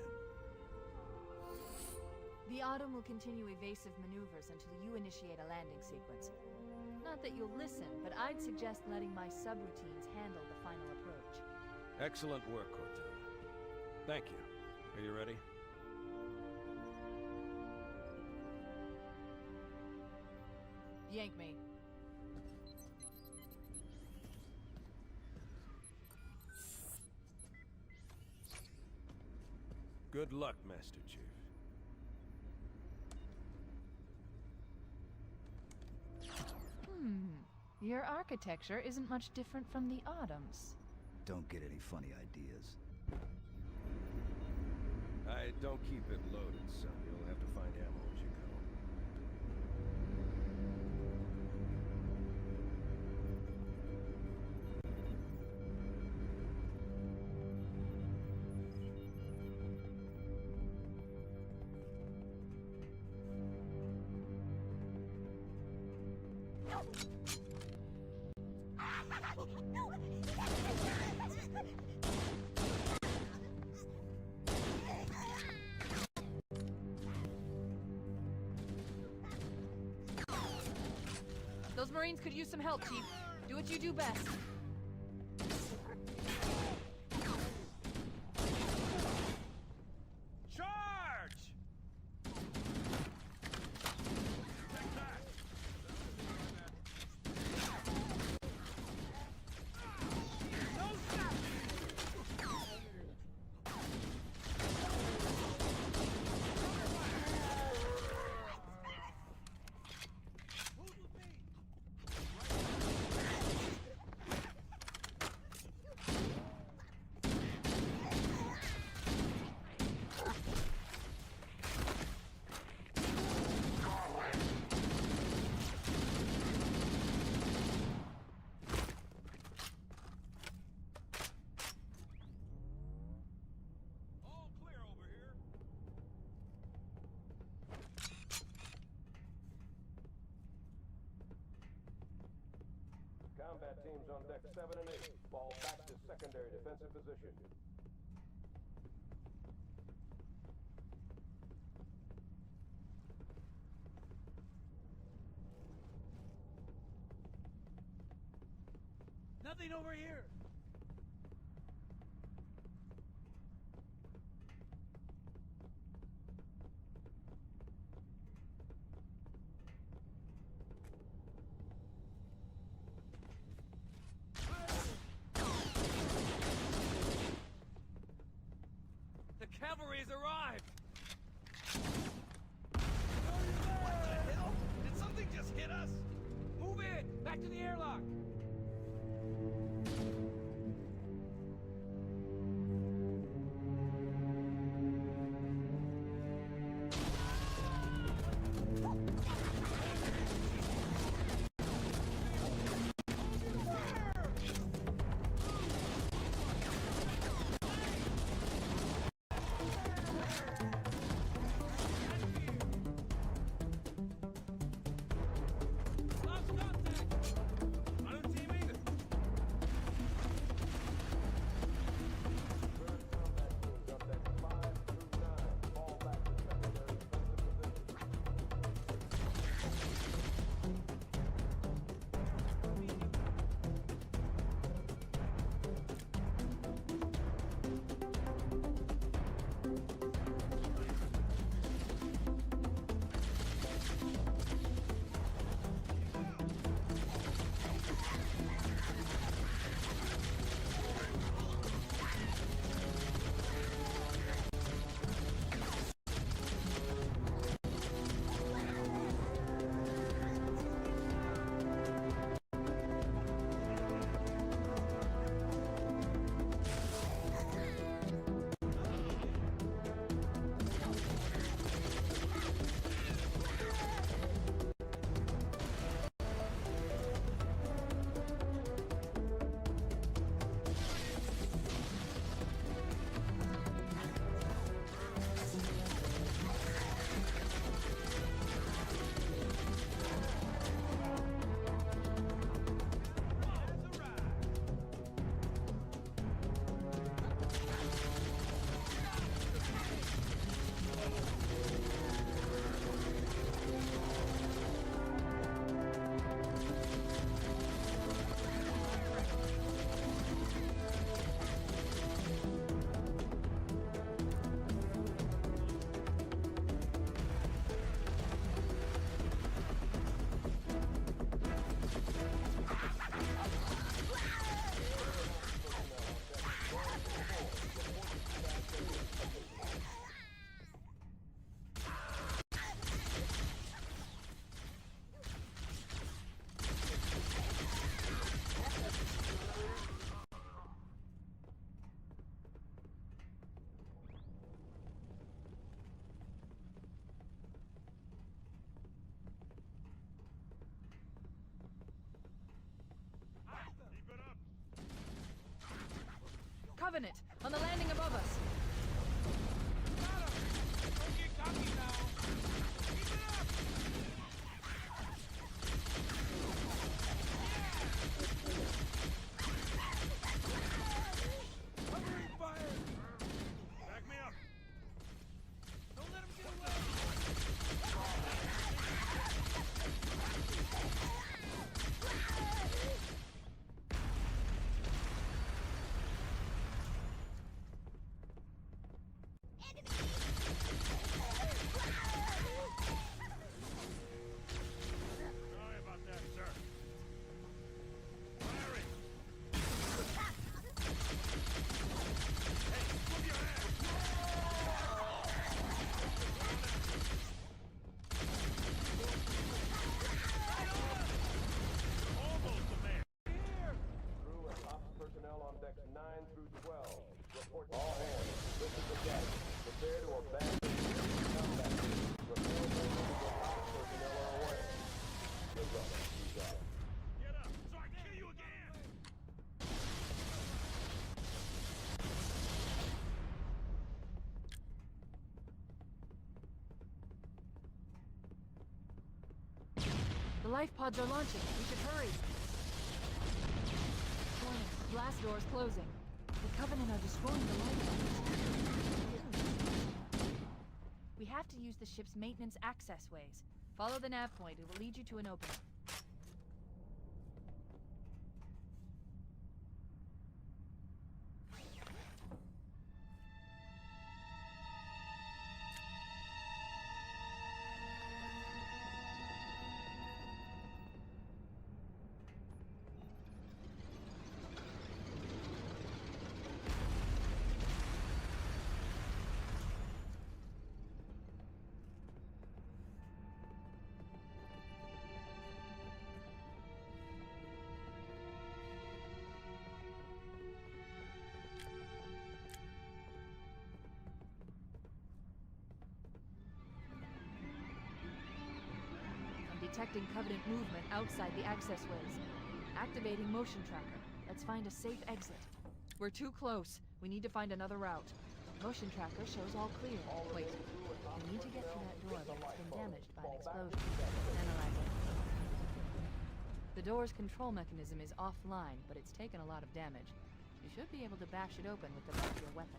The Autumn will continue evasive maneuvers until you initiate a landing sequence. Not that you'll listen, but I'd suggest letting my subroutines handle the final approach. Excellent work, Cortana. Thank you. Are you ready? Yank me. Good luck, Master Chief. Your architecture isn't much different from the Autumn's. Don't get any funny ideas. I don't keep it loaded, son. You'll have to find ammo as you go. Those Marines could use some help, Chief. Do what you do best. Charge! Combat teams on deck 7 and 8. Fall back to secondary defensive position. Nothing over here! The cavalry has arrived! What the hell? Did something just hit us? Move in! Back to the airlock! Covenant, on the landing above us. Don't get cocky now. Keep it up! Covering fire! Back me up! Don't let him get away! Sorry about that, sir. Firing! Hey, move your ass! Almost a man. Crew and ops personnel on decks 9 through 12. Report to all hands. This is the deck. Prepare to abandon combat. Report to ops personnel are away. Good luck. You got it. Get up, so I kill you again! The life pods are launching. We should hurry. Warning, blast doors closing. The Covenant are destroying the life pods. We have to use the ship's maintenance access ways. Follow the nav point. It will lead you to an opening. Detecting Covenant movement outside the access ways. Activating motion tracker. Let's find a safe exit. We're too close. We need to find another route. Motion tracker shows all clear. Wait. We need to get to that door that's been damaged by an explosion. Analyze it. The door's control mechanism is offline, but it's taken a lot of damage. You should be able to bash it open with the butt of your weapon.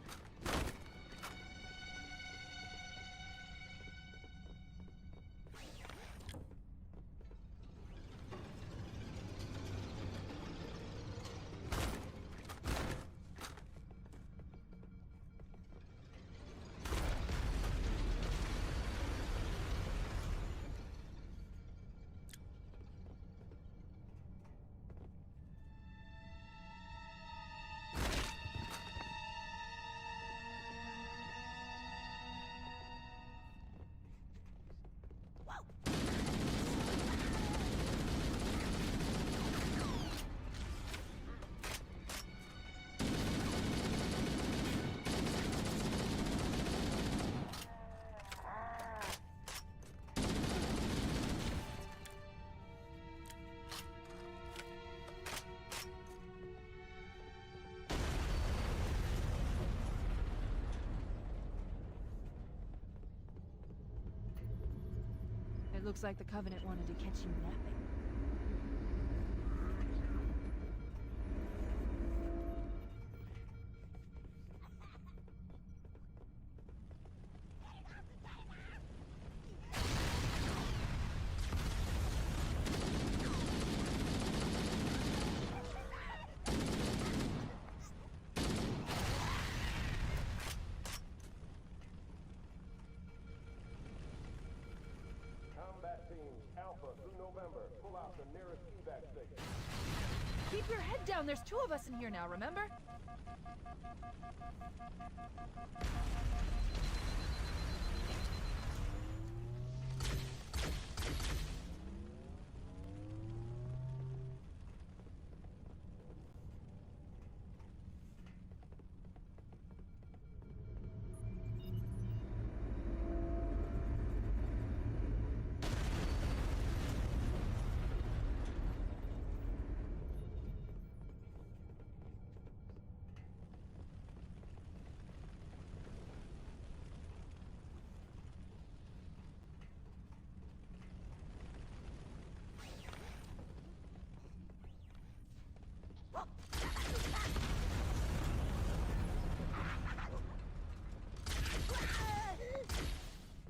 Looks like the Covenant wanted to catch you napping. Alpha through November. Pull out the nearest evac station. Keep your head down. There's two of us in here now, remember?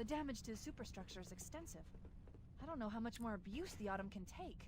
The damage to the superstructure is extensive. I don't know how much more abuse the Autumn can take.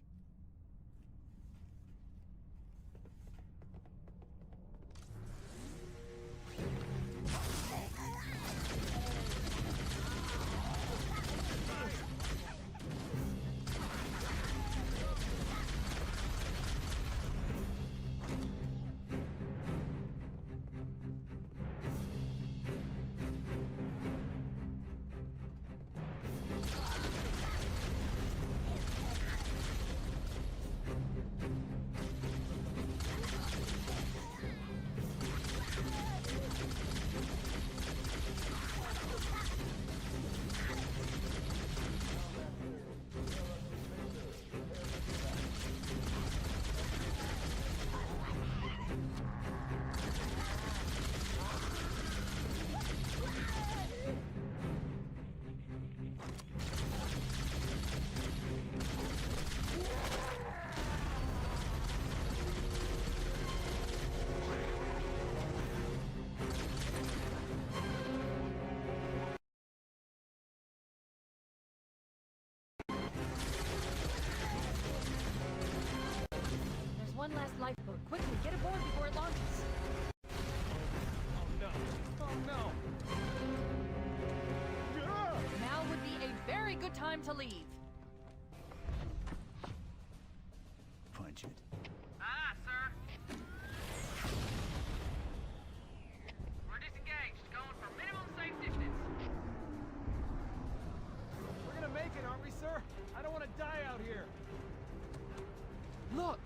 One last lifeboat. Quickly, get aboard before it launches. Oh no. Oh no. Now would be a very good time to leave. Punch it. Aye, sir. We're disengaged, going for minimum safe distance. We're gonna make it, aren't we, sir? I don't want to die out here. Look!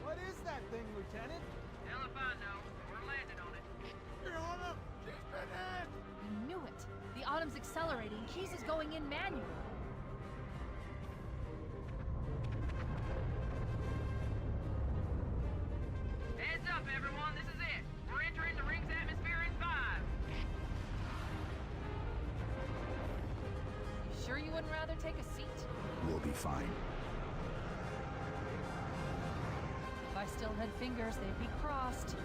What is that thing, Lieutenant? Hell if I know. We're landing on it. You're on up! She's been hit! I knew it. The Autumn's accelerating. Keys is going in manually. Heads up, everyone. This is it. We're entering the ring's atmosphere in 5. You sure you wouldn't rather take a seat? We'll be fine. If I still had fingers, they'd be crossed.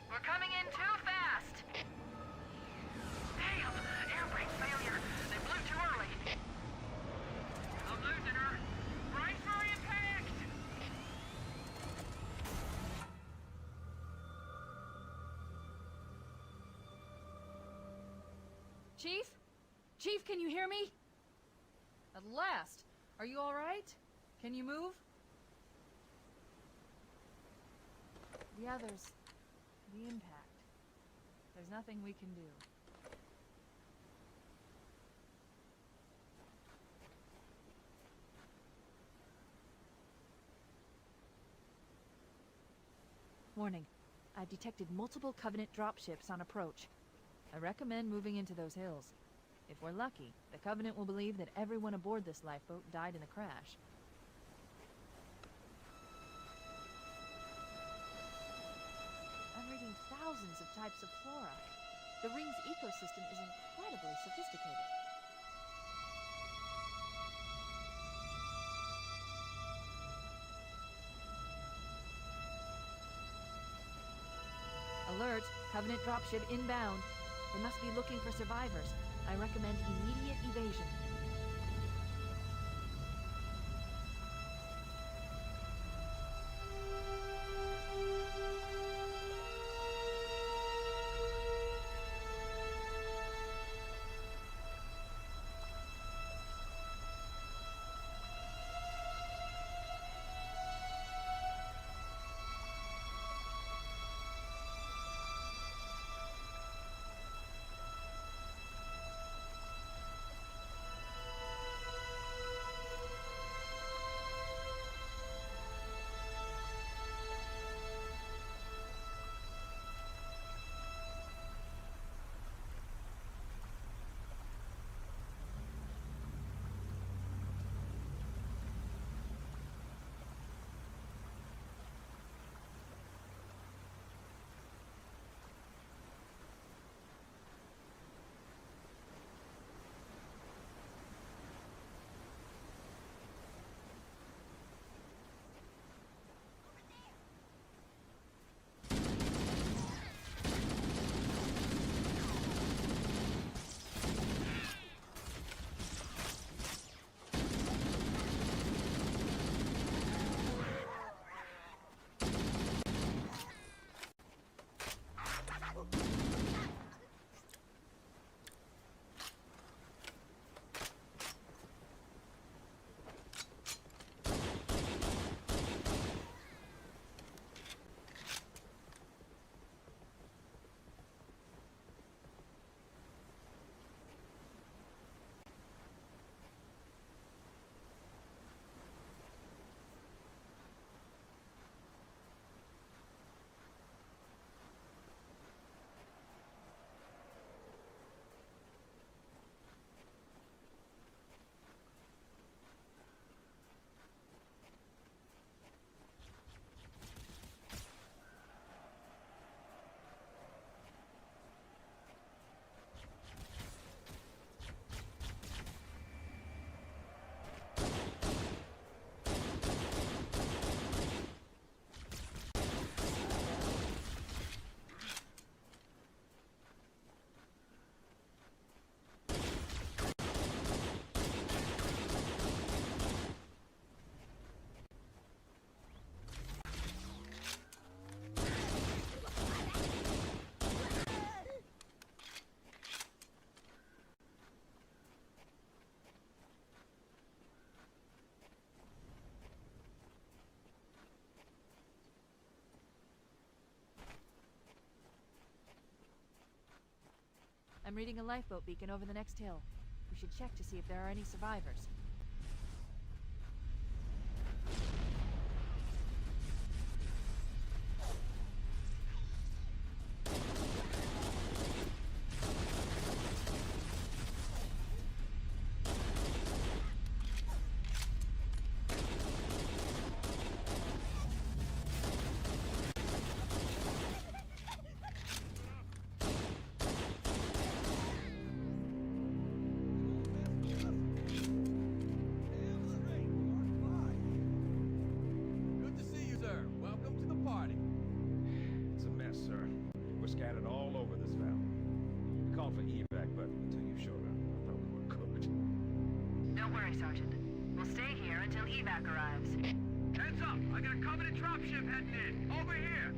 We're coming in too fast. Damn! Air brake failure. They blew too early. I'm losing her. Brace for impact! Chief? Chief, can you hear me? At last. Are you all right? Can you move? The others. The impact. There's nothing we can do. Warning. I've detected multiple Covenant dropships on approach. I recommend moving into those hills. If we're lucky, the Covenant will believe that everyone aboard this lifeboat died in the crash. I'm reading thousands of types of flora. The ring's ecosystem is incredibly sophisticated. Alert! Covenant dropship inbound. They must be looking for survivors. I recommend immediate evasion. I'm reading a lifeboat beacon over the next hill. We should check to see if there are any survivors. Good to see you, sir. Welcome to the party. It's a mess, sir. We're scattered all over this valley. We called for evac, but until you showed up, I thought we were cooked. Don't worry, Sergeant. We'll stay here until evac arrives. Heads up! I got a Covenant dropship heading in. Over here!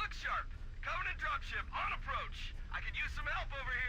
Look sharp! Covenant dropship on approach! I could use some help over here!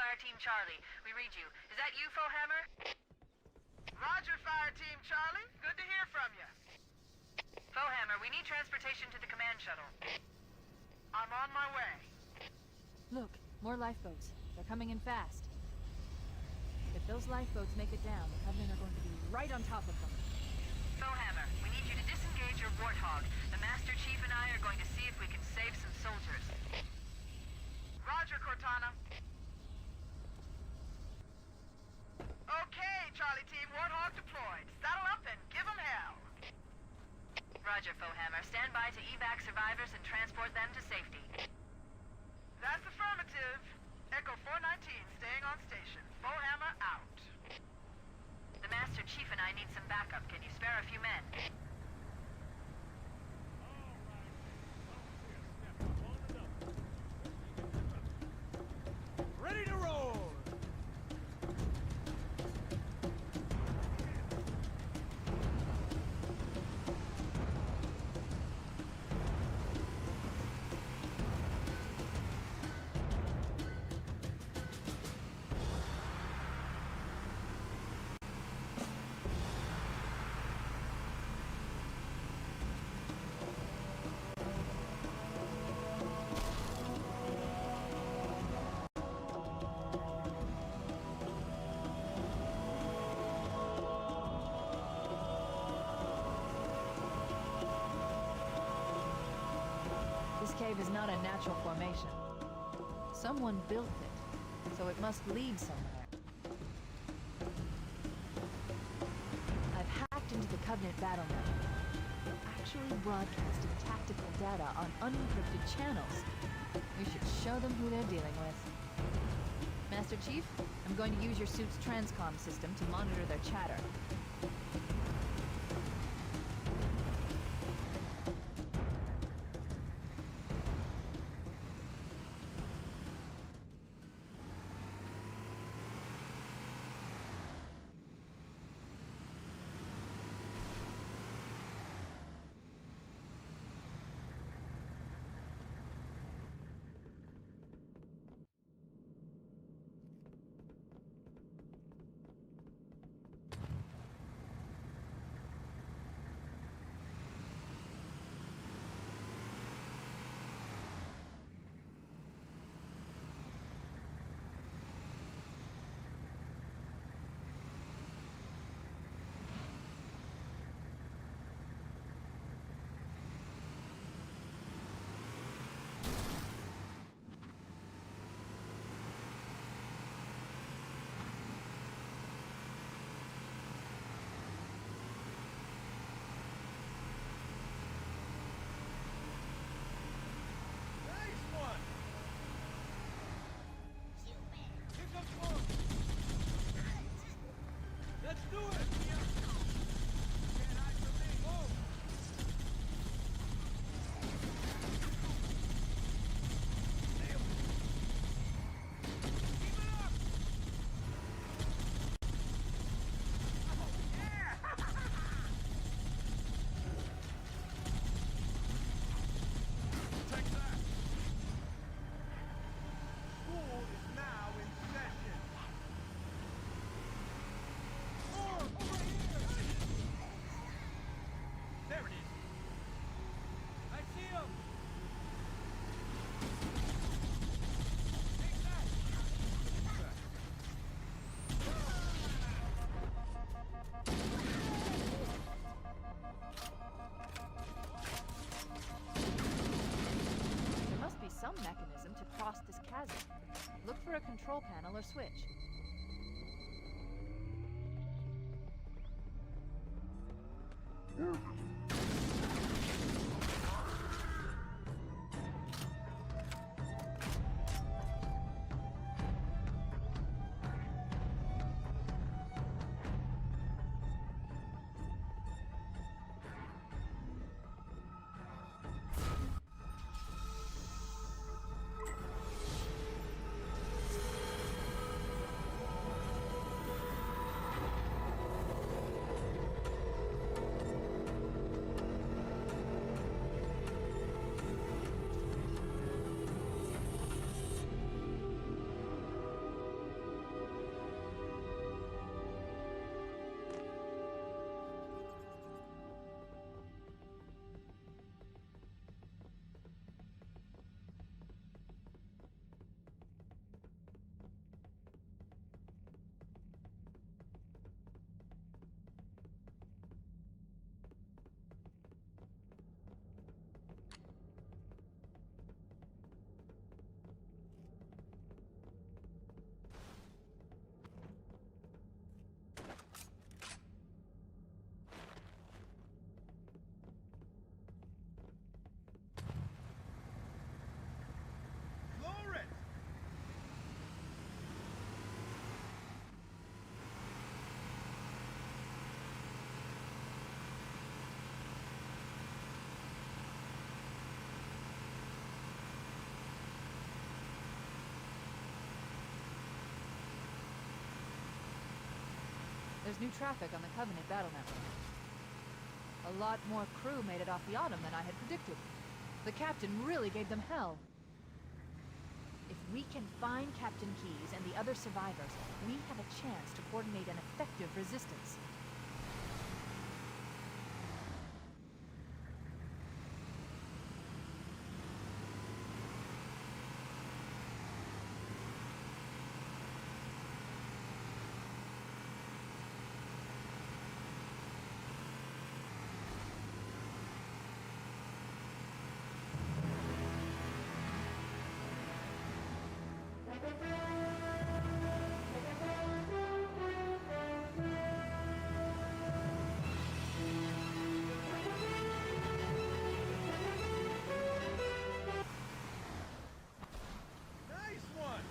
Fireteam Charlie. We read you. Is that you, Foehammer? Roger, Fireteam Charlie. Good to hear from you. Foehammer, we need transportation to the command shuttle. I'm on my way. Look, more lifeboats. They're coming in fast. If those lifeboats make it down, the Covenant are going to be right on top of them. Foehammer, we need you to disengage your Warthog. The Master Chief and I are going to see if we can save some soldiers. Roger, Cortana. Okay, Charlie Team, Warthog deployed. Saddle up and give 'em hell. Roger, Foehammer. Stand by to evac survivors and transport them to safety. That's affirmative. Echo 419 staying on station. Foehammer out. The Master Chief and I need some backup. Can you spare a few men? Ready to roll! This cave is not a natural formation. Someone built it, so it must lead somewhere. I've hacked into the Covenant battle network. They're actually broadcasting tactical data on unencrypted channels. We should show them who they're dealing with. Master Chief, I'm going to use your suit's transcom system to monitor their chatter. Let's do it! Some mechanism to cross this chasm. Look for a control panel or switch. There's new traffic on the Covenant battle network. A lot more crew made it off the Autumn than I had predicted. The captain really gave them hell. If we can find Captain Keyes and the other survivors, we have a chance to coordinate an effective resistance. Nice one!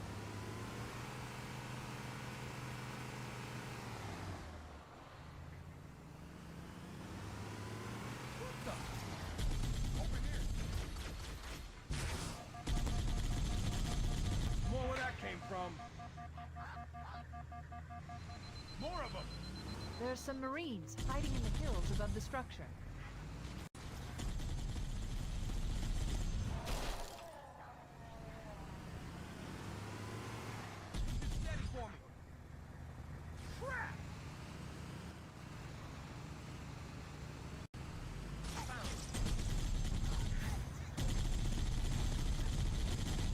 What the? Over here. More where that came from. More of them! There's some Marines hiding in the hills above the structure. Steady for me. Crap!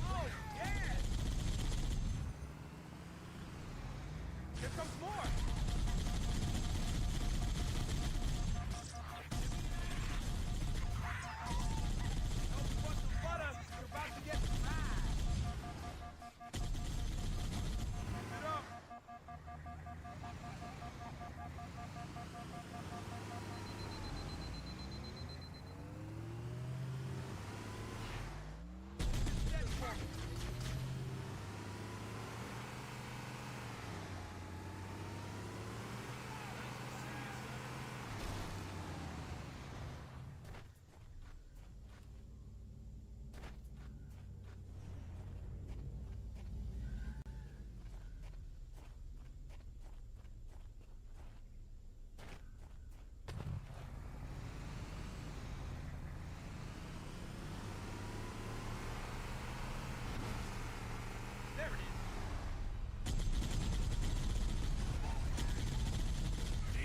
Oh, yeah! Here comes more! There it is.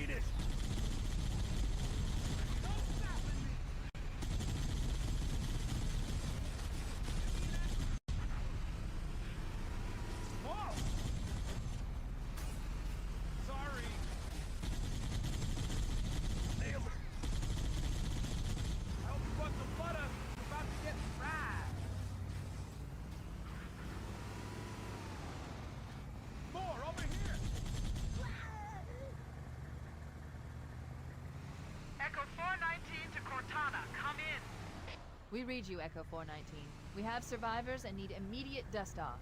Eat it. No stopping me. Whoa! Sorry. Nailed it. I hope you brought the butter. You're about to get fried. More over here! Echo 419 to Cortana, come in. We read you, Echo 419. We have survivors and need immediate dust-off.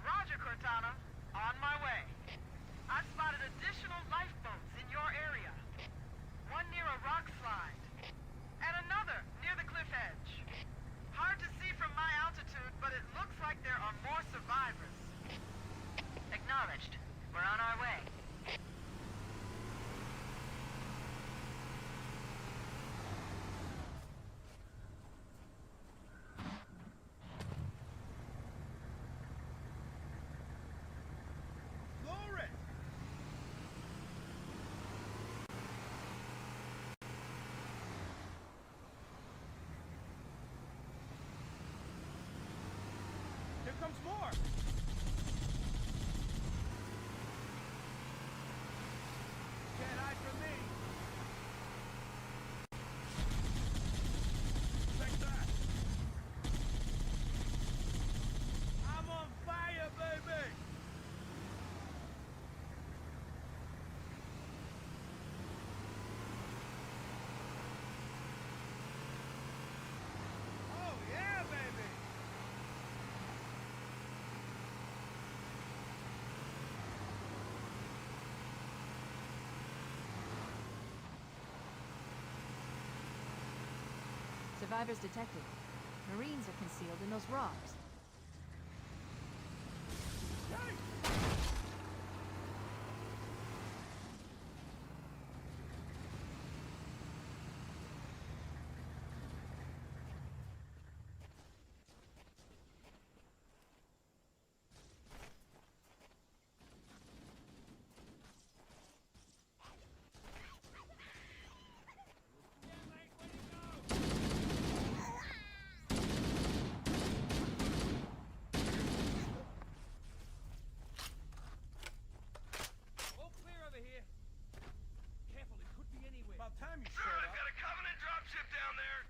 Roger, Cortana. On my way. I've spotted additional lifeboats in your area. One near a rock slide. And another near the cliff edge. Hard to see from my altitude, but it looks like there are more survivors. Acknowledged. We're on our way. Glory! Here comes more! Can't hide from me! Take that! I'm on fire, baby! Oh, yeah, baby! Survivors detected. Marines are concealed in those rocks. About time you Sir, showed I've up. got a Covenant dropship down there.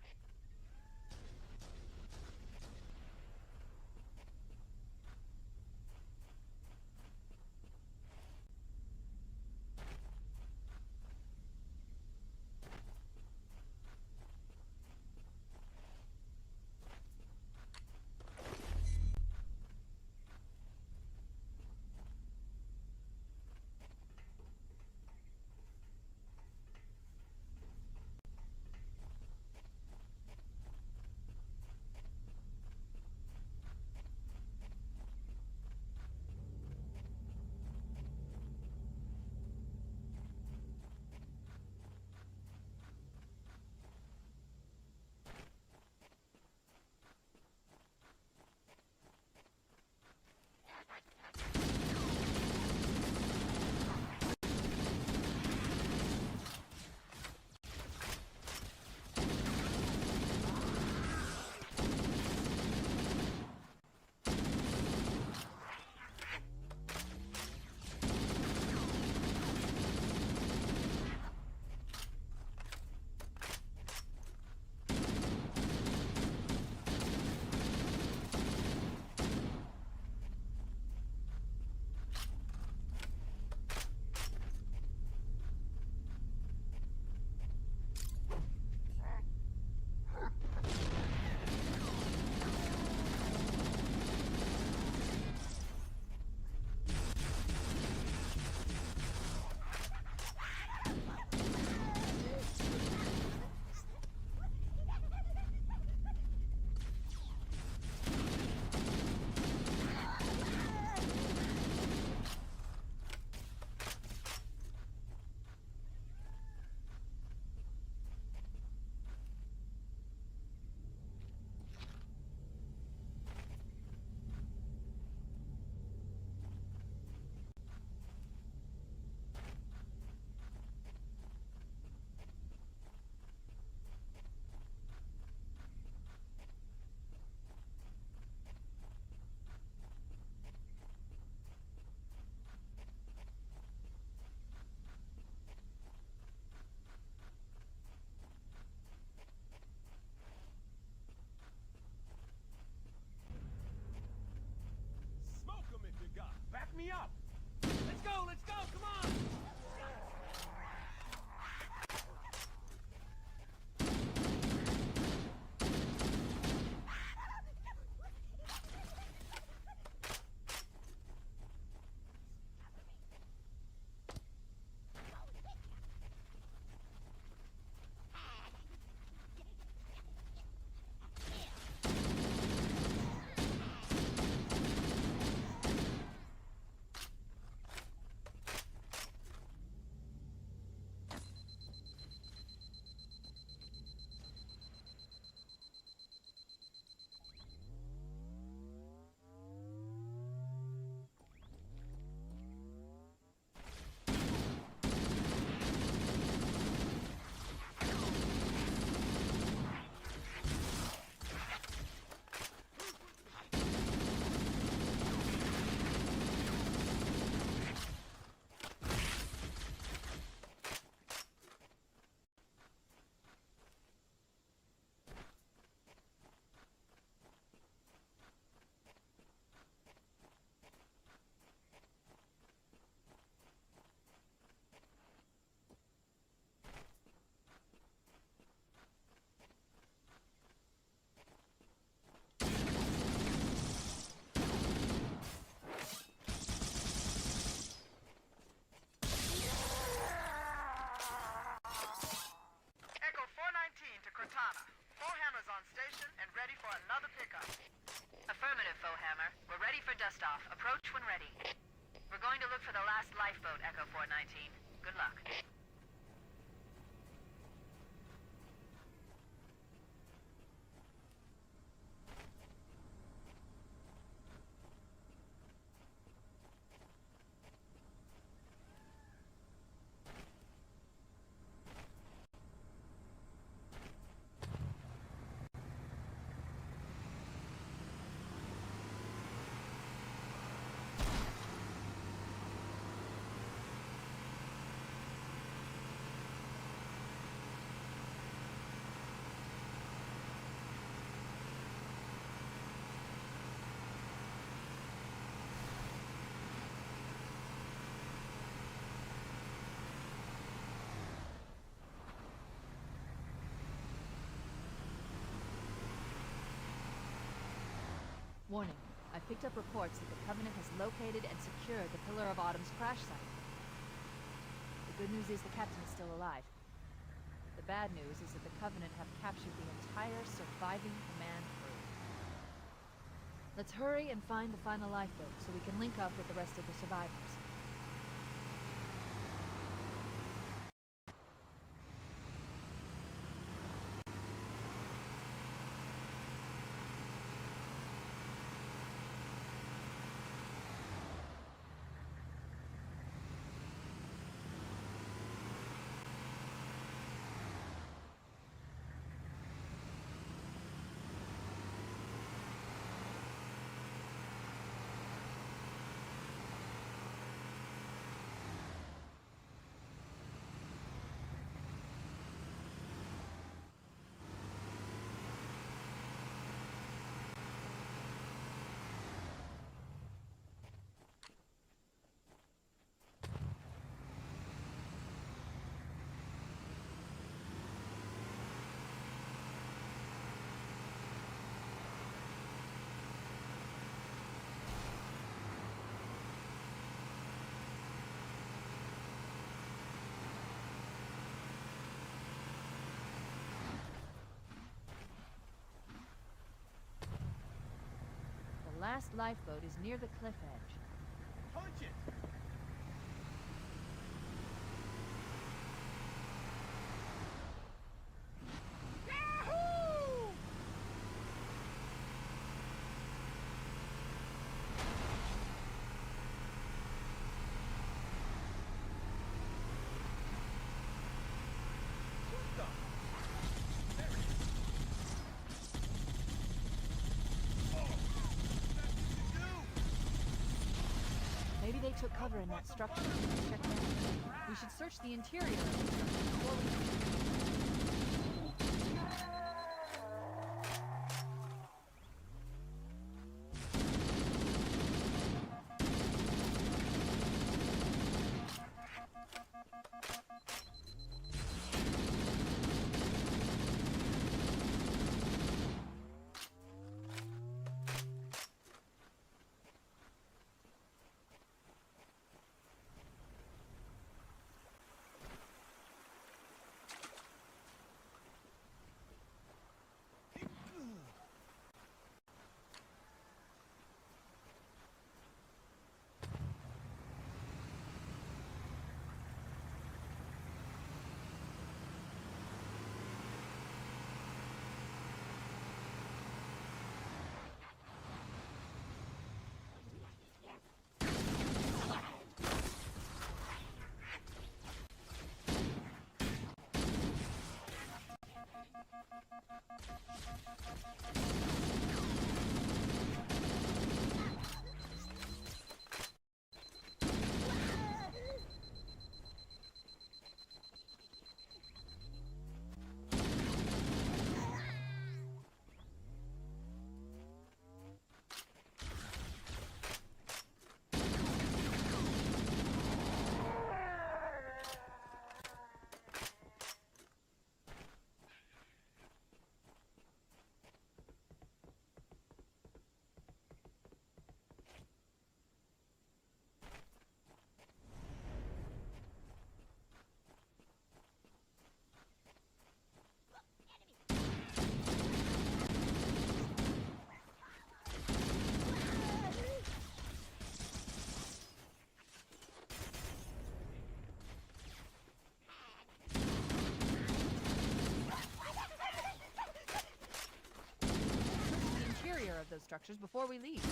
Smoke 'em if you got. Back me up. Let's go, come on! Echo 419 to Cortana. Foehammer's on station and ready for another pickup. Affirmative, Foehammer. We're ready for dust-off. Approach when ready. We're going to look for the last lifeboat, Echo 419. Good luck. Warning. I picked up reports that the Covenant has located and secured the Pillar of Autumn's crash site. The good news is the captain is still alive. The bad news is that the Covenant have captured the entire surviving command crew. Let's hurry and find the final lifeboat so we can link up with the rest of the survivors. The last lifeboat is near the cliff edge. Punch it! Maybe they took cover in that structure. Let's check it out. We should search the interior of the structure before we leave. Of those structures before we leave.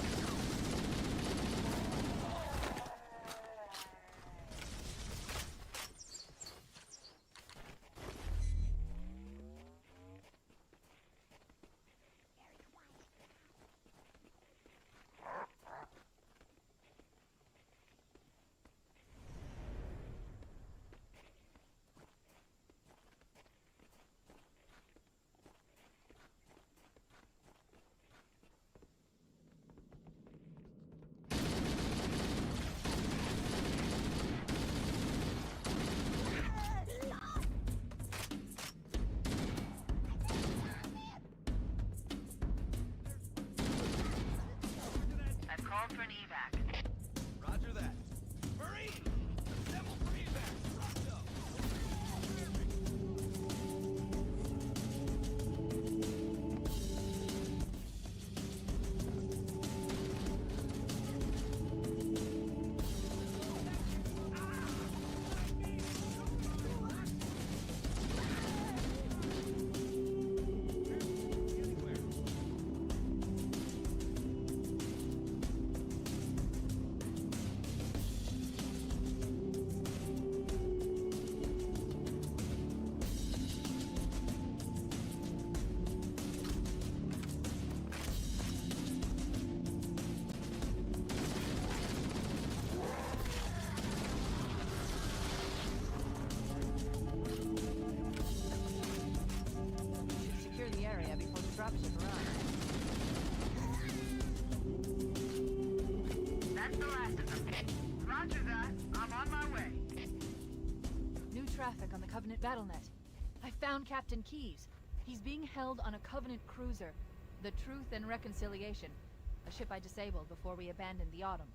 traffic on the Covenant BattleNet. I found Captain Keyes. He's being held on a Covenant cruiser, the Truth and Reconciliation, a ship I disabled before we abandoned the Autumn.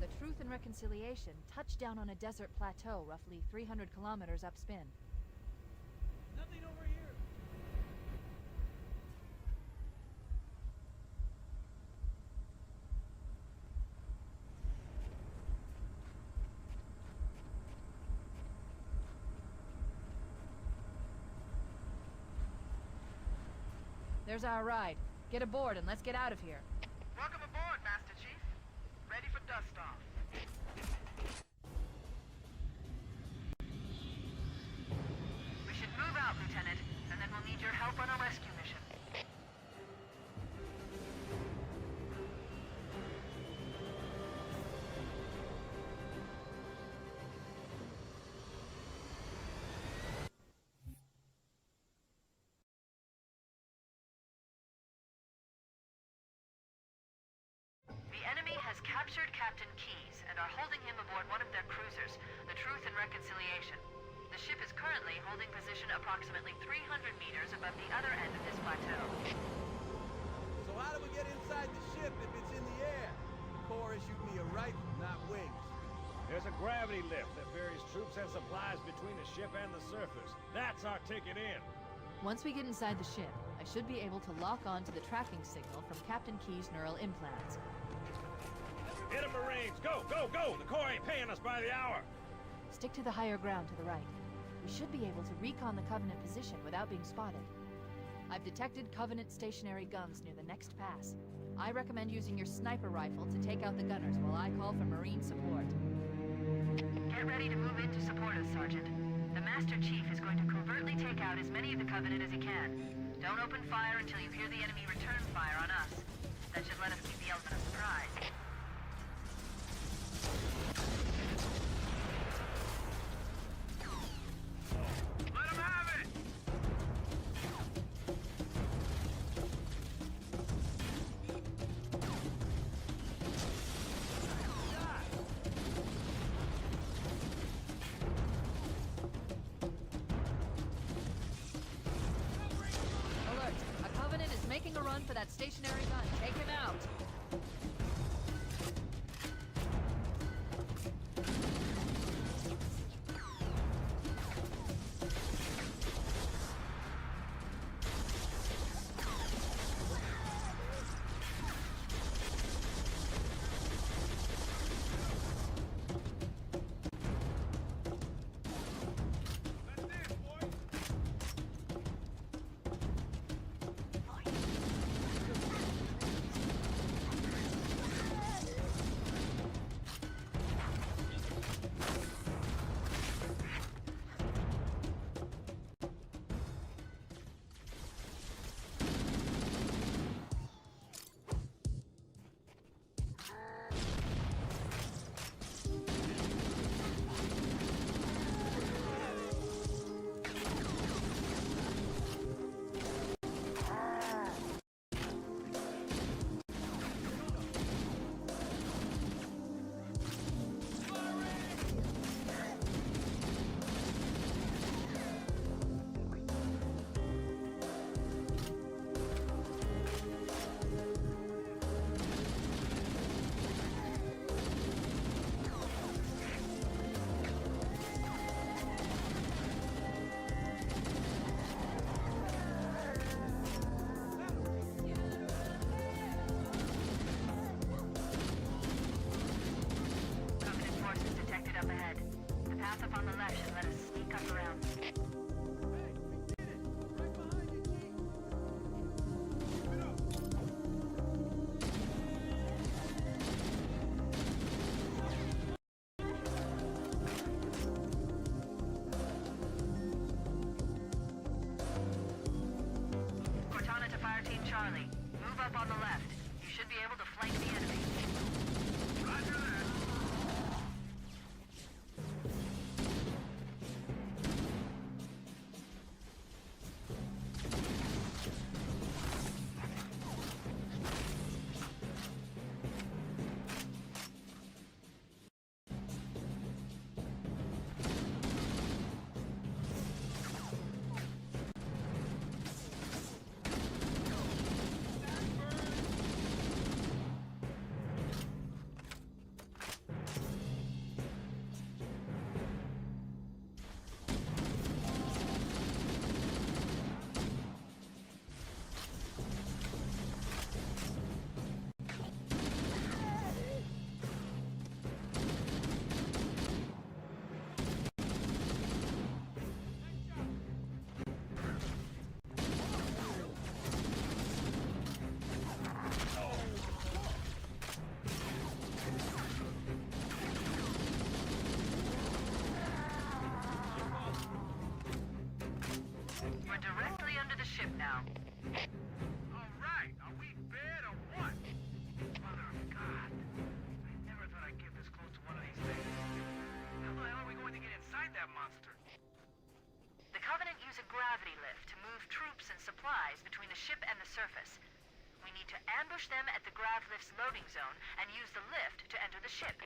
The Truth and Reconciliation touched down on a desert plateau roughly 300 kilometers upspin. Nothing over here. There's our ride. Get aboard and let's get out of here. Welcome aboard, Master Chief. Ready for dust-off. We should move out, Lieutenant, and then we'll need your help on a rescue mission. The enemy has captured Captain Keyes and are holding him aboard one of their cruisers, the Truth and Reconciliation. The ship is currently holding position approximately 300 meters above the other end of this plateau. So how do we get inside the ship if it's in the air? The Corps issued me a rifle, not wings. There's a gravity lift that ferries troops and supplies between the ship and the surface. That's our ticket in. Once we get inside the ship, I should be able to lock on to the tracking signal from Captain Keyes' neural implants. Hit 'em, Marines! Go, go, go! The Corps ain't paying us by the hour! Stick to the higher ground to the right. We should be able to recon the Covenant position without being spotted. I've detected Covenant stationary guns near the next pass. I recommend using your sniper rifle to take out the gunners while I call for Marine support. Get ready to move in to support us, Sergeant. The Master Chief is going to covertly take out as many of the Covenant as he can. Don't open fire until you hear the enemy return fire on us. That should let us keep the element of surprise. Let 'em have it! Alert! A Covenant is making a run for that stationary gun. Take him out! Covenant forces detected up ahead. The path up on the left should let us sneak up around. Cortana to Fire Team Charlie. Move up on the left. You should be able to flank the enemy. Roger that. that monster? The Covenant use a gravity lift to move troops and supplies between the ship and the surface. We need to ambush them at the grav lift's loading zone and use the lift to enter the ship.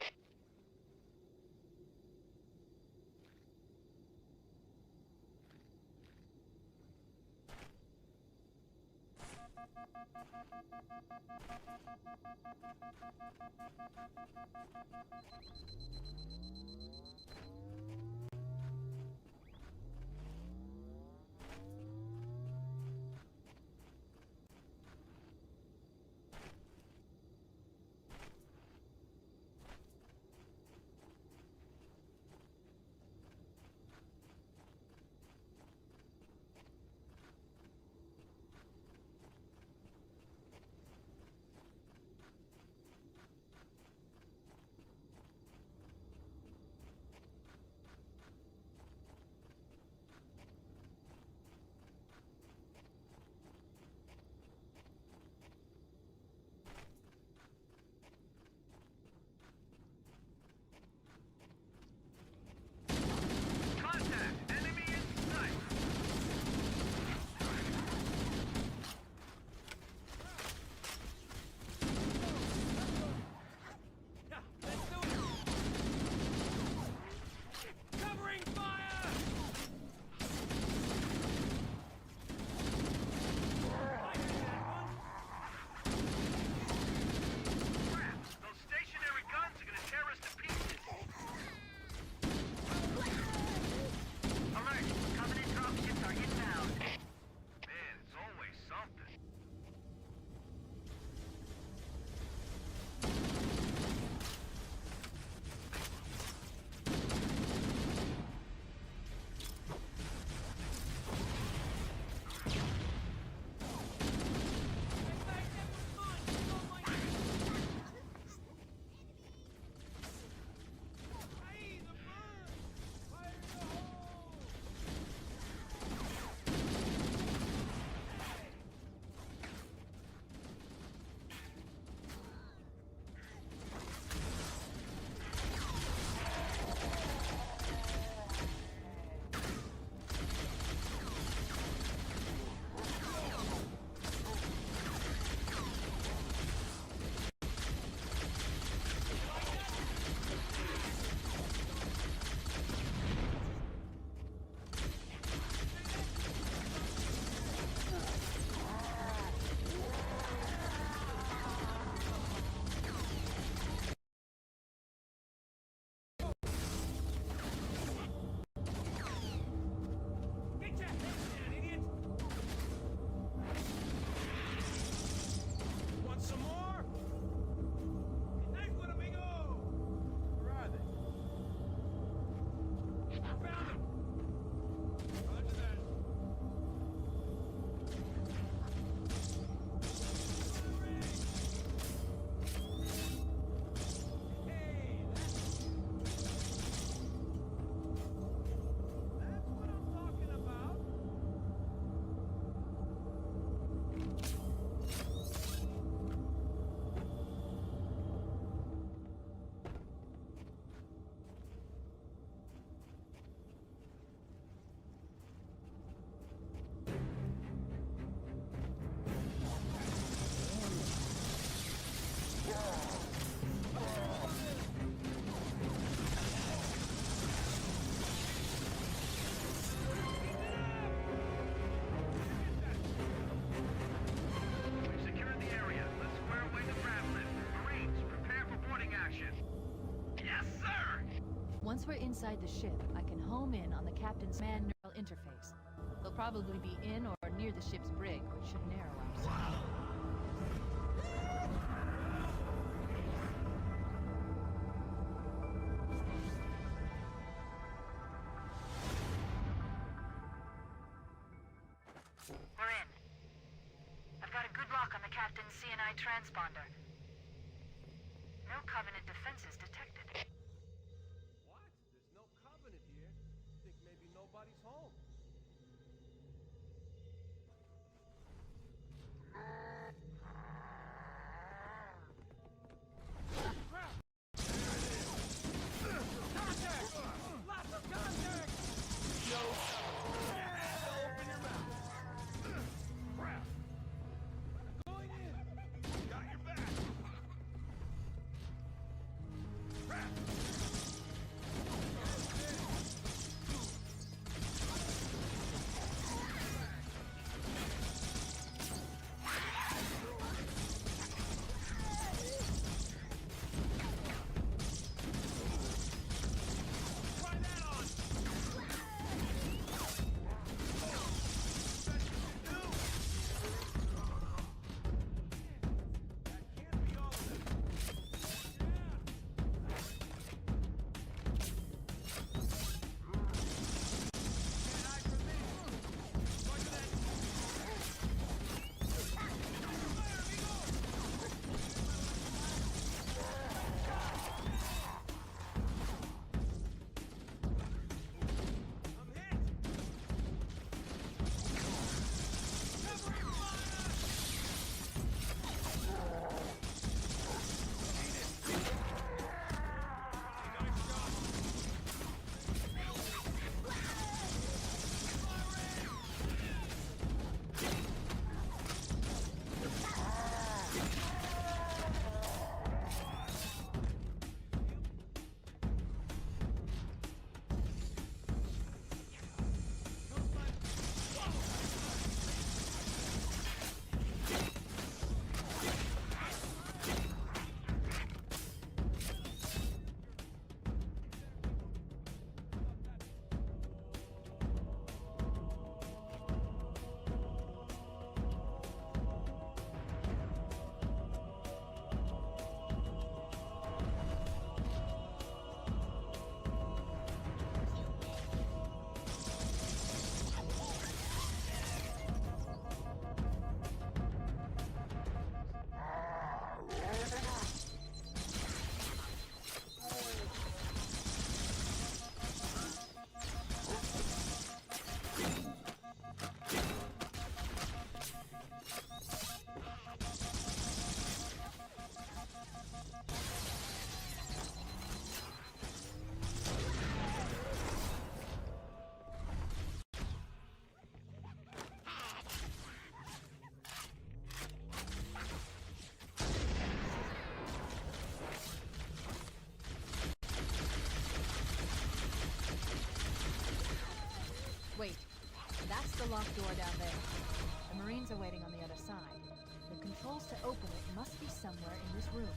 Once we're inside the ship, I can home in on the captain's man-neural interface. They'll probably be in or near the ship's brig, which should narrow our sight. We're in. I've got a good lock on the captain's CNI transponder. No Covenant defenses detected. What? There's no Covenant here? Think maybe nobody's home. Contact! Lots of contact! the locked door down there. The Marines are waiting on the other side. The controls to open it must be somewhere in this room.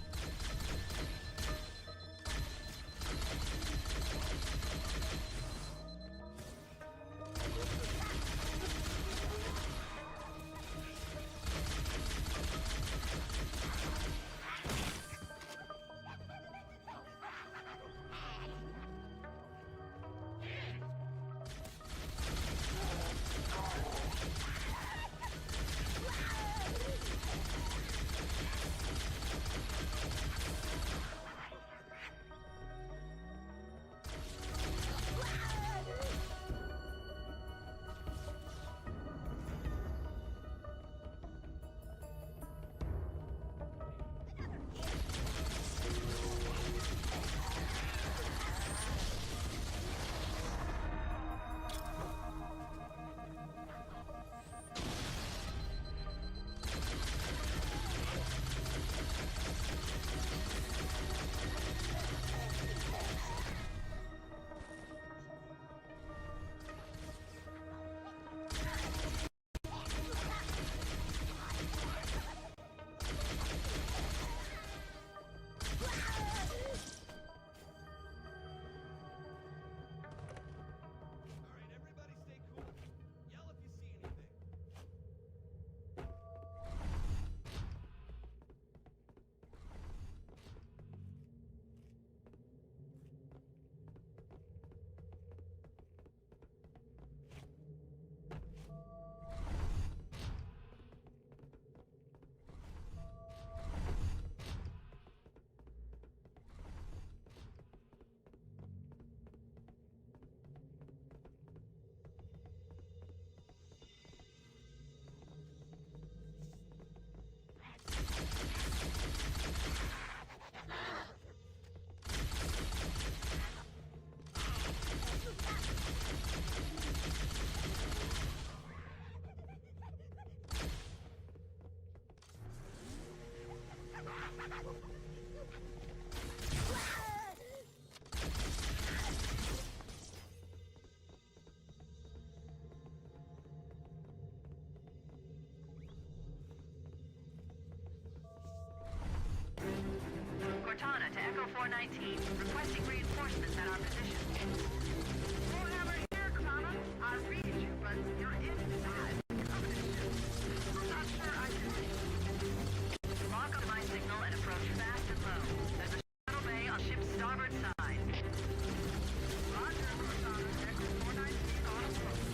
Cortana to Echo 419, requesting reinforcements at our position. Warhammer here, Cortana. I read you, but you're inside the Covenant ship. I'm not sure I can read you. Lock on my signal and approach fast and low. There's a shuttle bay on ship's starboard side. Roger, Cortana. Echo 419 on approach.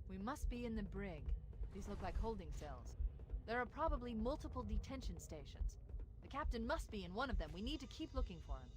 We must be in the brig. These look like holding cells. There are probably multiple detention stations. The captain must be in one of them. We need to keep looking for him.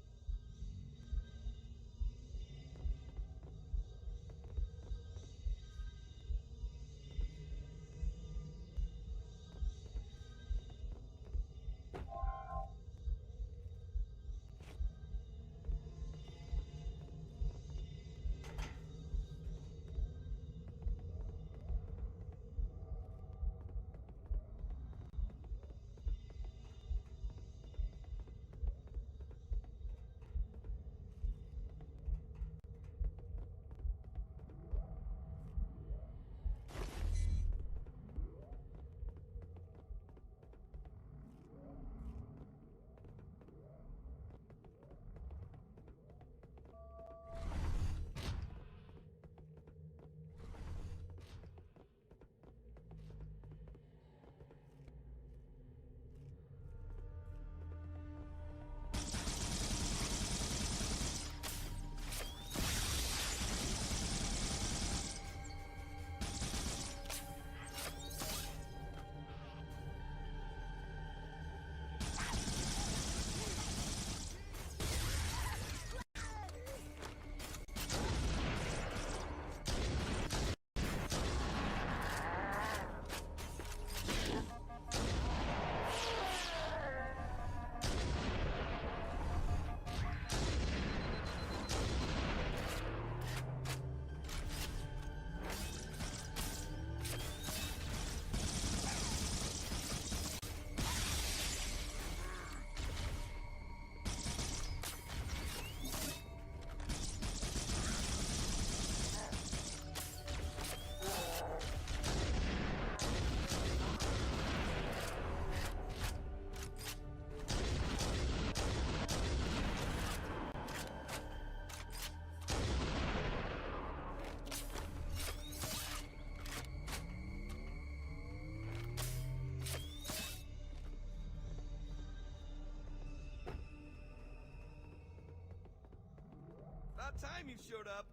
About time you showed up.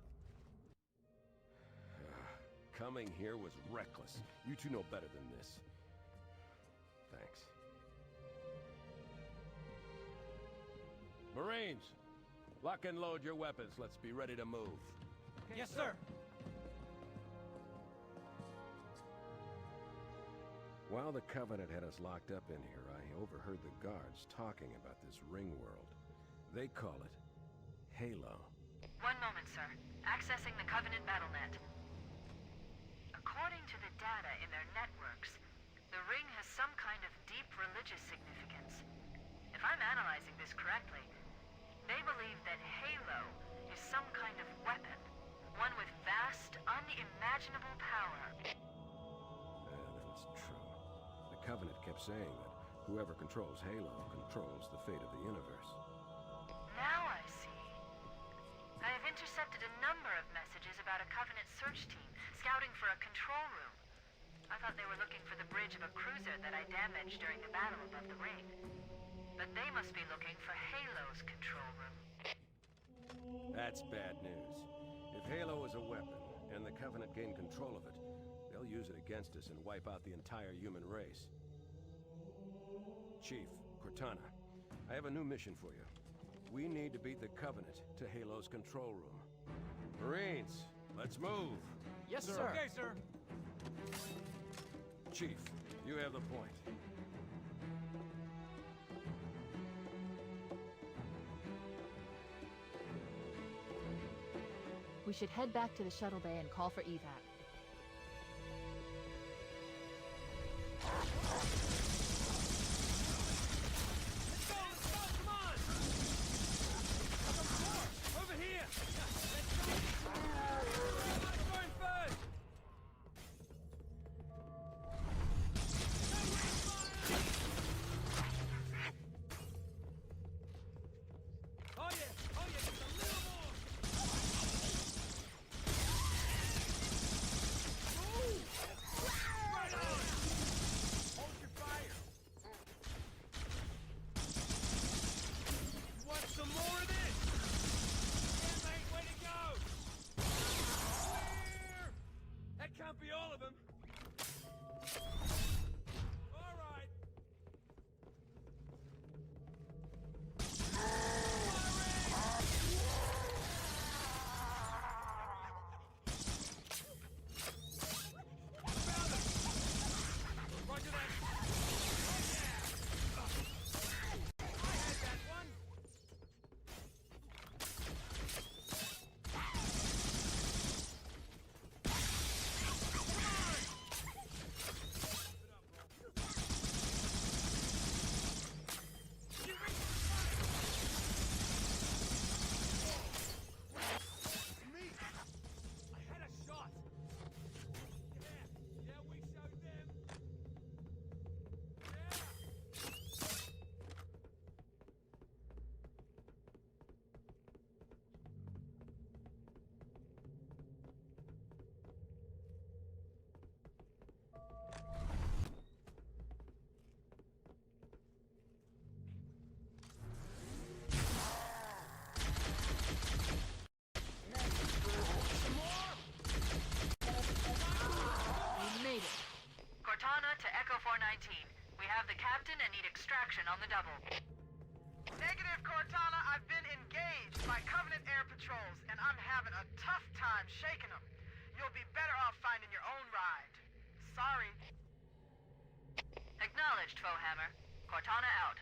Coming here was reckless. You two know better than this. Thanks. Marines, lock and load your weapons. Let's be ready to move. Yes, sir. While the Covenant had us locked up in here, I overheard the guards talking about this ring world. They call it Halo. One moment, sir. Accessing the Covenant BattleNet. According to the data in their networks, the ring has some kind of deep religious significance. If I'm analyzing this correctly, they believe that Halo is some kind of weapon, one with vast, unimaginable power. That's true. The Covenant kept saying that whoever controls Halo controls the fate of the universe. Now I see. I have intercepted a number of messages about a Covenant search team scouting for a control room. I thought they were looking for the bridge of a cruiser that I damaged during the battle above the ring. But they must be looking for Halo's control room. That's bad news. If Halo is a weapon, and the Covenant gain control of it, they'll use it against us and wipe out the entire human race. Chief, Cortana, I have a new mission for you. We need to beat the Covenant to Halo's control room. Marines, let's move! Yes, sir. Okay, sir. Chief, you have the point. We should head back to the shuttle bay and call for evac. Over here! Going first! Oh yeah! Oh yeah! Just a little more! Move! Right on! Hold your fire! You want some more of this? Yeah, mate, way to go! Clear! That can't be all of them. All right. Roger that. Oh, yeah. I had that one. Me! I had a shot! Yeah, we showed them! We made it. Cortana to Echo 419. We have the captain and need extraction on the double. Negative, Cortana. I've been engaged by Covenant air patrols, and I'm having a tough time shaking them. You'll be better off finding your own ride. Sorry. Acknowledged, Foehammer. Cortana out.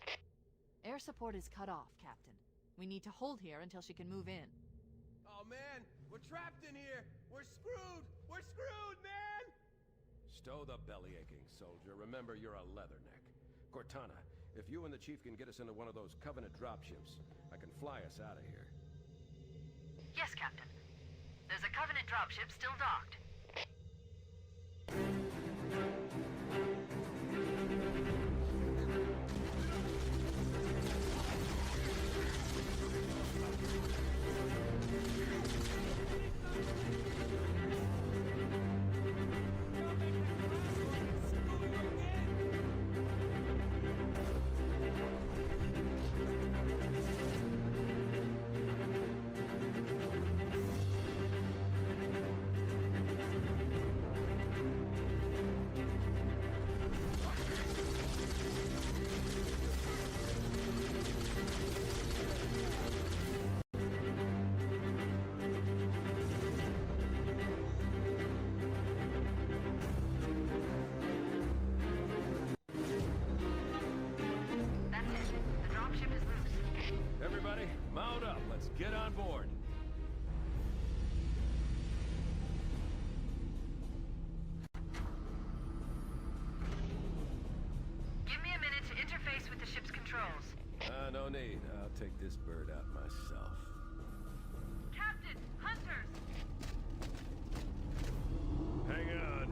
Air support is cut off, Captain. We need to hold here until she can move in. Oh man, we're trapped in here! We're screwed! We're screwed, man! Stow the belly aching, soldier. Remember, you're a leatherneck. Cortana, if you and the Chief can get us into one of those Covenant dropships, I can fly us out of here. Yes, Captain. There's a Covenant dropship still docked. Everybody, mount up. Let's get on board. Give me a minute to interface with the ship's controls. No need. I'll take this bird out myself. Captain, hunters! Hang on.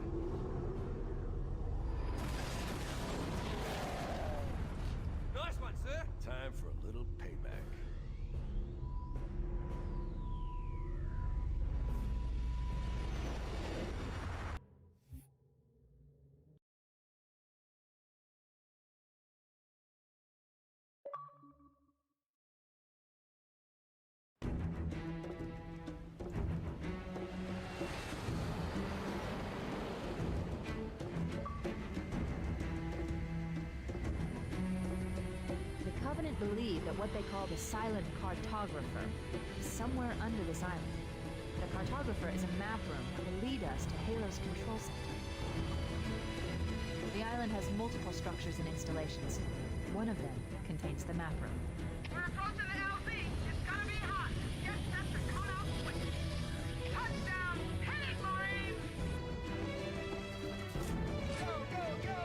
Nice one, sir. Time for a little payback. The Covenant believe that what they call the Silent Cartographer is somewhere under this island. The Cartographer is a map room that will lead us to Halo's control center. The island has multiple structures and installations. One of them contains the map room. We're approaching the LZ. It's gonna be hot. Get set to cut out quick. Touchdown! Hit it, Marines! Go, go, go!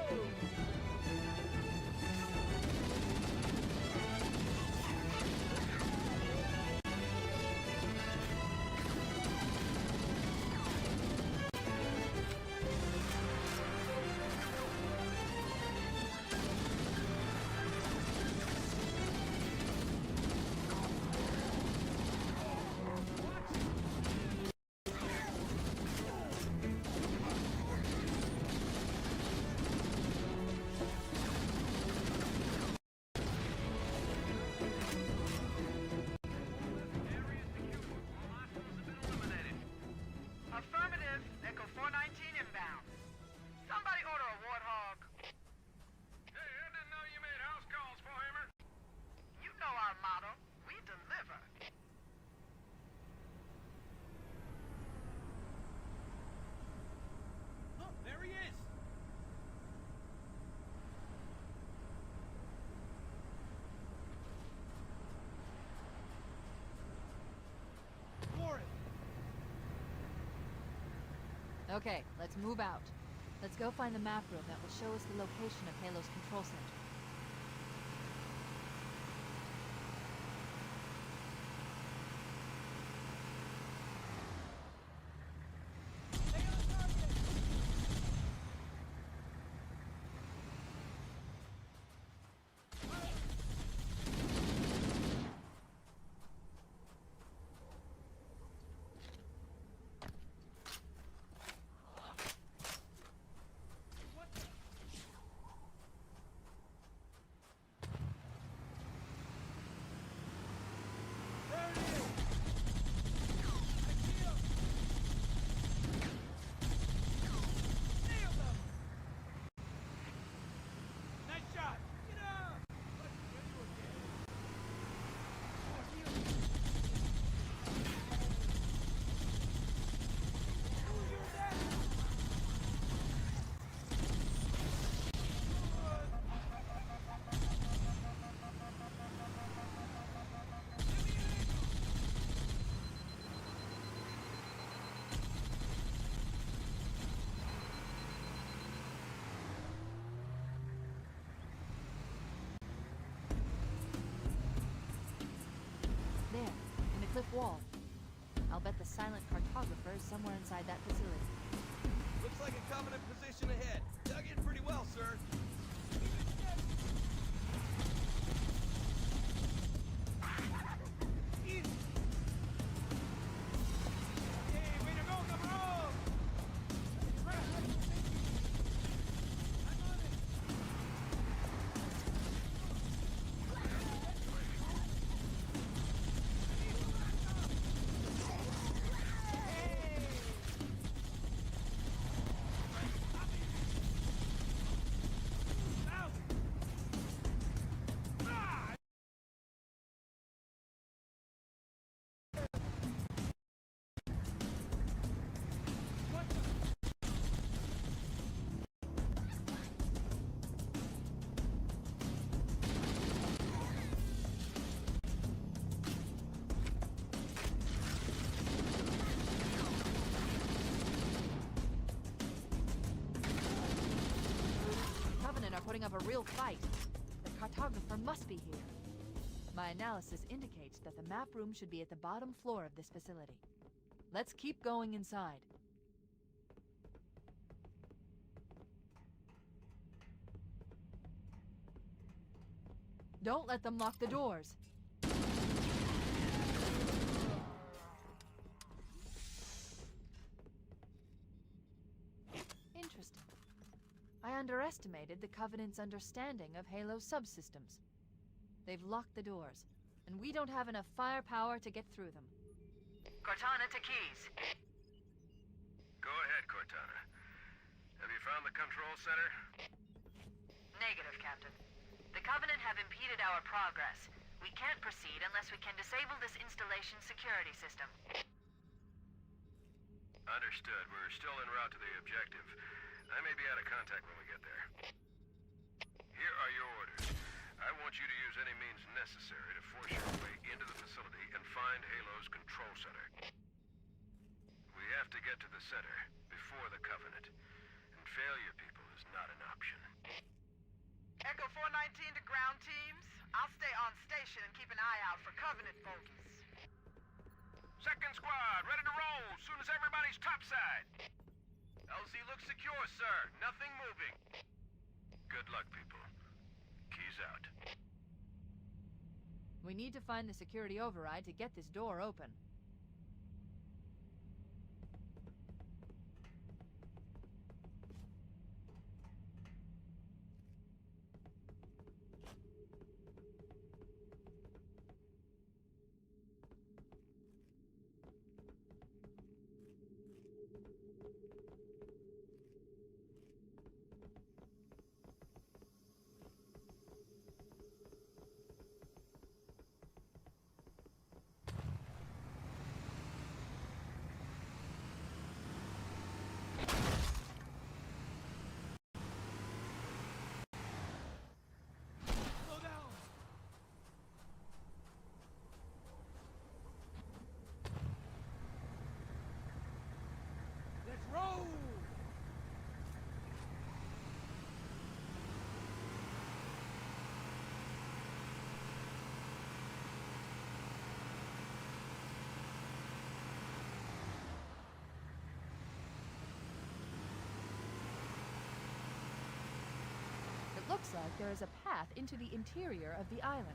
Affirmative. Echo 419 inbound. Somebody order a warthog. Hey, I didn't know you made house calls, Forehammer. You know our motto. We deliver. Look, there he is! Warren! Okay, let's move out. Let's go find the map room that will show us the location of Halo's control center. Nice shot! Get up! Let's kill you again. There, in the cliff wall. I'll bet the Silent Cartographer is somewhere inside that facility. Looks like a Covenant position ahead. Dug in pretty well, sir. Easy. Hey, way to go, cabrón! putting up a real fight. The cartographer must be here. My analysis indicates that the map room should be at the bottom floor of this facility. Let's keep going inside. Don't let them lock the doors. Interesting. I underestimated the Covenant's understanding of Halo's subsystems. They've locked the doors, and we don't have enough firepower to get through them. Cortana to Keys. Go ahead, Cortana. Have you found the control center? Negative, Captain. The Covenant have impeded our progress. We can't proceed unless we can disable this installation's security system. Understood. We're still en route to the objective. I may be out of contact when we get there. Here are your orders. I want you to use any means necessary to force your way into the facility and find Halo's control center. We have to get to the center before the Covenant, and failure, people, is not an option. Echo 419 to ground teams. I'll stay on station and keep an eye out for Covenant focus. Second squad, ready to roll as soon as everybody's topside. LZ looks secure, sir. Nothing moving. Good luck, people. Keys out. We need to find the security override to get this door open. Roll! It looks like there is a path into the interior of the island.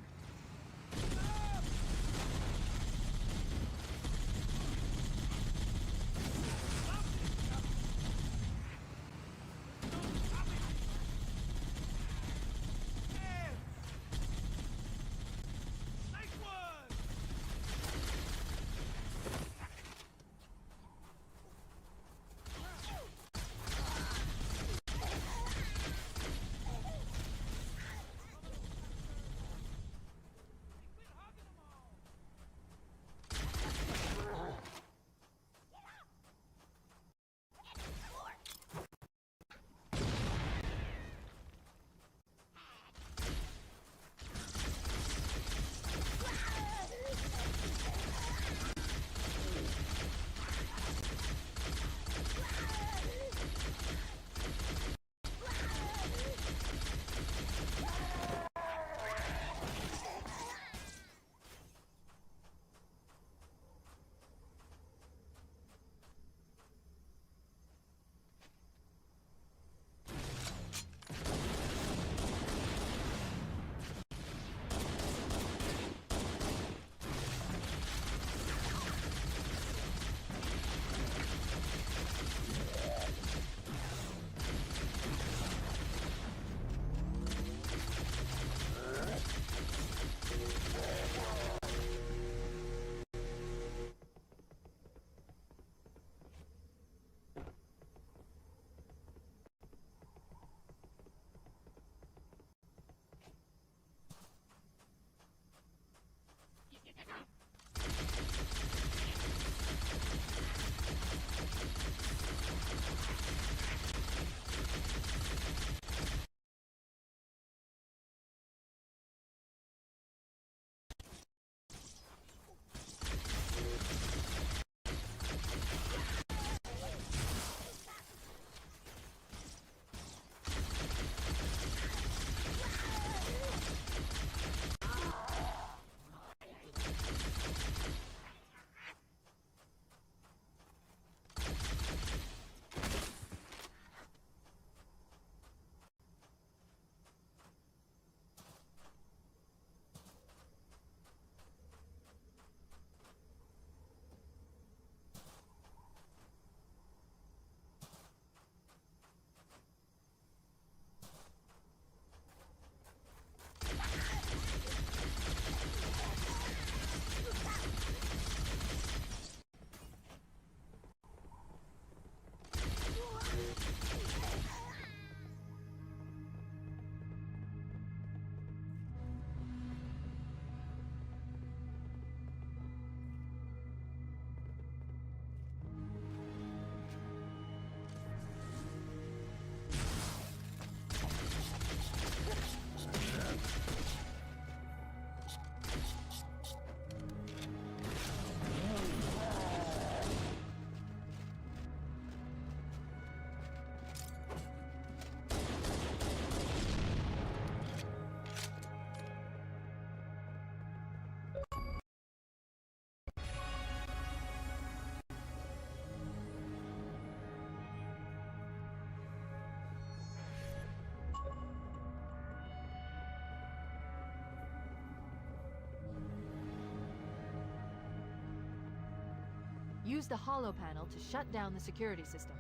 Use the holo panel to shut down the security system.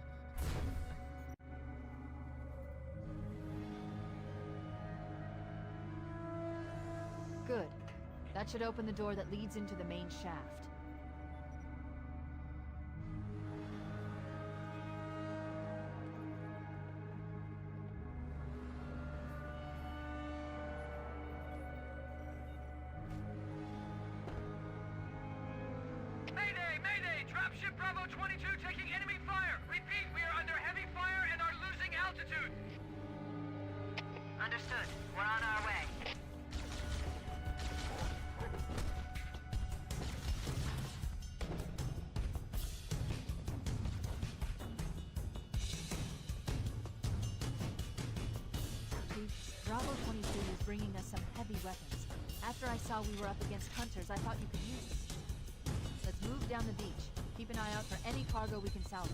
Good. That should open the door that leads into the main shaft. Mayday! Mayday! Dropship Bravo 22 taking enemy fire! Repeat, we are under heavy fire and are losing altitude! Understood. We're on our way. Chief, Bravo 22 is bringing us some heavy weapons. After I saw we were up against hunters, I thought you could use them. Let's move down the beach. Keep an eye out for any cargo we can salvage.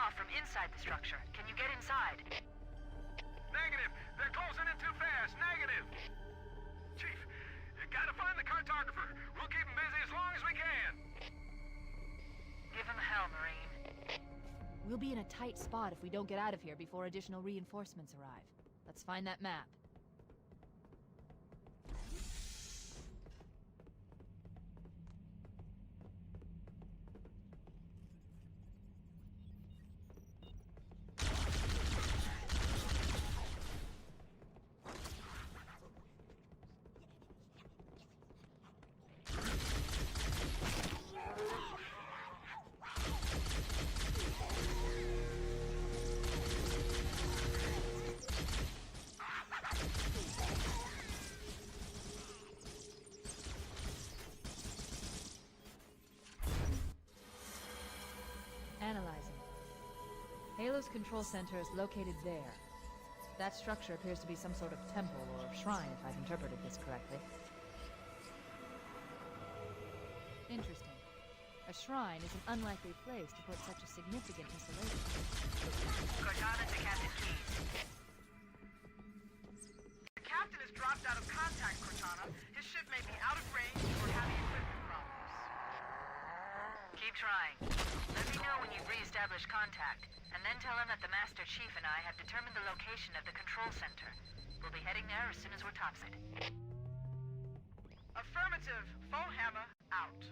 off from inside the structure. Can you get inside? Negative! They're closing in too fast! Negative! Chief, you gotta find the cartographer. We'll keep him busy as long as we can. Give him hell, Marine. We'll be in a tight spot if we don't get out of here before additional reinforcements arrive. Let's find that map. Analyzing. Halo's control center is located there. That structure appears to be some sort of temple or shrine, if I've interpreted this correctly. Interesting. A shrine is an unlikely place to put such a significant installation. Cortana to Captain Keyes. The captain has dropped out of contact, Cortana. His ship may be out of range or having equipment problems. Keep trying. Let me know when you've re-established contact, and then tell him that the Master Chief and I have determined the location of the control center. We'll be heading there as soon as we're topside. Affirmative. Foehammer out.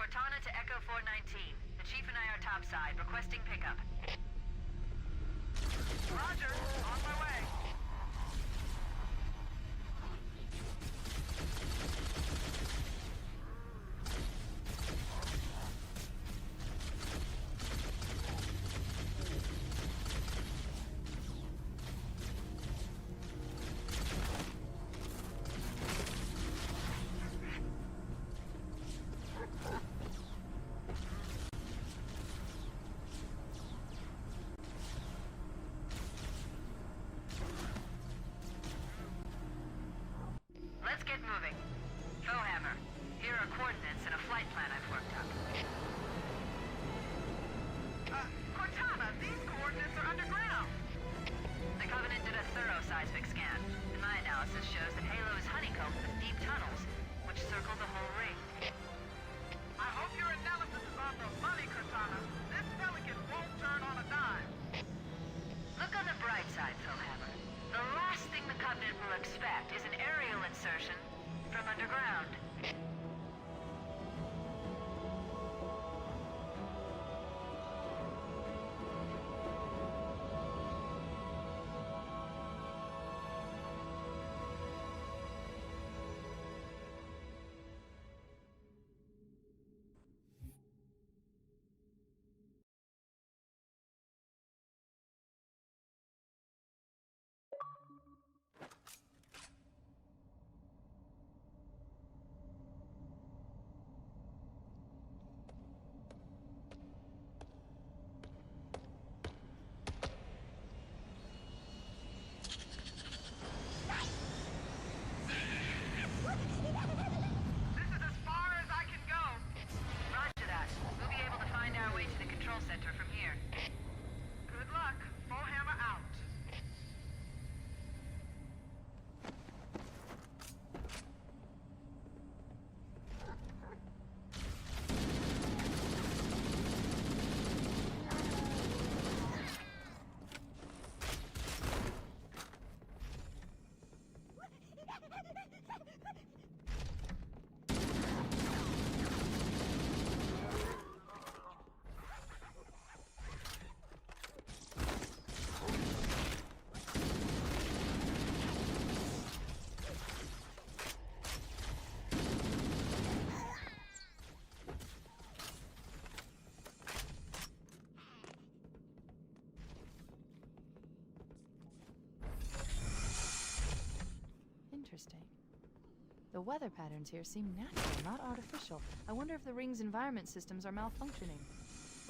Cortana to Echo 419. The Chief and I are topside, requesting pickup. Roger, on my way. Let's get moving. Foehammer, here are coordinates and a flight plan I've worked up. Cortana, these coordinates are underground. The Covenant did a thorough seismic scan, and my analysis shows that Halo is honeycombed with deep tunnels, which circle the whole ring. I hope your analysis is on the money, Cortana. This Pelican won't turn on a dime. Look on the bright side, Foehammer. The last thing the Covenant will expect is an aerial insertion from underground. This is as far as I can go. Roger that. We'll be able to find our way to the control center from here. Good luck. Foehammer out. Interesting. The weather patterns here seem natural, not artificial. I wonder if the ring's environment systems are malfunctioning,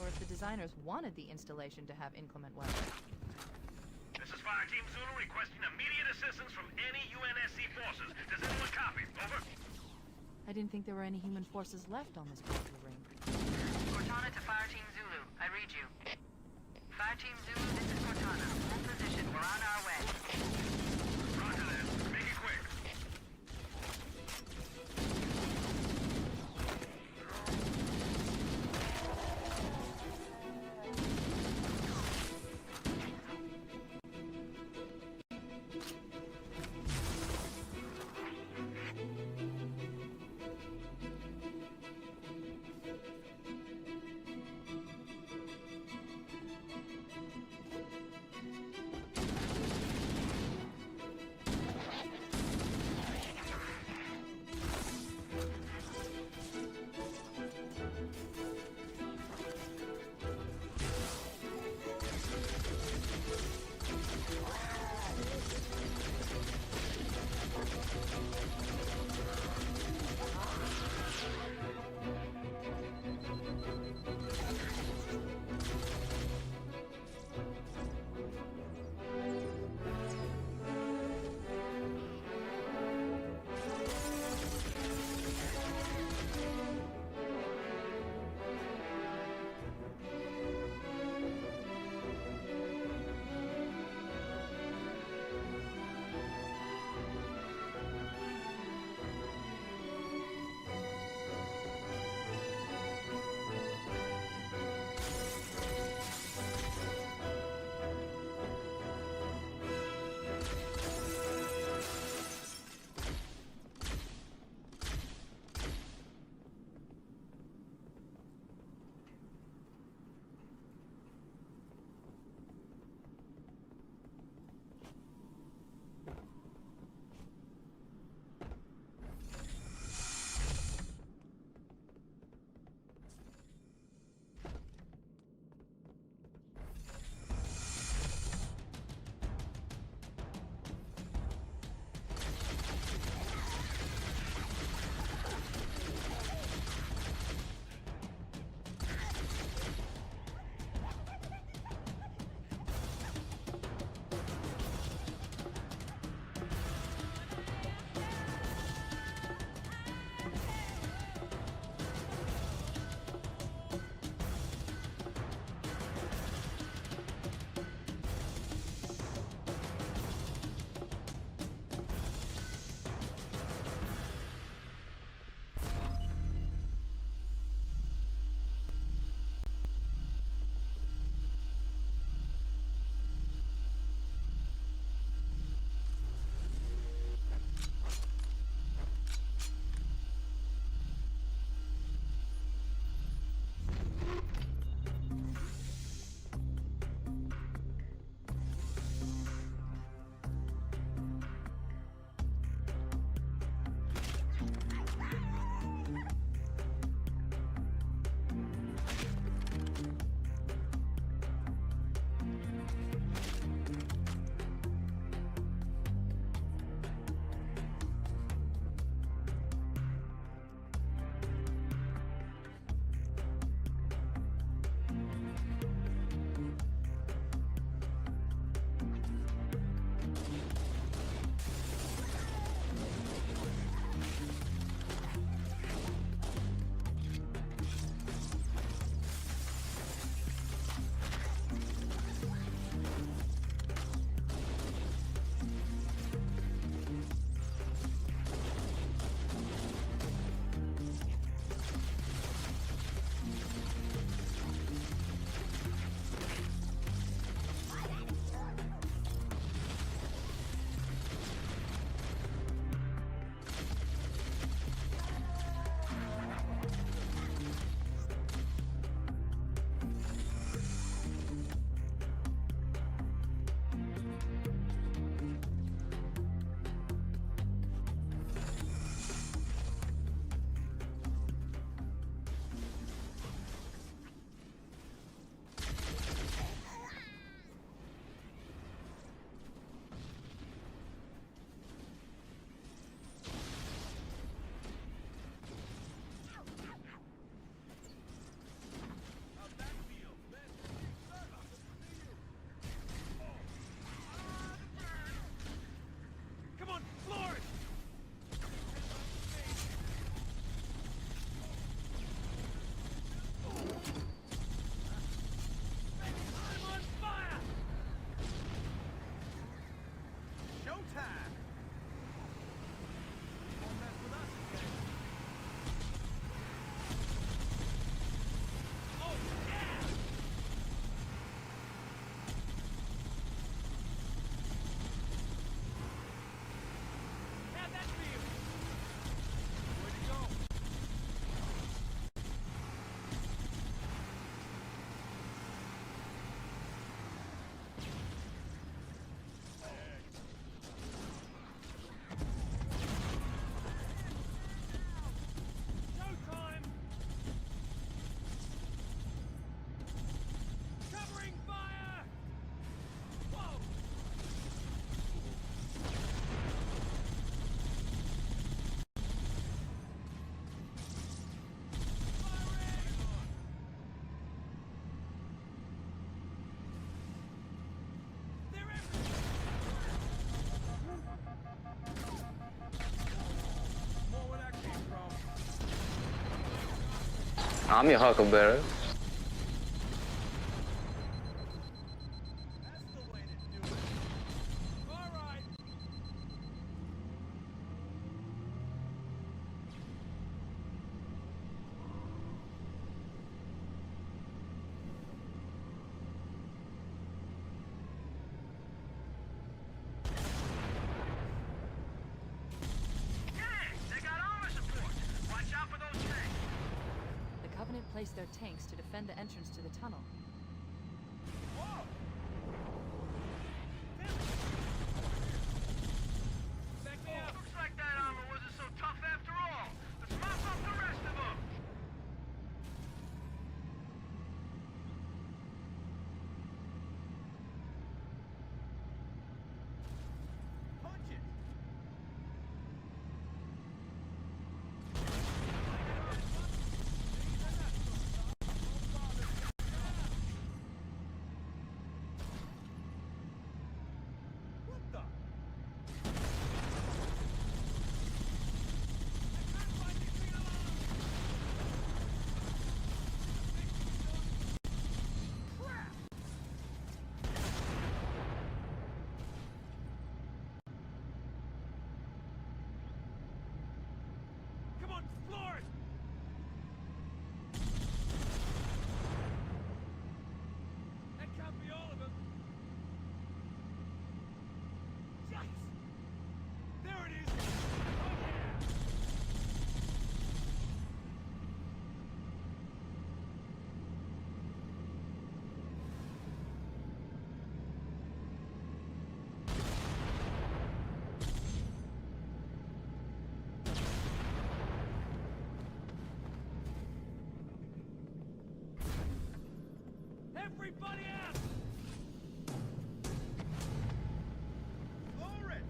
or if the designers wanted the installation to have inclement weather. This is Fire Team Zulu requesting immediate assistance from any UNSC forces. Does anyone copy? Over. I didn't think there were any human forces left on this part of the ring. Cortana to Fire Team Zulu. I read you. Fire Team Zulu, this is Cortana. Hold position. We're on our way. Roger that. Make it quick. I'm your Huckleberry. The Covenant placed their tanks to defend the entrance to the tunnel. Looks like that armor wasn't so tough after all. Let's mop up the rest of them. Punch it! What the? Come on, floor it! That can't be all of them. Yikes! There it is! Oh yeah! Everybody out! Lower it!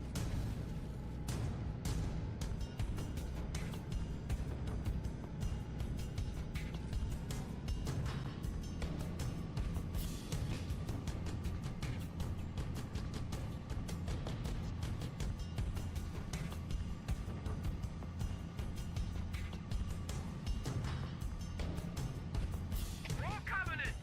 Roll Covenant!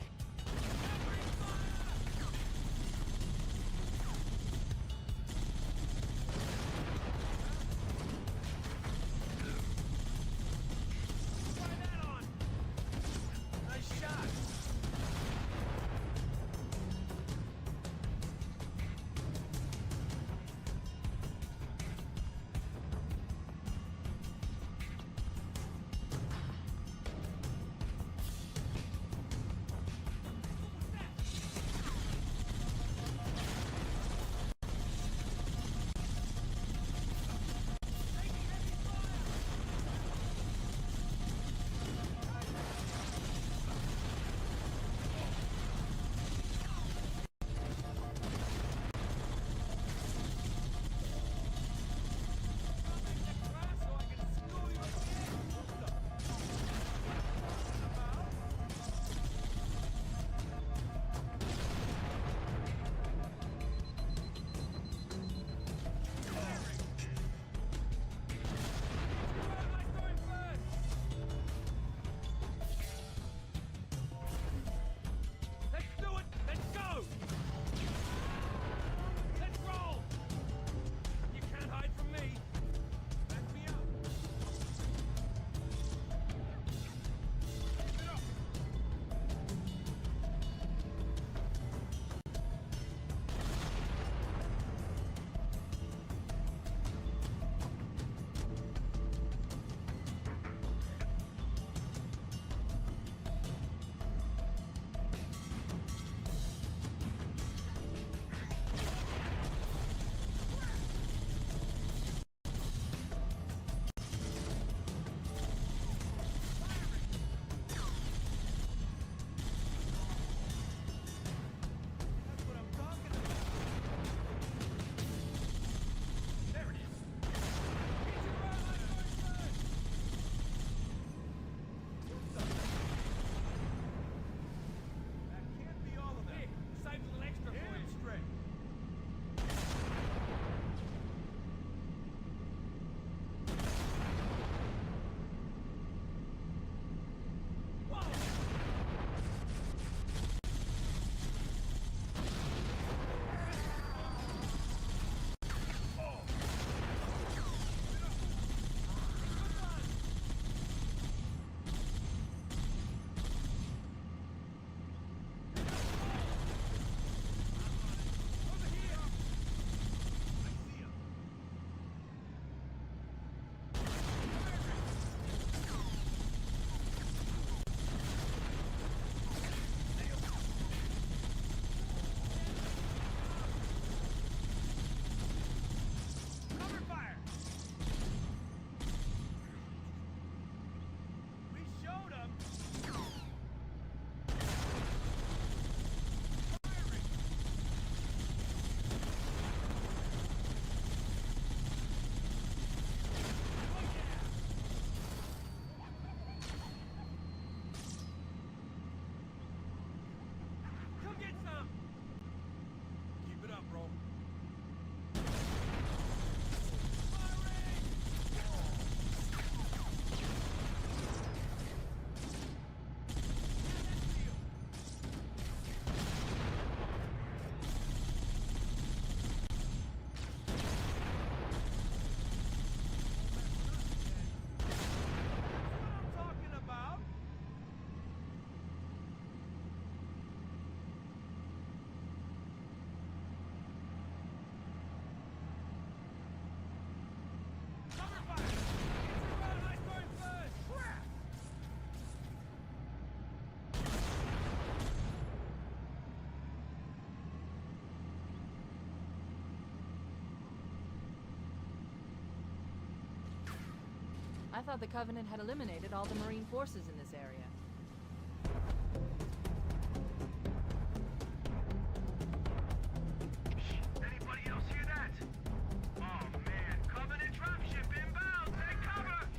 I thought the Covenant had eliminated all the Marine forces in this area. Anybody else hear that? Oh man, Covenant dropship inbound! Take cover!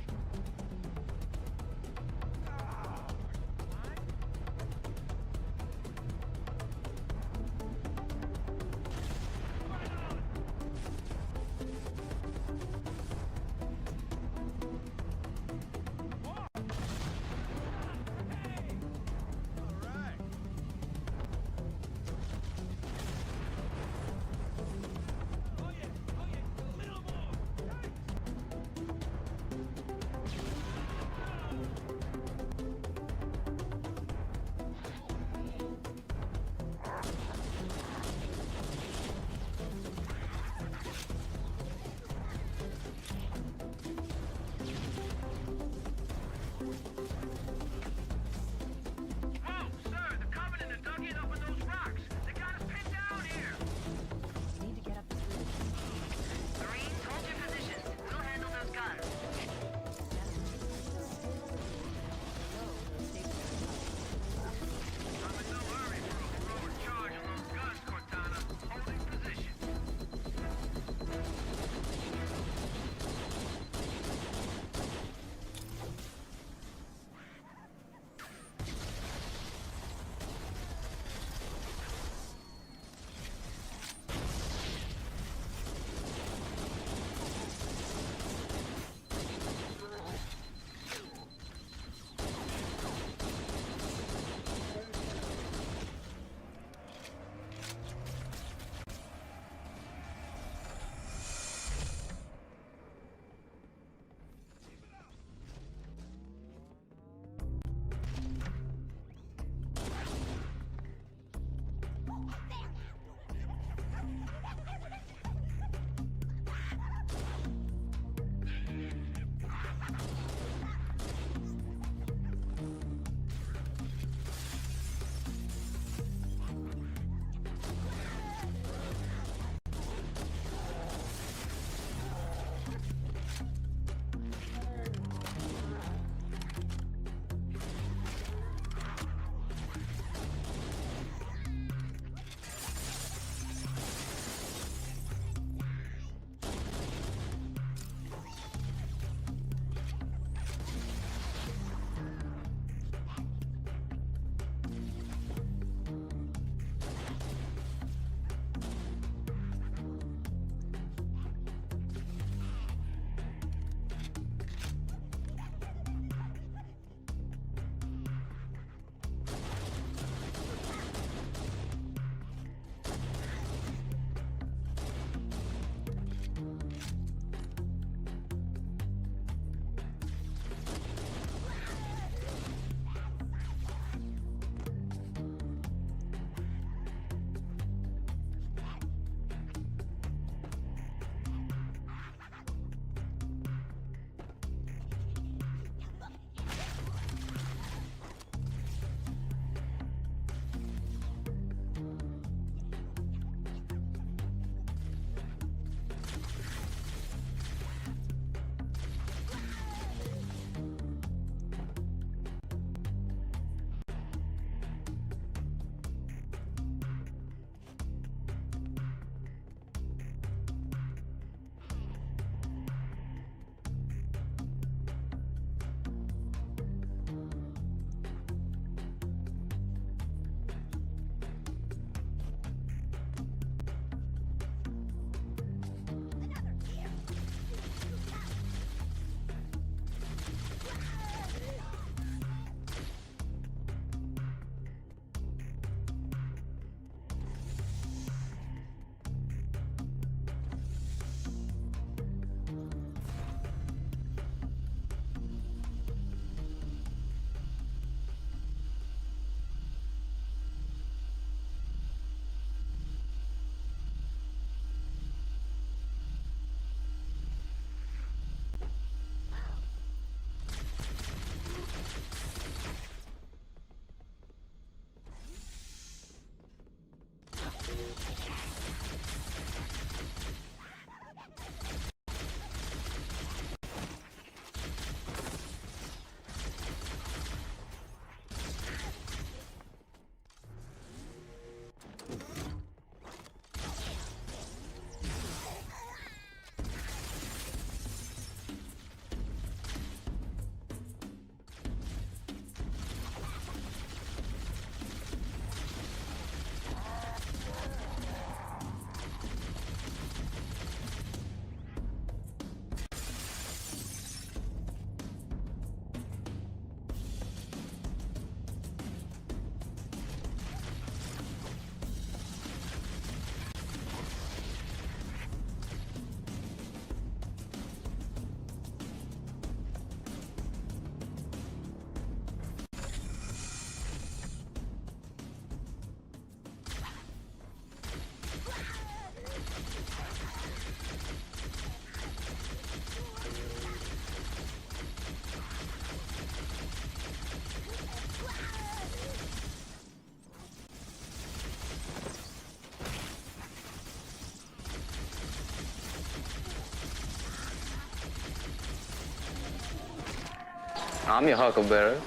I'm your Huckleberry.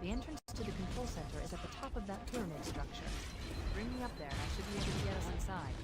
The entrance to the control center is at the top of that pyramid structure. Bring me up there and I should be able to get us inside.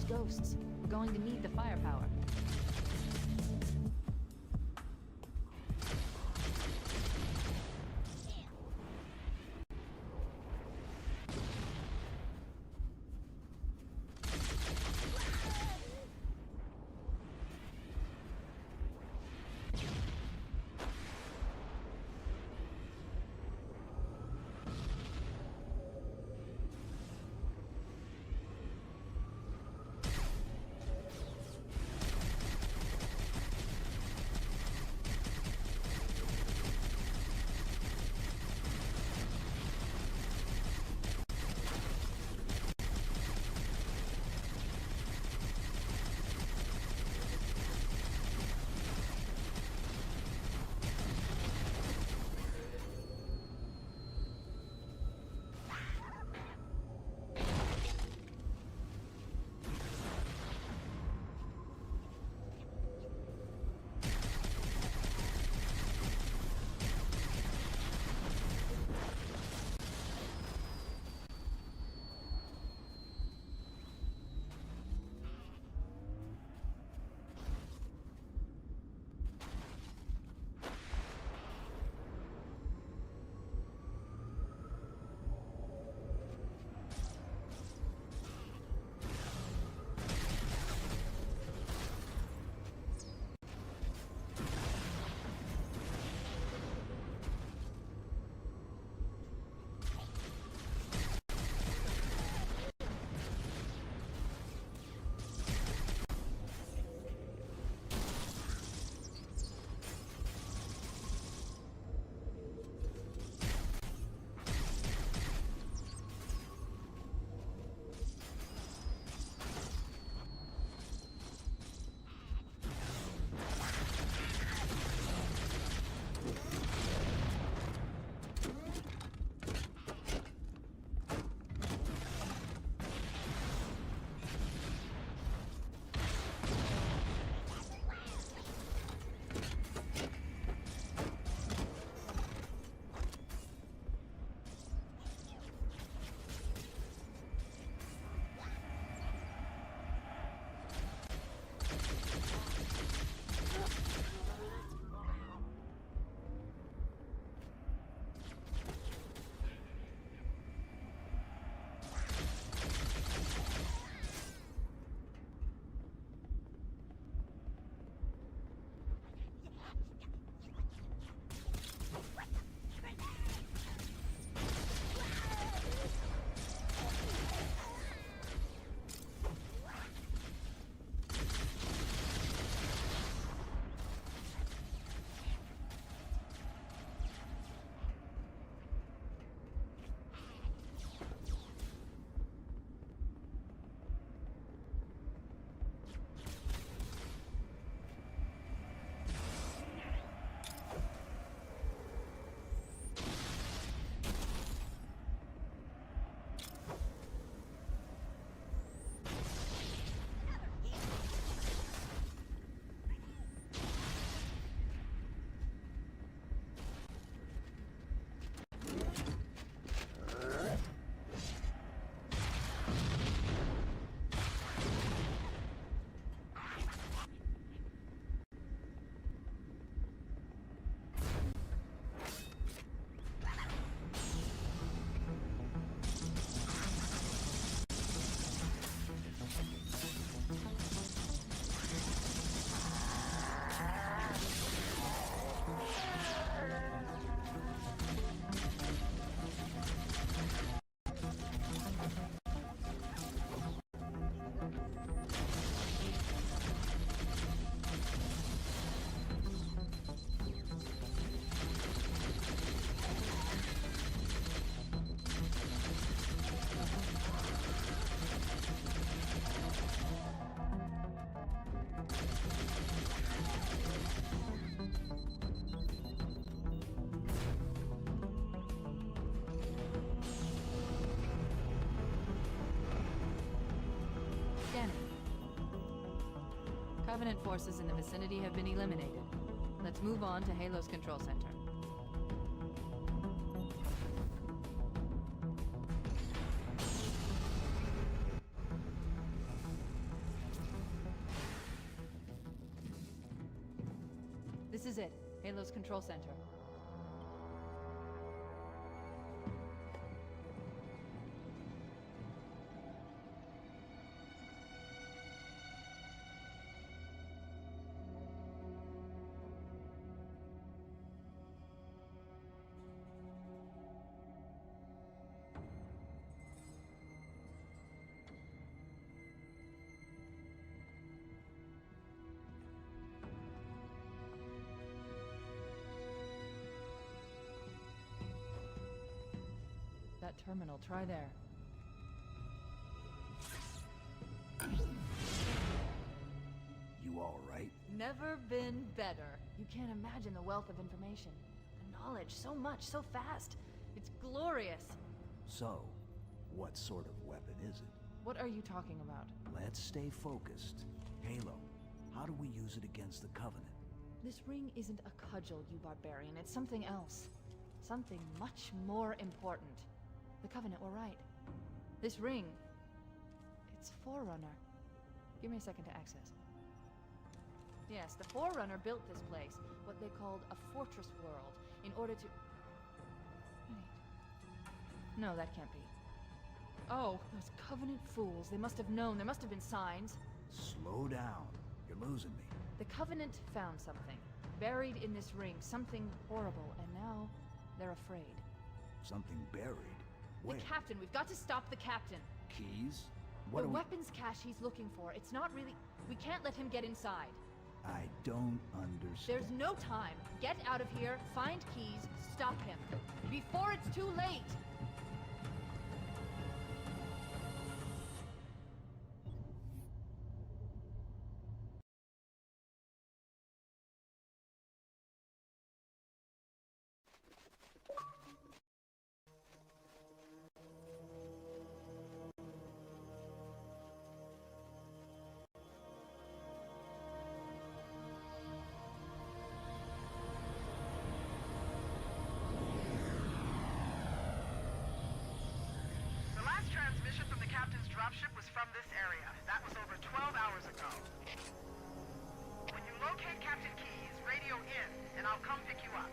Ghosts. We're going to need the firepower. Covenant forces in the vicinity have been eliminated. Let's move on to Halo's control center. This is it, Halo's control center. That terminal, try there. You all right? Never been better. You can't imagine the wealth of information. The knowledge, so much, so fast. It's glorious. So, what sort of weapon is it? What are you talking about? Let's stay focused. Halo, how do we use it against the Covenant? This ring isn't a cudgel, you barbarian. It's something else. Something much more important. The Covenant were right. This ring... it's Forerunner. Give me a second to access. Yes, the Forerunner built this place, what they called a fortress world, in order to... Wait. No, that can't be. Oh, those Covenant fools. They must have known. There must have been signs. Slow down. You're losing me. The Covenant found something. Buried in this ring. Something horrible. And now, they're afraid. Something buried? Where? The captain. We've got to stop the captain. Keys? The weapons cache he's looking for. It's not really... We can't let him get inside. I don't understand. There's no time. Get out of here, find keys, stop him. Before it's too late! Dropship was from this area. That was over 12 hours ago. When you locate Captain Keyes, radio in, and I'll come pick you up.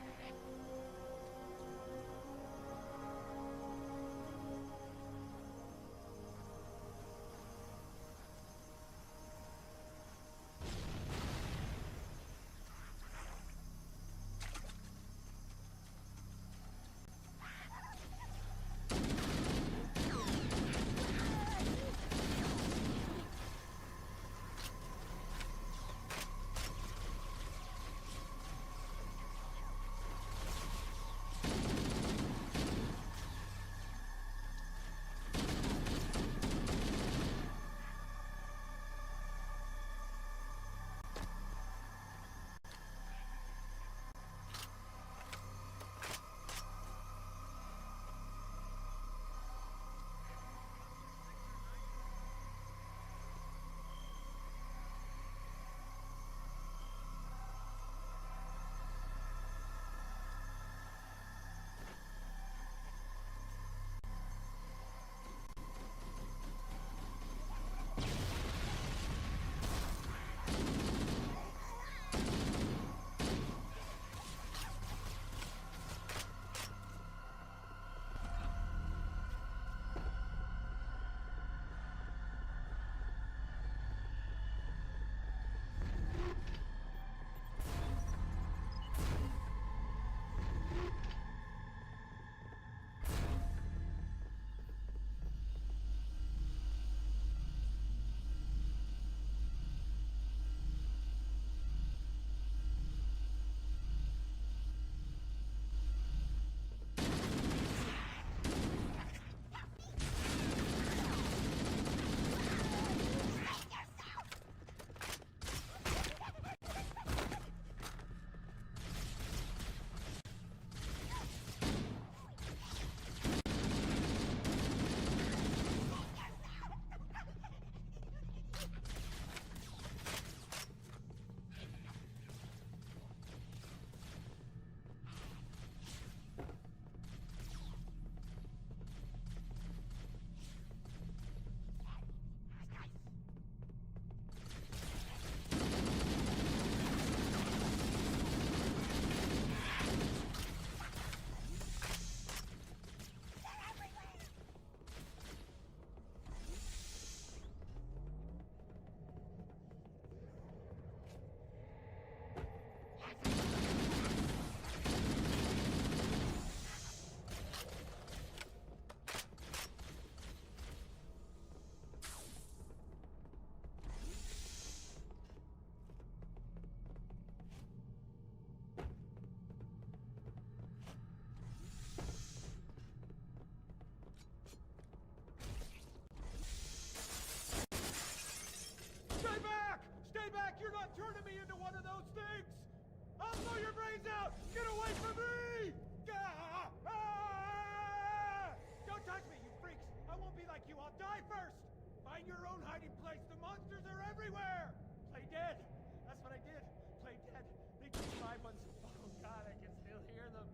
you, I'll die first! Find your own hiding place. The monsters are everywhere! Play dead. That's what I did. Play dead. They took my ones. Oh god, I can still hear them.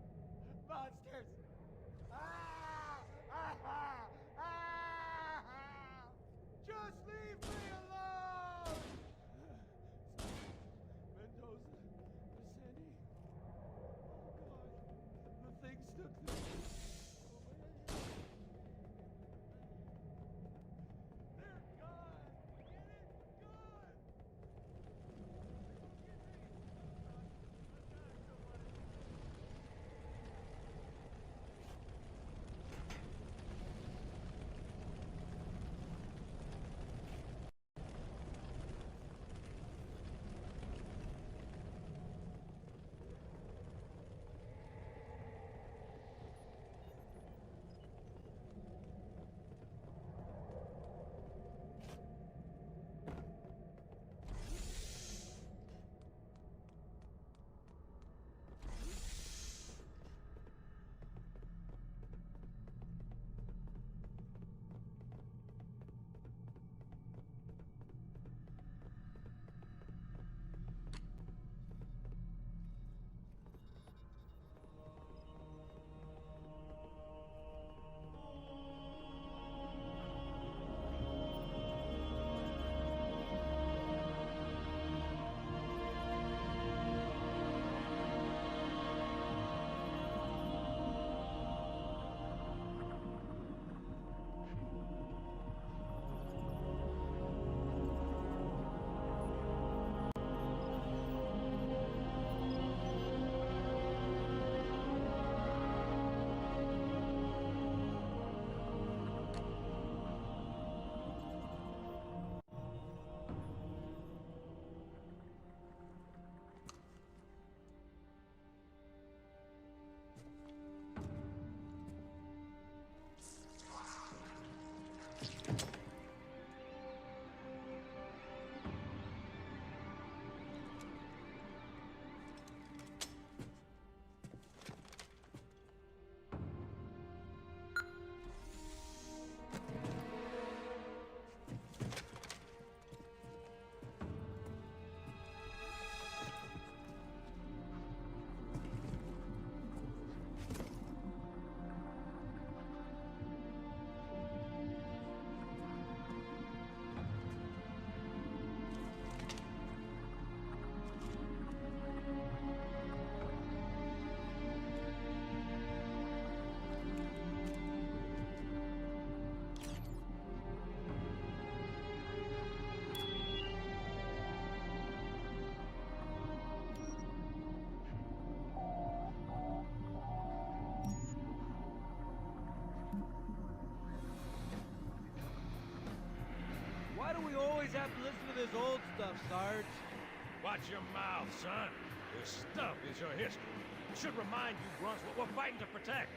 Monsters! Ah! Ah! Ah! Ah! Just leave me alone! Mendoza, Sandy. Oh god, the things took them. Why do we always have to listen to this old stuff, Sarge? Watch your mouth, son. This stuff is your history. It should remind you grunts what we're fighting to protect.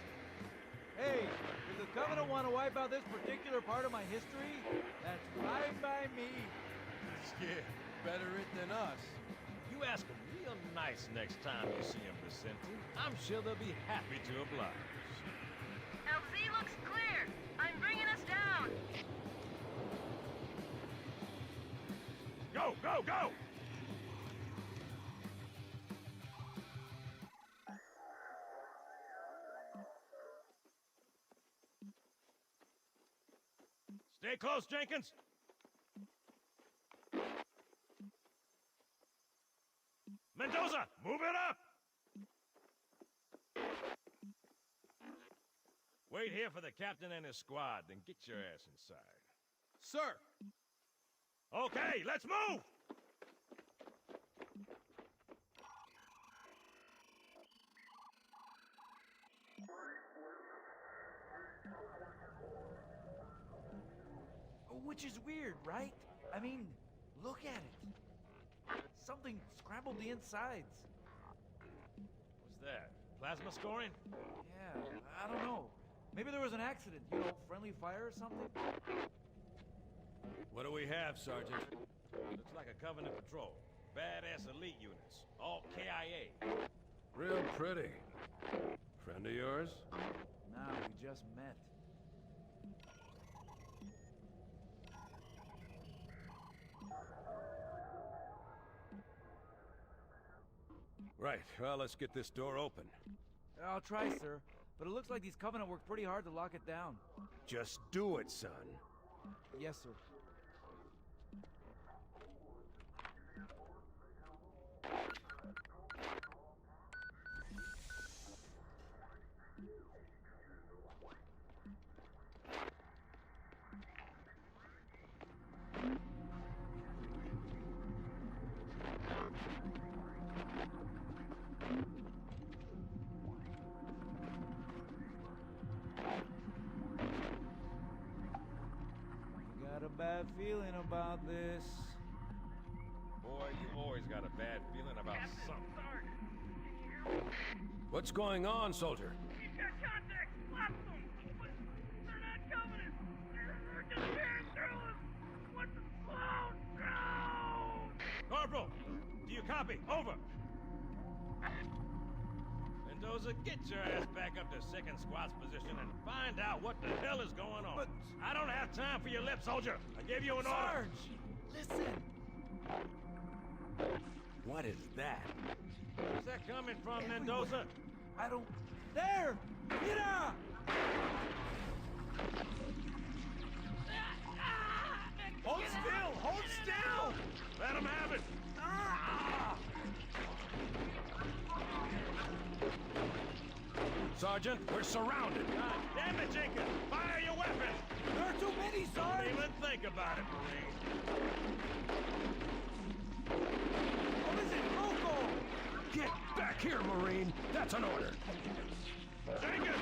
Hey, if the Covenant want to wipe out this particular part of my history, that's fine by me. Yeah, better it than us. You ask them real nice next time you see them, Vicente. I'm sure they'll be happy to oblige. LZ looks clear. I'm bringing us down. Go, go, go! Stay close, Jenkins. Mendoza, move it up! Wait here for the captain and his squad, then get your ass inside. Sir! Okay, let's move! Which is weird, right? I mean, look at it. Something scrambled the insides. What's that? Plasma scoring? Yeah, I don't know. Maybe there was an accident, you know, friendly fire or something? What do we have, Sergeant? Looks like a Covenant patrol. Badass elite units. All KIA. Real pretty. Friend of yours? Nah, we just met. Right, well, let's get this door open. I'll try, sir. But it looks like these Covenant worked pretty hard to lock it down. Just do it, son. Yes, sir. Got a bad feeling about this. Boy, you always got a bad feeling about something. What's going on, soldier? He's got contacts. Lots of them. But they're not Covenant. They're just tearing through us. What's the slow down? Corporal, do you copy? Over. Mendoza, get your ass back up to second squad's position and find out what the hell is going on. But I don't have time for your lip, soldier. I gave you an order. Sarge, listen. What is that? Where's that coming from, Mendoza? I don't... There! Mira! Hold still! Hold still! Let him have it! Sergeant, we're surrounded. God damn it, Jenkins! Fire your weapon! There are too many, Sarge! Don't even think about it, Marine. What is it, Loco? Get back here, Marine! That's an order! Jenkins!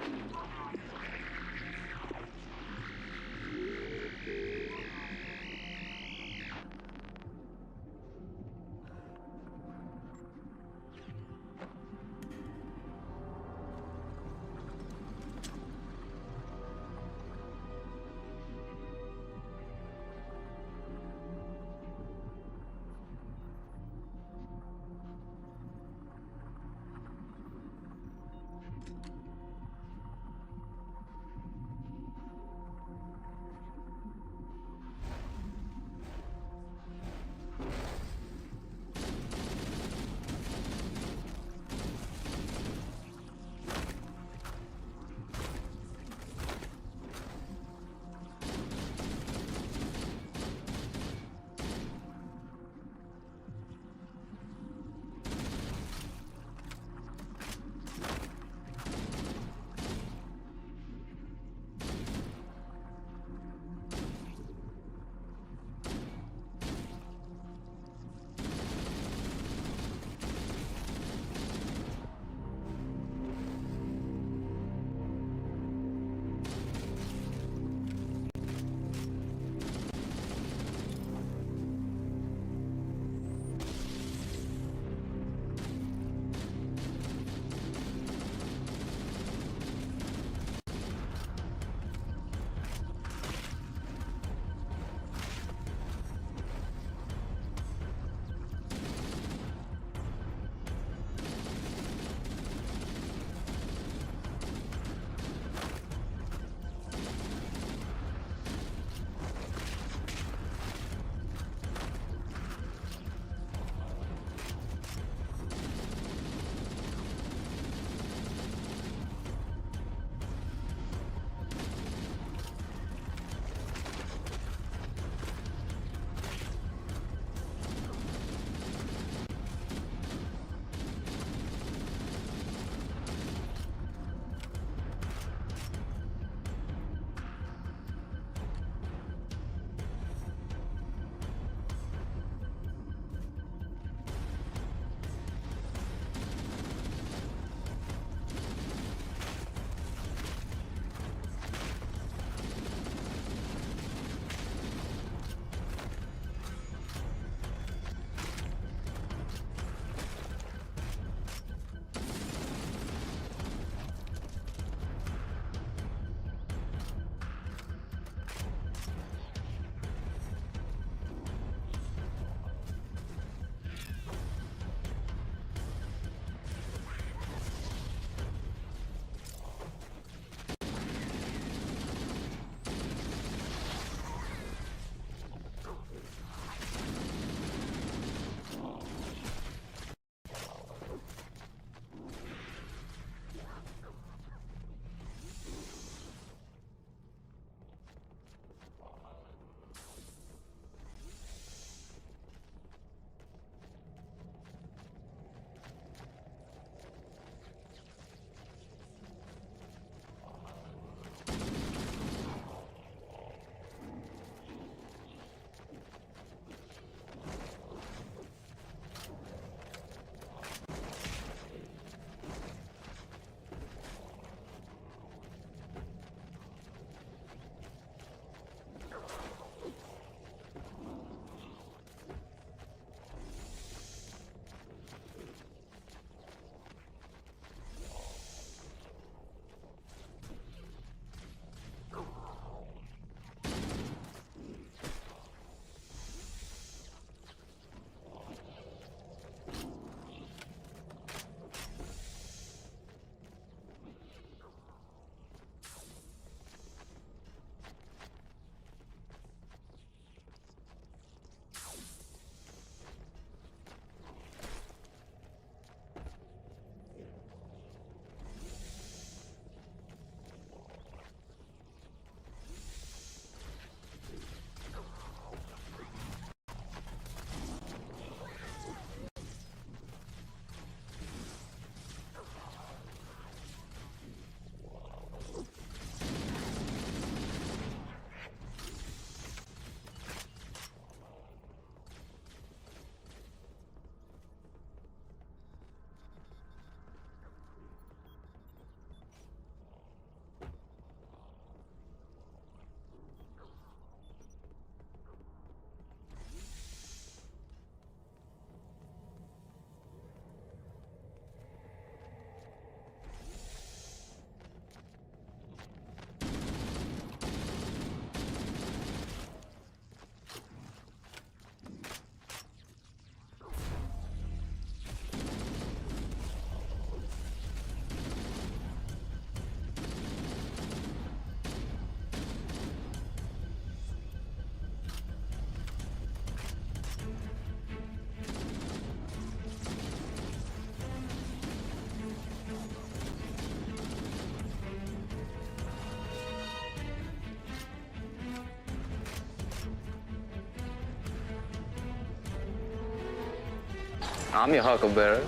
I'm your Huckleberry.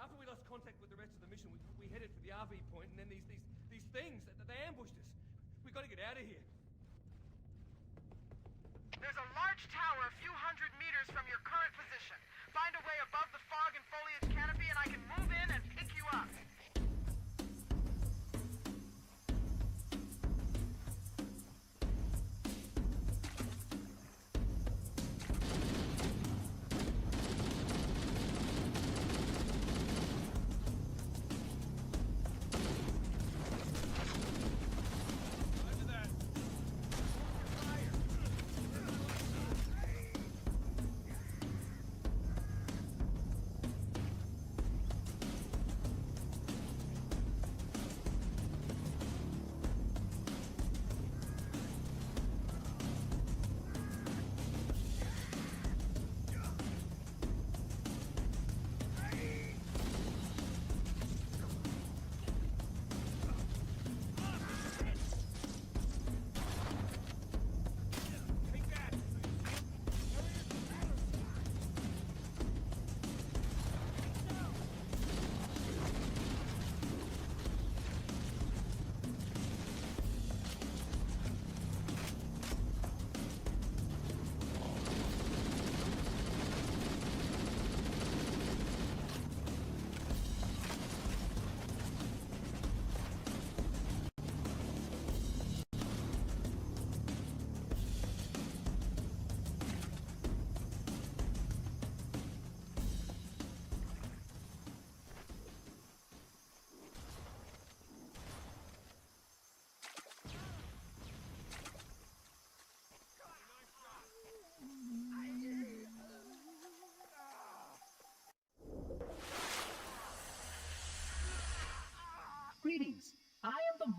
After we lost contact with the rest of the mission, we headed for the RV point, and then these things, they ambushed us. We gotta get out of here. There's a large tower a few hundred meters from your current position. Find a way above the fog and foliage canopy, and I can move in and pick you up.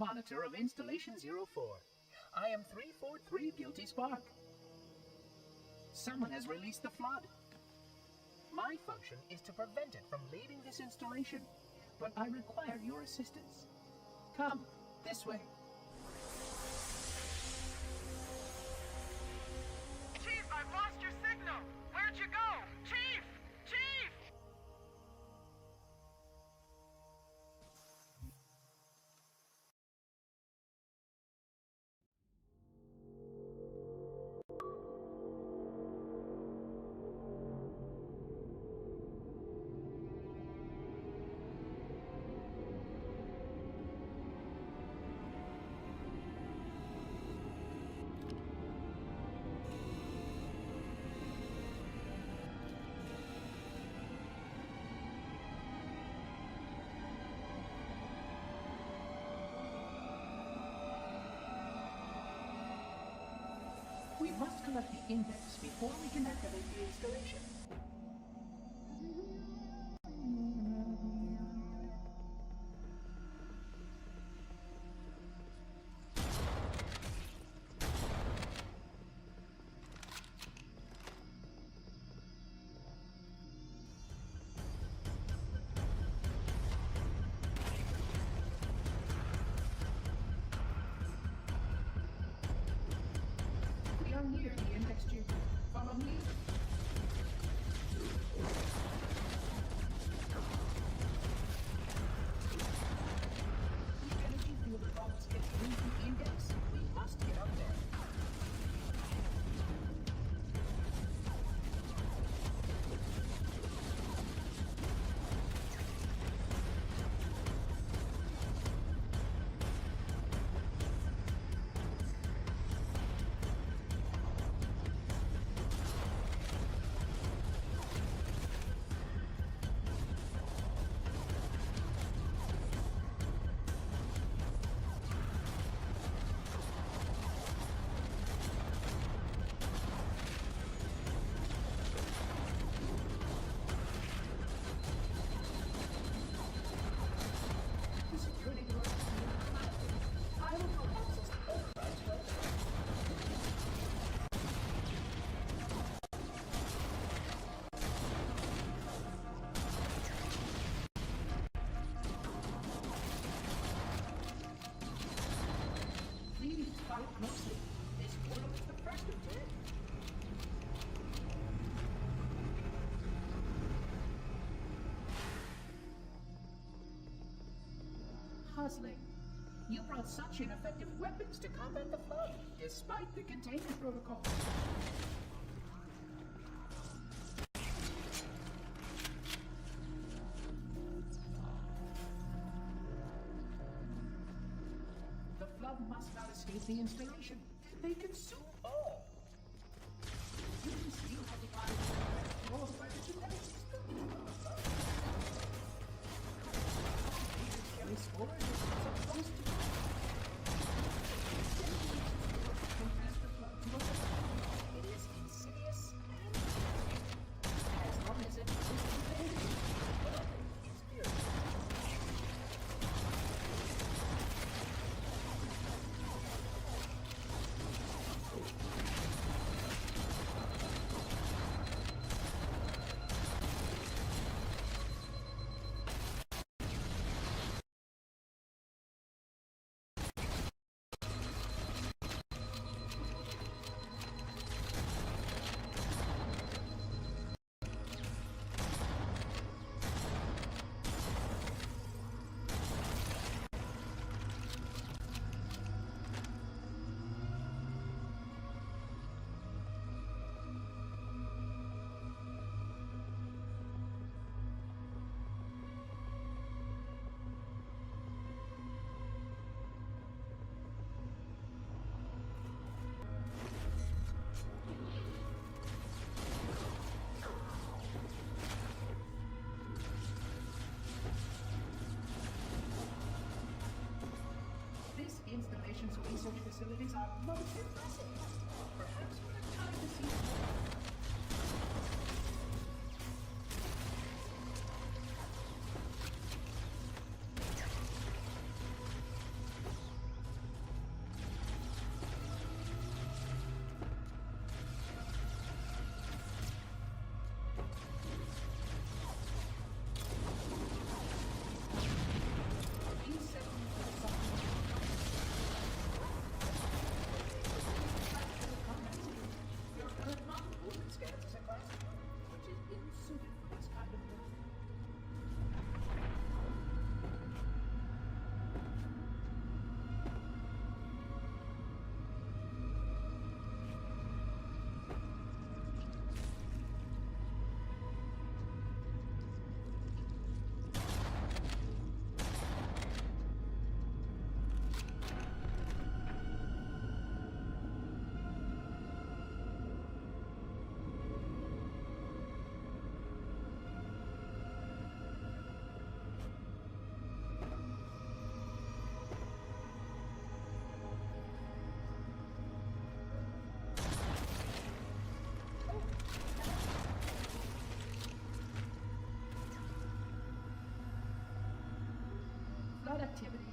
monitor of Installation 04. I am 343 Guilty Spark. Someone has released the flood. My function is to prevent it from leaving this installation, but I require your assistance. Come, this way. Chief, I've lost your signal! Where'd you go? Chief! Chief! We must collect the index before we can activate the installation. We are near the index tube. Follow me. The energy field box gets through the index. We must get up there. The security doors are sealed. I will go access the overrides later. Please follow closely. This portal is the first of 10. Hosling, you brought such ineffective weapons to combat the flood, despite the containment protocol. The flood must not escape the installation. They consume all. You can still have the body of by the genetic system. It carries forward as it's supposed to. Compress the flood to a It is insidious and as long as it is contained, it's pure. This installation's research facilities are most impressive. Perhaps we have time to see more.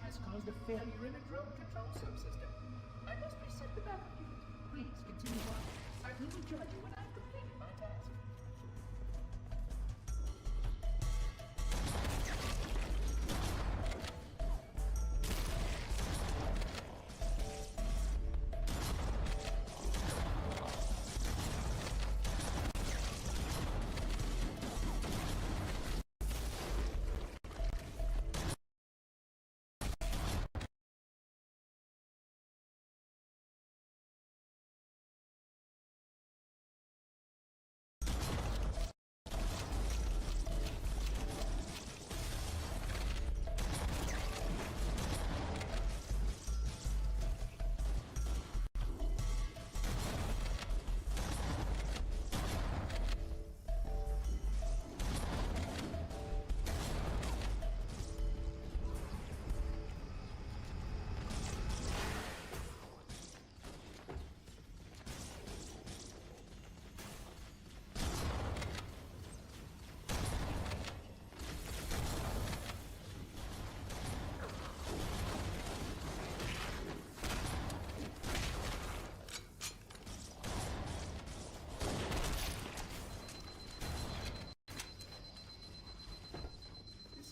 has caused a failure in a drone control subsystem. I must reset the backup unit. Please continue on. I will join you when I've completed my task.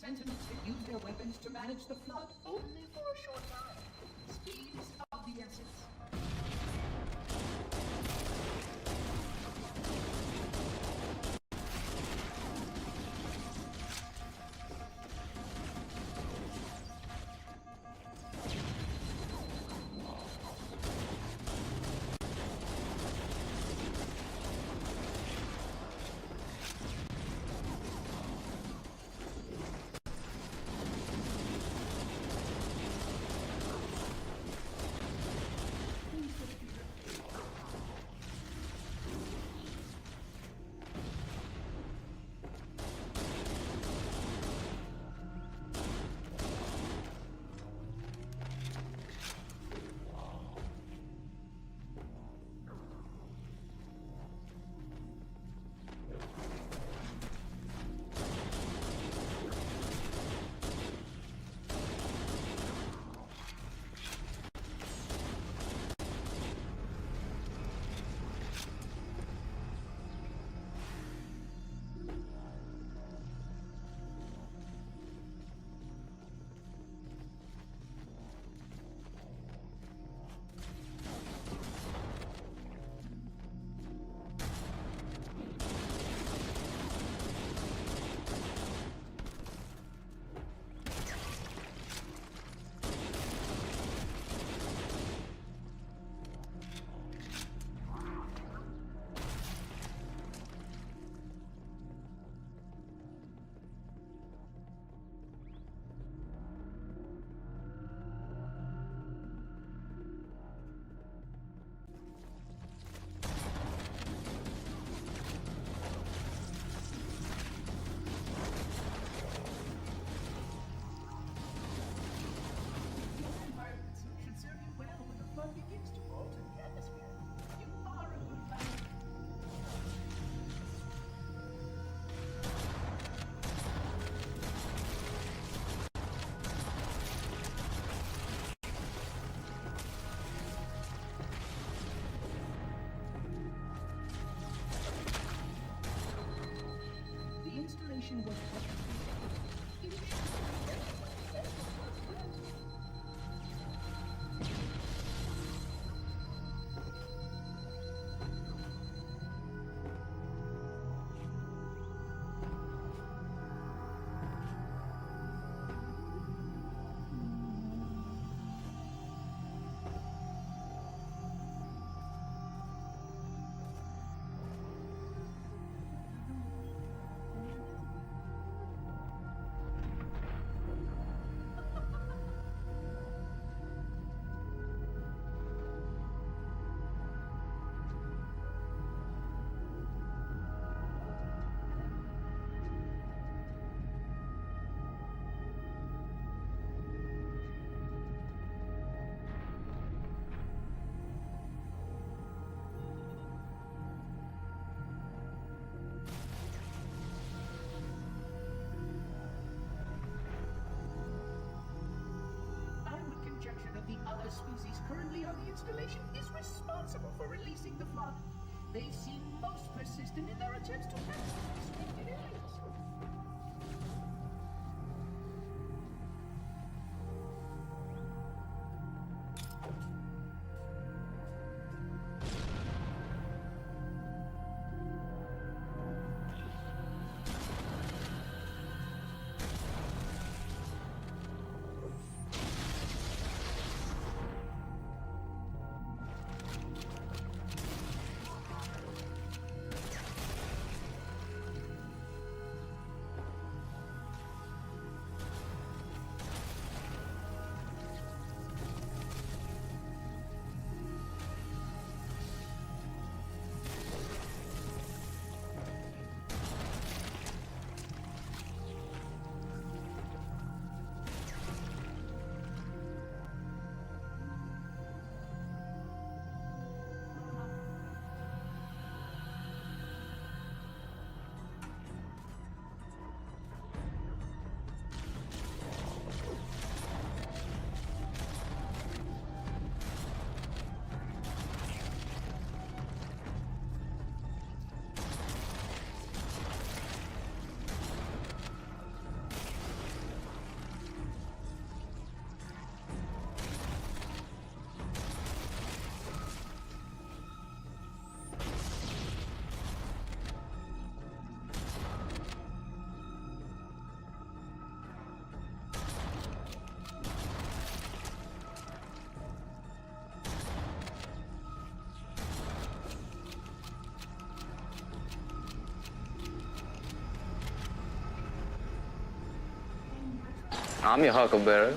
Sentinels can use their weapons to manage the flood only for a short time. Speed is of the essence. the species currently on the installation is responsible for releasing the flood. They seem most persistent in their attempts to access restricted areas. I'm your Huckleberry.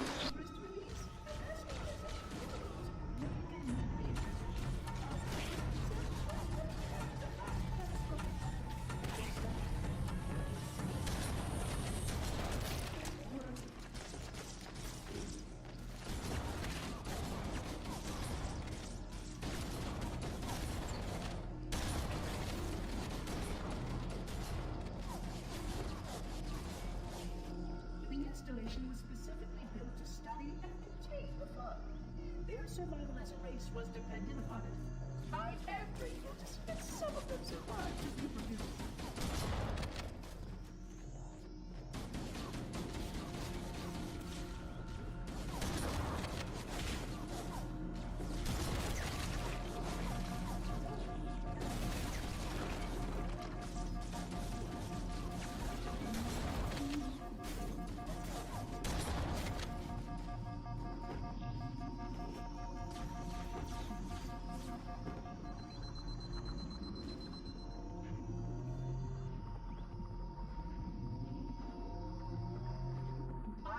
The installation was specifically built to study and contain the flood. Their survival as a race was dependent upon it. I am grateful to see that some of them survived to reproduce.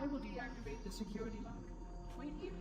I will deactivate the security lock. Wait here.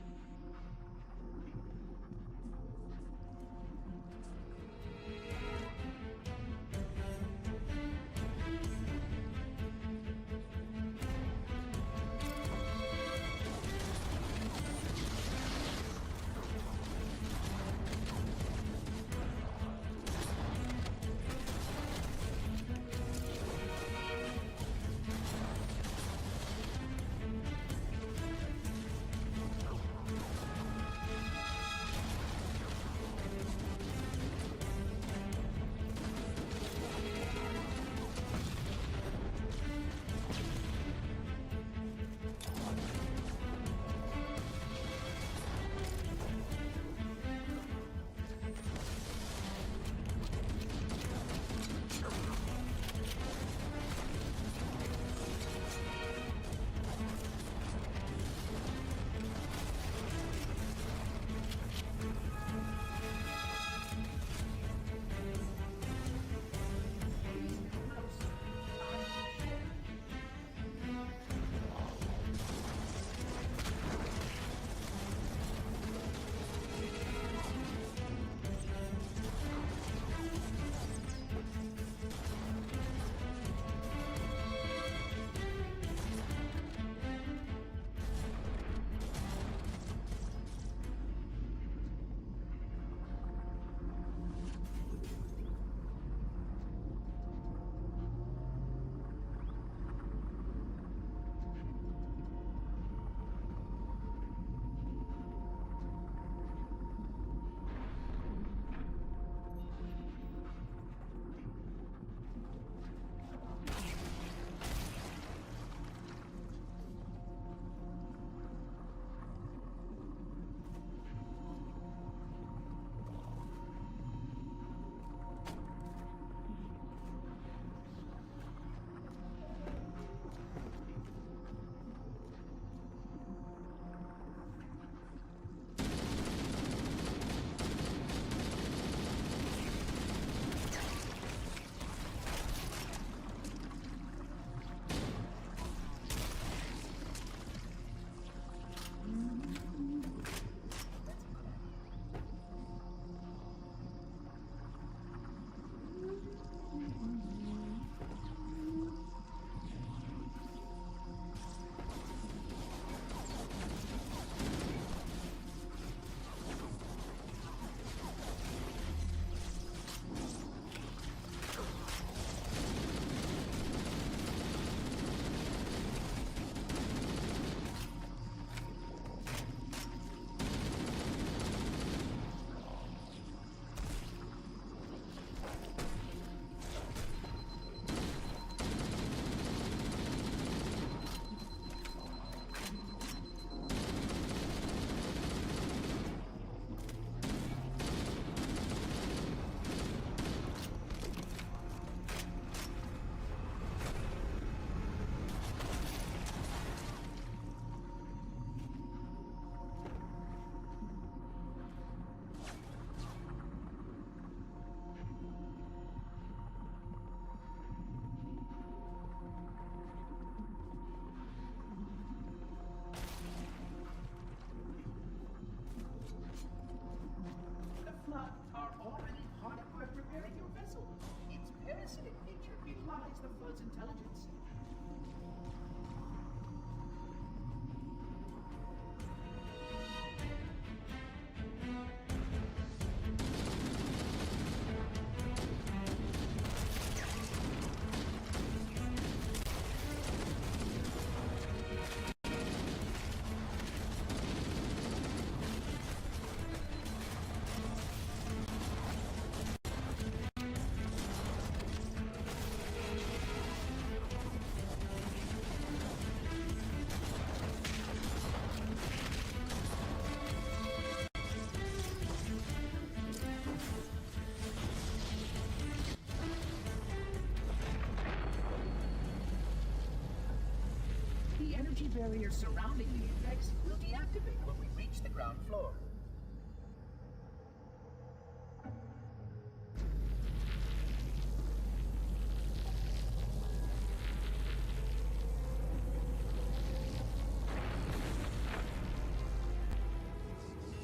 energy barrier surrounding the index will deactivate when we reach the ground floor.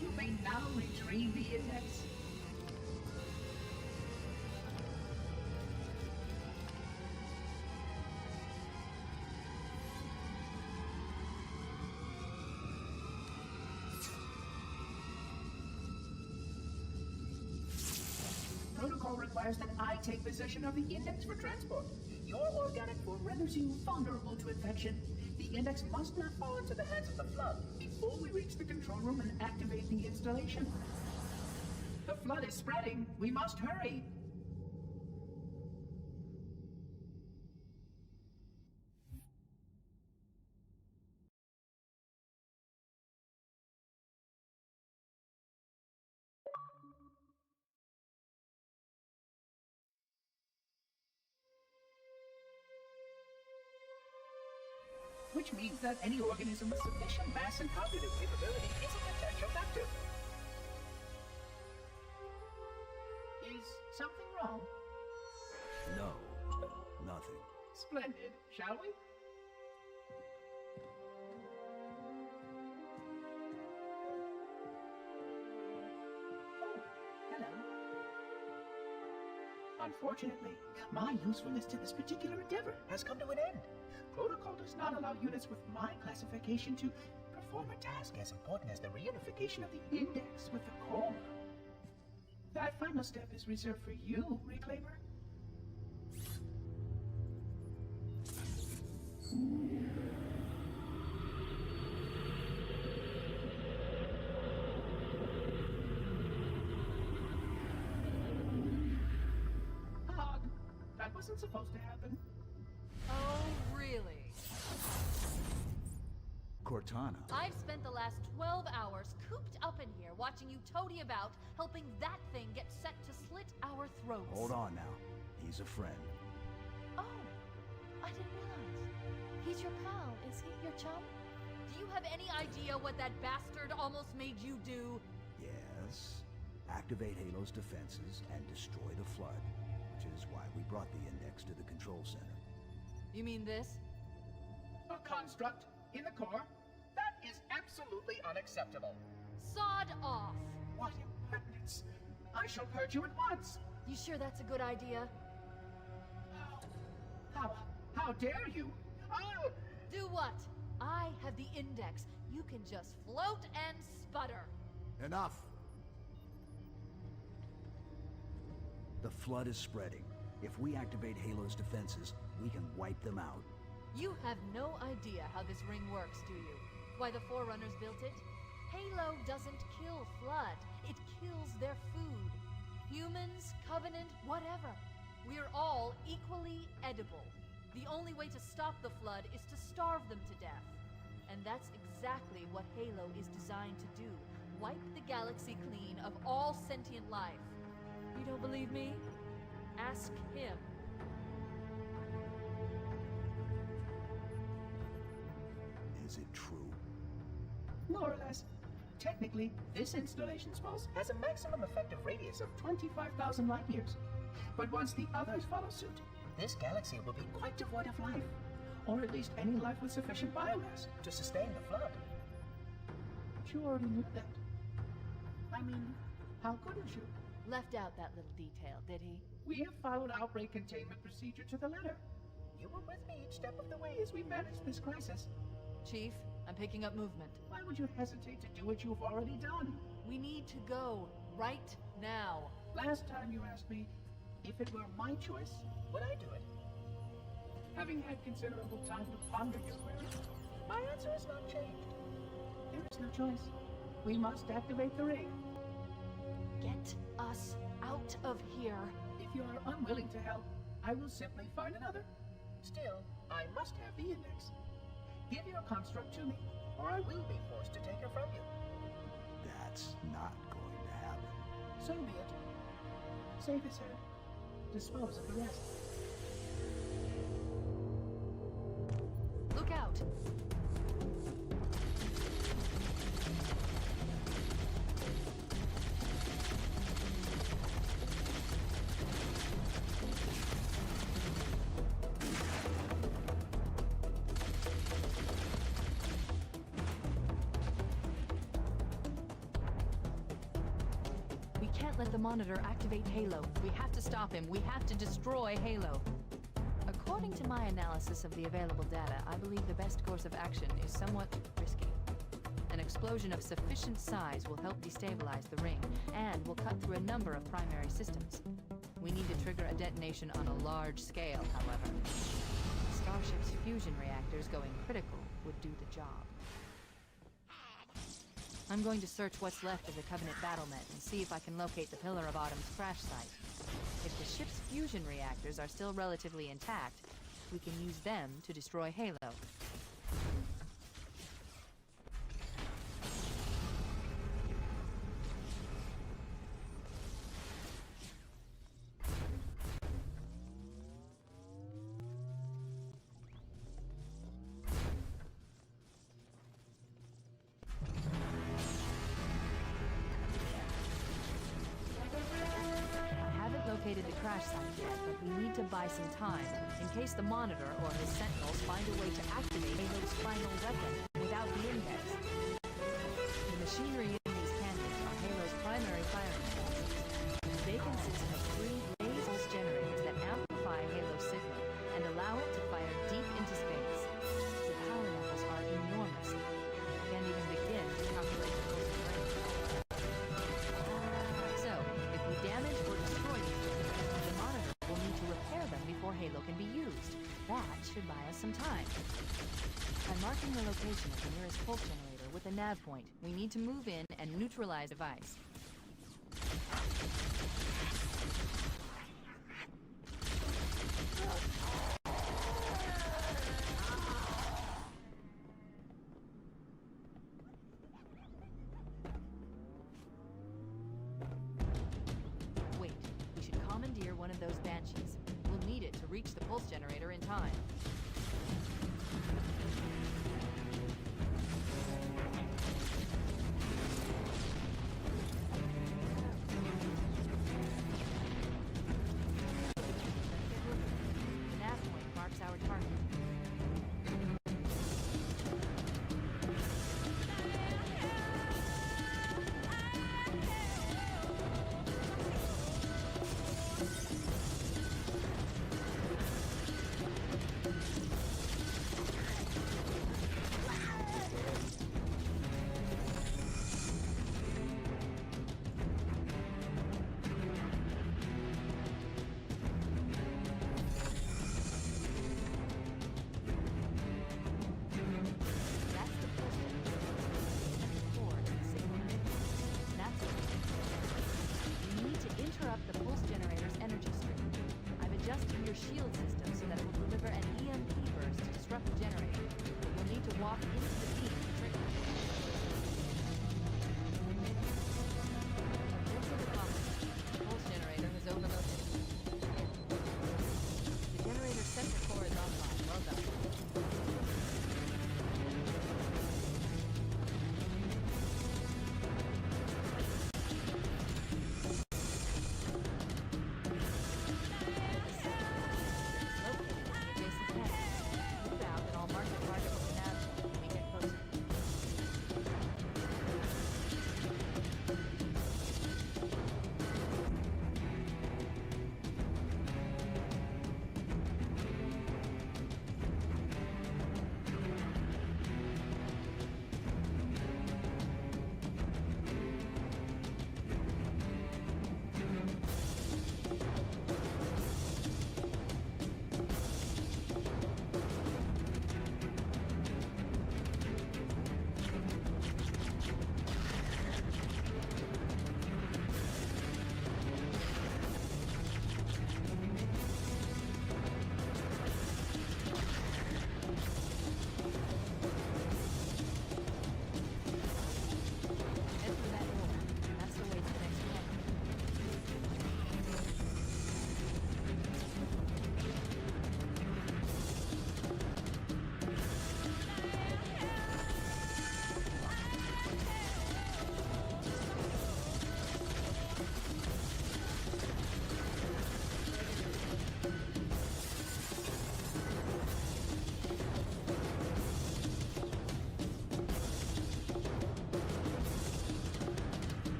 You may now retrieve the index. Protocol requires that I take possession of the index for transport. Your organic form renders you vulnerable to infection. The index must not fall into the hands of the Flood before we reach the control room and activate the installation. The Flood is spreading. We must hurry. Which means that any organism with sufficient mass and cognitive capability is a potential vector. Is something wrong? No, nothing. Splendid, shall we? Oh, hello. Unfortunately, my usefulness to this particular endeavor has come to an end. Protocol does not allow units with my classification to perform a task as important as the reunification of the index with the core. That final step is reserved for you, Reclaimer. Hog, that wasn't supposed to happen. Oh, really? Cortana. I've spent the last 12 hours cooped up in here watching you toady about, helping that thing get set to slit our throats. Hold on now. He's a friend. Oh, I didn't realize. He's your pal, is he? Your chum? Do you have any idea what that bastard almost made you do? Yes. Activate Halo's defenses and destroy the Flood, which is why we brought the index to the control center. You mean this? A construct in the core? That is absolutely unacceptable. Sod off! What impertinence! I shall purge you at once! You sure that's a good idea? How dare you? Oh! Do what? I have the index. You can just float and sputter. Enough! The Flood is spreading. If we activate Halo's defenses, we can wipe them out. You have no idea how this ring works, do you? Why the Forerunners built it? Halo doesn't kill Flood. It kills their food. Humans, Covenant, whatever. We're all equally edible. The only way to stop the Flood is to starve them to death. And that's exactly what Halo is designed to do. Wipe the galaxy clean of all sentient life. You don't believe me? Ask him. Is it true? More or less. Technically, this installation's pulse has a maximum effective radius of 25,000 light years. But once the others follow suit, this galaxy will be quite devoid of life. Or at least any life with sufficient biomass to sustain the Flood. But you already knew that. I mean, how couldn't you? Left out that little detail, did he? We have followed outbreak containment procedure to the letter. You were with me each step of the way as we managed this crisis. Chief, I'm picking up movement. Why would you hesitate to do what you've already done? We need to go, right now. Last time you asked me, if it were my choice, would I do it? Having had considerable time to ponder your query, my answer has not changed. There is no choice. We must activate the ring. Get us out of here. If you are unwilling to help, I will simply find another. Still, I must have the index. Give your construct to me, or I will be forced to take her from you. That's not going to happen. So be it. Save his head. Dispose of the rest. Look out! can't let the Monitor activate Halo. We have to stop him. We have to destroy Halo. According to my analysis of the available data, I believe the best course of action is somewhat risky. An explosion of sufficient size will help destabilize the ring, and will cut through a number of primary systems. We need to trigger a detonation on a large scale, however. Starship's fusion reactors going critical would do the job. I'm going to search what's left of the Covenant battlement and see if I can locate the Pillar of Autumn's crash site. If the ship's fusion reactors are still relatively intact, we can use them to destroy Halo. Located the crash site yet, but we need to buy some time in case the Monitor or his Sentinels find a way to activate Halo's final weapon without the index. The machinery in these cannons are Halo's primary firing forces. They consist of 3 laser pulse generators that amplify Halo's signal and allow it to fire deep into space. The power levels are enormous. I can't even begin to calculate the closest range. So, if we damage or destroy these, the Monitor will need to repair them before Halo can be used. That should buy us some time. I'm marking the location of the nearest pulse generator with a nav point. We need to move in and neutralize the device. Wait, we should commandeer one of those Banshees. We'll need it to reach the pulse generator in time. The nav point marks our target.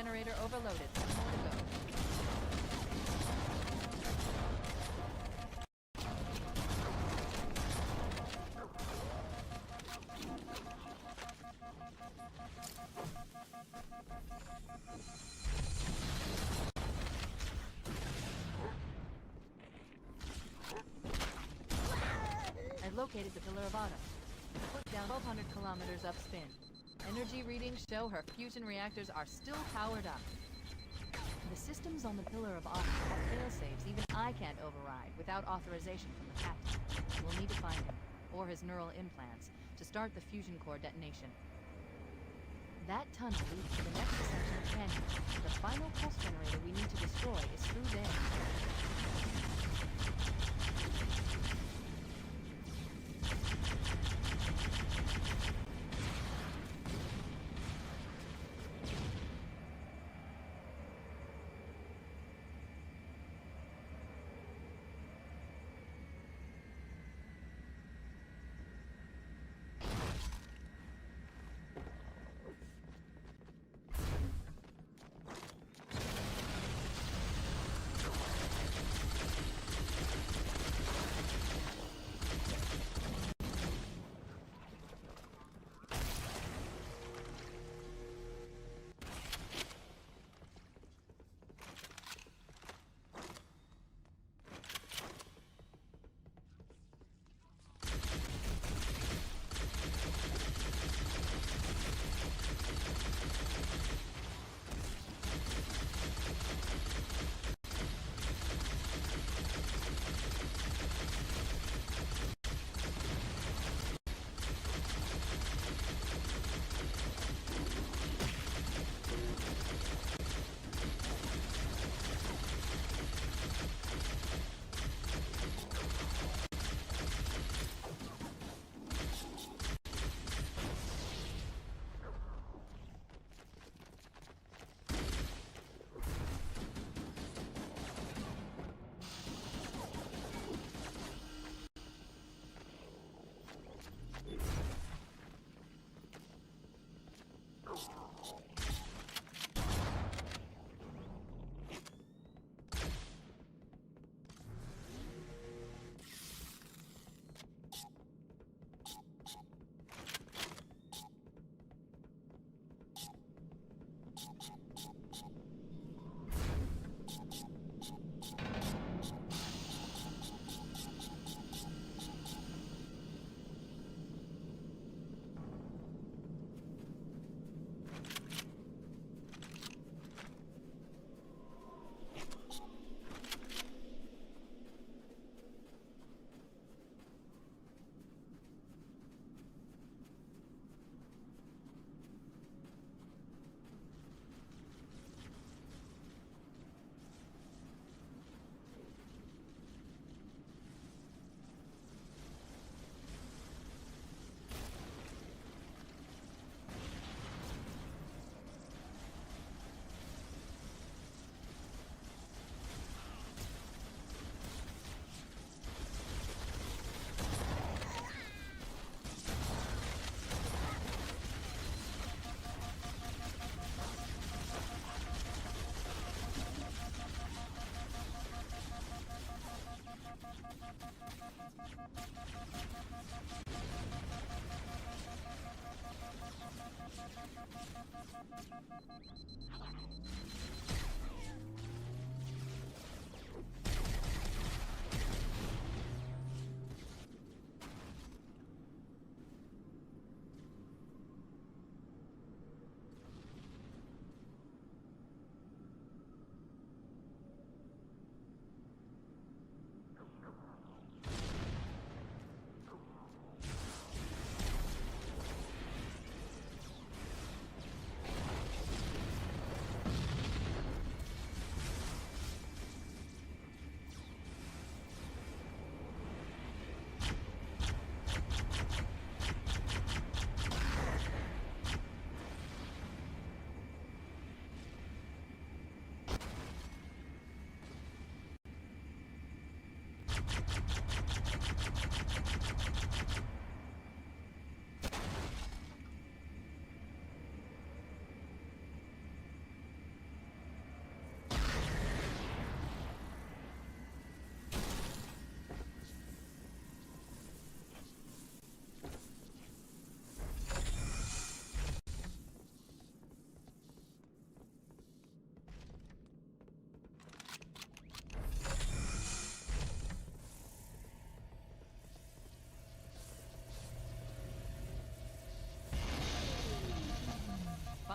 generator overloaded. One more to go. I've located the Pillar of Autumn. Put down 1,200 kilometers upspin. Energy readings show her fusion reactors are still powered up. The systems on the Pillar of Autumn have failsafes even I can't override without authorization from the captain. We'll need to find him, or his neural implants, to start the fusion core detonation. That tunnel leads to the next ascension canyon. The final pulse generator we need to destroy is through there.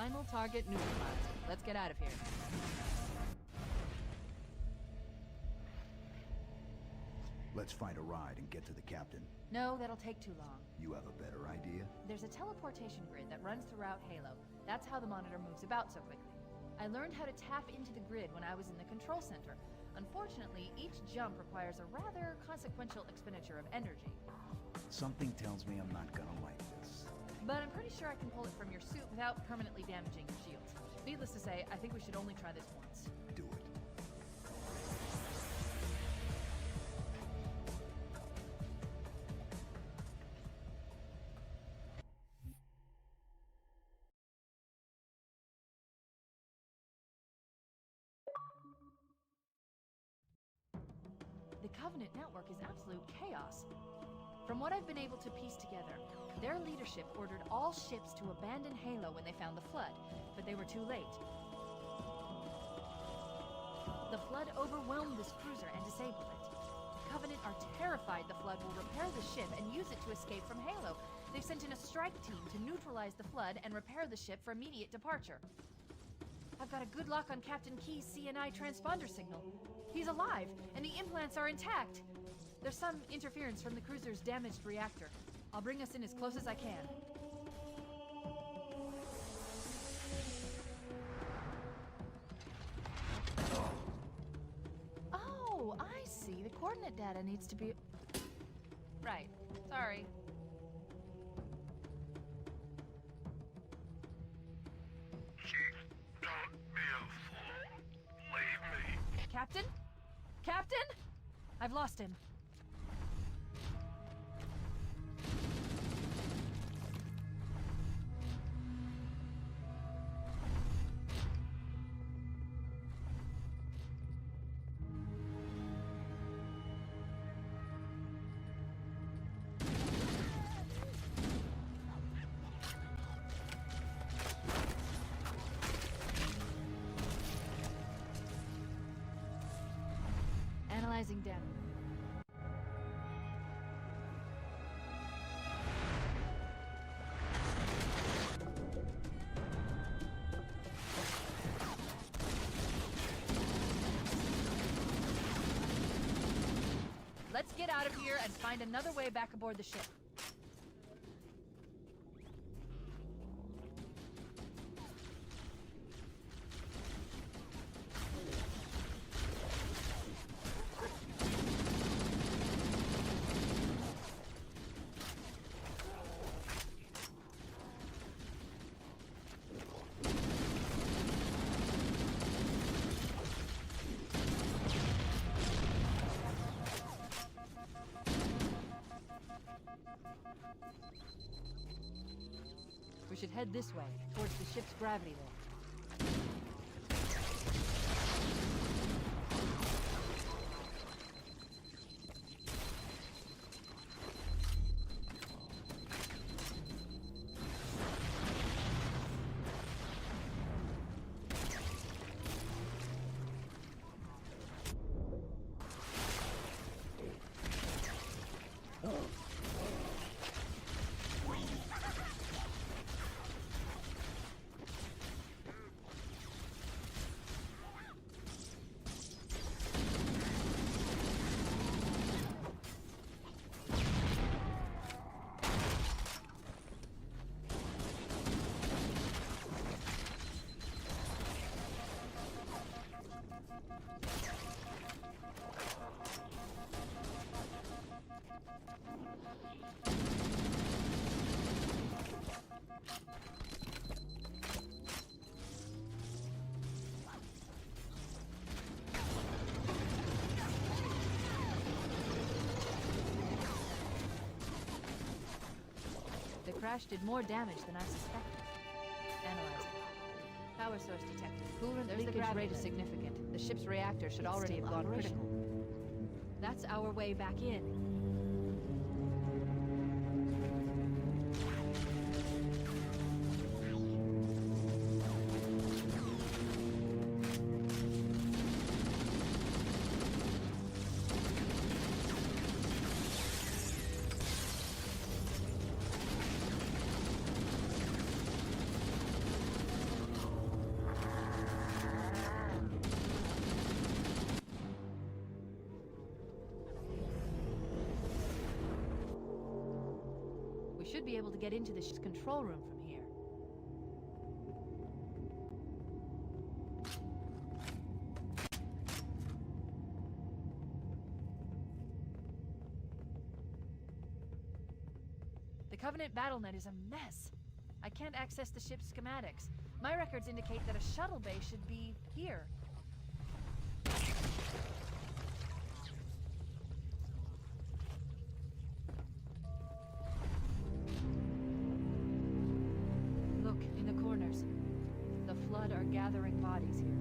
Final target neutralized. Let's get out of here. Let's find a ride and get to the captain. No, that'll take too long. You have a better idea? There's a teleportation grid that runs throughout Halo. That's how the monitor moves about so quickly. I learned how to tap into the grid when I was in the control center. Unfortunately, each jump requires a rather consequential expenditure of energy. Something tells me I'm not gonna like this. But I'm pretty sure I can pull it from your suit without permanently damaging your shields. Needless to say, I think we should only try this once. Do it. The Covenant network is absolute chaos. From what I've been able to piece together, their leadership ordered all ships to abandon Halo when they found the Flood, but they were too late. The Flood overwhelmed this cruiser and disabled it. Covenant are terrified the Flood will repair the ship and use it to escape from Halo. They've sent in a strike team to neutralize the Flood and repair the ship for immediate departure. I've got a good lock on Captain Key's CNI transponder signal. He's alive, and the implants are intact. There's some interference from the cruiser's damaged reactor. I'll bring us in as close as I can. Oh, I see. The coordinate data needs to be... Right. Sorry. Don't be a fool. Leave me. Captain? Captain? I've lost him. Analyzing damage. Let's get out of here and find another way back aboard the ship. We should head this way, towards the ship's gravity lift. The crash did more damage than I suspected. Analyzing. Power source detected. Coolant leakage rate is significant. The ship's reactor should already have gone critical. That's our way back in. should be able to get into the ship's control room from here. The Covenant BattleNet is a mess. I can't access the ship's schematics. My records indicate that a shuttle bay should be here. Look, in the corners. The Flood are gathering bodies here.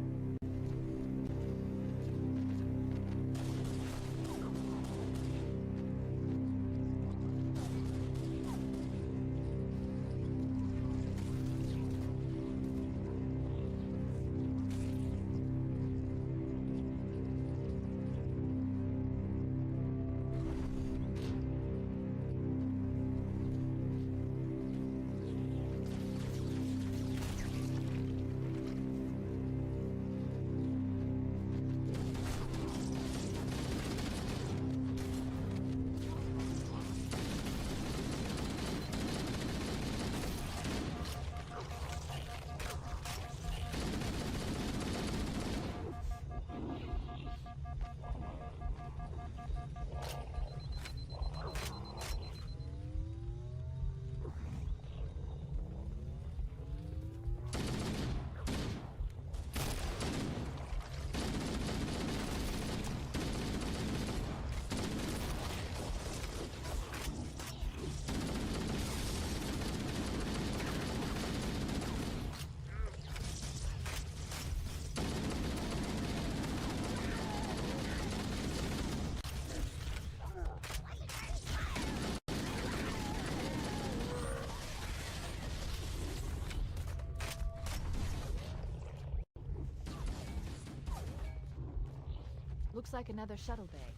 Looks like another shuttle bay.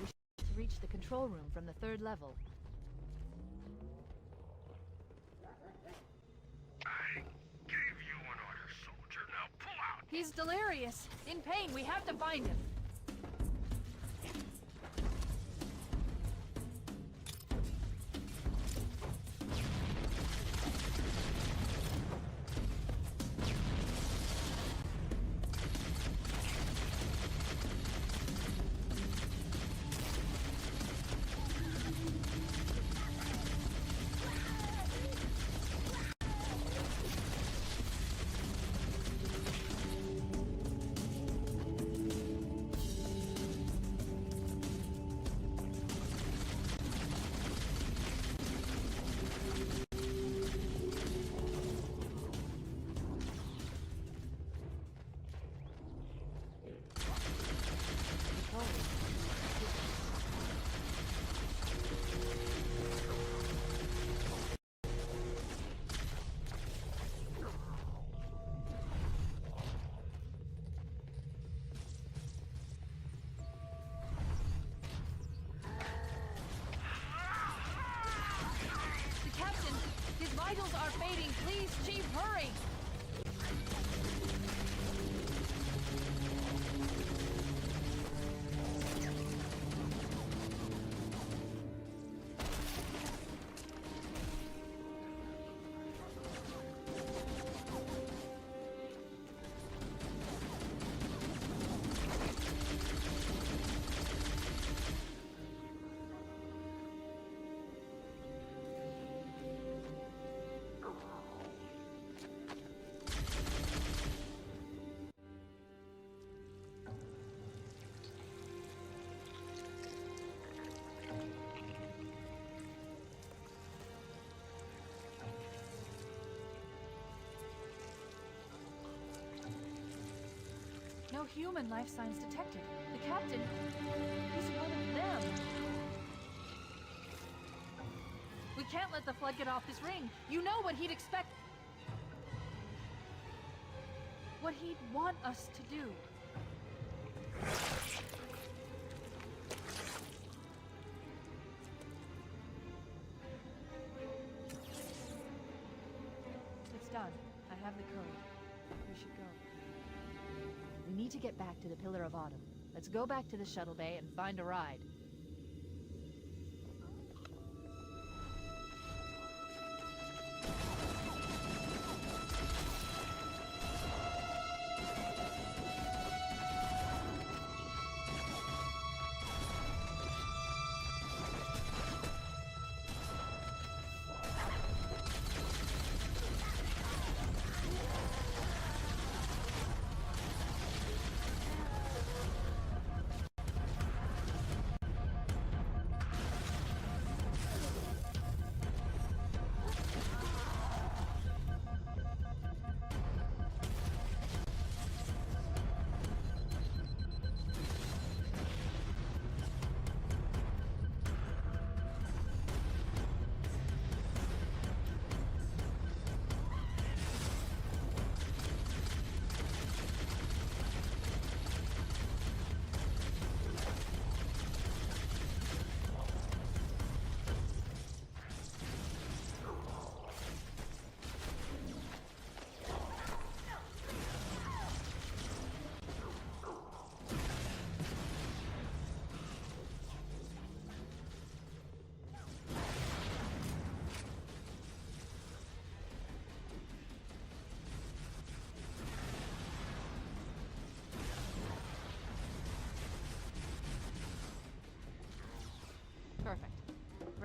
We should reach the control room from the 3rd level. I gave you an order, soldier. Now pull out! He's delirious, in pain. We have to find him. Vitals are fading. Please, Chief, hurry! No human life signs detected. The captain, he's one of them. We can't let the Flood get off this ring. You know what he'd expect. What he'd want us to do. It's done. I have the code. We should go. We need to get back to the Pillar of Autumn. Let's go back to the shuttle bay and find a ride.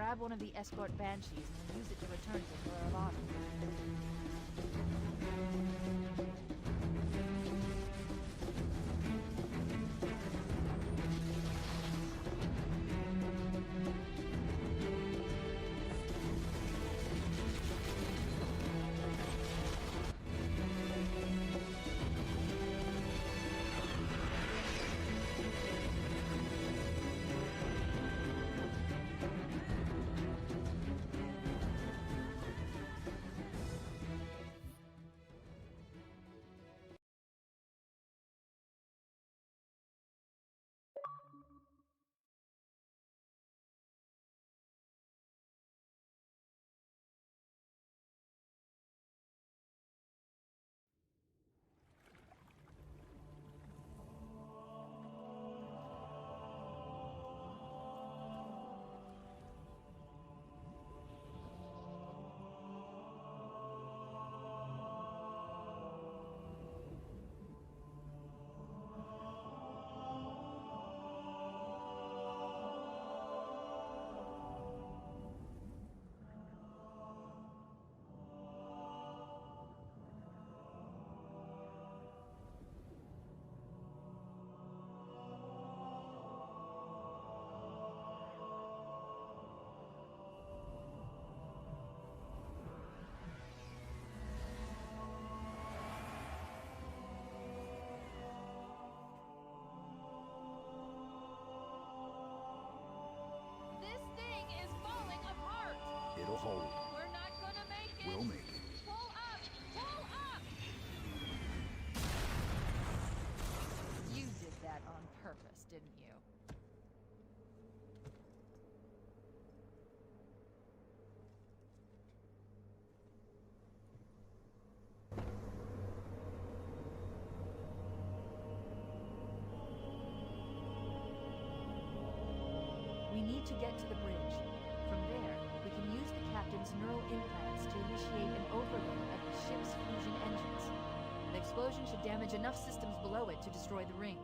grab one of the escort banshees and we'll use it to return to Flora Bottom. It'll hold. We're not gonna make it! We'll make it. Pull up! Pull up! You did that on purpose, didn't you? We need to get to the bridge. From there, we can use the captain's neural implants to initiate an overload of the ship's fusion engines. The explosion should damage enough systems below it to destroy the ring.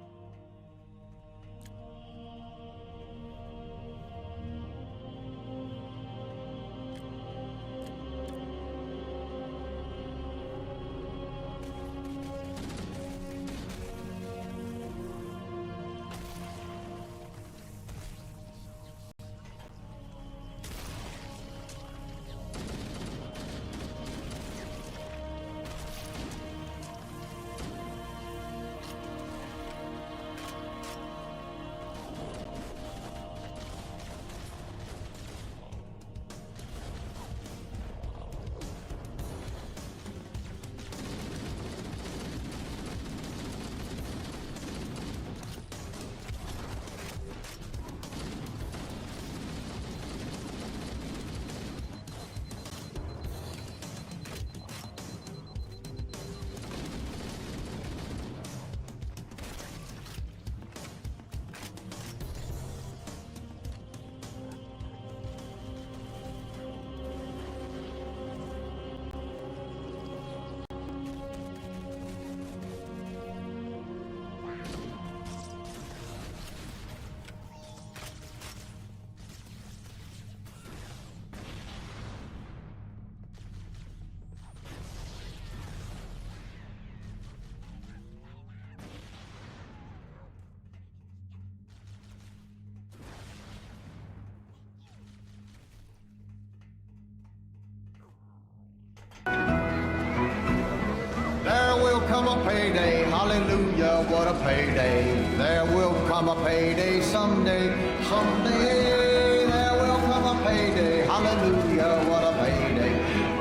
There will come a payday, hallelujah, what a payday. There will come a payday someday, someday. There will come a payday, hallelujah, what a payday.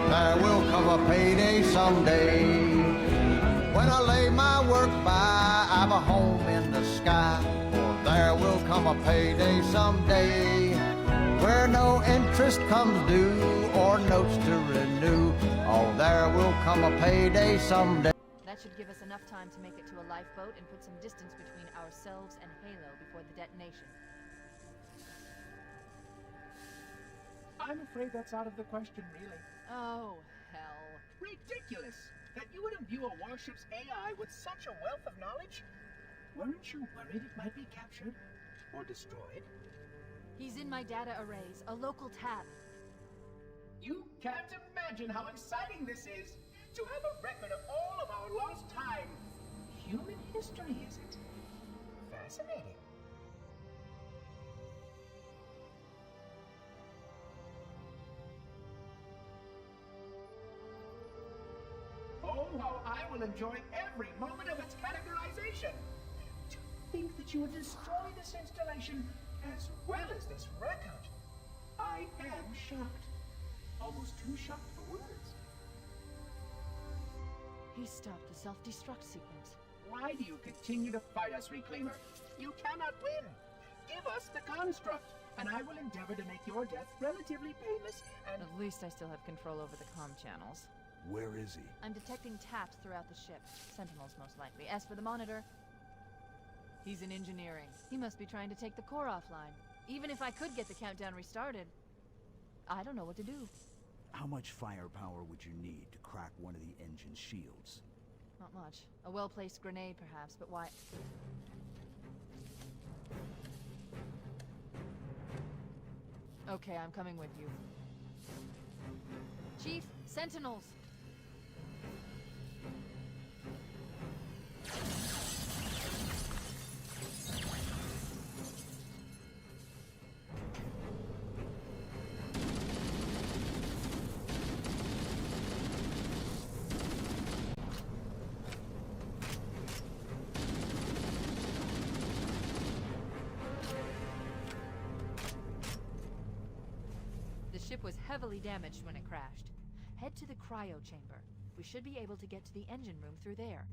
There will come a payday someday. When I lay my work by, I've a home in the sky. For there will come a payday someday, where no interest comes due or notes to renew. Oh, there will come a payday someday. That should give us enough time to make it to a lifeboat and put some distance between ourselves and Halo before the detonation. I'm afraid that's out of the question, really. Oh, hell. Ridiculous! That you would imbue a warship's AI with such a wealth of knowledge? Weren't you worried it might be captured? Or destroyed? He's in my data arrays, a local tab. You can't imagine how exciting this is! To have a record of all of our lost time! Human history, is it? Fascinating. Oh, how I will enjoy every moment of its categorization! To think that you would destroy this installation as well as this record! I am shocked. Almost too shocked for words. He stopped the self-destruct sequence. Why do you continue to fight us, Reclaimer? You cannot win! Give us the construct, and I will endeavor to make your death relatively painless and... At least I still have control over the comm channels. Where is he? I'm detecting taps throughout the ship. Sentinels, most likely. As for the monitor, he's in engineering. He must be trying to take the core offline. Even if I could get the countdown restarted, I don't know what to do. How much firepower would you need to crack one of the engine's shields? Not much. A well-placed grenade, perhaps, but why? Okay, I'm coming with you. Chief, Sentinels! The ship was heavily damaged when it crashed. Head to the cryo chamber. We should be able to get to the engine room through there.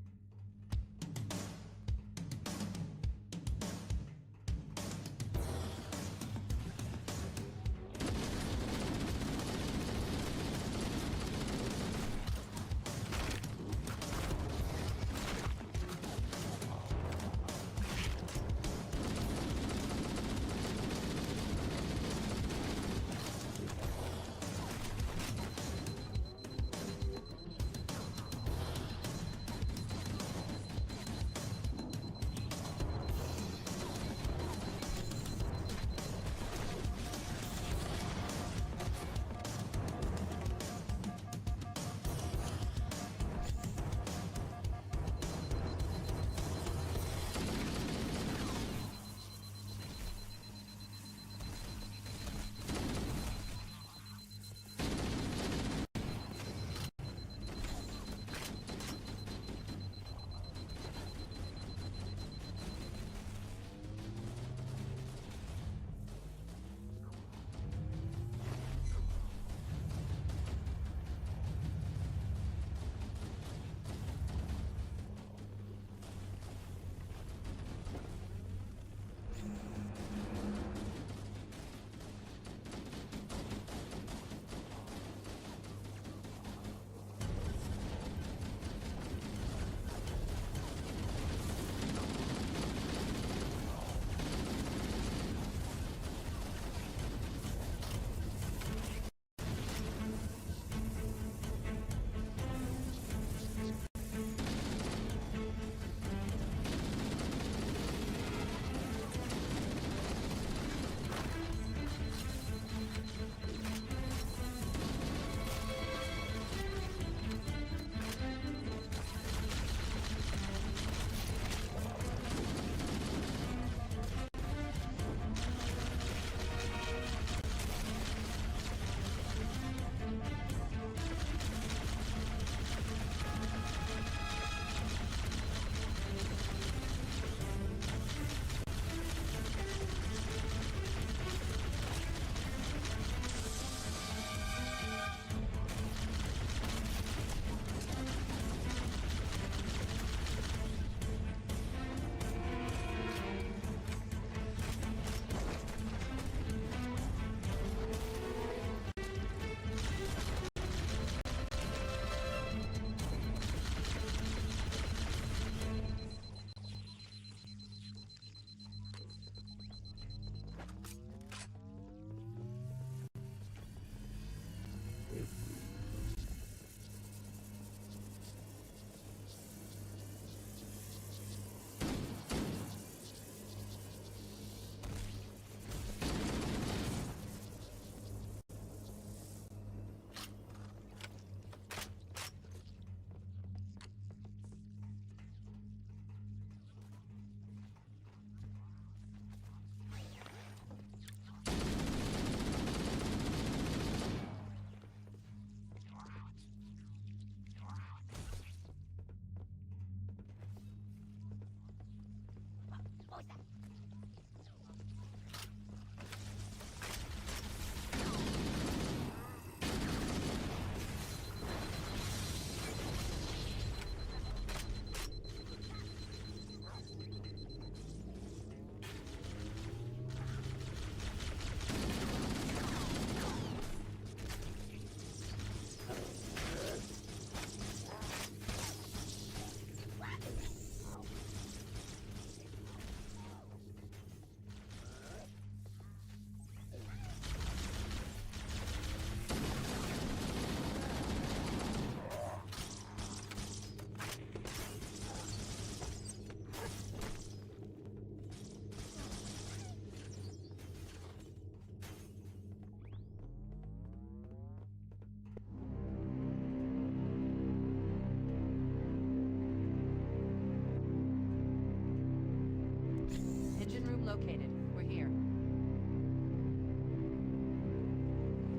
located. We're here.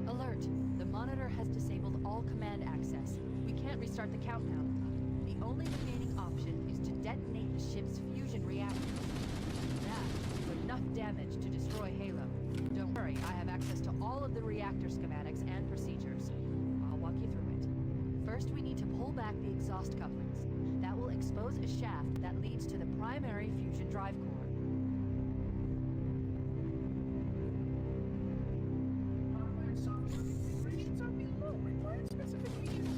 Alert! The monitor has disabled all command access. We can't restart the countdown. The only remaining option is to detonate the ship's fusion reactor. That will do enough damage to destroy Halo. Don't worry, I have access to all of the reactor schematics and procedures. I'll walk you through it. First, we need to pull back the exhaust couplings. That will expose a shaft that leads to the primary fusion drive core. Hardware and software configurations are below required specifications.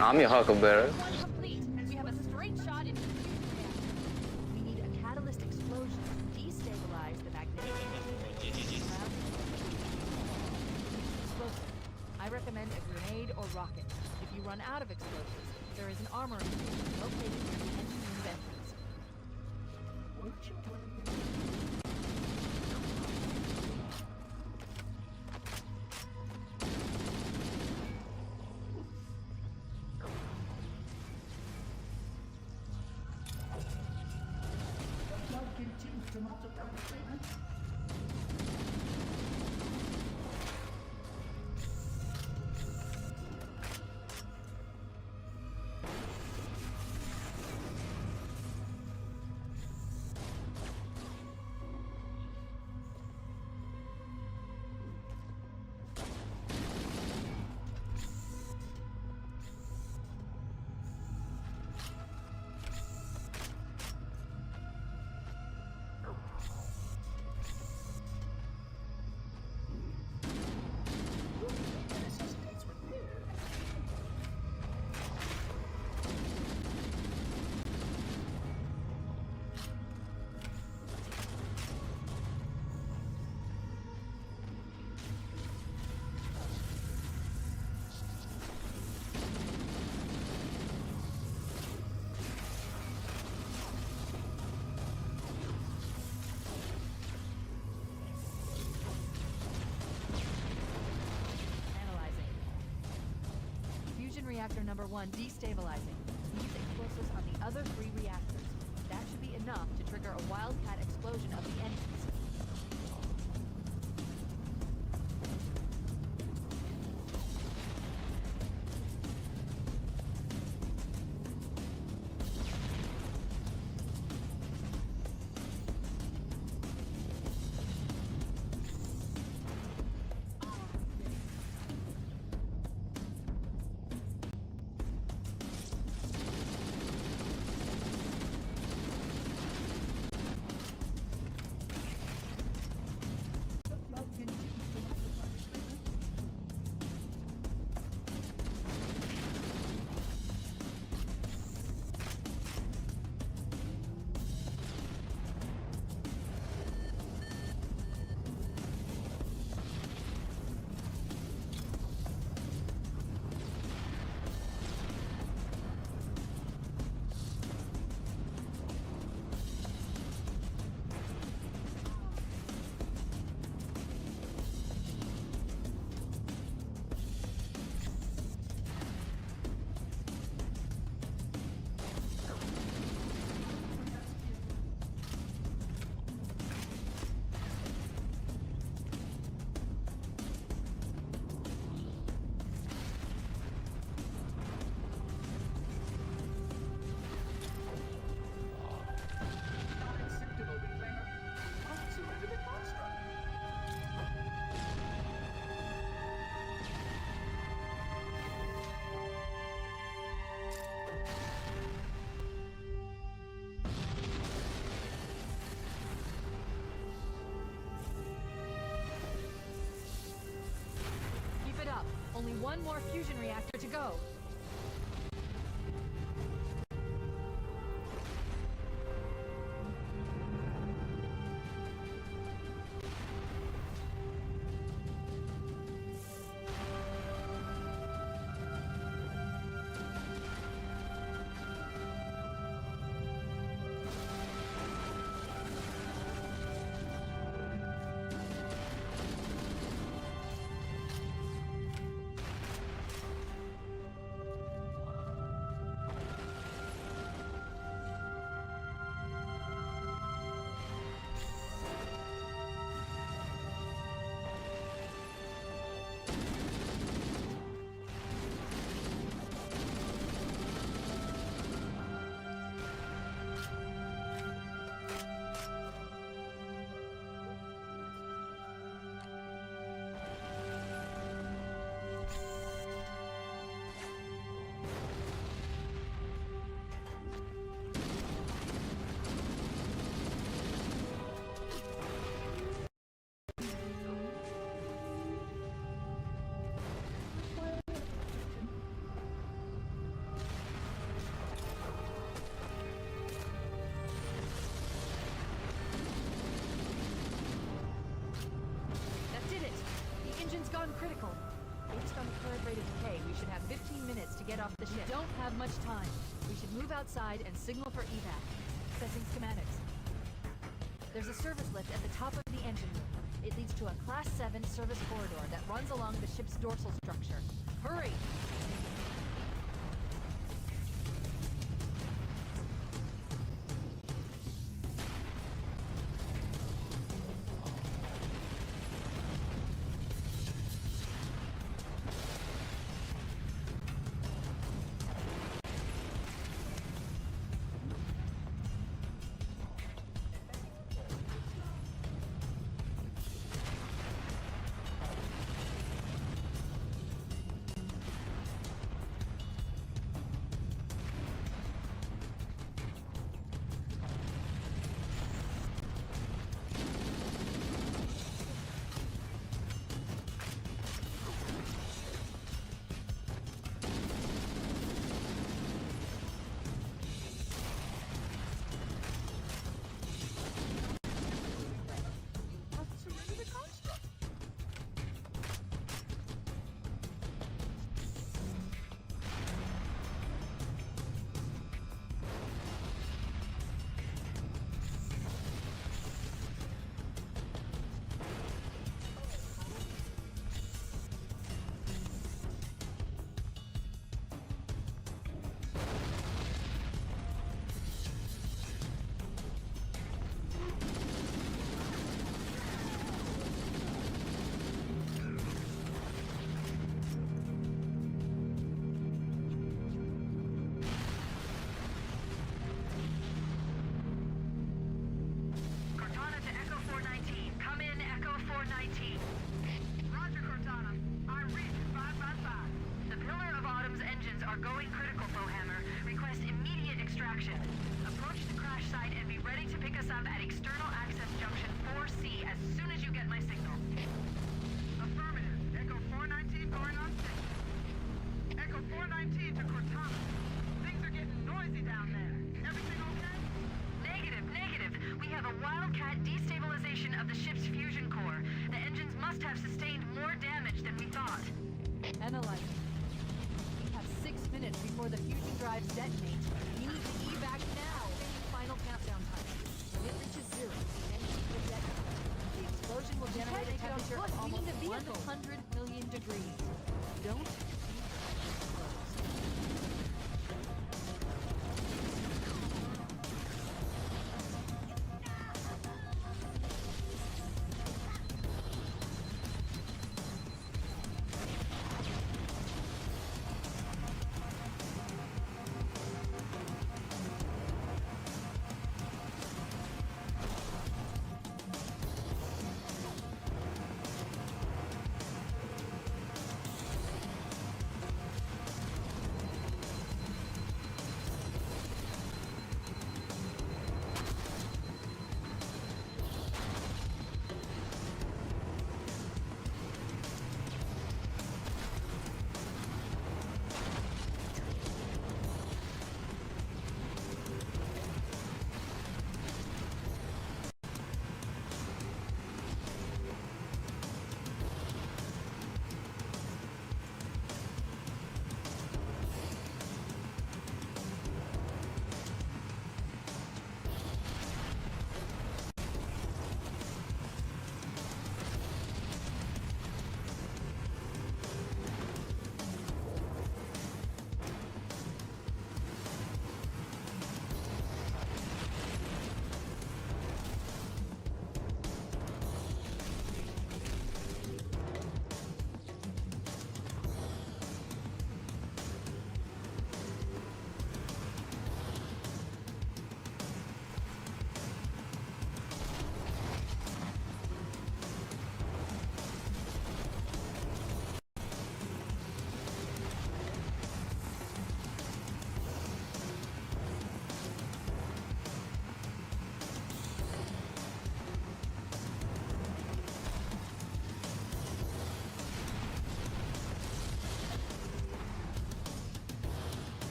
I'm your Huckleberry. One complete. We have a straight shot into the fusion reactor. We need a catalyst explosion to destabilize the magnetic explosive. I recommend a grenade or rocket. If you run out of explosives, there is an armory station located near the engine room entrance. To multiply the treatment. Reactor number 1 destabilizing. Needs explosives on the other 3 reactors. That should be enough to trigger a wildcat explosion of the engines. Only one more fusion reactor to go. critical. Based on the current rate of decay, we should have 15 minutes to get off the ship. We don't have much time. We should move outside and signal for evac. Assessing schematics. There's a service lift at the top of the engine room. It leads to a Class 7 service corridor that runs along the ship's dorsal structure. Hurry! Cortana to Echo 419. Come in, Echo 419. Roger, Cortana. I read 555. The Pillar of Autumn's engines are going critical, Bowhammer. Request immediate extraction. Approach the crash site and be ready to pick us up at External Access Junction 4C as soon as you get my signal. Affirmative. Echo 419 going on station. Echo 419 to Cortana. Things are getting noisy down there. Everything okay? Negative. We have a Wildcat destabilization of the ship's fusion core. The engines must have sustained more damage than we thought. Analyze. We have 6 minutes before the fusion drives detonate. We need to evac now. Final countdown time. When it reaches 0, the engine will detonate. The explosion will generate a temperature of almost 100 million degrees. Don't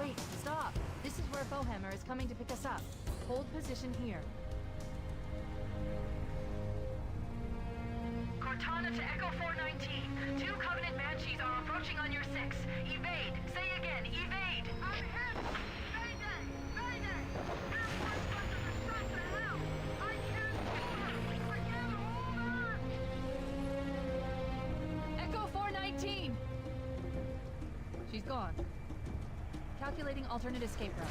Wait, stop. This is where Bowhammer is coming to pick us up. Hold position here. Cortana to Echo 419. 2 Covenant Banshees are approaching on your 6. Evade. Say again, evade. I'm hit. Mayday! Mayday! Airport buses are shot to hell. I can't hold her. I can't hold her. Echo 419! She's gone. Calculating alternate escape route.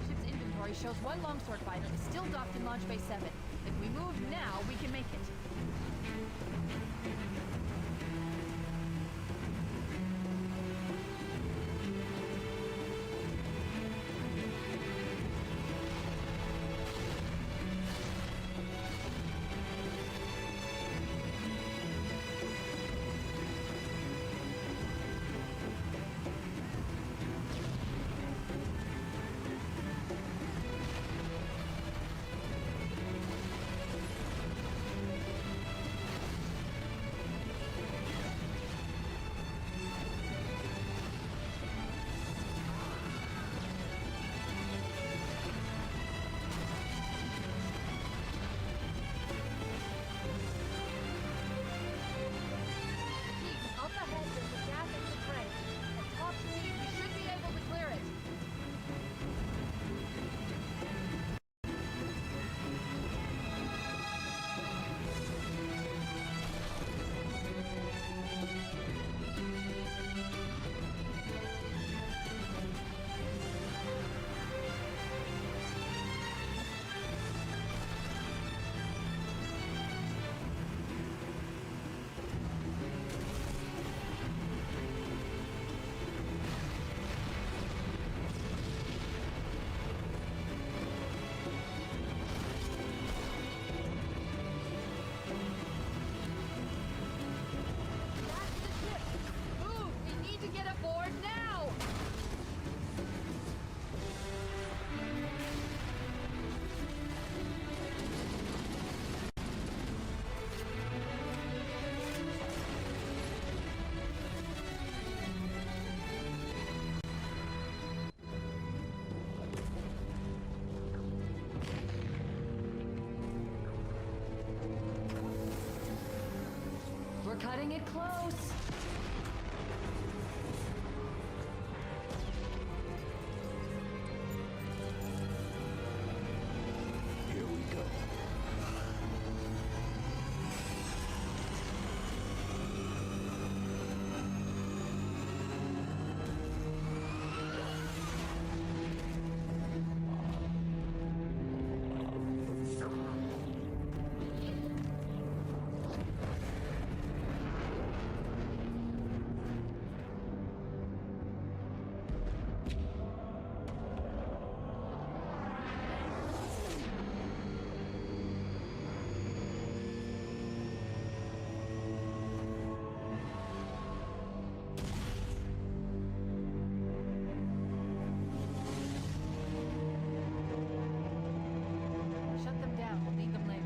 Ship's inventory shows 1 longsword fighter is still docked in Launch Bay 7. If we move now, we can make it. We're cutting it close. Here we go. Shut them down. We'll need them later.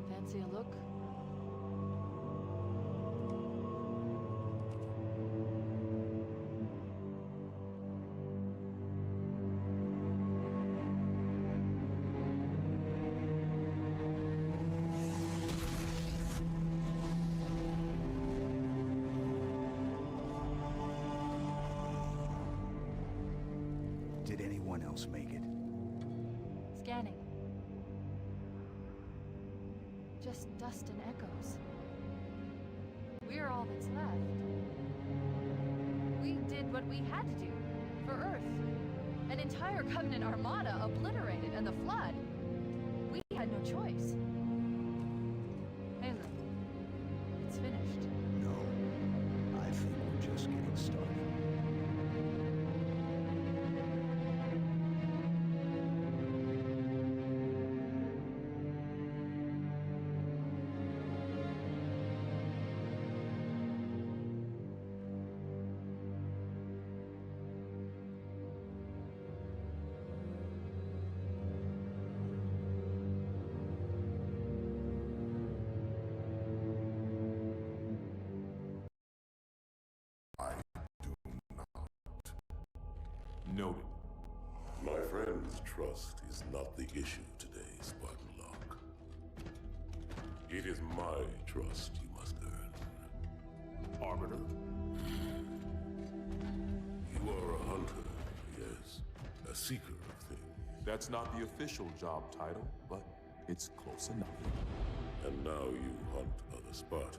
Fancy a look? Did anyone else make it? Scanning. Just dust and echoes. We're all that's left. We did what we had to do for Earth. An entire Covenant armada obliterated, and the Flood. We had no choice. Halo, it's finished. No. I think we're just getting started. Noted. My friend's trust is not the issue today, Spartan Locke. It is my trust you must earn. Arbiter? You are a hunter, yes. A seeker of things. That's not the official job title, but it's close enough. And now you hunt other Spartans.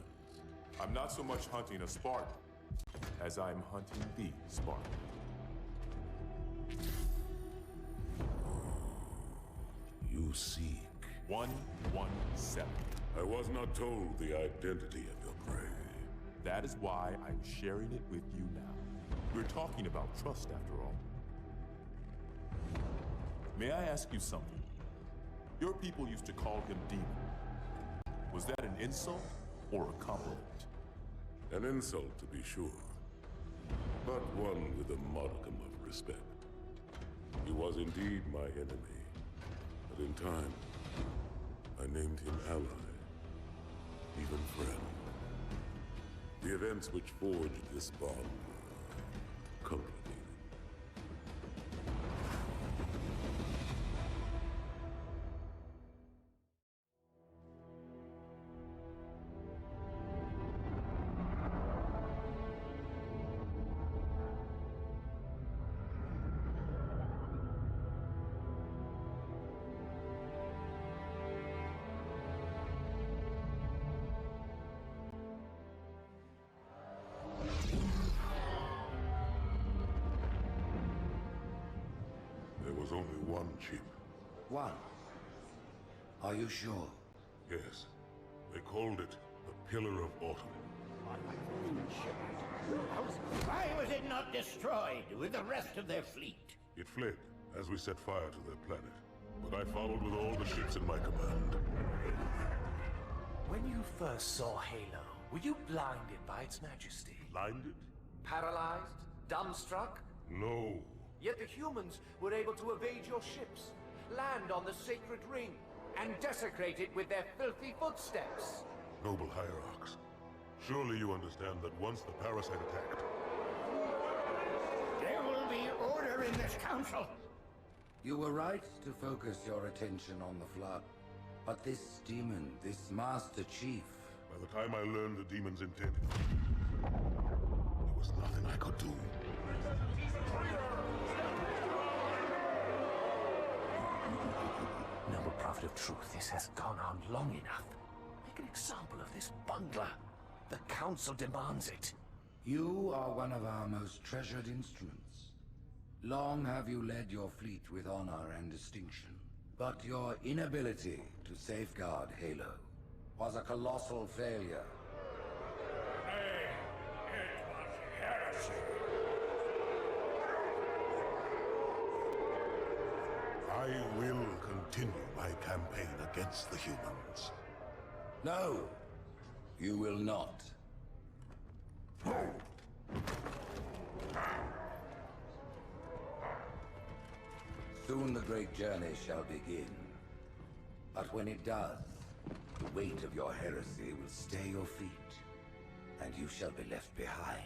I'm not so much hunting a Spartan as I'm hunting the Spartan. You seek. 117. I was not told the identity of your prey. That is why I'm sharing it with you now. We're talking about trust after all. May I ask you something? Your people used to call him Demon. Was that an insult or a compliment? An insult, to be sure. But one with a modicum of respect. He was indeed my enemy. But in time, I named him ally. Even friend. The events which forged this bond were complicated. Only one chip. One? Are you sure? Yes. They called it the Pillar of Autumn. Why was it not destroyed with the rest of their fleet? It fled as we set fire to their planet. But I followed with all the ships in my command. When you first saw Halo, were you blinded by its majesty? Blinded? Paralyzed? Dumbstruck? No. Yet the humans were able to evade your ships, land on the sacred ring, and desecrate it with their filthy footsteps. Noble hierarchs, surely you understand that once the parasite attacked... There will be order in this council! You were right to focus your attention on the Flood. But this demon, this Master Chief... By the time I learned the demon's intent, there was nothing I could do. Noble Prophet of Truth, this has gone on long enough. Make an example of this bungler. The Council demands it. You are one of our most treasured instruments. Long have you led your fleet with honor and distinction. But your inability to safeguard Halo was a colossal failure. It was heresy. I will continue my campaign against the humans. No, you will not. Soon the great journey shall begin. But when it does, the weight of your heresy will stay your feet, and you shall be left behind.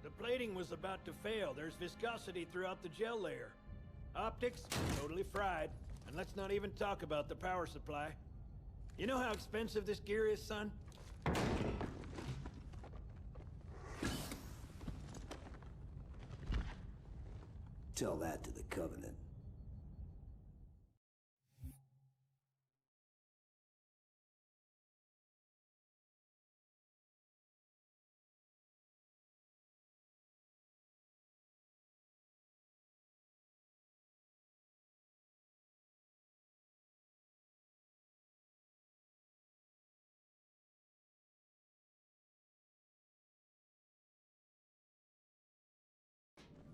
The plating was about to fail. There's viscosity throughout the gel layer. Optics, totally fried. And let's not even talk about the power supply. You know how expensive this gear is, son? Tell that to the Covenant.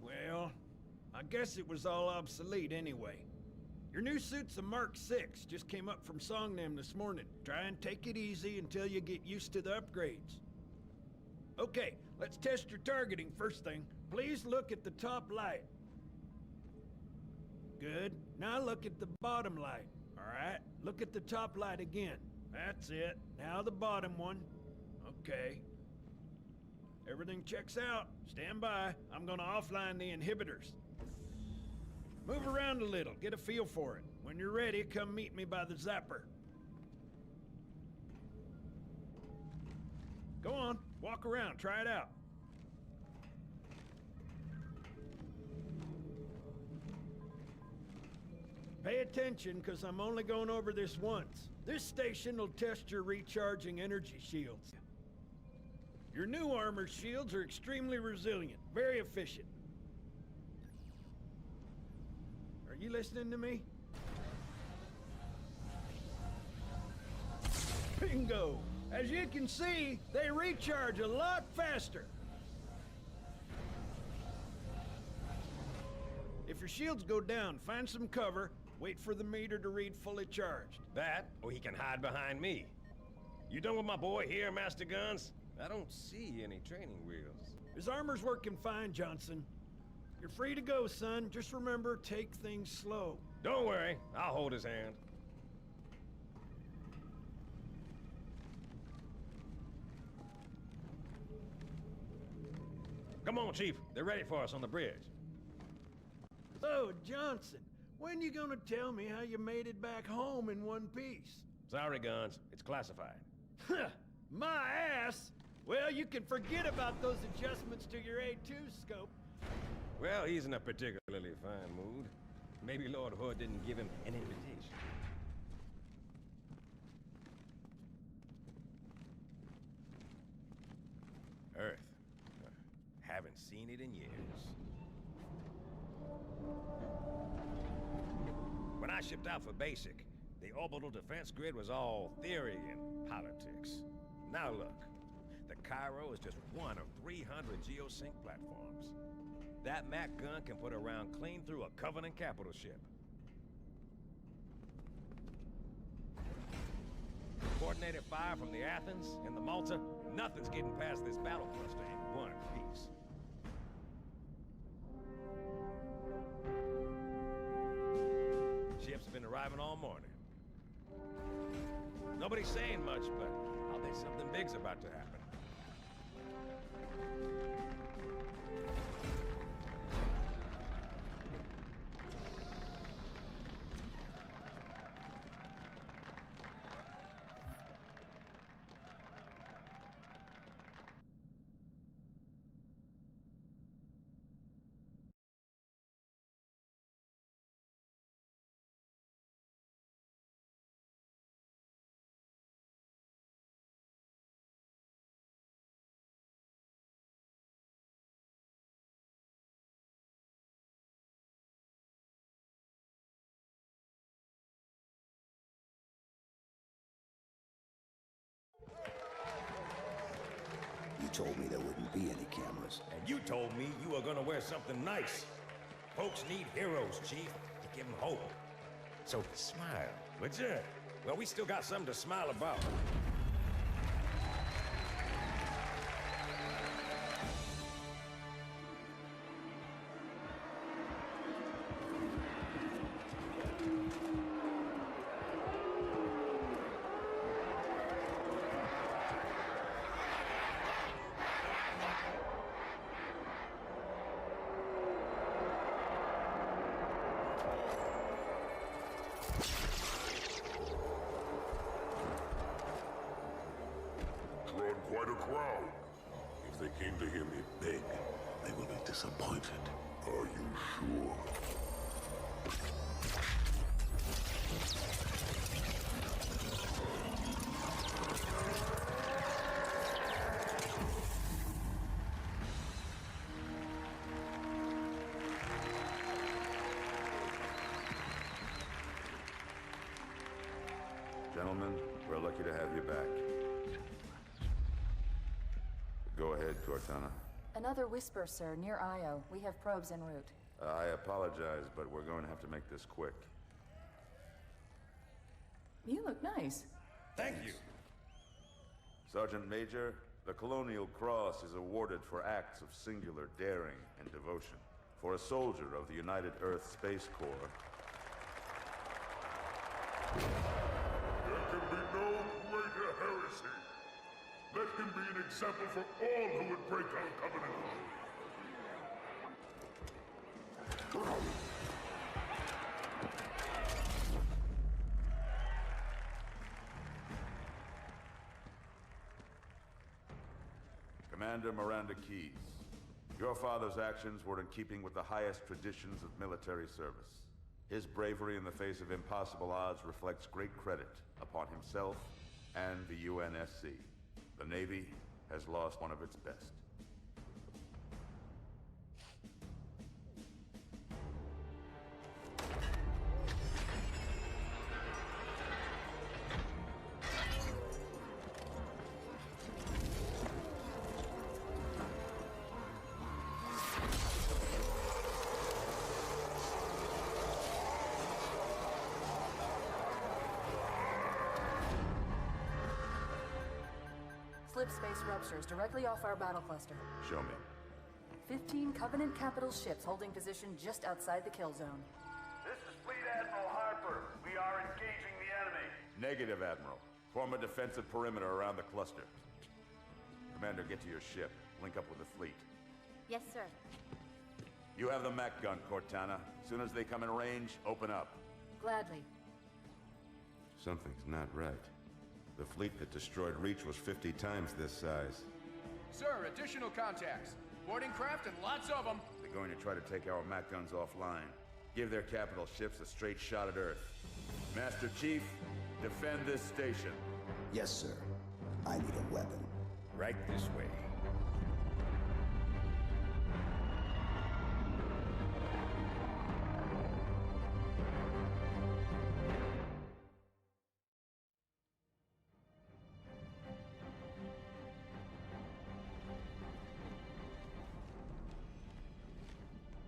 Well, I guess it was all obsolete anyway. Your new suit's a Mark 6, just came up from Songnam this morning. Try and take it easy until you get used to the upgrades. Okay, Let's test your targeting first thing. Please look at the top light. Good. Now look at the bottom light. Alright, look at the top light again. That's it. Now the bottom one. Okay. Everything checks out. Stand by. I'm gonna offline the inhibitors. Move around a little, get a feel for it. When you're ready, come meet me by the zapper. Go on, walk around, try it out. Pay attention, because I'm only going over this once. This station will test your recharging energy shields. Your new armor shields are extremely resilient, very efficient. Are you listening to me? Bingo! As you can see, they recharge a lot faster. If your shields go down, find some cover, wait for the meter to read fully charged. That, or he can hide behind me. You done with my boy here, Master Guns? I don't see any training wheels. His armor's working fine, Johnson. You're free to go, son. Just remember, take things slow. Don't worry, I'll hold his hand. Come on, Chief. They're ready for us on the bridge. So, Johnson, when you gonna tell me how you made it back home in one piece? Sorry, Guns. It's classified. My ass! Well, you can forget about those adjustments to your A2 scope. Well, he's in a particularly fine mood. Maybe Lord Hood didn't give him an invitation. Earth. Haven't seen it in years. When I shipped out for basic, the orbital defense grid was all theory and politics. Now look, the Cairo is just one of 300 geosync platforms. That Mac gun can put a round clean through a Covenant capital ship. Coordinated fire from the Athens and the Malta, nothing's getting past this battle cluster in one piece. Ships have been arriving all morning. Nobody's saying much, but I'll bet something big's about to happen. You told me there wouldn't be any cameras. And you told me you were gonna wear something nice. Folks need heroes, Chief, to give them hope. So smile, would you? Well, we still got something to smile about. Quite a crowd. If they came to hear me beg, they will be disappointed. Are you sure? Gentlemen, we're lucky to have you back. Go ahead, Cortana. Another whisper, sir, near Io. We have probes en route. I apologize, but we're going to have to make this quick. You look nice. Thank you. Sergeant Major, The Colonial Cross is awarded for acts of singular daring and devotion. For a soldier of the United Earth Space Corps... There can be no greater heresy. Let him be an example for all who would break our covenant. Commander Miranda Keyes, your father's actions were in keeping with the highest traditions of military service. His bravery in the face of impossible odds reflects great credit upon himself and the UNSC. The Navy has lost one of its best. Slip space ruptures directly off our battle cluster. Show me. 15 Covenant capital ships holding position just outside the kill zone. This is Fleet Admiral Harper. We are engaging the enemy. Negative, Admiral. Form a defensive perimeter around the cluster. Commander, get to your ship. Link up with the fleet. Yes, sir. You have the Mac gun, Cortana. As soon as they come in range, open up. Gladly. Something's not right. The fleet that destroyed Reach was 50 times this size. Sir, additional contacts. Boarding craft and lots of them. They're going to try to take our Mac guns offline. Give their capital ships a straight shot at Earth. Master Chief, defend this station. Yes, sir. I need a weapon. Right this way.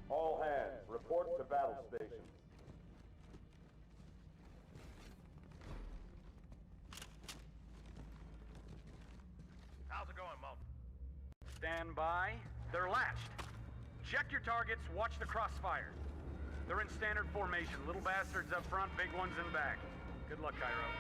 All hands, report to battle station. How's it going, Mom? Stand by. They're latched. Check your targets, watch the crossfire. They're in standard formation. Little bastards up front, big ones in back. Good luck, Cairo.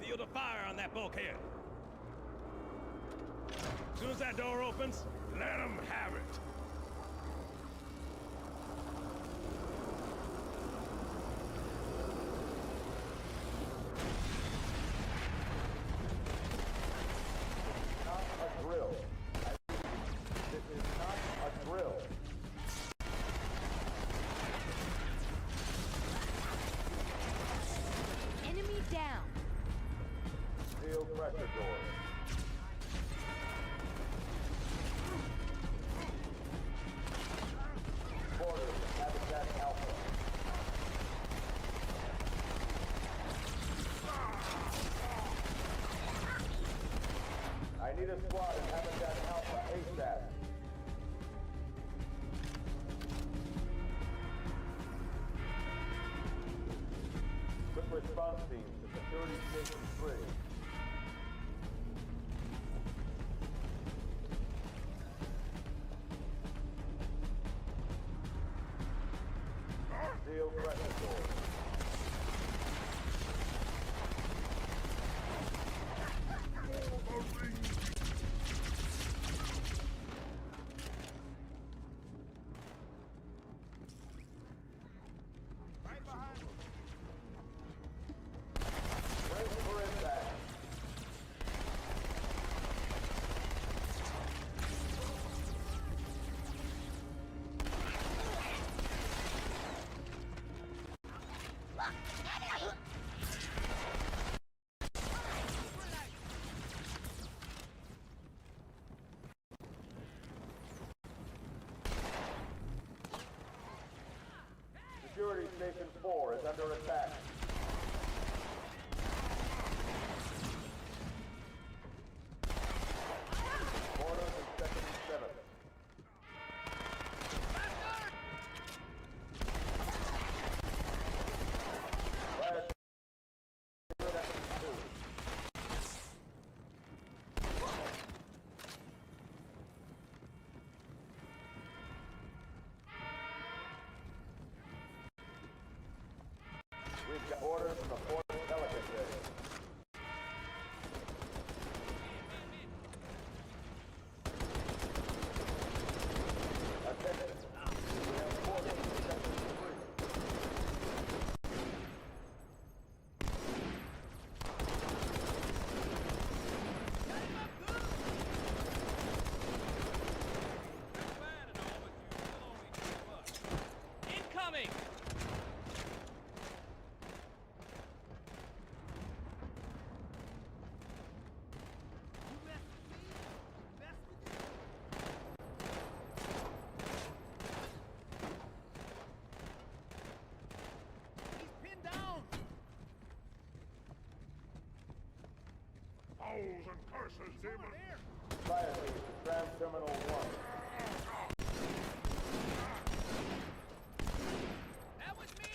Field of fire on that bulkhead. As soon as that door opens, let them have it. Not a drill. This is not a drill. Enemy down. Steel pressure doors. Quarters, Habitat Alpha. I need a squad in Habitat Alpha ASAP. Quick response team to Security Station 3. Steel pressure doors. Brace for impact. Security Station 4 is under attack. Quarters and second orders from the 4th Pelican Day. Attention. We have quarters in Sector 3. Incoming! He's pinned down! Fouls and curses, demon! Fire lead to Tram Terminal 1. That was me!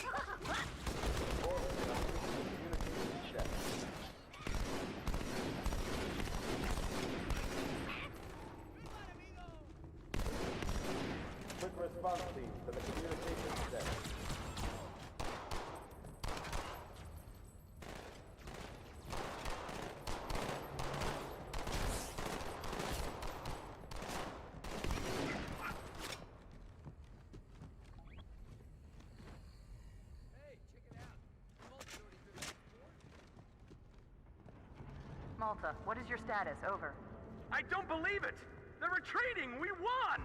Quick response team to the communications deck. Malta, what is your status? Over. I don't believe it! They're retreating! We won!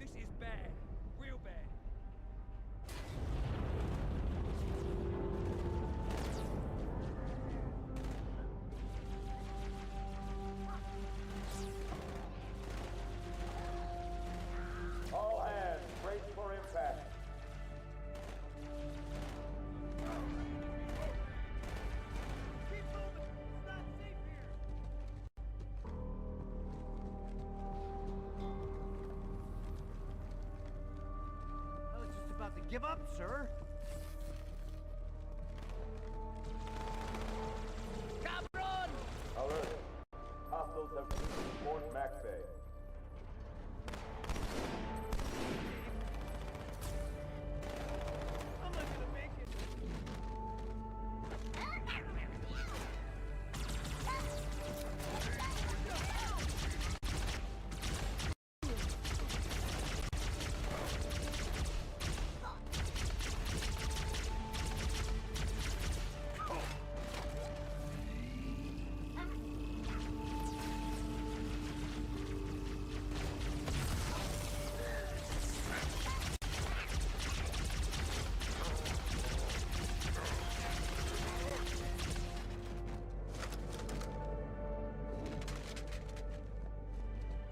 This is bad. Real bad. All hands, brace for impact. I was just about to give up, sir. Cabron! Alert. Hostiles have reached Fort Mac Bay. I'm not gonna make it.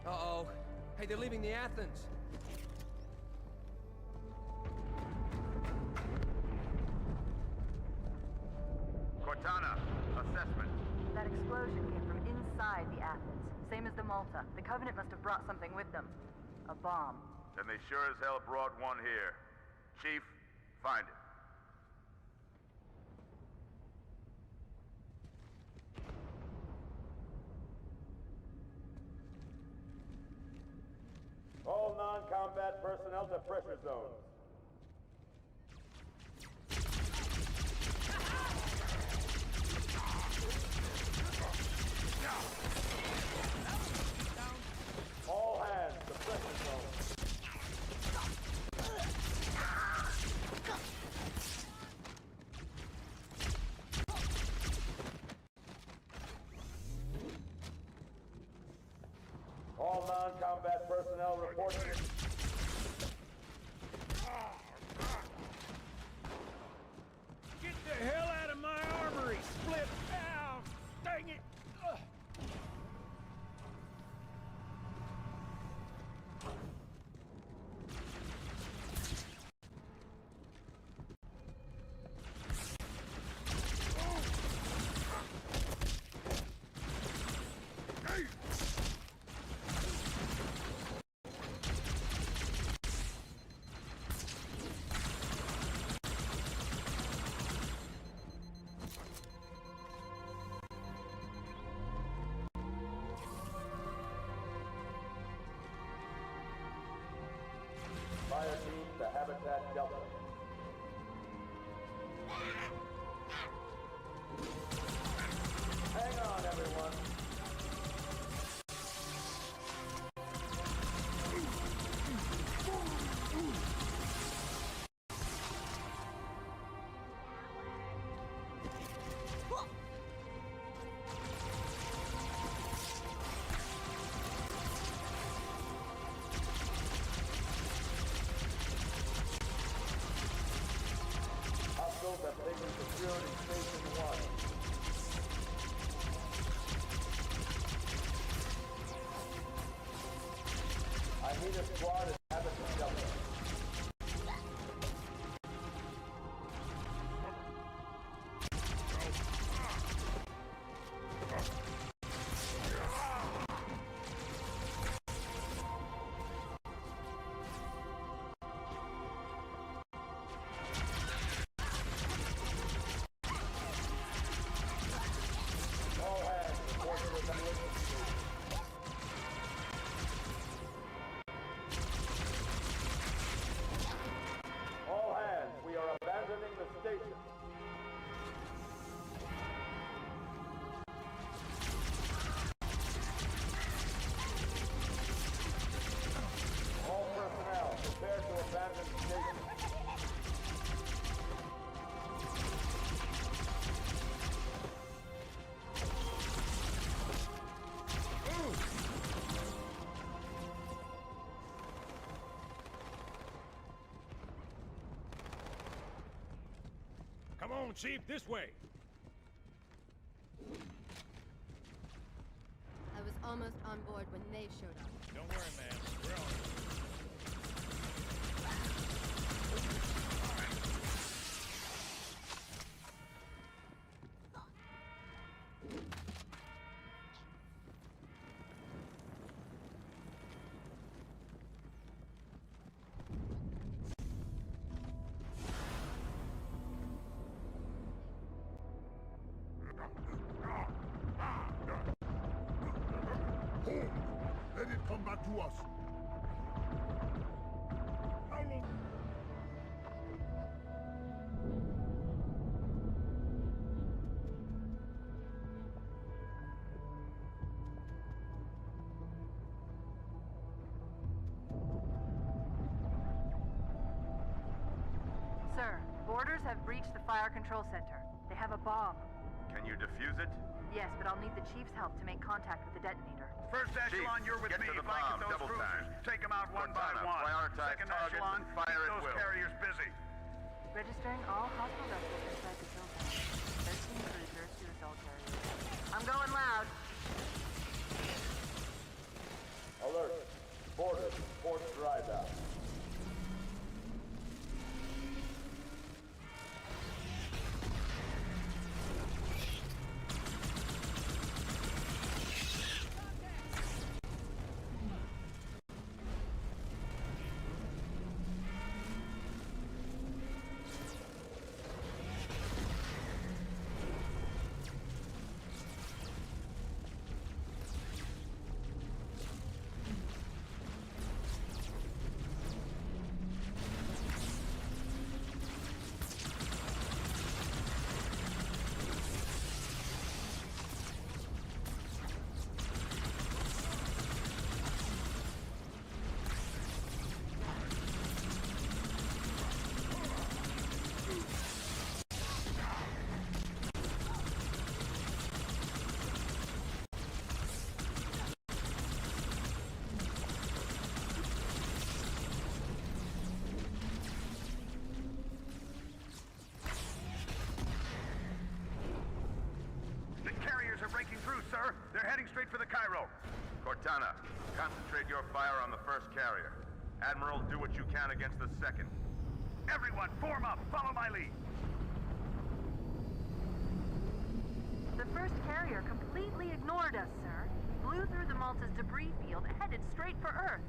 Uh-oh. Hey, they're leaving the Athens. Cortana, assessment. That explosion came from inside the Athens. Same as the Malta. The Covenant must have brought something with them. A bomb. Then they sure as hell brought one here. Chief, find it. All non-combat personnel to pressure zones. All hands to pressure zones. All non-combat personnel reporting. Get the hell out of my armory, Split! Ow! Dang it! Ugh. Need a squad at Abbott's Shelter. All hands, we are abandoning the station. All personnel, prepare to abandon the station. Come on, Chief, this way. I was almost on board when they showed up. Don't worry, man. We're on it. Let it come back to us. How long? Sir, boarders have breached the fire control center. They have a bomb. Can you defuse it? Yes, but I'll need the Chief's help to make contact with the detonator. First echelon, you're with get me. to the Blanket bomb, those double cruisers. time. Take them out one by Cortana, one. prioritize Second targets echelon, and fire keep at those will. carriers busy. Registering all hostile vessels inside the kill zone. 13 cruisers, 2 assault carriers. I'm going loud. Alert. Boarders, port dry down. The carriers are breaking through, sir. They're heading straight for the Cairo. Cortana, concentrate your fire on the first carrier. Admiral, do what you can against the second. Everyone, form up. Follow my lead. The first carrier completely ignored us, sir. Blew through the Malta's debris field, headed straight for Earth.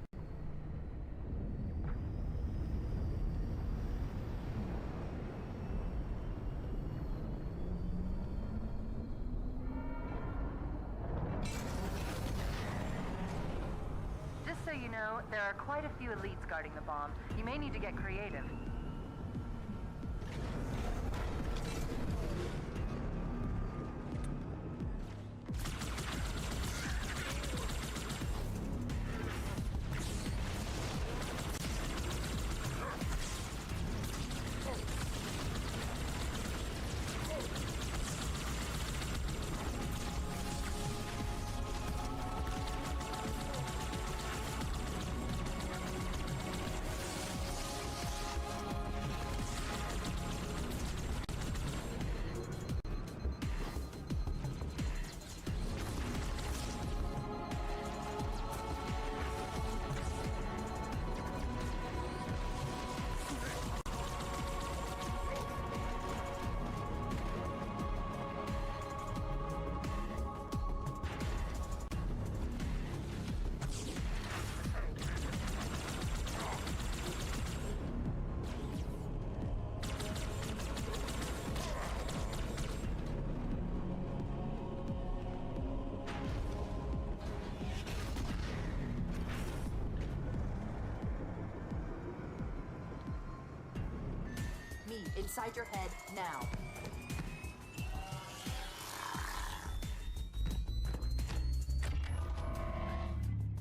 Just so you know, there are quite a few elites guarding the bomb. You may need to get creative. inside your head now.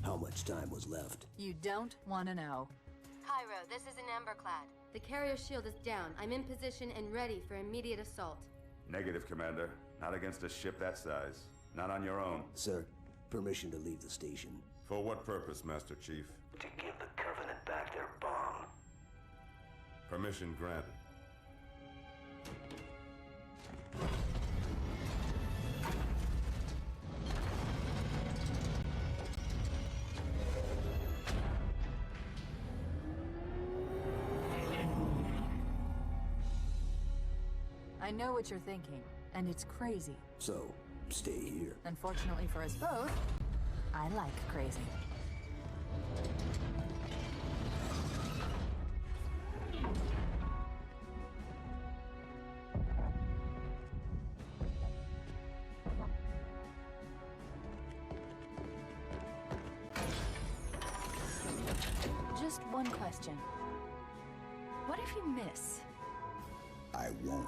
How much time was left? You don't want to know. Cairo, this is an Emberclad. The carrier shield is down. I'm in position and ready for immediate assault. Negative, Commander. Not against a ship that size. Not on your own. Sir, permission to leave the station. For what purpose, Master Chief? To give the Covenant back their bomb. Permission granted. I know what you're thinking, and it's crazy. So, stay here. Unfortunately for us both, I like crazy. Just one question. What if you miss? I won't.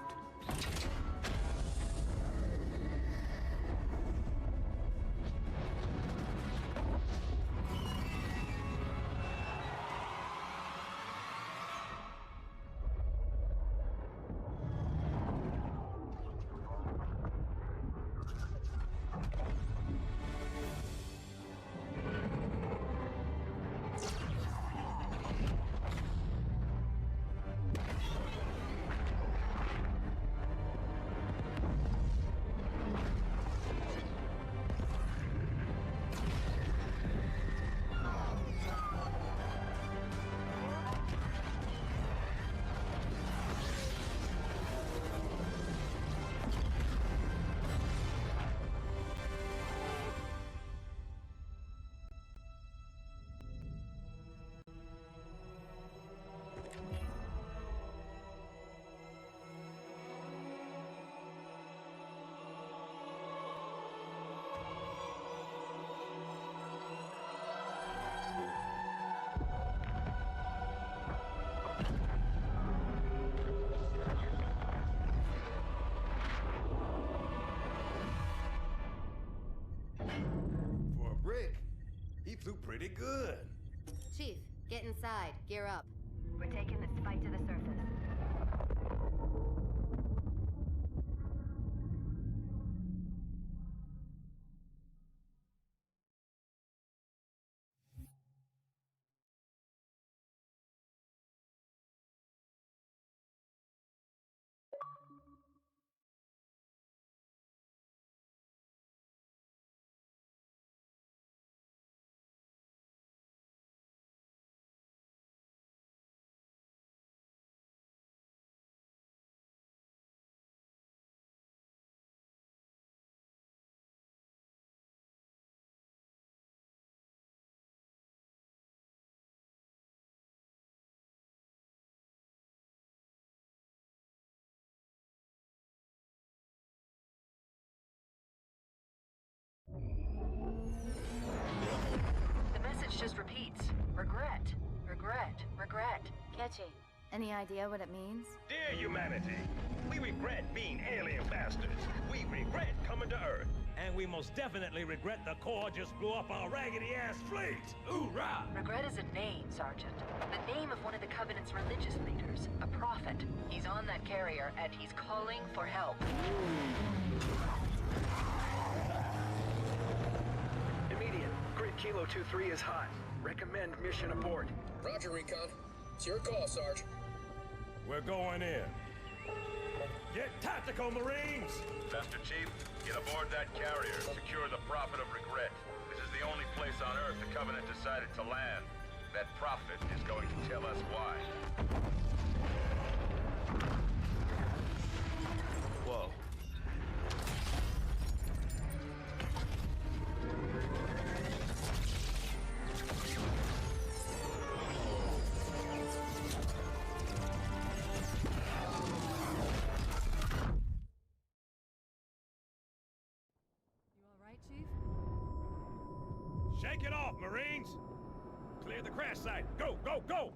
Flew pretty good. Chief, get inside. Gear up. We're taking this fight to the surface. The message just repeats. Regret, regret, regret. Catchy. Any idea what it means? Dear humanity, we regret being alien bastards. We regret coming to Earth. And we most definitely regret the Corps just blew up our raggedy-ass fleet. Hoorah! Regret is a name, Sergeant. The name of one of the Covenant's religious leaders. A prophet. He's on that carrier, and he's calling for help. Immediate. Grid Kilo 2-3 is hot. Recommend mission abort. Roger, Recon. It's your call, Sarge. We're going in. Get tactical, Marines! Master Chief, get aboard that carrier. Secure the Prophet of Regret. This is the only place on Earth the Covenant decided to land. That Prophet is going to tell us why. Whoa. Shake it off, Marines! Clear the crash site! Go, go, go!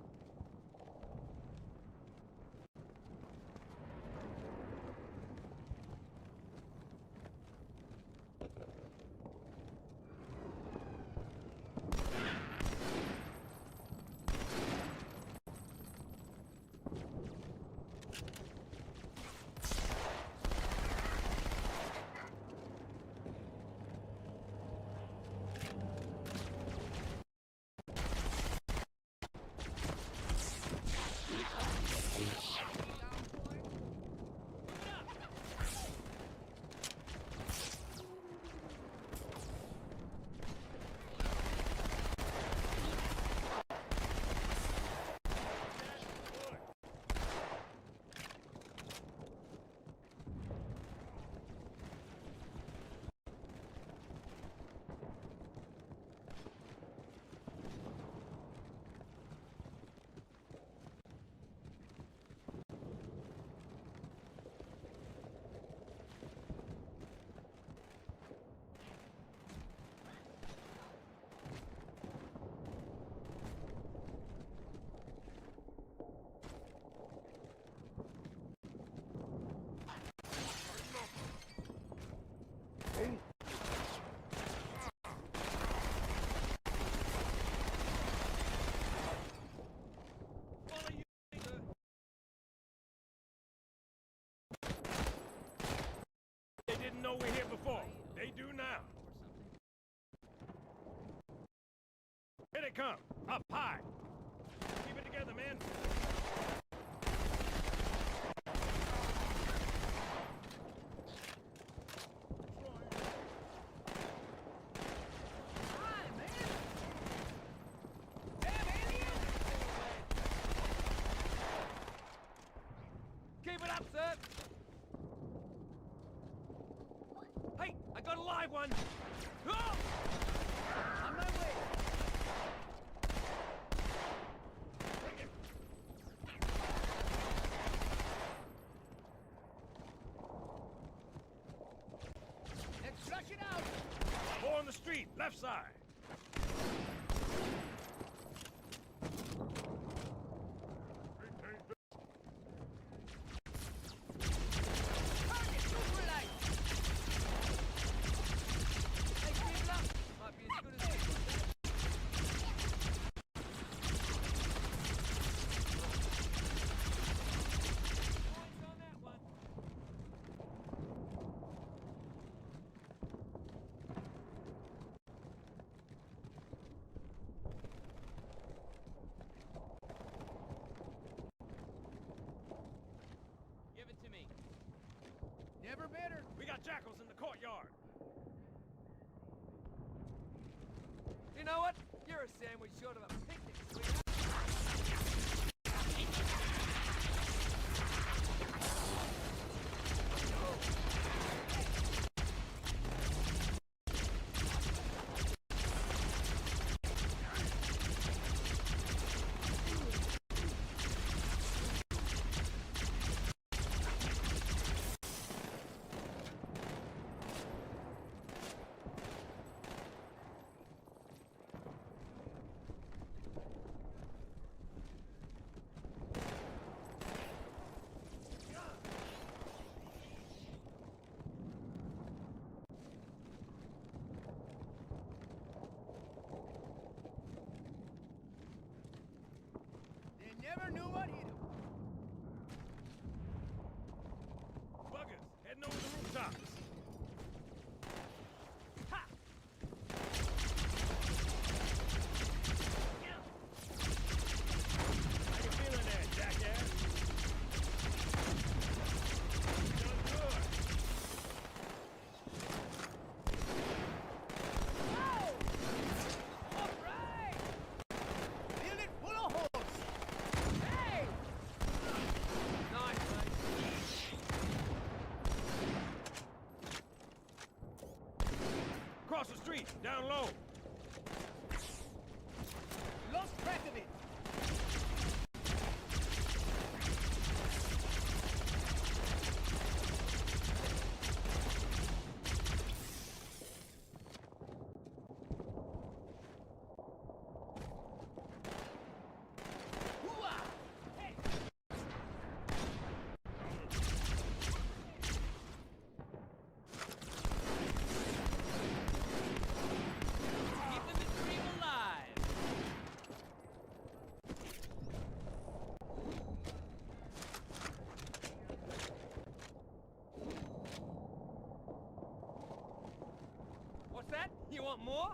They didn't know we're here before. They do now. Here they come. Up high. Keep it together, man. Keep it up, sir. Hey, I got a live one. Oh! On my way. Let's flush it out. More on the street, left side. Never better. We got jackals in the courtyard. You know what? You're a sandwich short of a picnic, sweetheart. Never knew what hit him. Buggers, heading over the rooftops. Ha! How you feeling there, jackass? Doing good. Whoa! All right! Feel it full of holes. Across the street, down low. Lost track of it. What's that? You want more?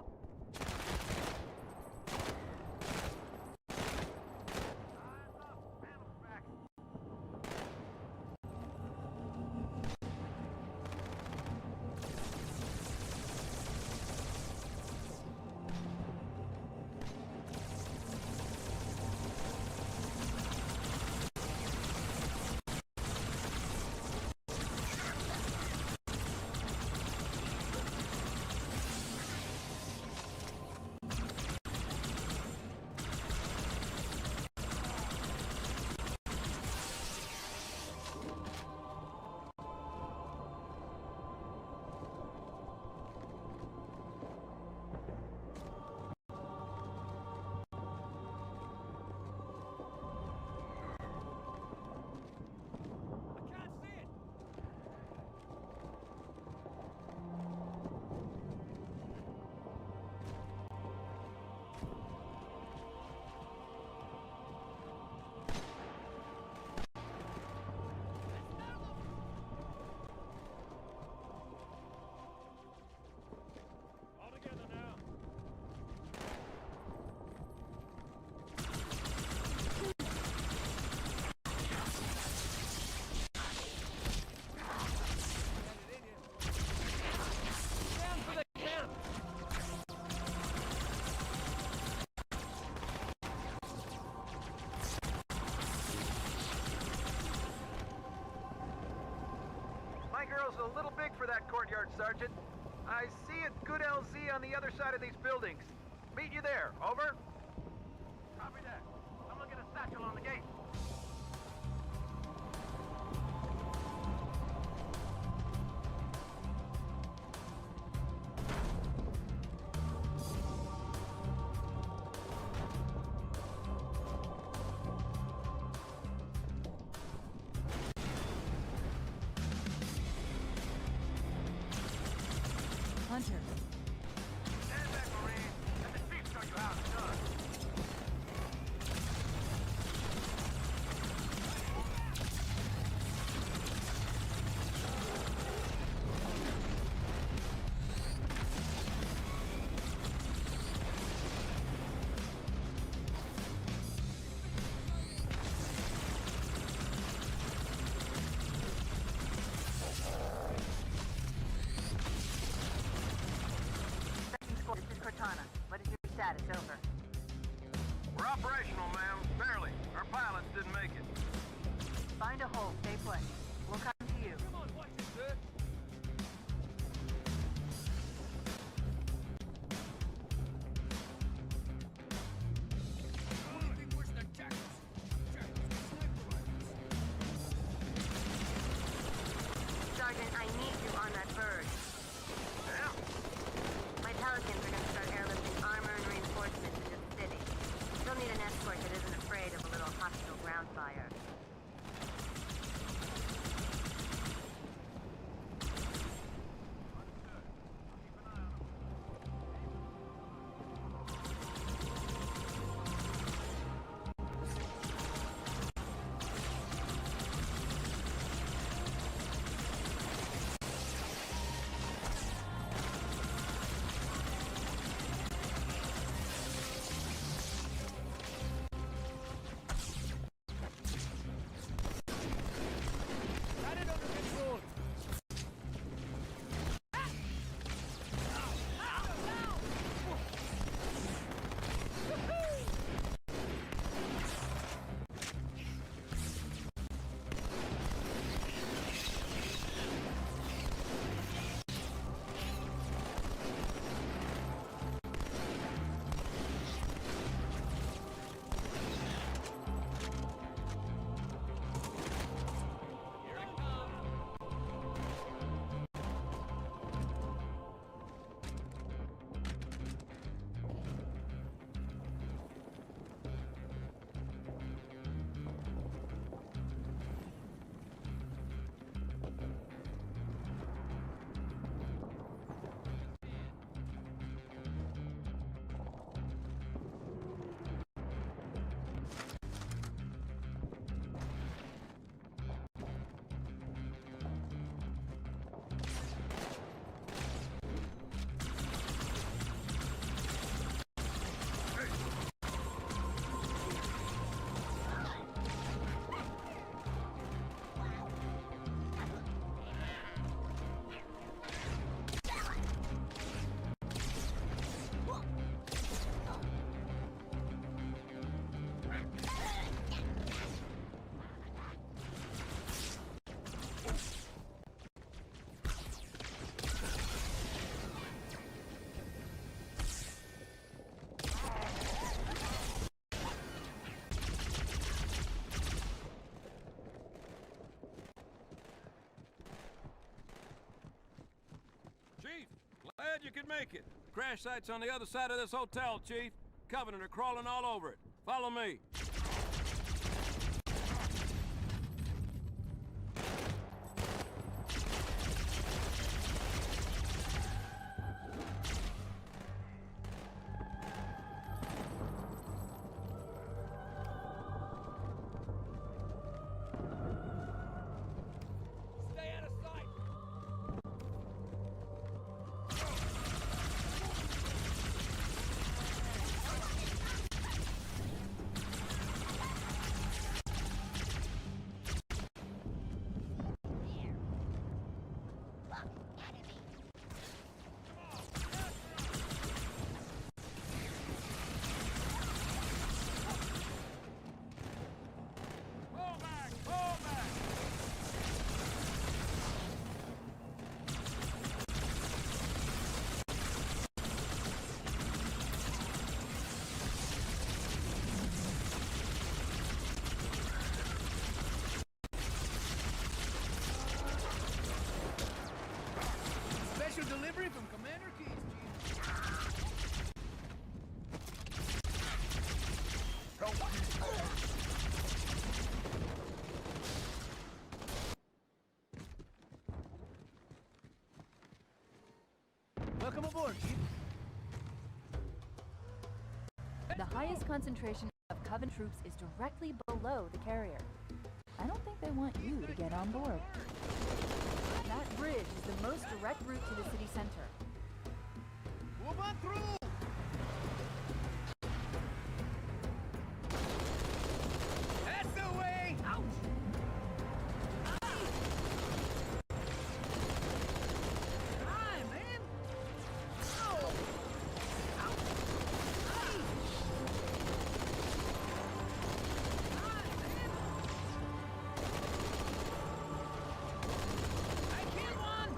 battle's a little big for that courtyard, Sergeant. I see a good LZ on the other side of these buildings. Meet you there. Over. Copy that. I'm looking at a satchel on the gate. Hunter. Stand back, Marine. Let the chief show you how it's done. This is Cortana. What is your status? Over. We're operational, ma'am. Barely. Our pilots didn't make it. Find a hole. Stay put. We'll come to you. Come on, watch it, sir. Sergeant, I need you on that bird. Yeah. My Pelicans are going to start airlifting armor and reinforcements into the city. Still need an escort that isn't afraid of a little hostile ground fire. Got it under control. Here it comes. Chief, glad you could make it. Crash site's on the other side of this hotel, Chief. Covenant are crawling all over it. Follow me. Stay out of sight. Commander Keys, Chief. Help me first. Welcome aboard, Chief. The highest concentration of Covenant troops is directly below the carrier. I don't think they want you to get on board. That bridge is the most direct route to the city center. Move on through! That's the way! Ouch! Hi, man! Oh! Ouch! Hi! Hi, man! I killed one!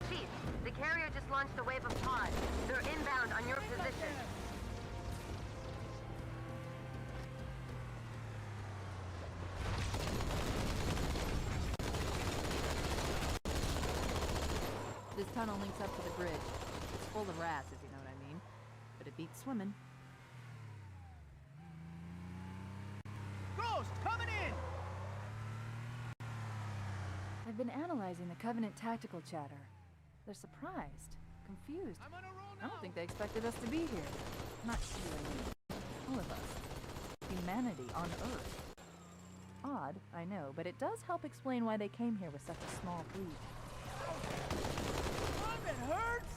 Chief, the carrier just launched a wave of pods. They're inbound on your position. This tunnel links up to the bridge. It's full of rats, if you know what I mean. But it beats swimming. Ghost, coming in! I've been analyzing the Covenant tactical chatter. They're surprised, confused. I don't think they expected us to be here. Not you and me. All of us. Humanity on Earth. Odd, I know, but it does help explain why they came here with such a small fleet. It hurts!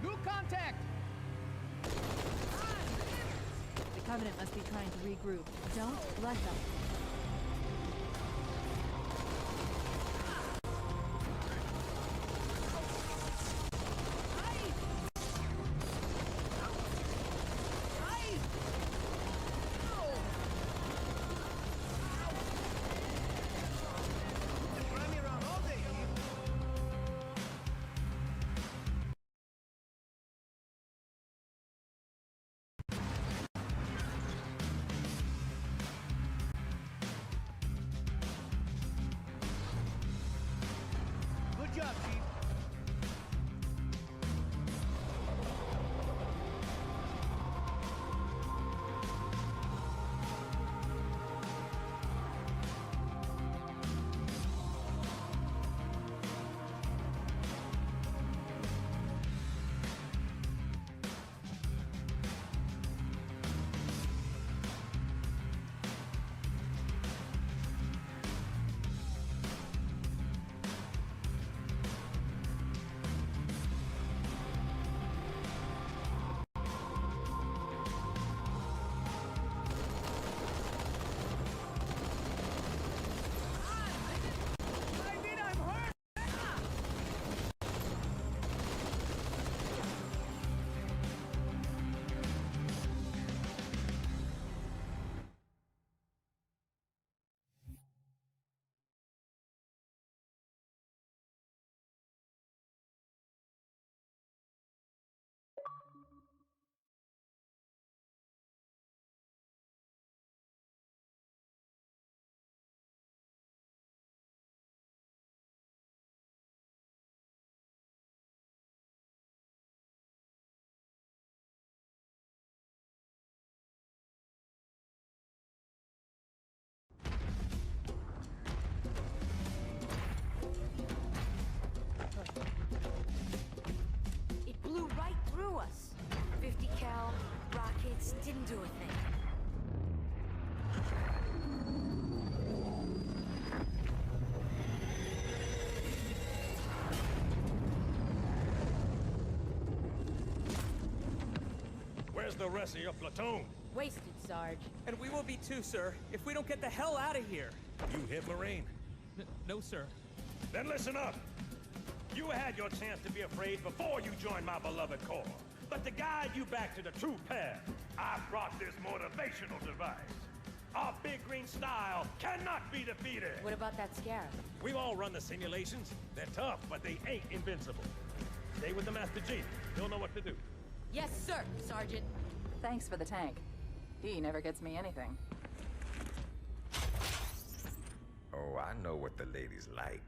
New contact! The Covenant must be trying to regroup. Don't let them. 50 cal rockets didn't do a thing. Where's the rest of your platoon? Wasted, Sarge. And we will be too, sir, if we don't get the hell out of here. You hit Marine? No, sir. Then listen up. You had your chance to be afraid before you joined my beloved Corps. But to guide you back to the true path, I brought this motivational device. Our big green style cannot be defeated. What about that Scarab? We've all run the simulations. They're tough, but they ain't invincible. Stay with the Master Chief. He'll know what to do. Yes, sir, Sergeant. Thanks for the tank. He never gets me anything. Oh, I know what the ladies like.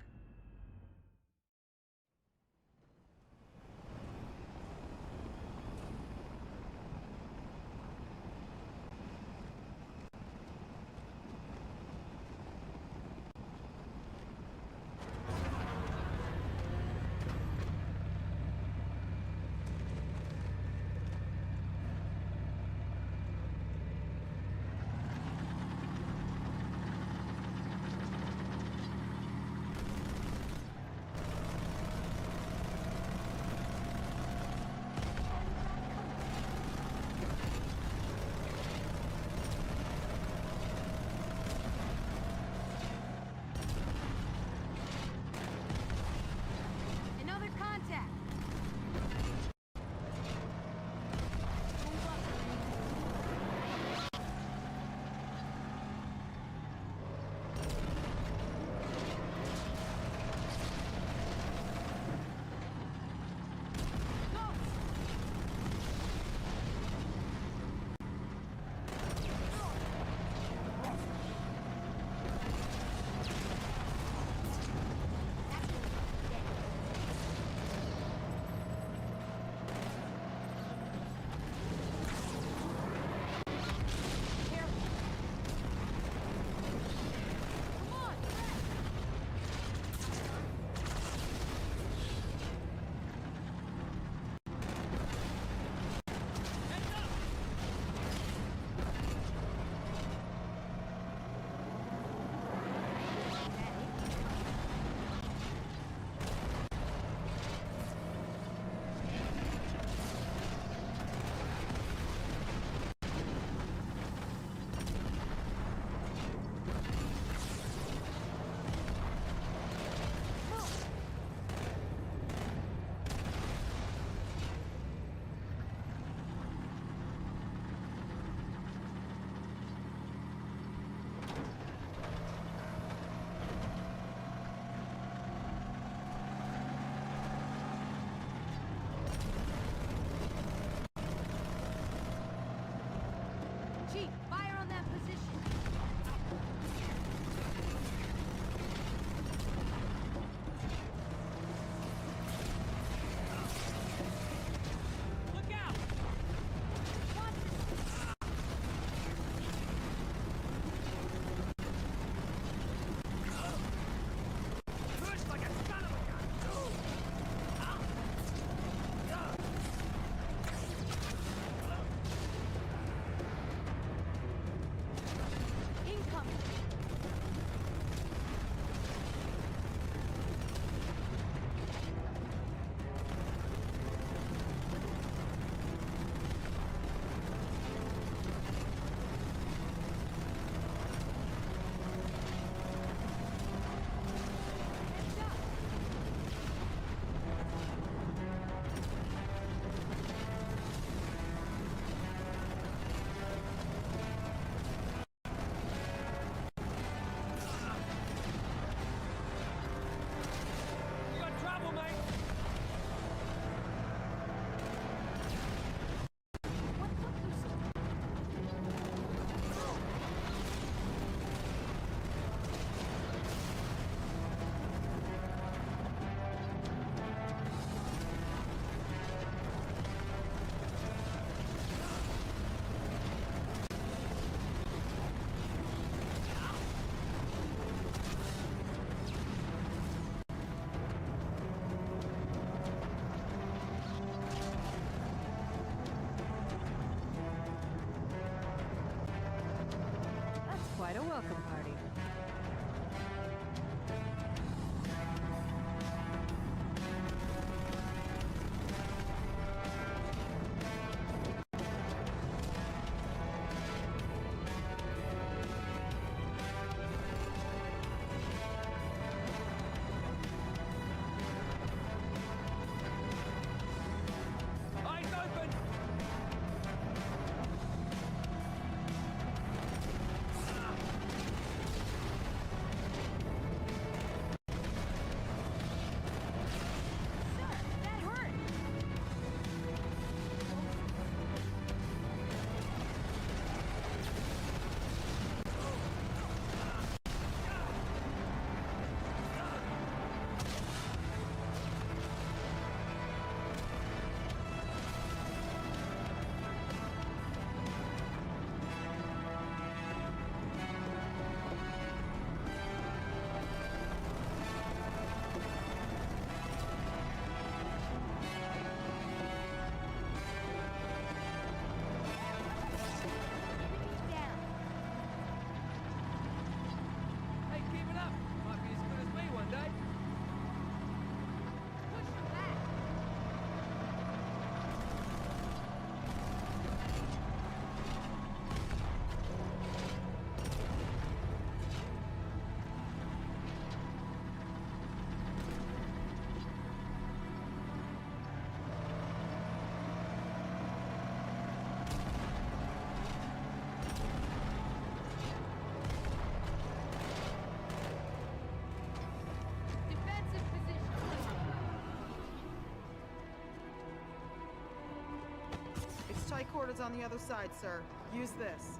Flight quarters on the other side, sir. Use this.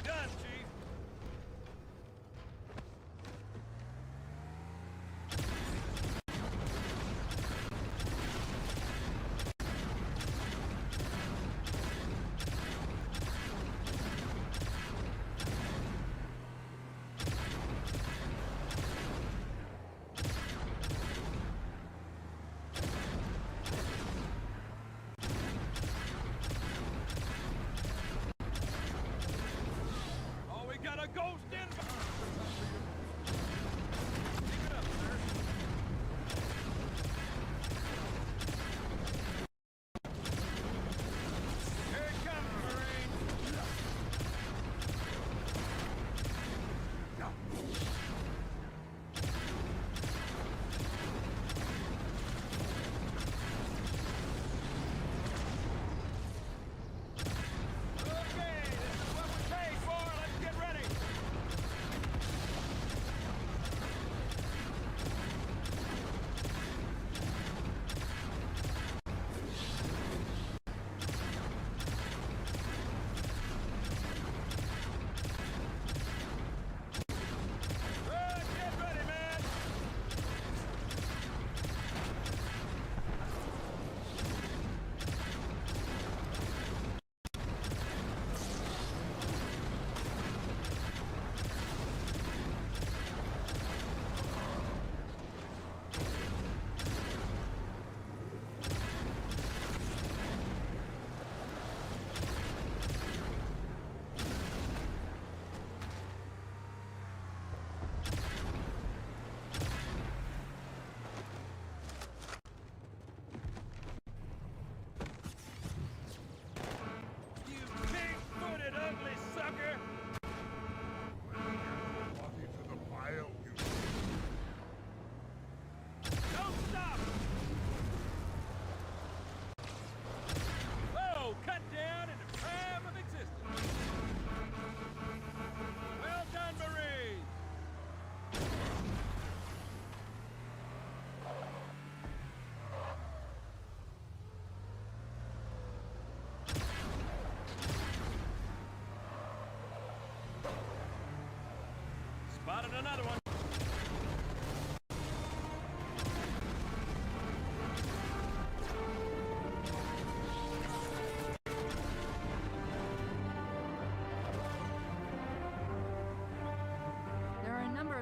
Gun, Chief.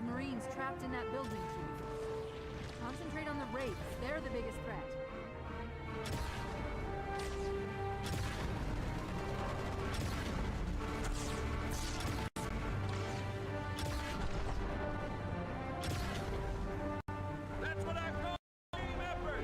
are Marines trapped in that building, Chief. Concentrate on the Wraiths. They're the biggest threat. That's what I call team effort!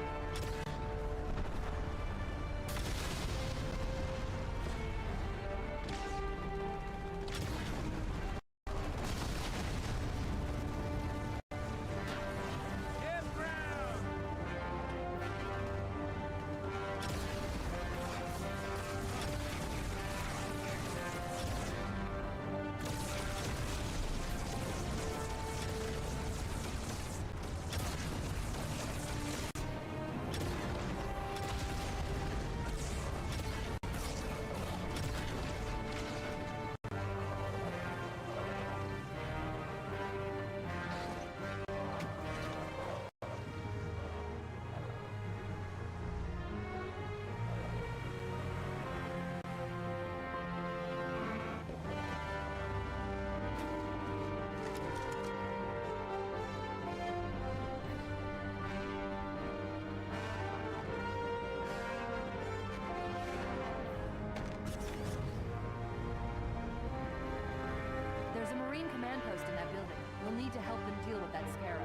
There's a Marine command post in that building. We'll need to help them deal with that scarab.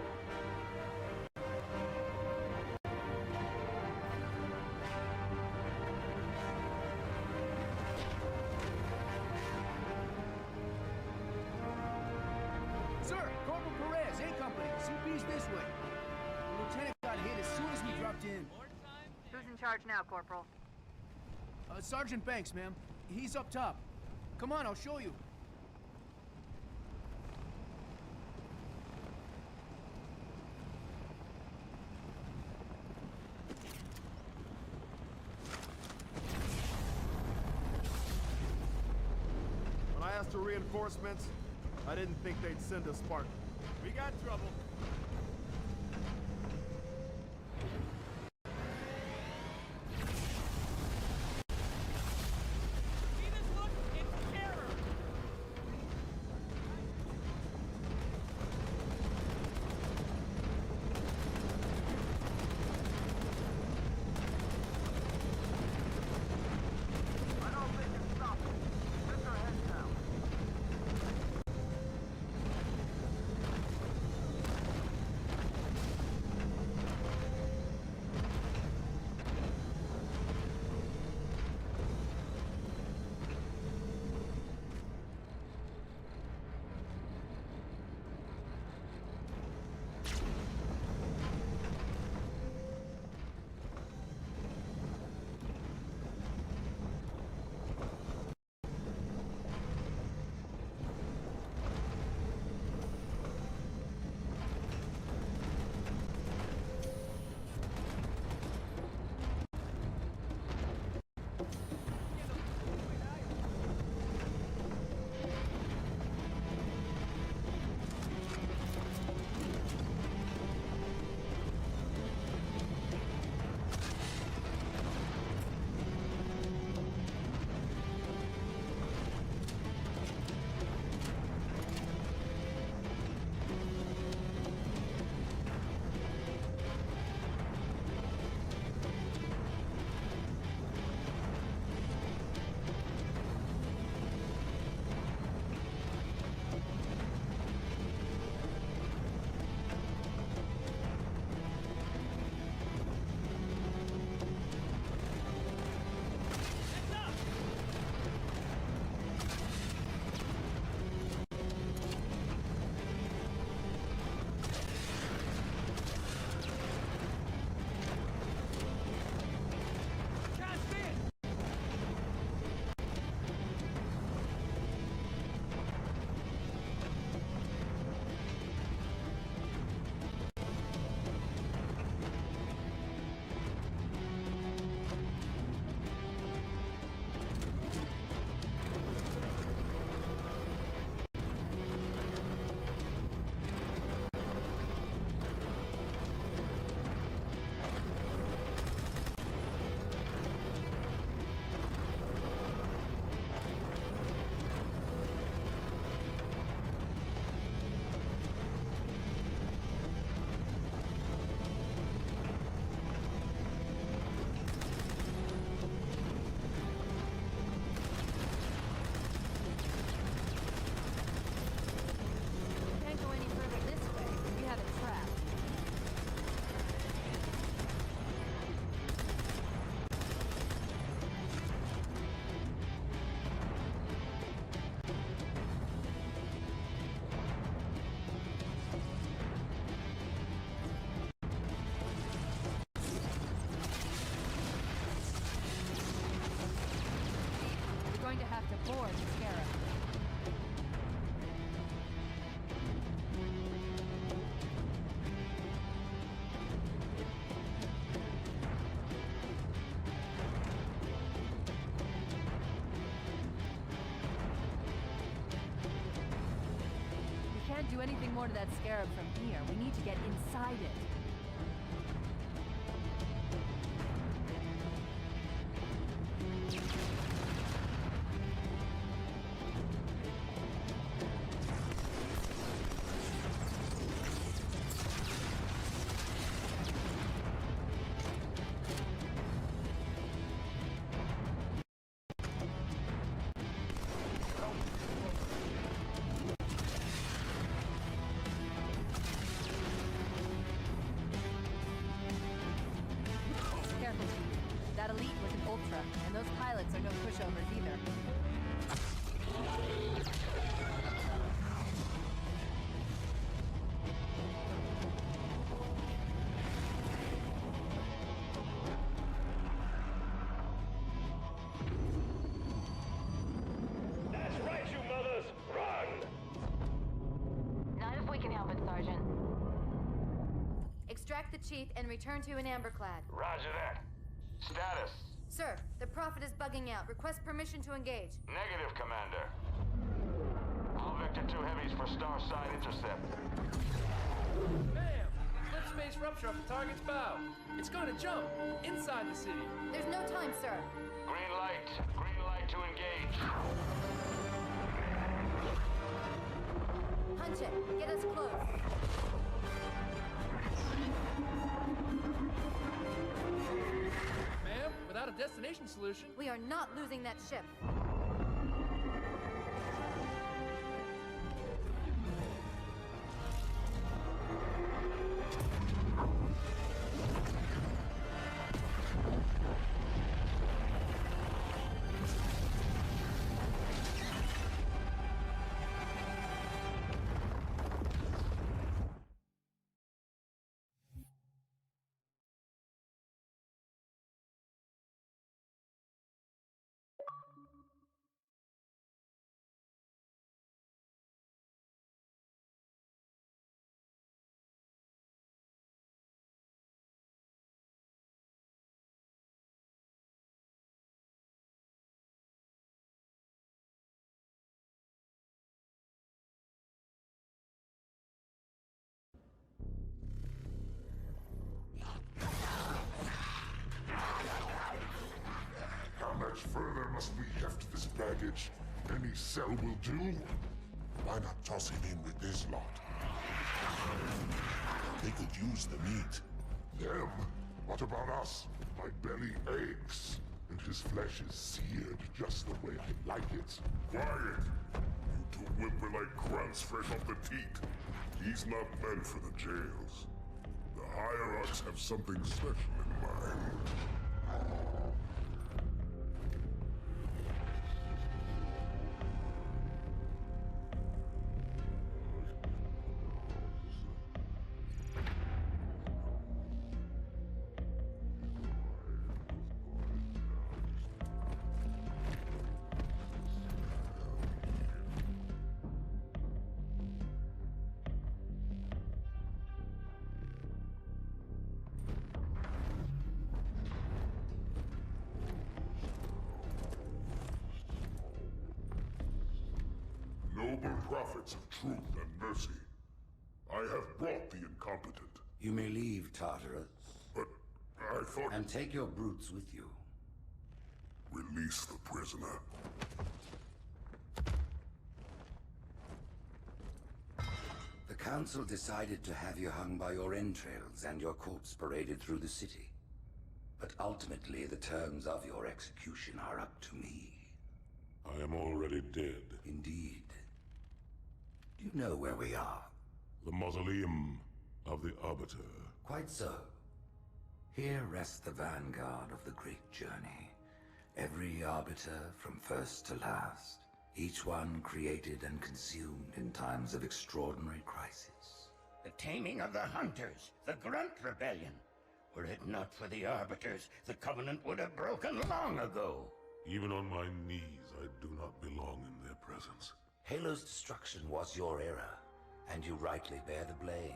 Sir, Corporal Perez, A Company. CP's this way. The lieutenant got hit as soon as we dropped in. Who's in charge now, Corporal? Sergeant Banks, ma'am. He's up top. Come on, I'll show you. When I asked for reinforcements, I didn't think they'd send a Spartan. We got trouble. for the Scarab. We can't do anything more to that Scarab from here. We need to get inside it. That elite was an Ultra, and those pilots are no pushovers either. That's right, you mothers! Run! Not if we can help it, Sergeant. Extract the Chief and return to an Amberclad. Roger that. Status. Sir, the Prophet is bugging out. Request permission to engage. Negative, Commander. All Vector 2 heavies for Starside intercept. Bam! Slip space rupture off the target's bow. It's going to jump inside the city. There's no time, sir. Green light. Green light to engage. Punch it. Get us close. Ma'am, without a destination solution... We are not losing that ship. How much further must we heft this baggage? Any cell will do? Why not toss him in with this lot? They could use the meat. Them? What about us? My belly aches, and his flesh is seared just the way I like it. Quiet! You two whimper-like grunts fresh off the teat. He's not meant for the jails. The higher-ups have something special in mind. Noble prophets of truth and mercy, I have brought the incompetent. You may leave, Tartarus. But I thought... And take your brutes with you. Release the prisoner. The Council decided to have you hung by your entrails and your corpse paraded through the city. But ultimately, the terms of your execution are up to me. I am already dead. Indeed. Do you know where we are? The mausoleum of the Arbiter. Quite so. Here rests the vanguard of the great journey. Every Arbiter from first to last. Each one created and consumed in times of extraordinary crisis. The taming of the Hunters, the Grunt Rebellion. Were it not for the Arbiters, the Covenant would have broken long ago. Even on my knees, I do not belong in their presence. Halo's destruction was your error, and you rightly bear the blame.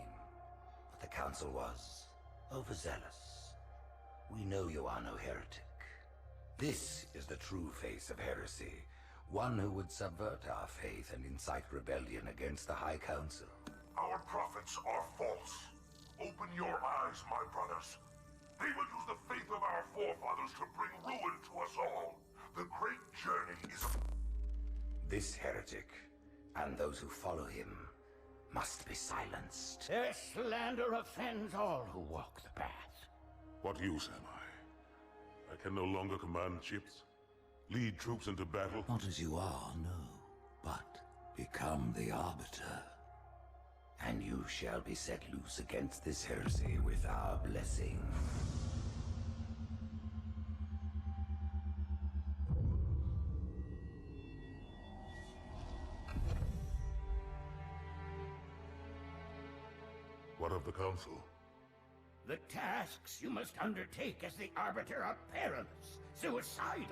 But the Council was overzealous. We know you are no heretic. This is the true face of heresy, one who would subvert our faith and incite rebellion against the High Council. Our prophets are false. Open your eyes, my brothers. They will use the faith of our forefathers to bring ruin to us all. The Great Journey is a... This heretic, and those who follow him, must be silenced. Their slander offends all who walk the path. What use am I? I can no longer command ships, lead troops into battle. Not as you are, no, but become the Arbiter. And you shall be set loose against this heresy with our blessing. What of the Council? The tasks you must undertake as the Arbiter are perilous, suicidal.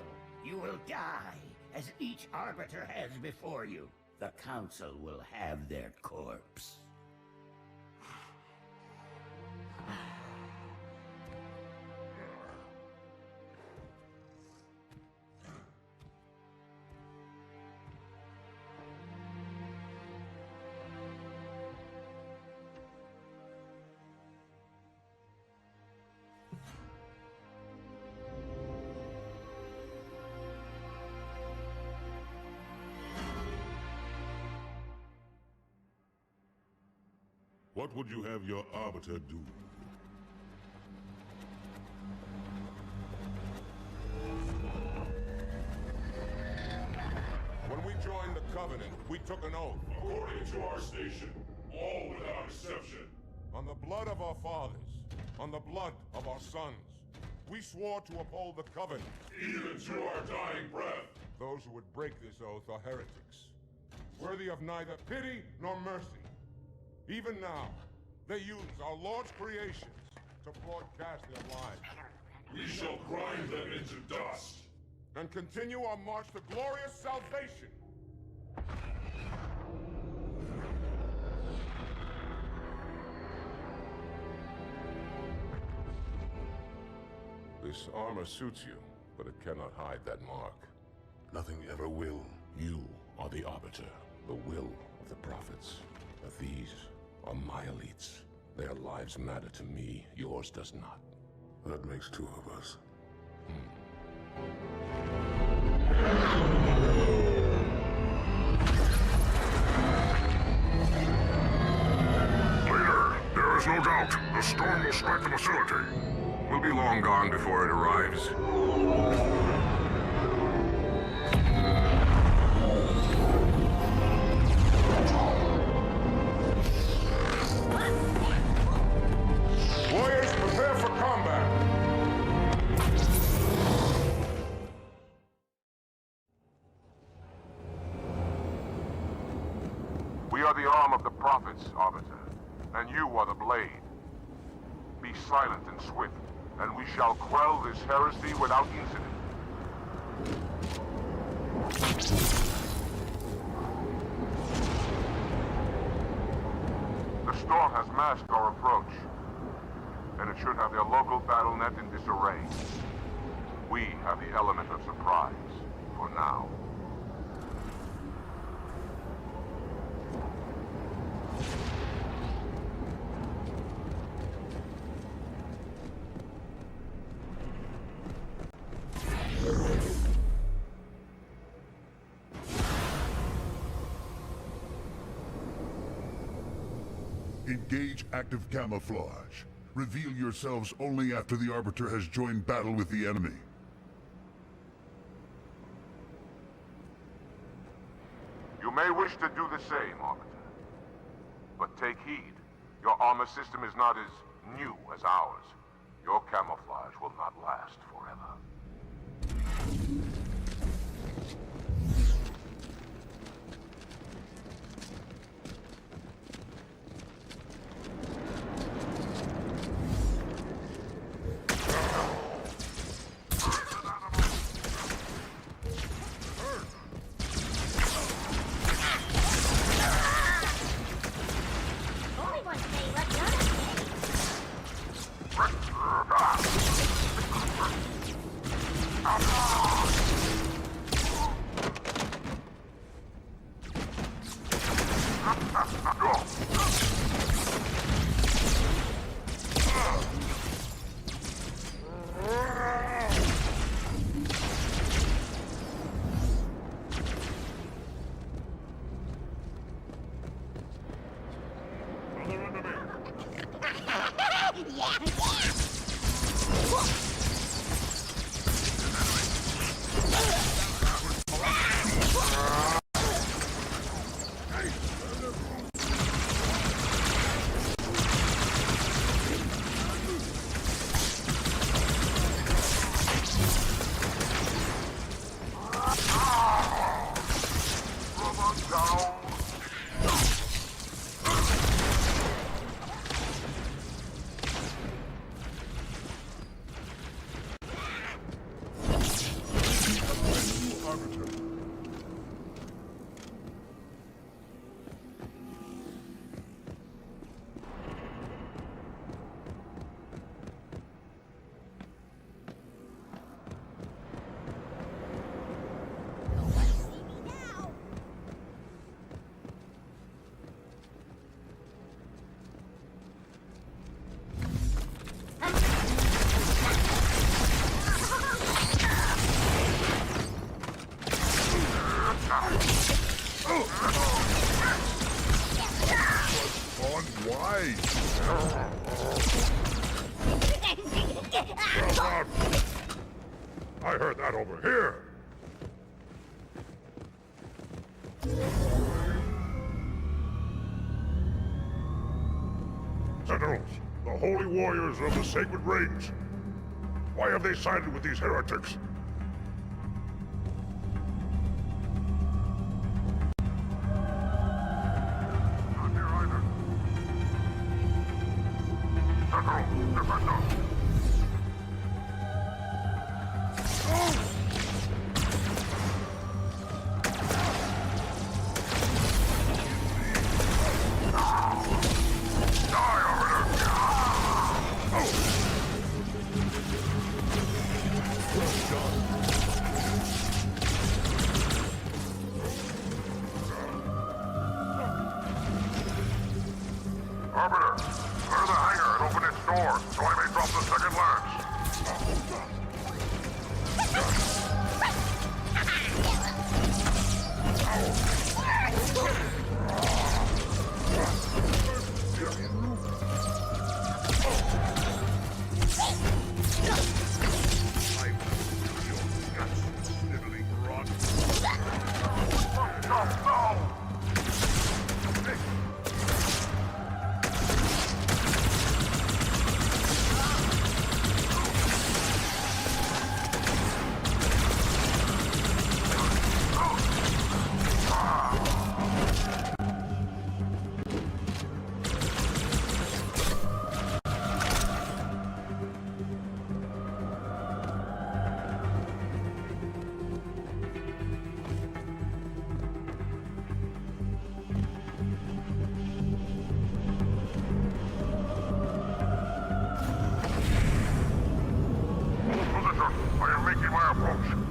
You will die, as each Arbiter has before you. The Council will have their corpse. What would you have your Arbiter do? When we joined the Covenant, we took an oath. According to our station, all without exception. On the blood of our fathers, on the blood of our sons, we swore to uphold the Covenant. Even to our dying breath. Those who would break this oath are heretics, worthy of neither pity nor mercy. Even now, they use our Lord's creations to broadcast their lies. We shall grind them into dust. And continue our march to glorious salvation. This armor suits you, but it cannot hide that mark. Nothing ever will. You are the Arbiter, the will of the prophets. But these are my elites. Their lives matter to me, yours does not. That makes two of us. Leader, there is no doubt the storm will strike the facility. We'll be long gone before it arrives. Warriors, prepare for combat! We are the arm of the prophets, Arbiter, and you are the blade. Be silent and swift, and we shall quell this heresy without incident. The storm has masked our approach, and it should have their local battle net in disarray. We have the element of surprise, for now. Engage active camouflage. Reveal yourselves only after the Arbiter has joined battle with the enemy. You may wish to do the same, Arbiter. But take heed. Your armor system is not as new as ours. Your camouflage will not last forever. I heard that over here. Sentinels, the holy warriors of the Sacred Rings. Why have they sided with these heretics? Not here either. Sentinel, defend us. Arbiter, clear the hangar and open its doors so I may drop the second lance. I am making my approach.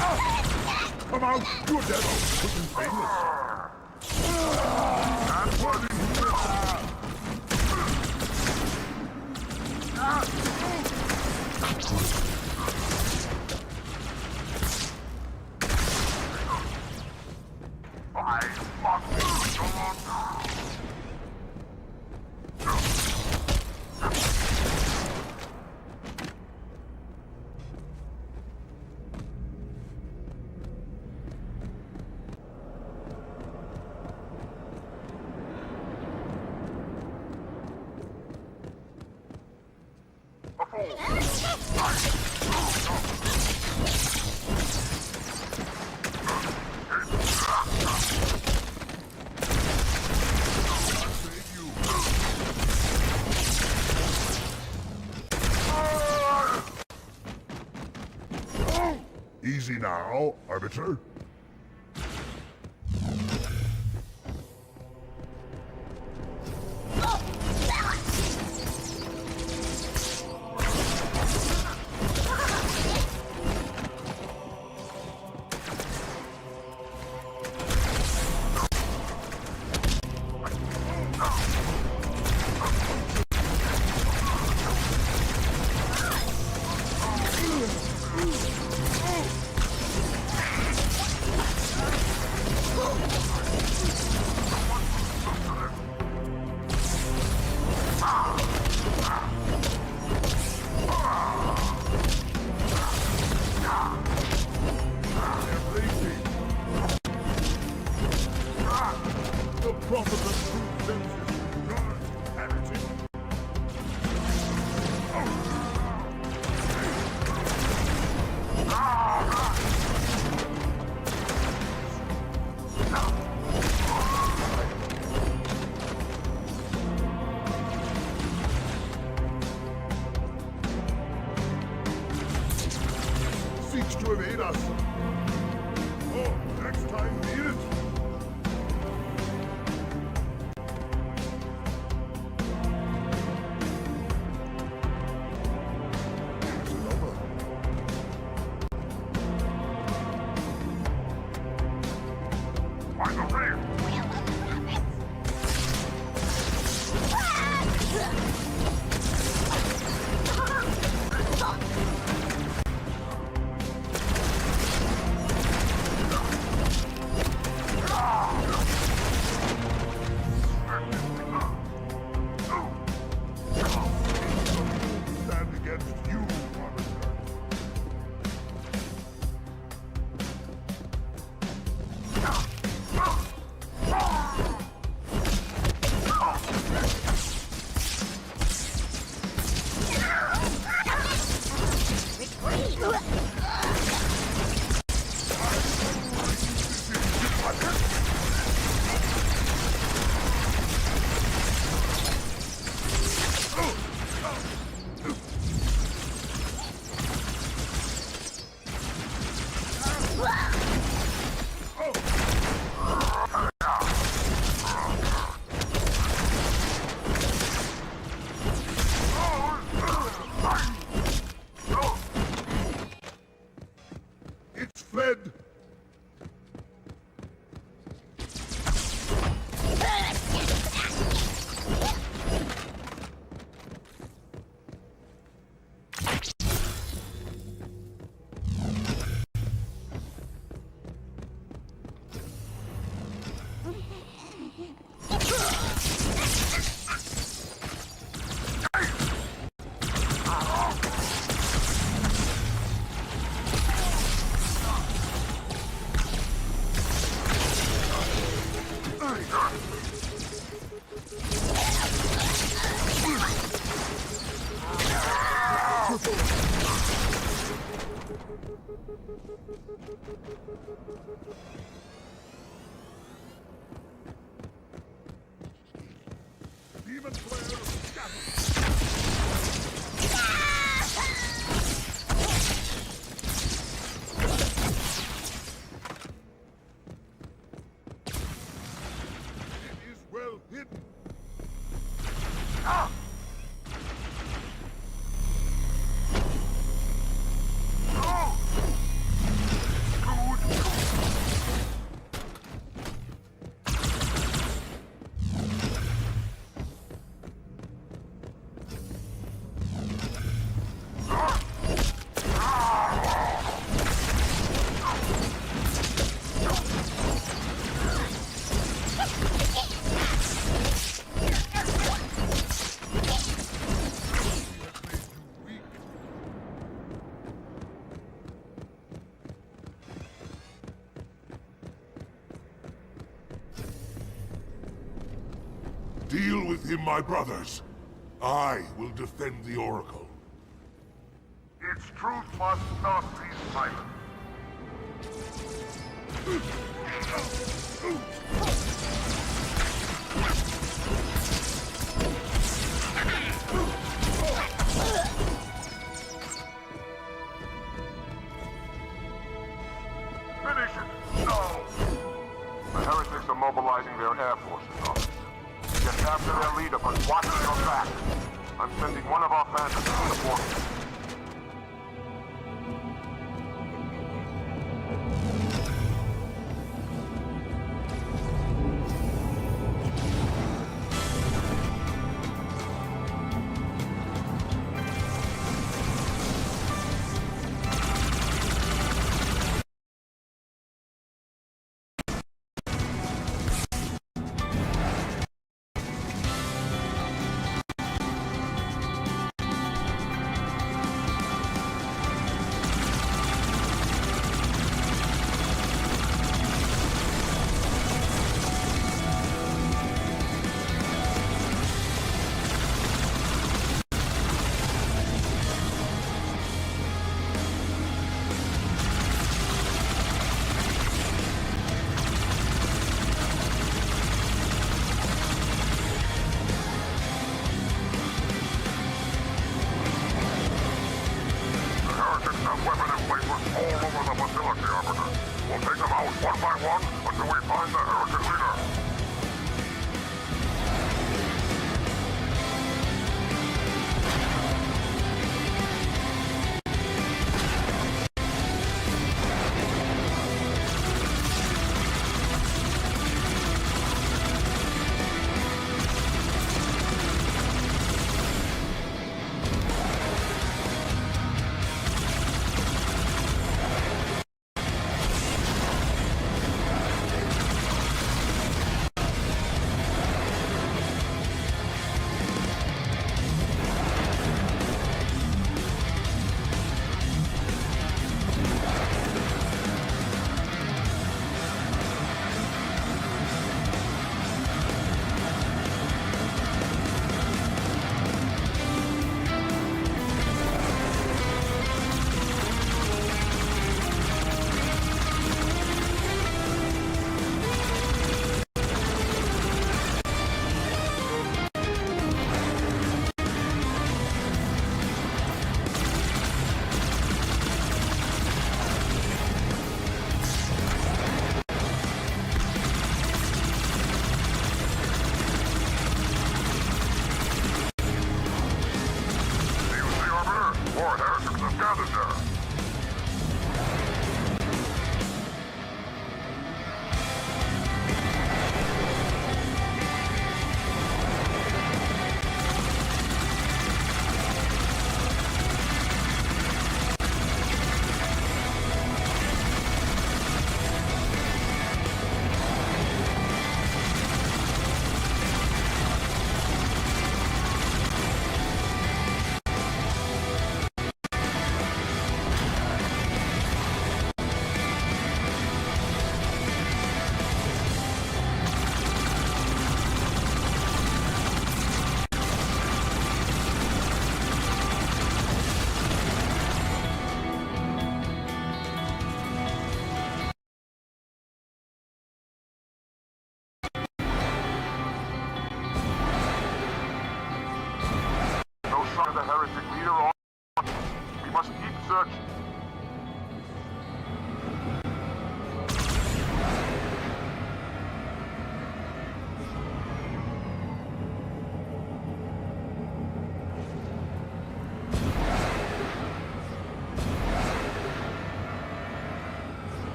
Come out, you devil! Looking famous. That's what it is. I must be gone. Easy now, Arbiter. Seeks to evade us. Oh, next time, need it. Find the rear. Stand against you, Arbiter. It's fled. Demon Slayer, it is well hidden. Ah! Oh! Deal with him, my brothers. I will defend the Oracle. Its truth must not be silent. Finish it now! The heretics are mobilizing their air forces on us. Get after their leader, but watch your back. I'm sending one of our bandits to support them.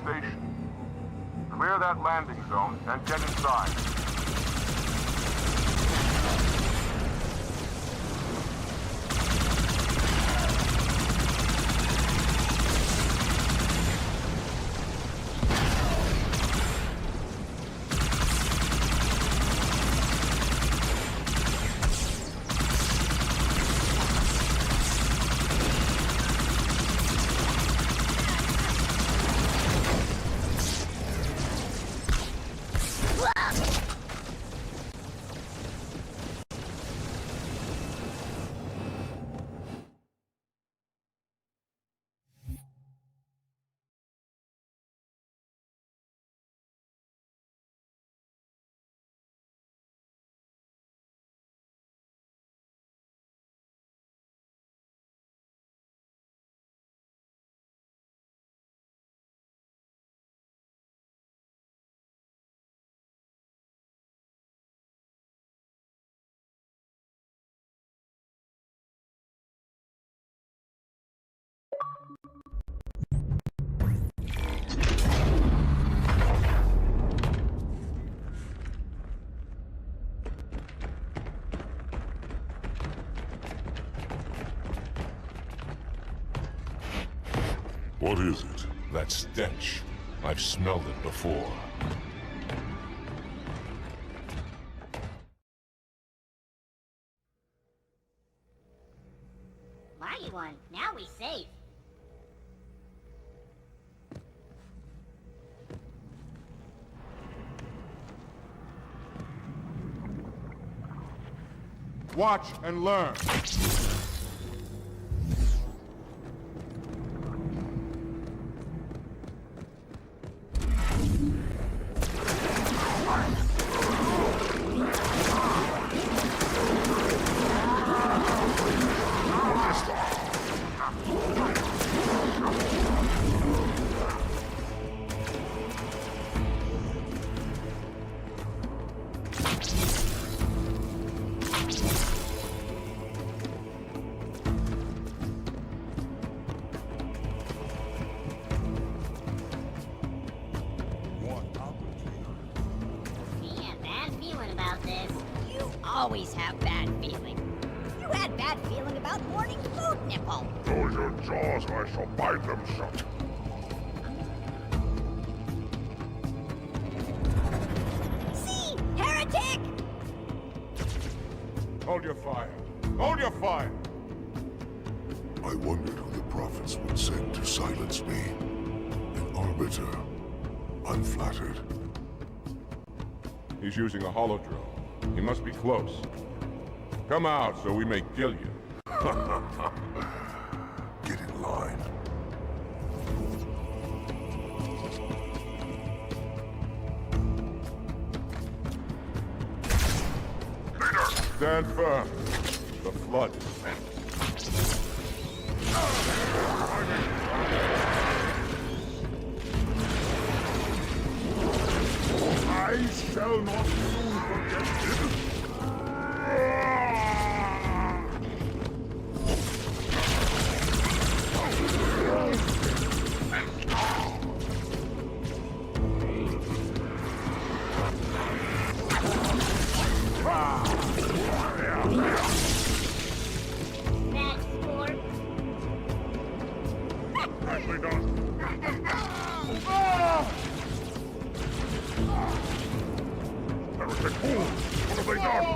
station. Clear that landing zone and get inside. What is it? That stench. I've smelled it before. Mighty one, now we safe. Watch and learn. Always have bad feeling. You had bad feeling about morning food, Nipple. Close your jaws or I shall bite them shut. See? Heretic! Hold your fire. Hold your fire! I wondered who the prophets would send to silence me. An arbiter. Unflattered. He's using a holodrome. He must be close. Come out so we may kill you. Get in line. Leader! Stand firm. The flood is sent. I shall not soon forget this. Nicely done. Heretic fool! What have they done?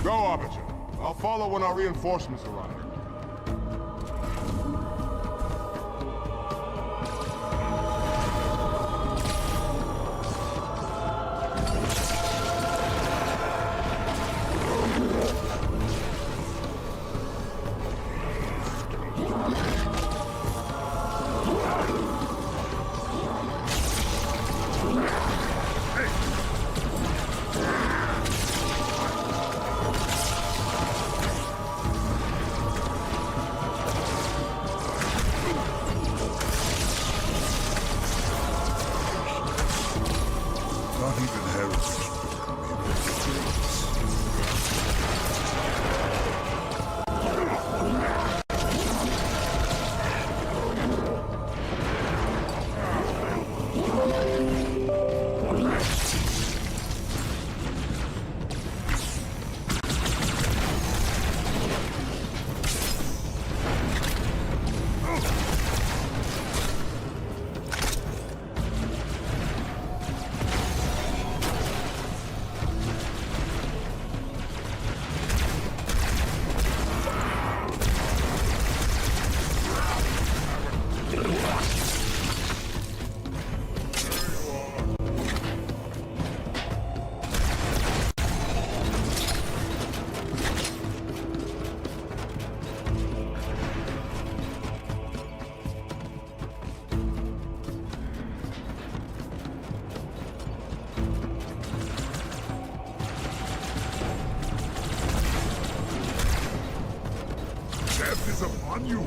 Go, Arbiter. I'll follow when our reinforcements arrive. upon you!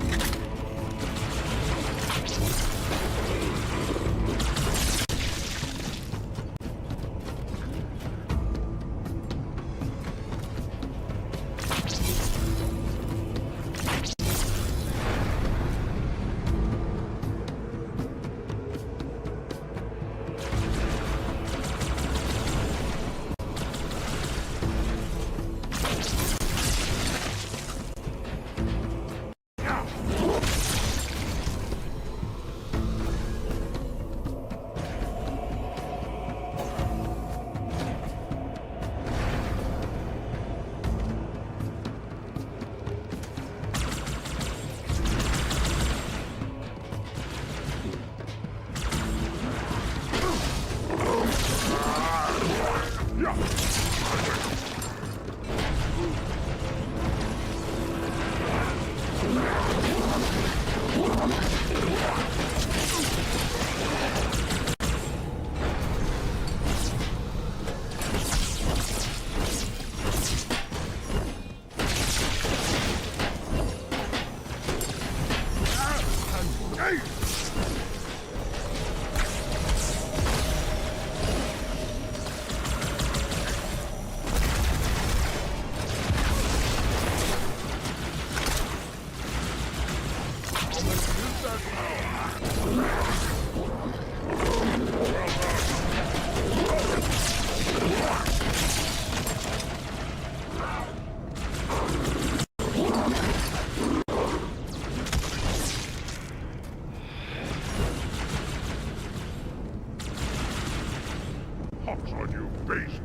Hawks on you, beast!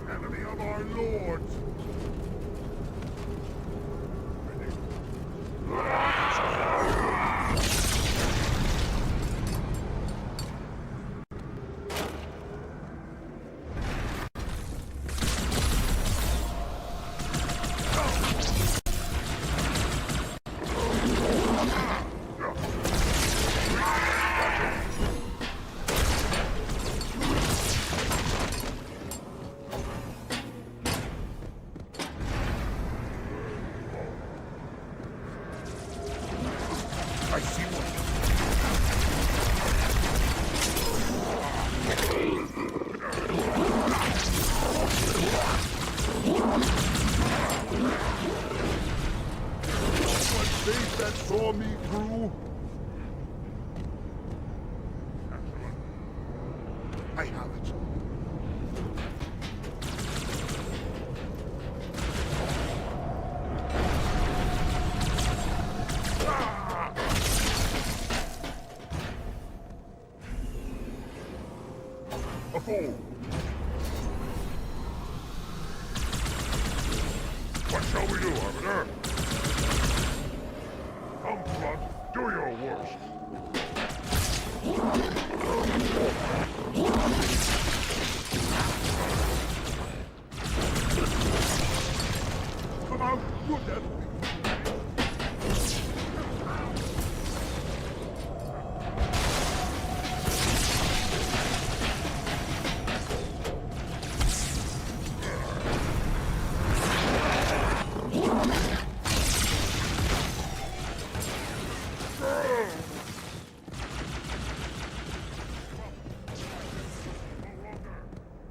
Enemy of our lords! I see one. What face that saw me through? Excellent. I have it. A fool! What shall we do, Arbiter? Come, Flood, do your worst. Come out, you dead.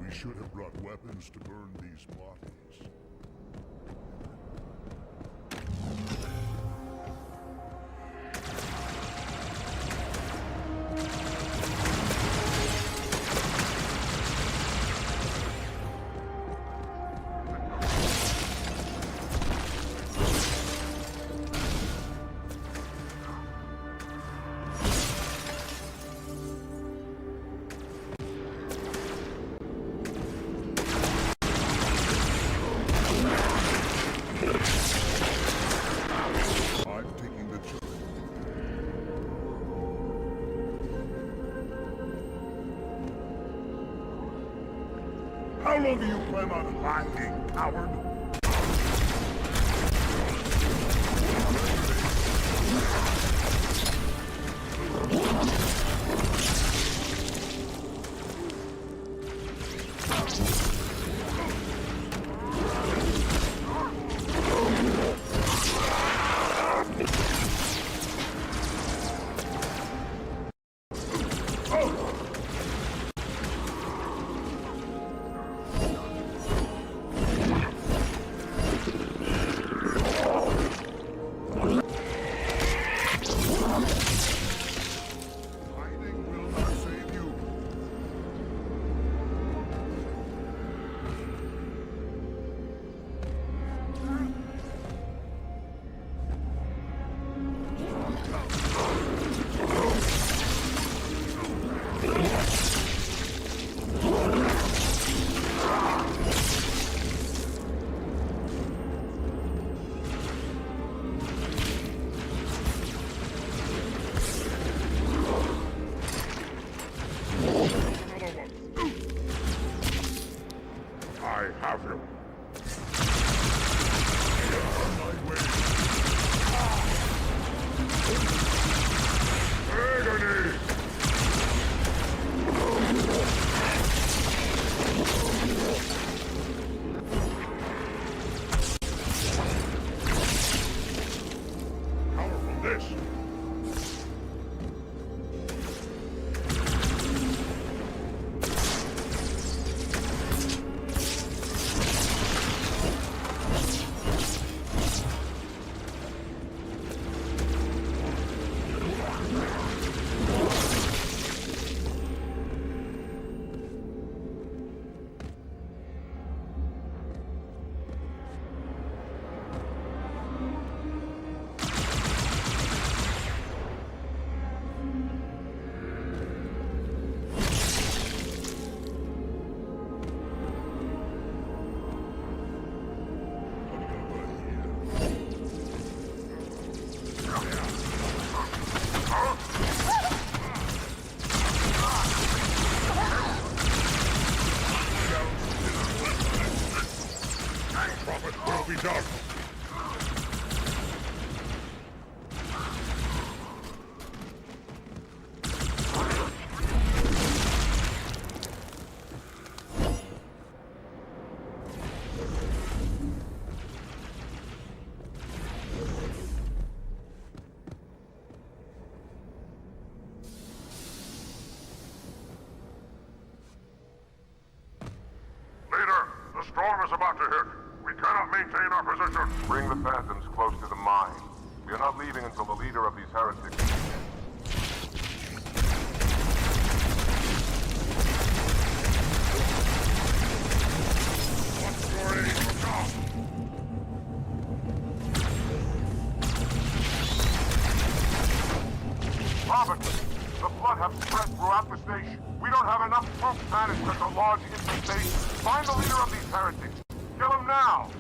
We should have brought weapons to burn these bodies. How long do you plan on hiding, coward? This! The storm is about to hit. We cannot maintain our position. Bring the Phantoms close to the mine. We are not leaving until the leader of these heretics is dead. Robert, the flood have spread throughout the station. We don't have enough troops to manage such a large infestation. Find the leader of these heretics. Kill him now!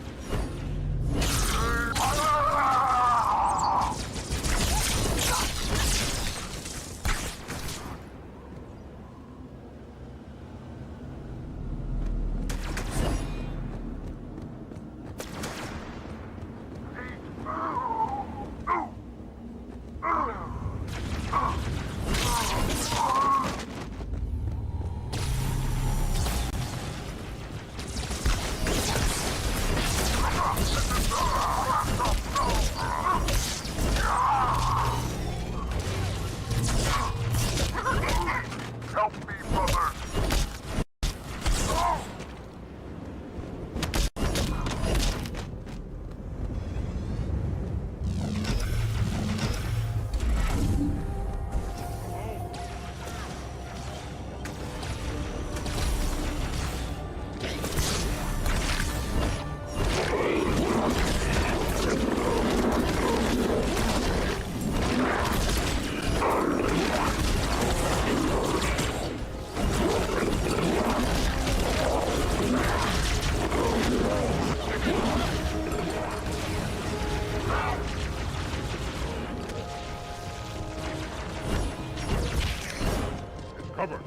Cover!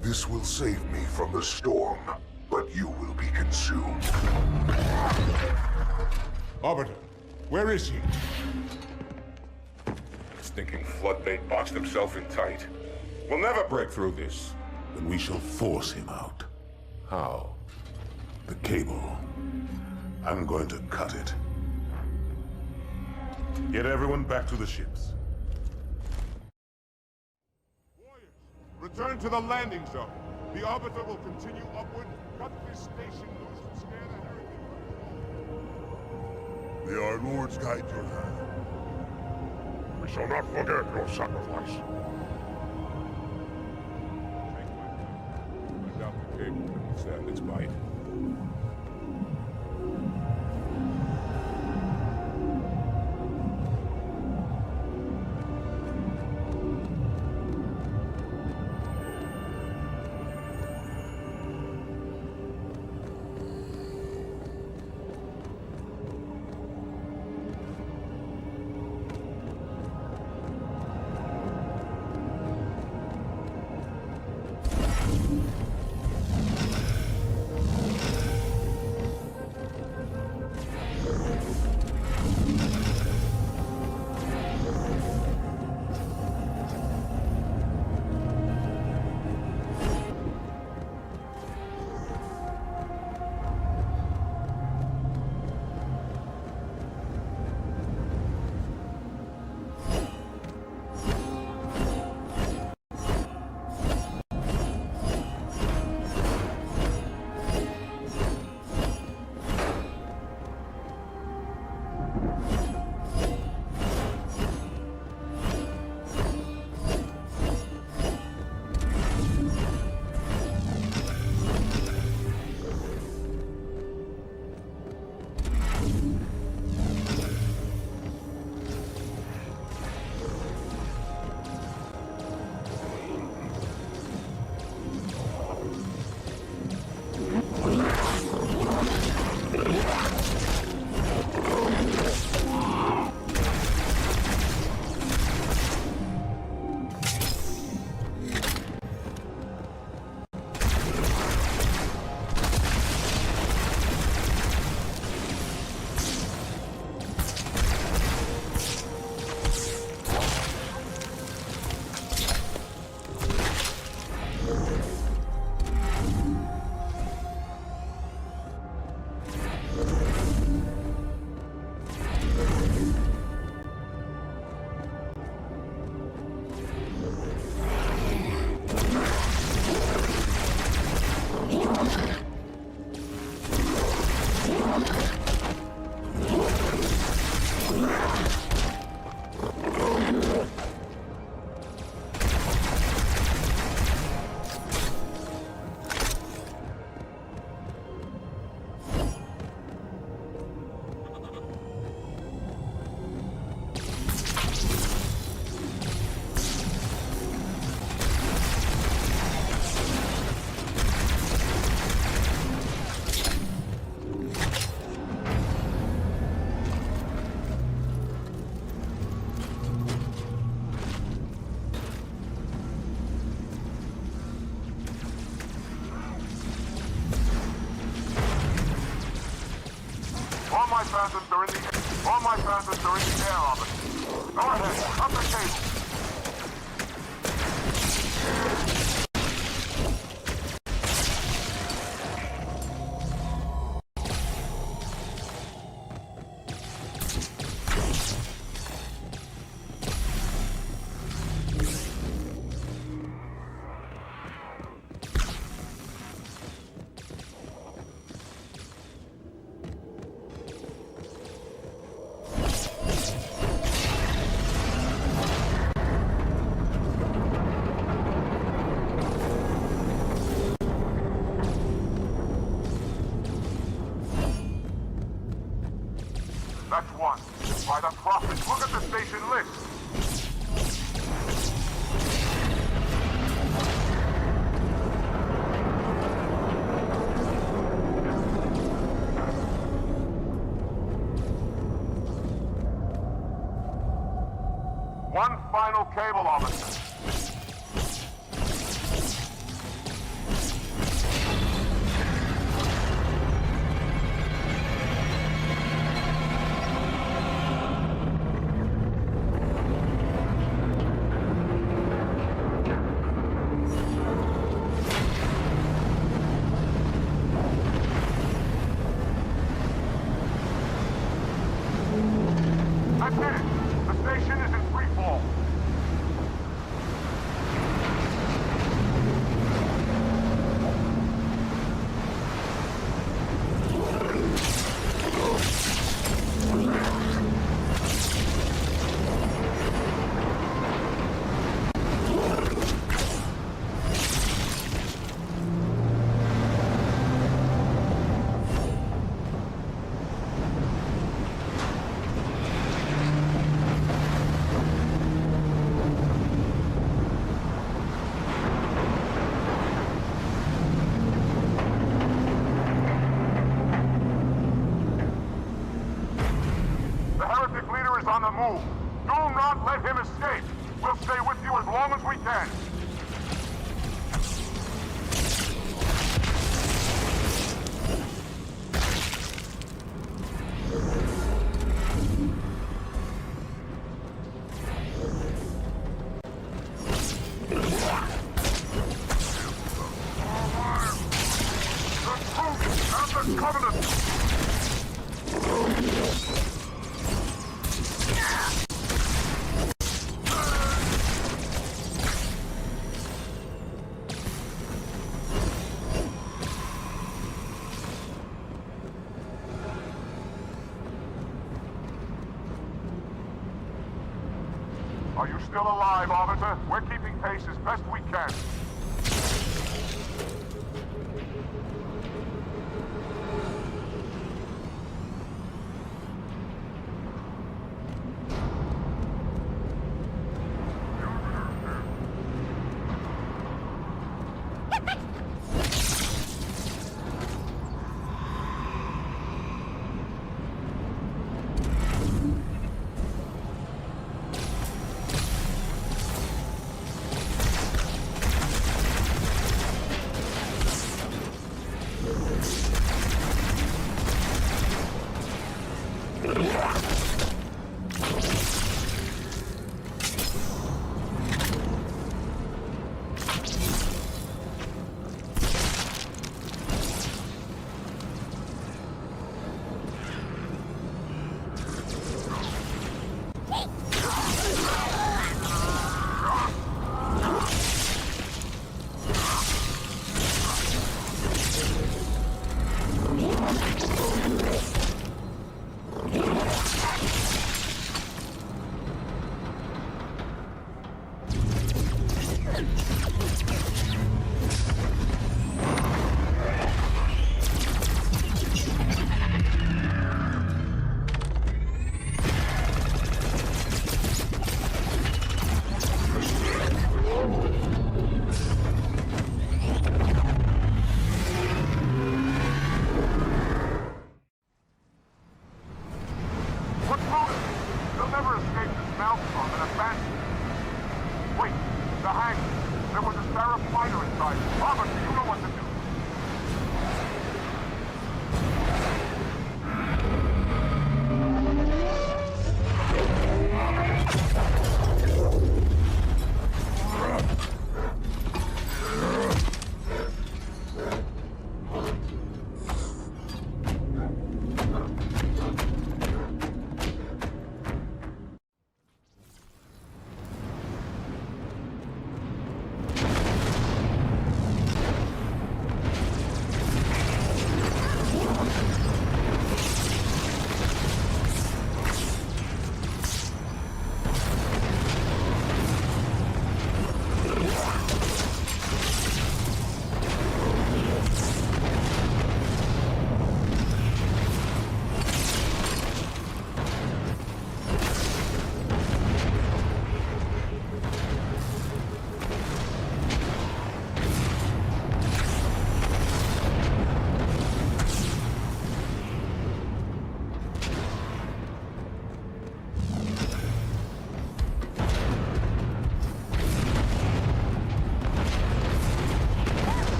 This will save me from the storm, but you will be consumed. Arbiter, where is he? Stinking floodbait boxed himself in tight. We'll never break through this. Then we shall force him out. How? The cable. I'm going to cut it. Get everyone back to the ships. Return to the landing zone. The Arbiter will continue upward, cut this station loose, and scare the Heritage. May our lords guide your hand. We shall not forget your sacrifice. I doubt the cable can withstand its bite. my phantoms are in the air. All my phantoms are in the air, Arbiter. Go ahead, up the cable. That's one. By the prophets, look at the station list. One final cable, officer. That's it. The station is in free fall. On the move. Do not let him escape. We'll stay with you as long as we can. The Covenant! Are you still alive, Arbiter? We're keeping pace as best we can.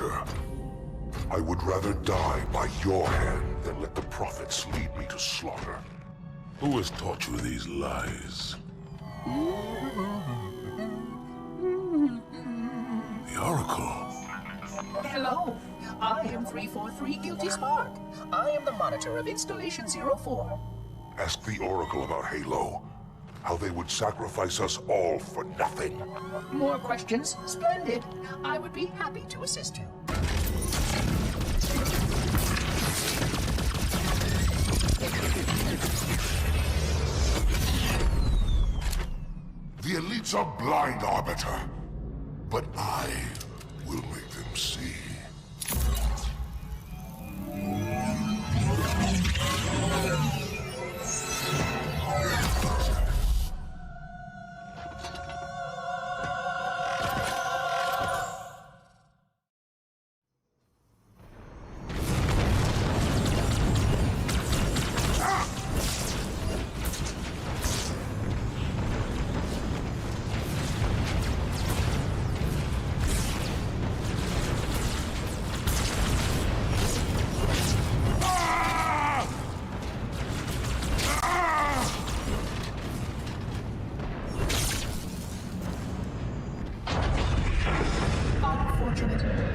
Arbiter. I would rather die by your hand than let the prophets lead me to slaughter. Who has taught you these lies? The Oracle. Hello, I am 343 Guilty Spark. I am the monitor of Installation 04. Ask the Oracle about Halo. How they would sacrifice us all for nothing. More questions? Splendid. I would be happy to assist you. The elites are blind, Arbiter. But I will make them see.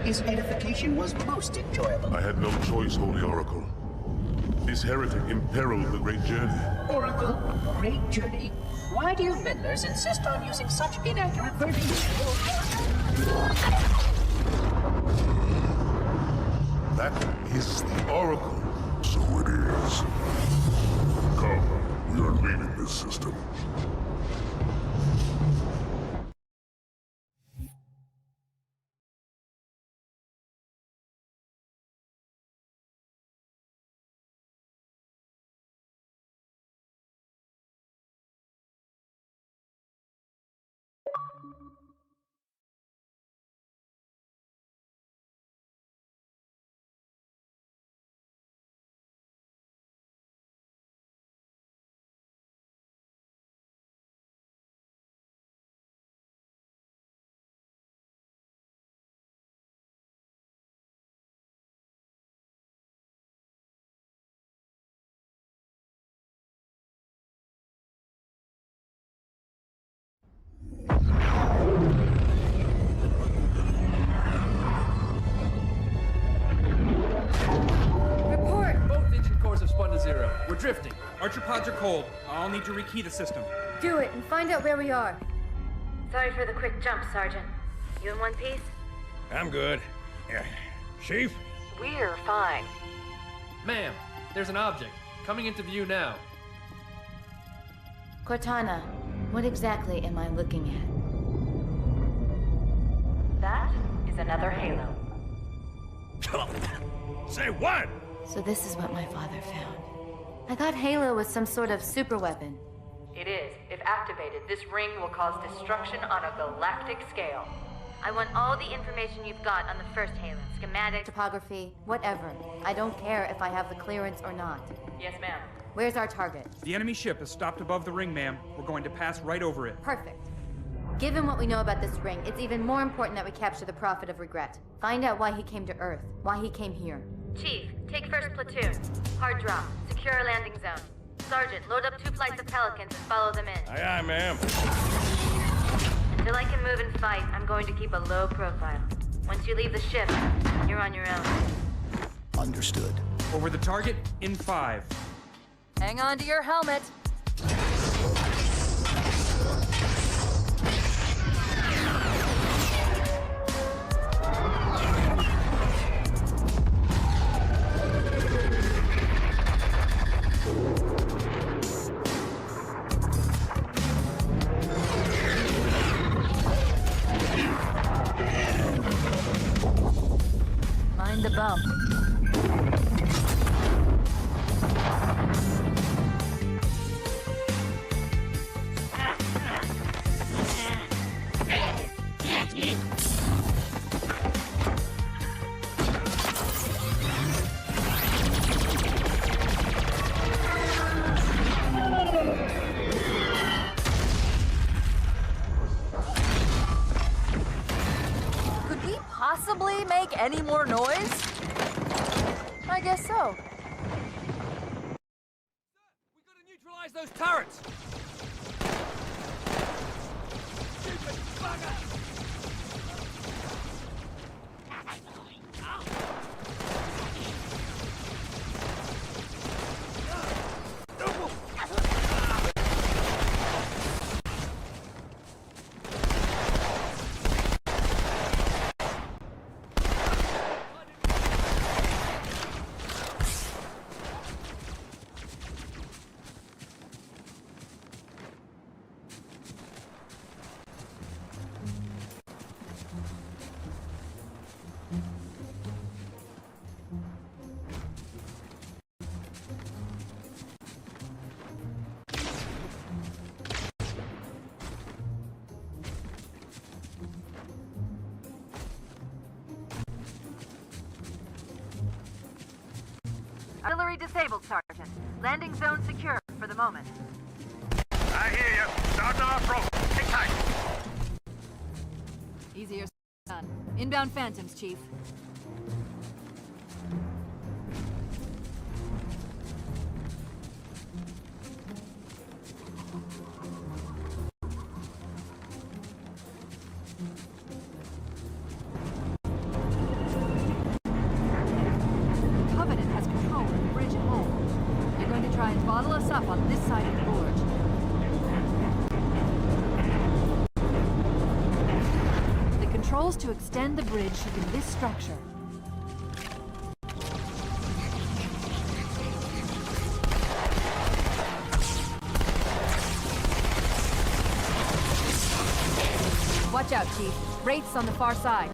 His edification was most enjoyable. I had no choice, Holy Oracle. This heretic imperiled the Great Journey. Oracle, Great Journey. Why do you meddlers insist on using such inaccurate verbiage? That is the Oracle. So it is. Come, we are leaving this system. We're drifting. Archer pods are cold. I'll need to rekey the system. Do it and find out where we are. Sorry for the quick jump, Sergeant. You in one piece? I'm good. Chief? We're fine. Ma'am, there's an object. Coming into view now. Cortana, what exactly am I looking at? That is another Halo. Say what? So this is what my father found. I thought Halo was some sort of super weapon. It is. If activated, this ring will cause destruction on a galactic scale. I want all the information you've got on the first Halo. Schematic, topography, whatever. I don't care if I have the clearance or not. Yes, ma'am. Where's our target? The enemy ship is stopped above the ring, ma'am. We're going to pass right over it. Perfect. Given what we know about this ring, it's even more important that we capture the Prophet of Regret. Find out why he came to Earth, why he came here. Chief, take first platoon. Hard drop. Secure our landing zone. Sergeant, load up 2 flights of Pelicans and follow them in. Aye, aye, ma'am. Until I can move and fight, I'm going to keep a low profile. Once you leave the ship, you're on your own. Understood. Over the target in 5. Hang on to your helmet. Mind the bump. guess so. Neutralize those turrets! Stupid bugger! Artillery disabled, Sergeant. Landing zone secure for the moment. I hear you. Start our approach. Take tight. Easier done. Inbound Phantoms, Chief. Covenant has control of the bridge ahead. They're going to try and bottle us up on this side of the gorge. The controls to extend the bridge should be this structure. Watch out, Chief. Wraiths on the far side.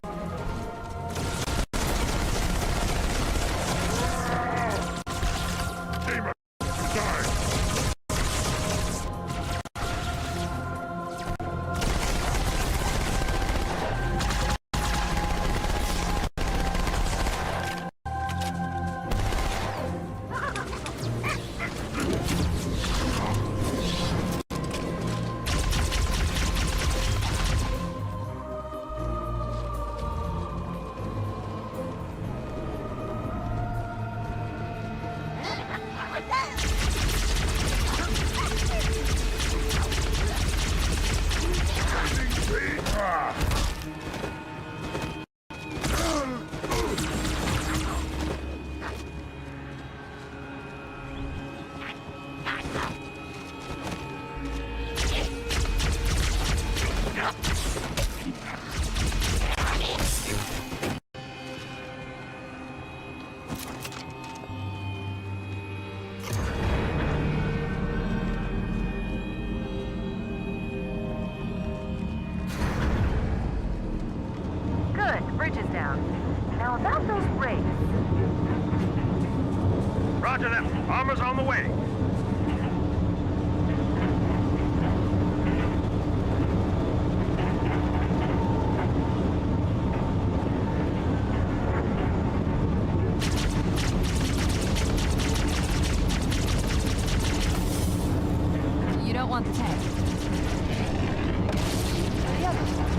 Good, the bridge is down. Now about those wraiths. Roger that. Armor's on the way. You don't want the tank. The other side.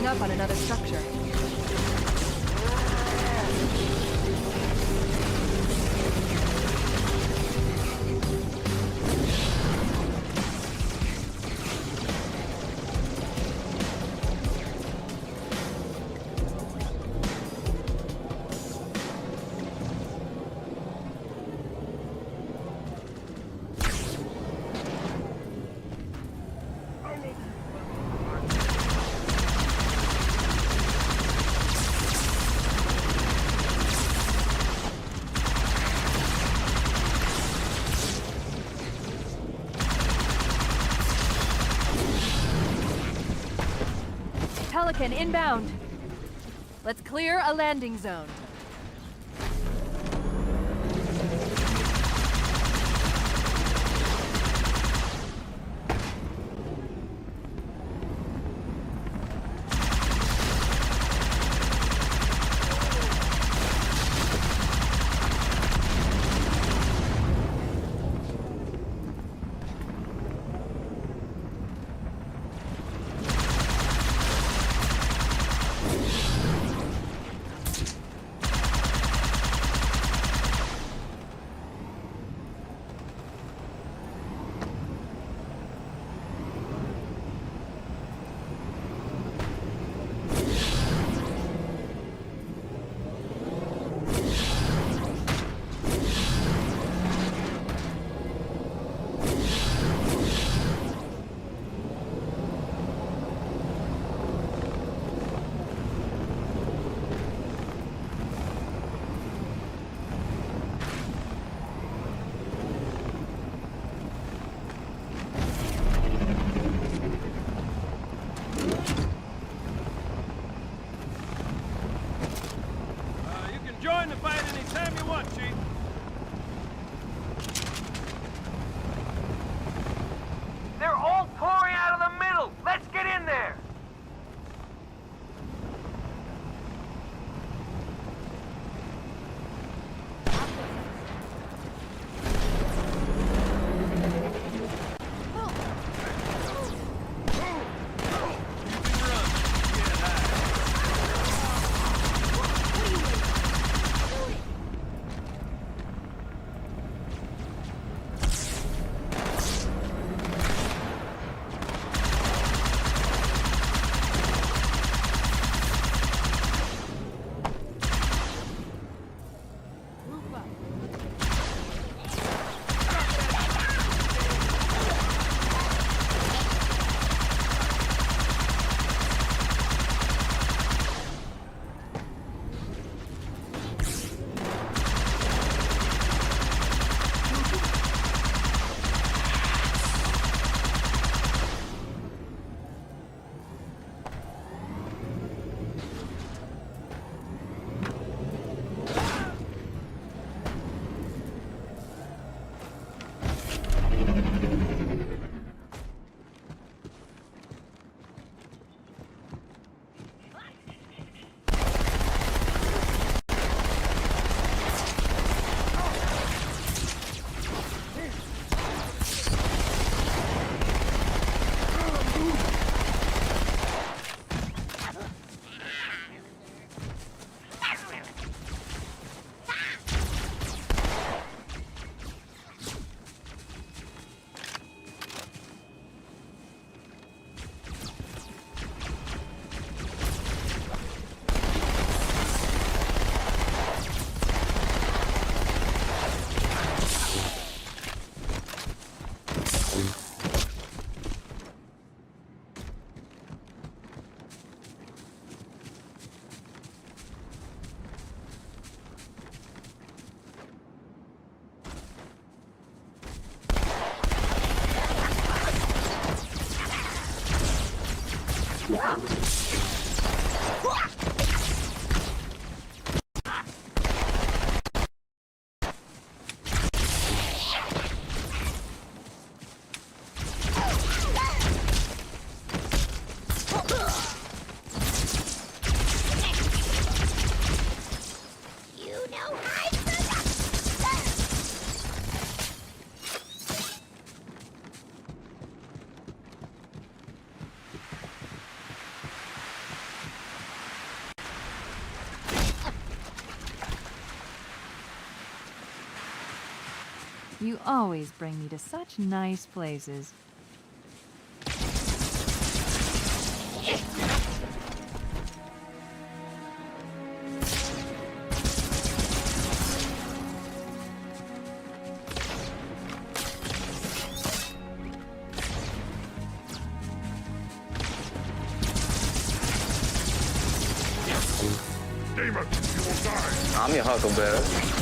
up on another structure. Pelican inbound. Let's clear a landing zone. Join the fight anytime you want, Chief. They're all pouring out of the middle! Let's get in there! You always bring me to such nice places. Demon, you will die. 啱又喺度嘅。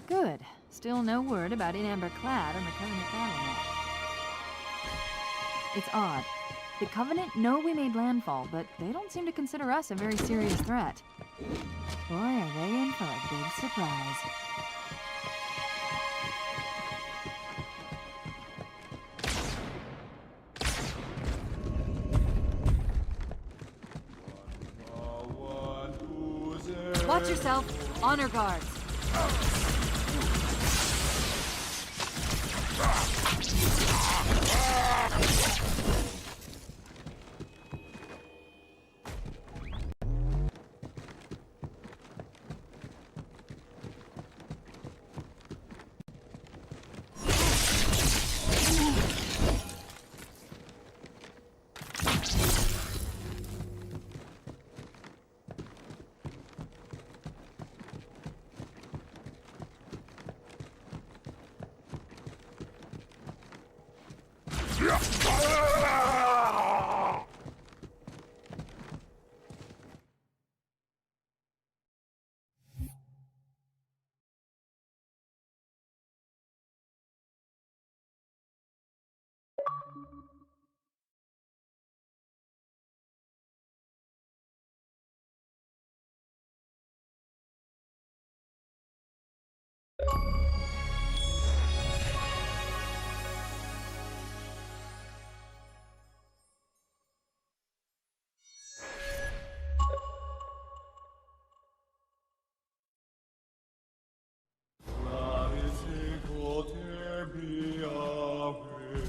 Good. Still no word about In Amber Clad on the Covenant battle net. It's odd. The Covenant know we made landfall, but they don't seem to consider us a very serious threat. Boy, are they in for a big surprise. Watch yourself. Honor guards.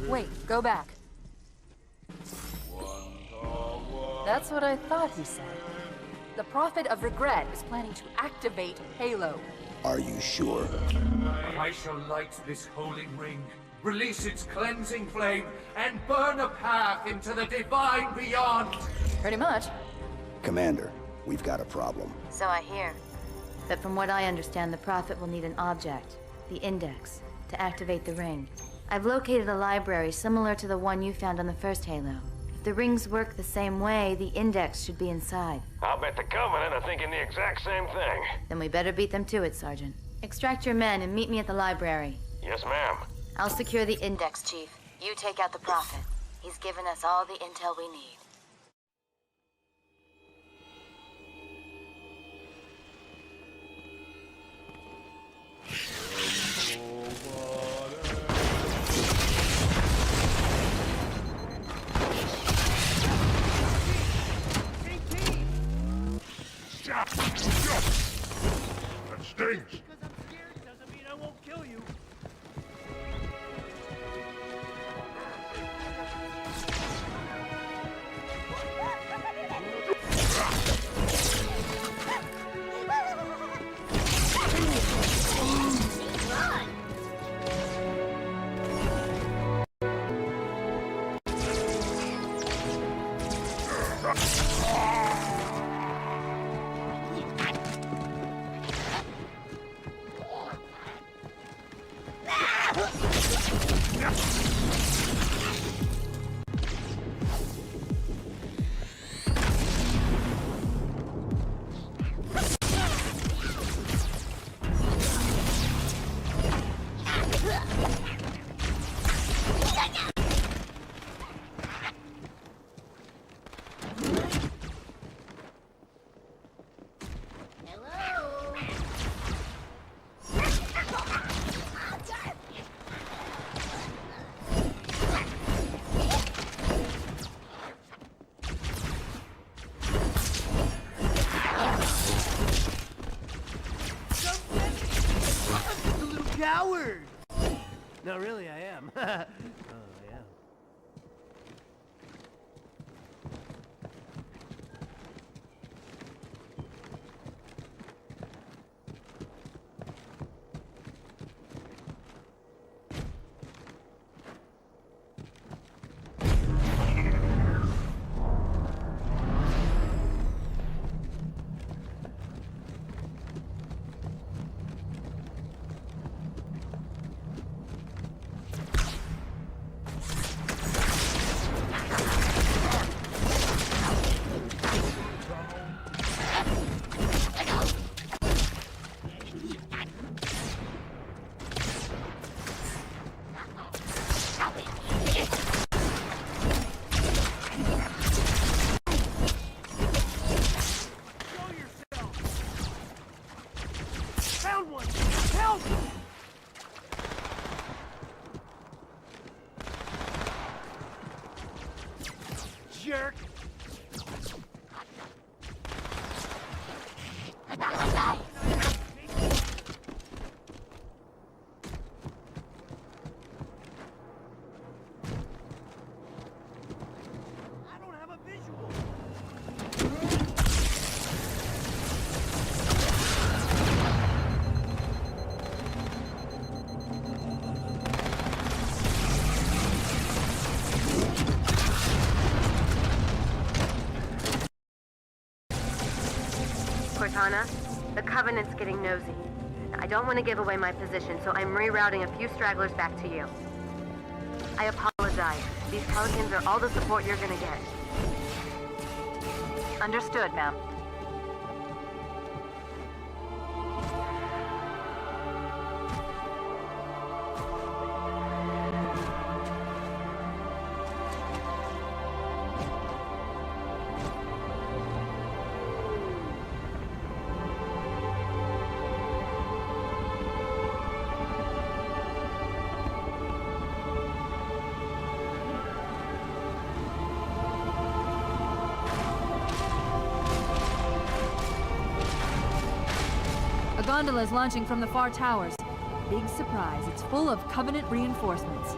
Wait, go back. That's what I thought he said. The Prophet of Regret is planning to activate Halo. Are you sure? I shall light this holy ring, release its cleansing flame, and burn a path into the divine beyond. Pretty much. Commander, we've got a problem. So I hear. But from what I understand, the Prophet will need an object, the Index, to activate the ring. I've located a library similar to the one you found on the first Halo. If the rings work the same way, the Index should be inside. I'll bet the Covenant are thinking the exact same thing. Then we better beat them to it, Sergeant. Extract your men and meet me at the library. Yes, ma'am. I'll secure the Index, Chief. You take out the Prophet. He's given us all the intel we need. That stinks! Because I'm scared doesn't mean I won't kill you. Coward! No, really, I am. Oh, yeah. Jerk! I don't have a visual. Cortana, the Covenant's getting nosy. I don't want to give away my position, so I'm rerouting a few stragglers back to you. I apologize. These Pelicans are all the support you're gonna get. Understood, ma'am. A gondola is launching from the far towers. Big surprise, it's full of Covenant reinforcements.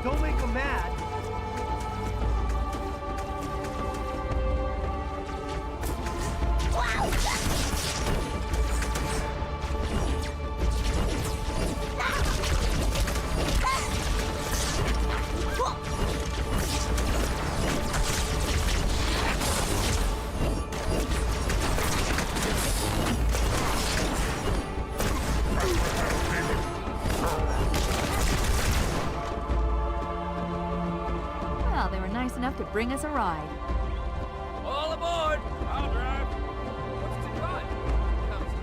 Don't make them mad. enough to bring us a ride. All aboard! I'll drive. What's to drive? Comes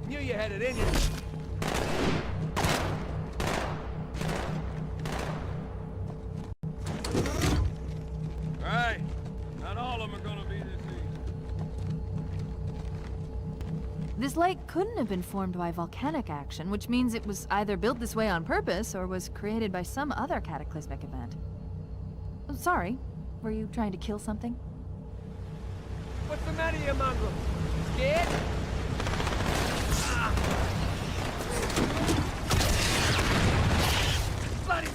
Knew you had it in you. Right. Not all of them are gonna be this easy. This lake couldn't have been formed by volcanic action, which means it was either built this way on purpose or was created by some other cataclysmic event. Oh, sorry, were you trying to kill something? What's the matter, you mongrel? Scared? Bloody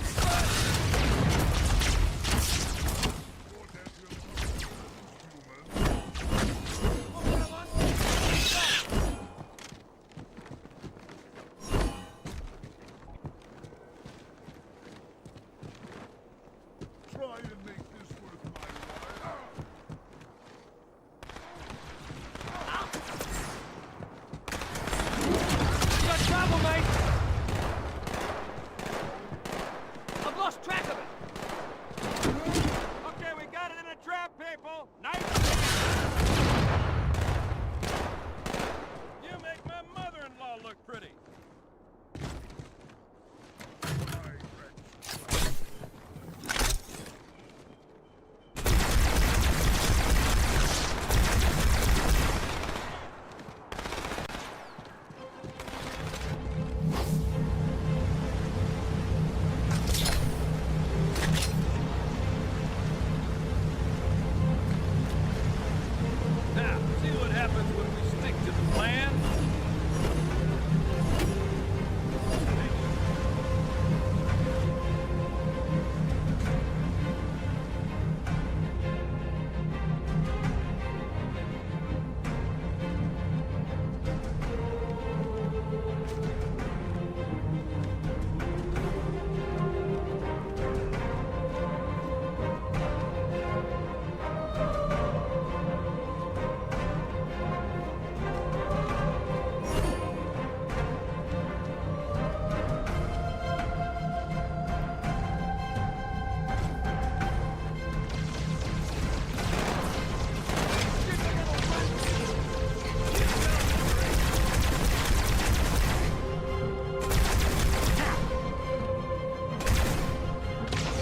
Try and make this worth my while. You got trouble, mate! I've lost track of it! Okay, we got it in a trap, people! Nice! You make my mother-in-law look pretty! Now, see what happens when we stick to the plan?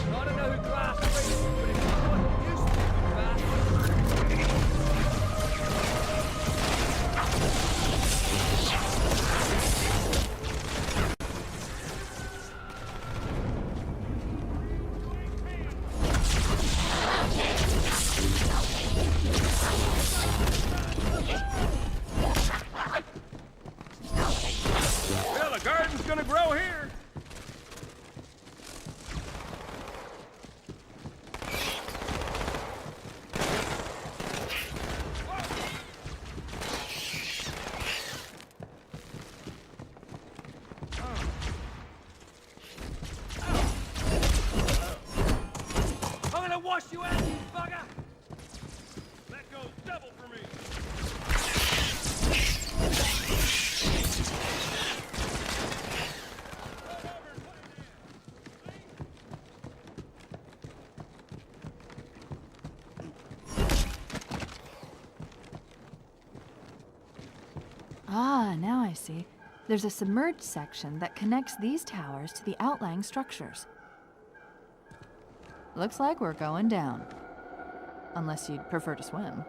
I don't know who glass is, but it's not what it used to be, bastard. Well, the garden's gonna grow here! I'm gonna wash you out, you bugger! That goes double for me! Ah, now I see. There's a submerged section that connects these towers to the outlying structures. Looks like we're going down. Unless you'd prefer to swim.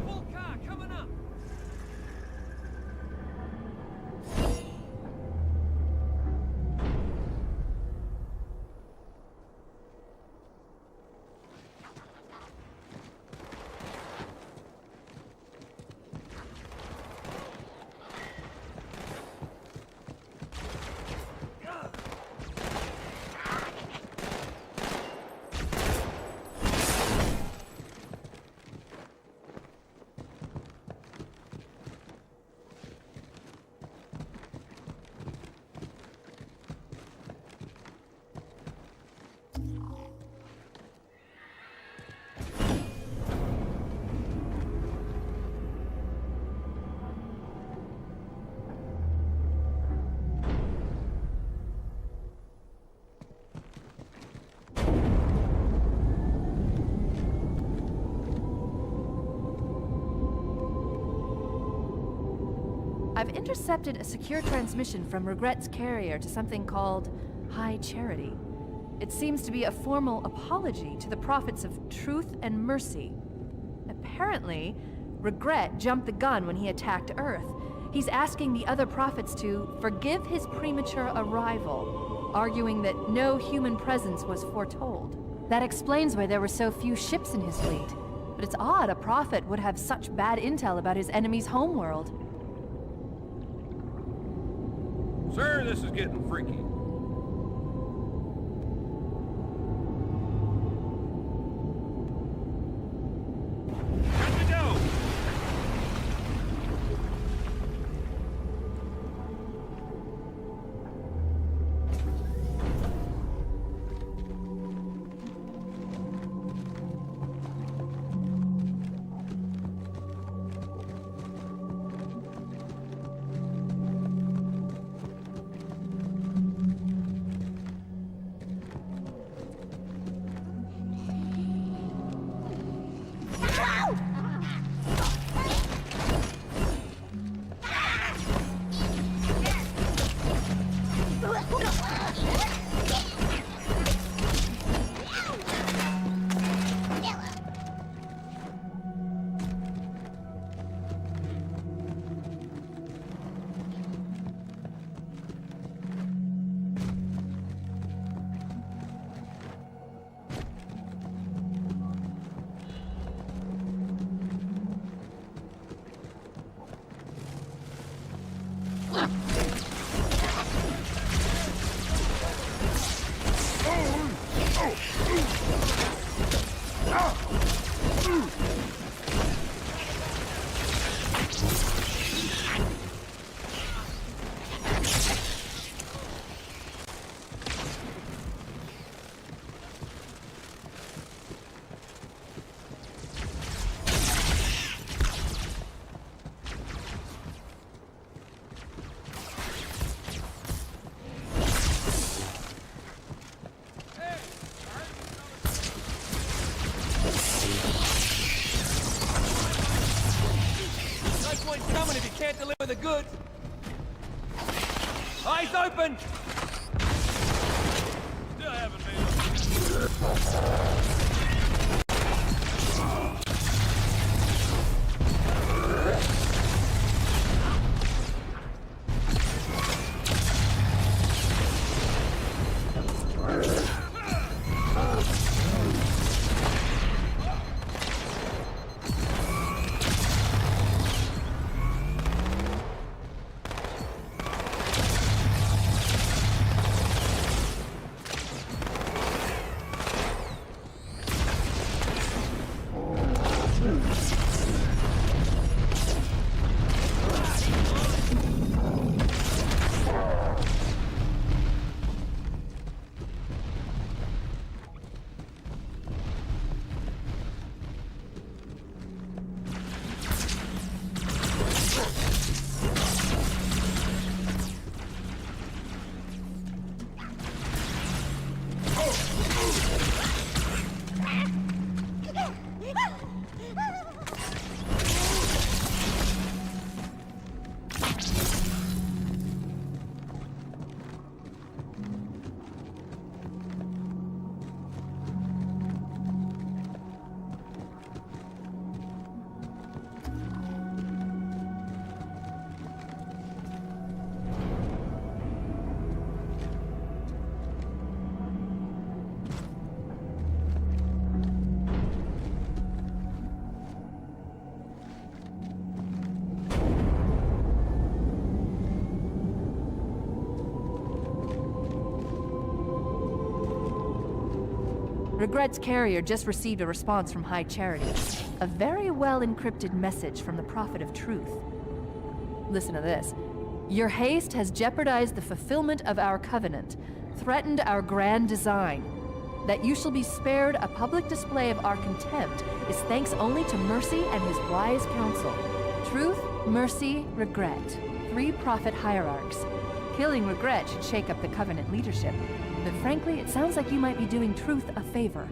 Full car coming up! I've intercepted a secure transmission from Regret's carrier to something called High Charity. It seems to be a formal apology to the prophets of truth and mercy. Apparently, Regret jumped the gun when he attacked Earth. He's asking the other prophets to forgive his premature arrival, arguing that no human presence was foretold. That explains why there were so few ships in his fleet. But it's odd a prophet would have such bad intel about his enemy's homeworld. Sir, this is getting freaky. Good to go! Can't deliver the goods. Eyes open! Still haven't made Regret's carrier just received a response from High Charity. A very well-encrypted message from the Prophet of Truth. Listen to this. Your haste has jeopardized the fulfillment of our covenant, threatened our grand design. That you shall be spared a public display of our contempt is thanks only to Mercy and his wise counsel. Truth, Mercy, Regret. 3 prophet hierarchs. Killing Regret should shake up the Covenant leadership. But frankly, it sounds like you might be doing Truth a favor.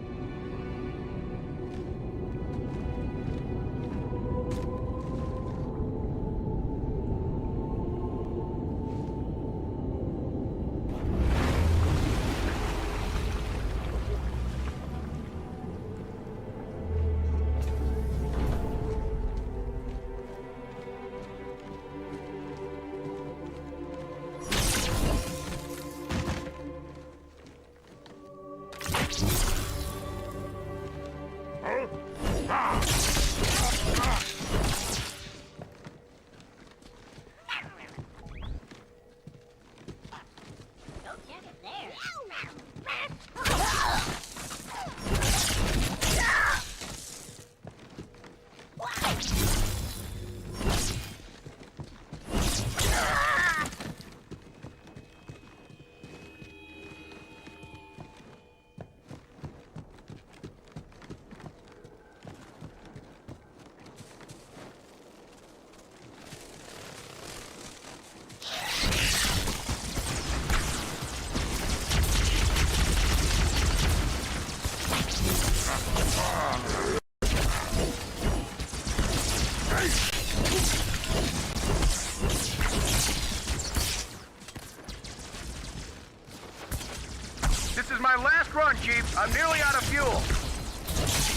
This is my last run, Chief. I'm nearly out of fuel.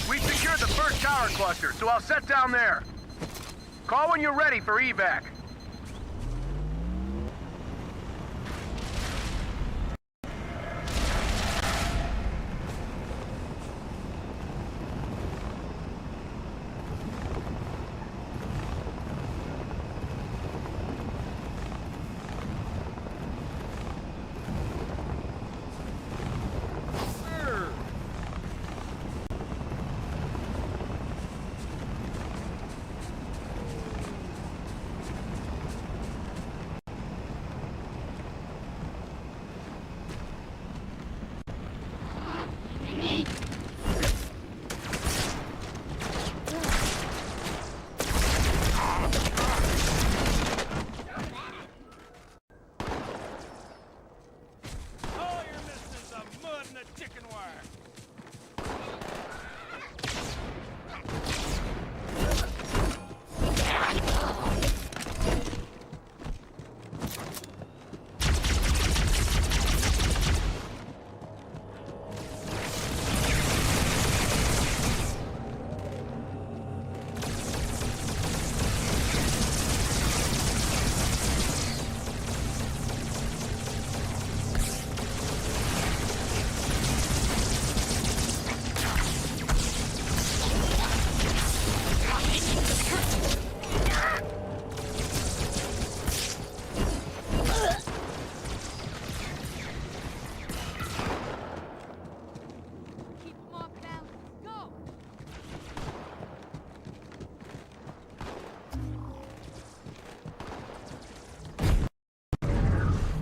We secured the first tower cluster, so I'll set down there. Call when you're ready for evac.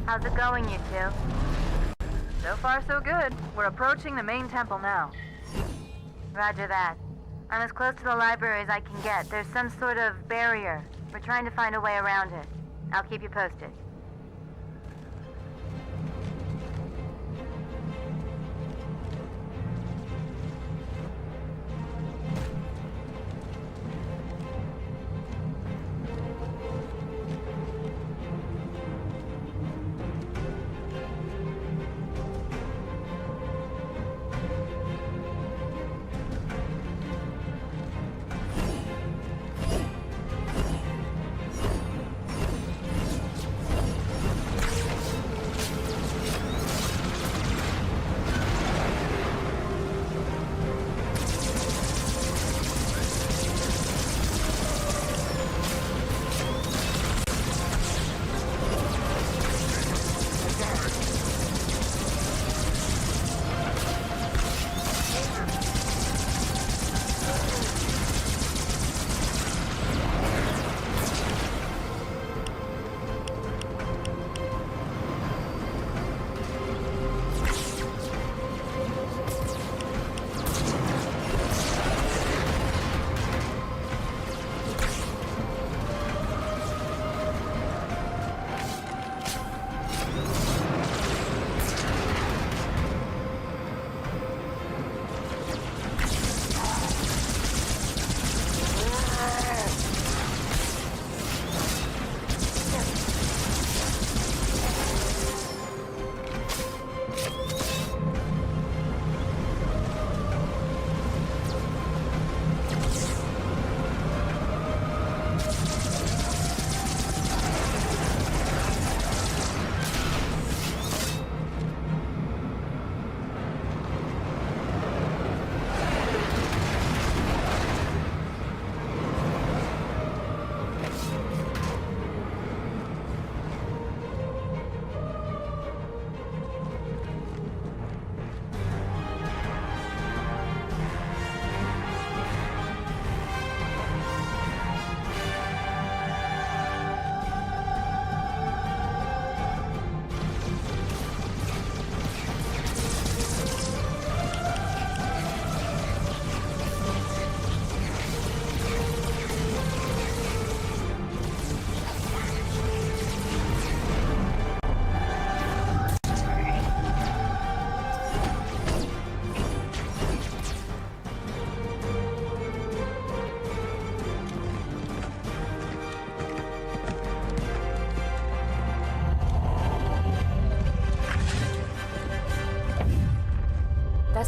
How's it going, you two? So far, so good. We're approaching the main temple now. Roger that. I'm as close to the library as I can get. There's some sort of barrier. We're trying to find a way around it. I'll keep you posted.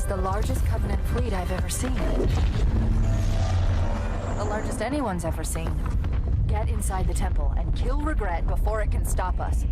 It's the largest Covenant fleet I've ever seen. The largest anyone's ever seen. Get inside the temple and kill Regret before it can stop us.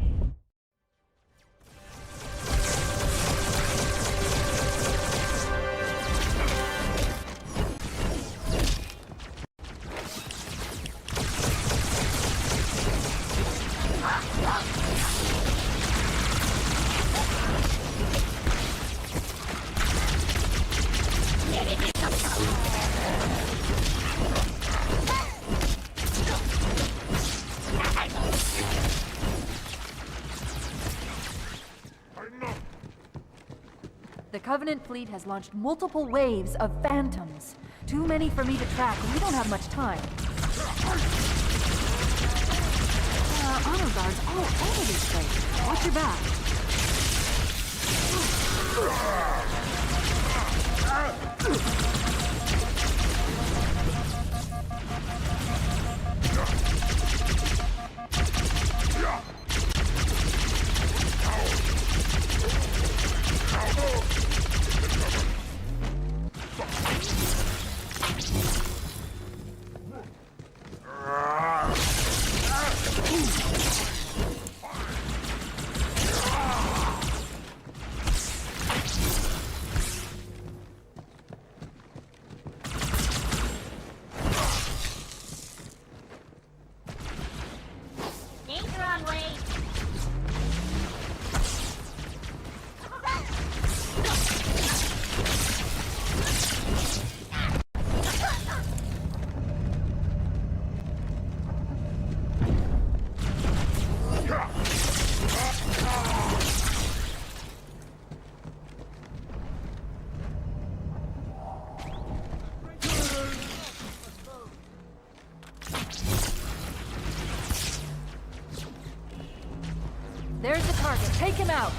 The Covenant fleet has launched multiple waves of phantoms. Too many for me to track, and we don't have much time. Honor guards all over this place. Watch your back. Danger on way. There's the target. Take him out.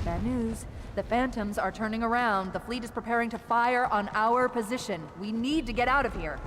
Bad news. The Phantoms are turning around. The fleet is preparing to fire on our position. We need to get out of here.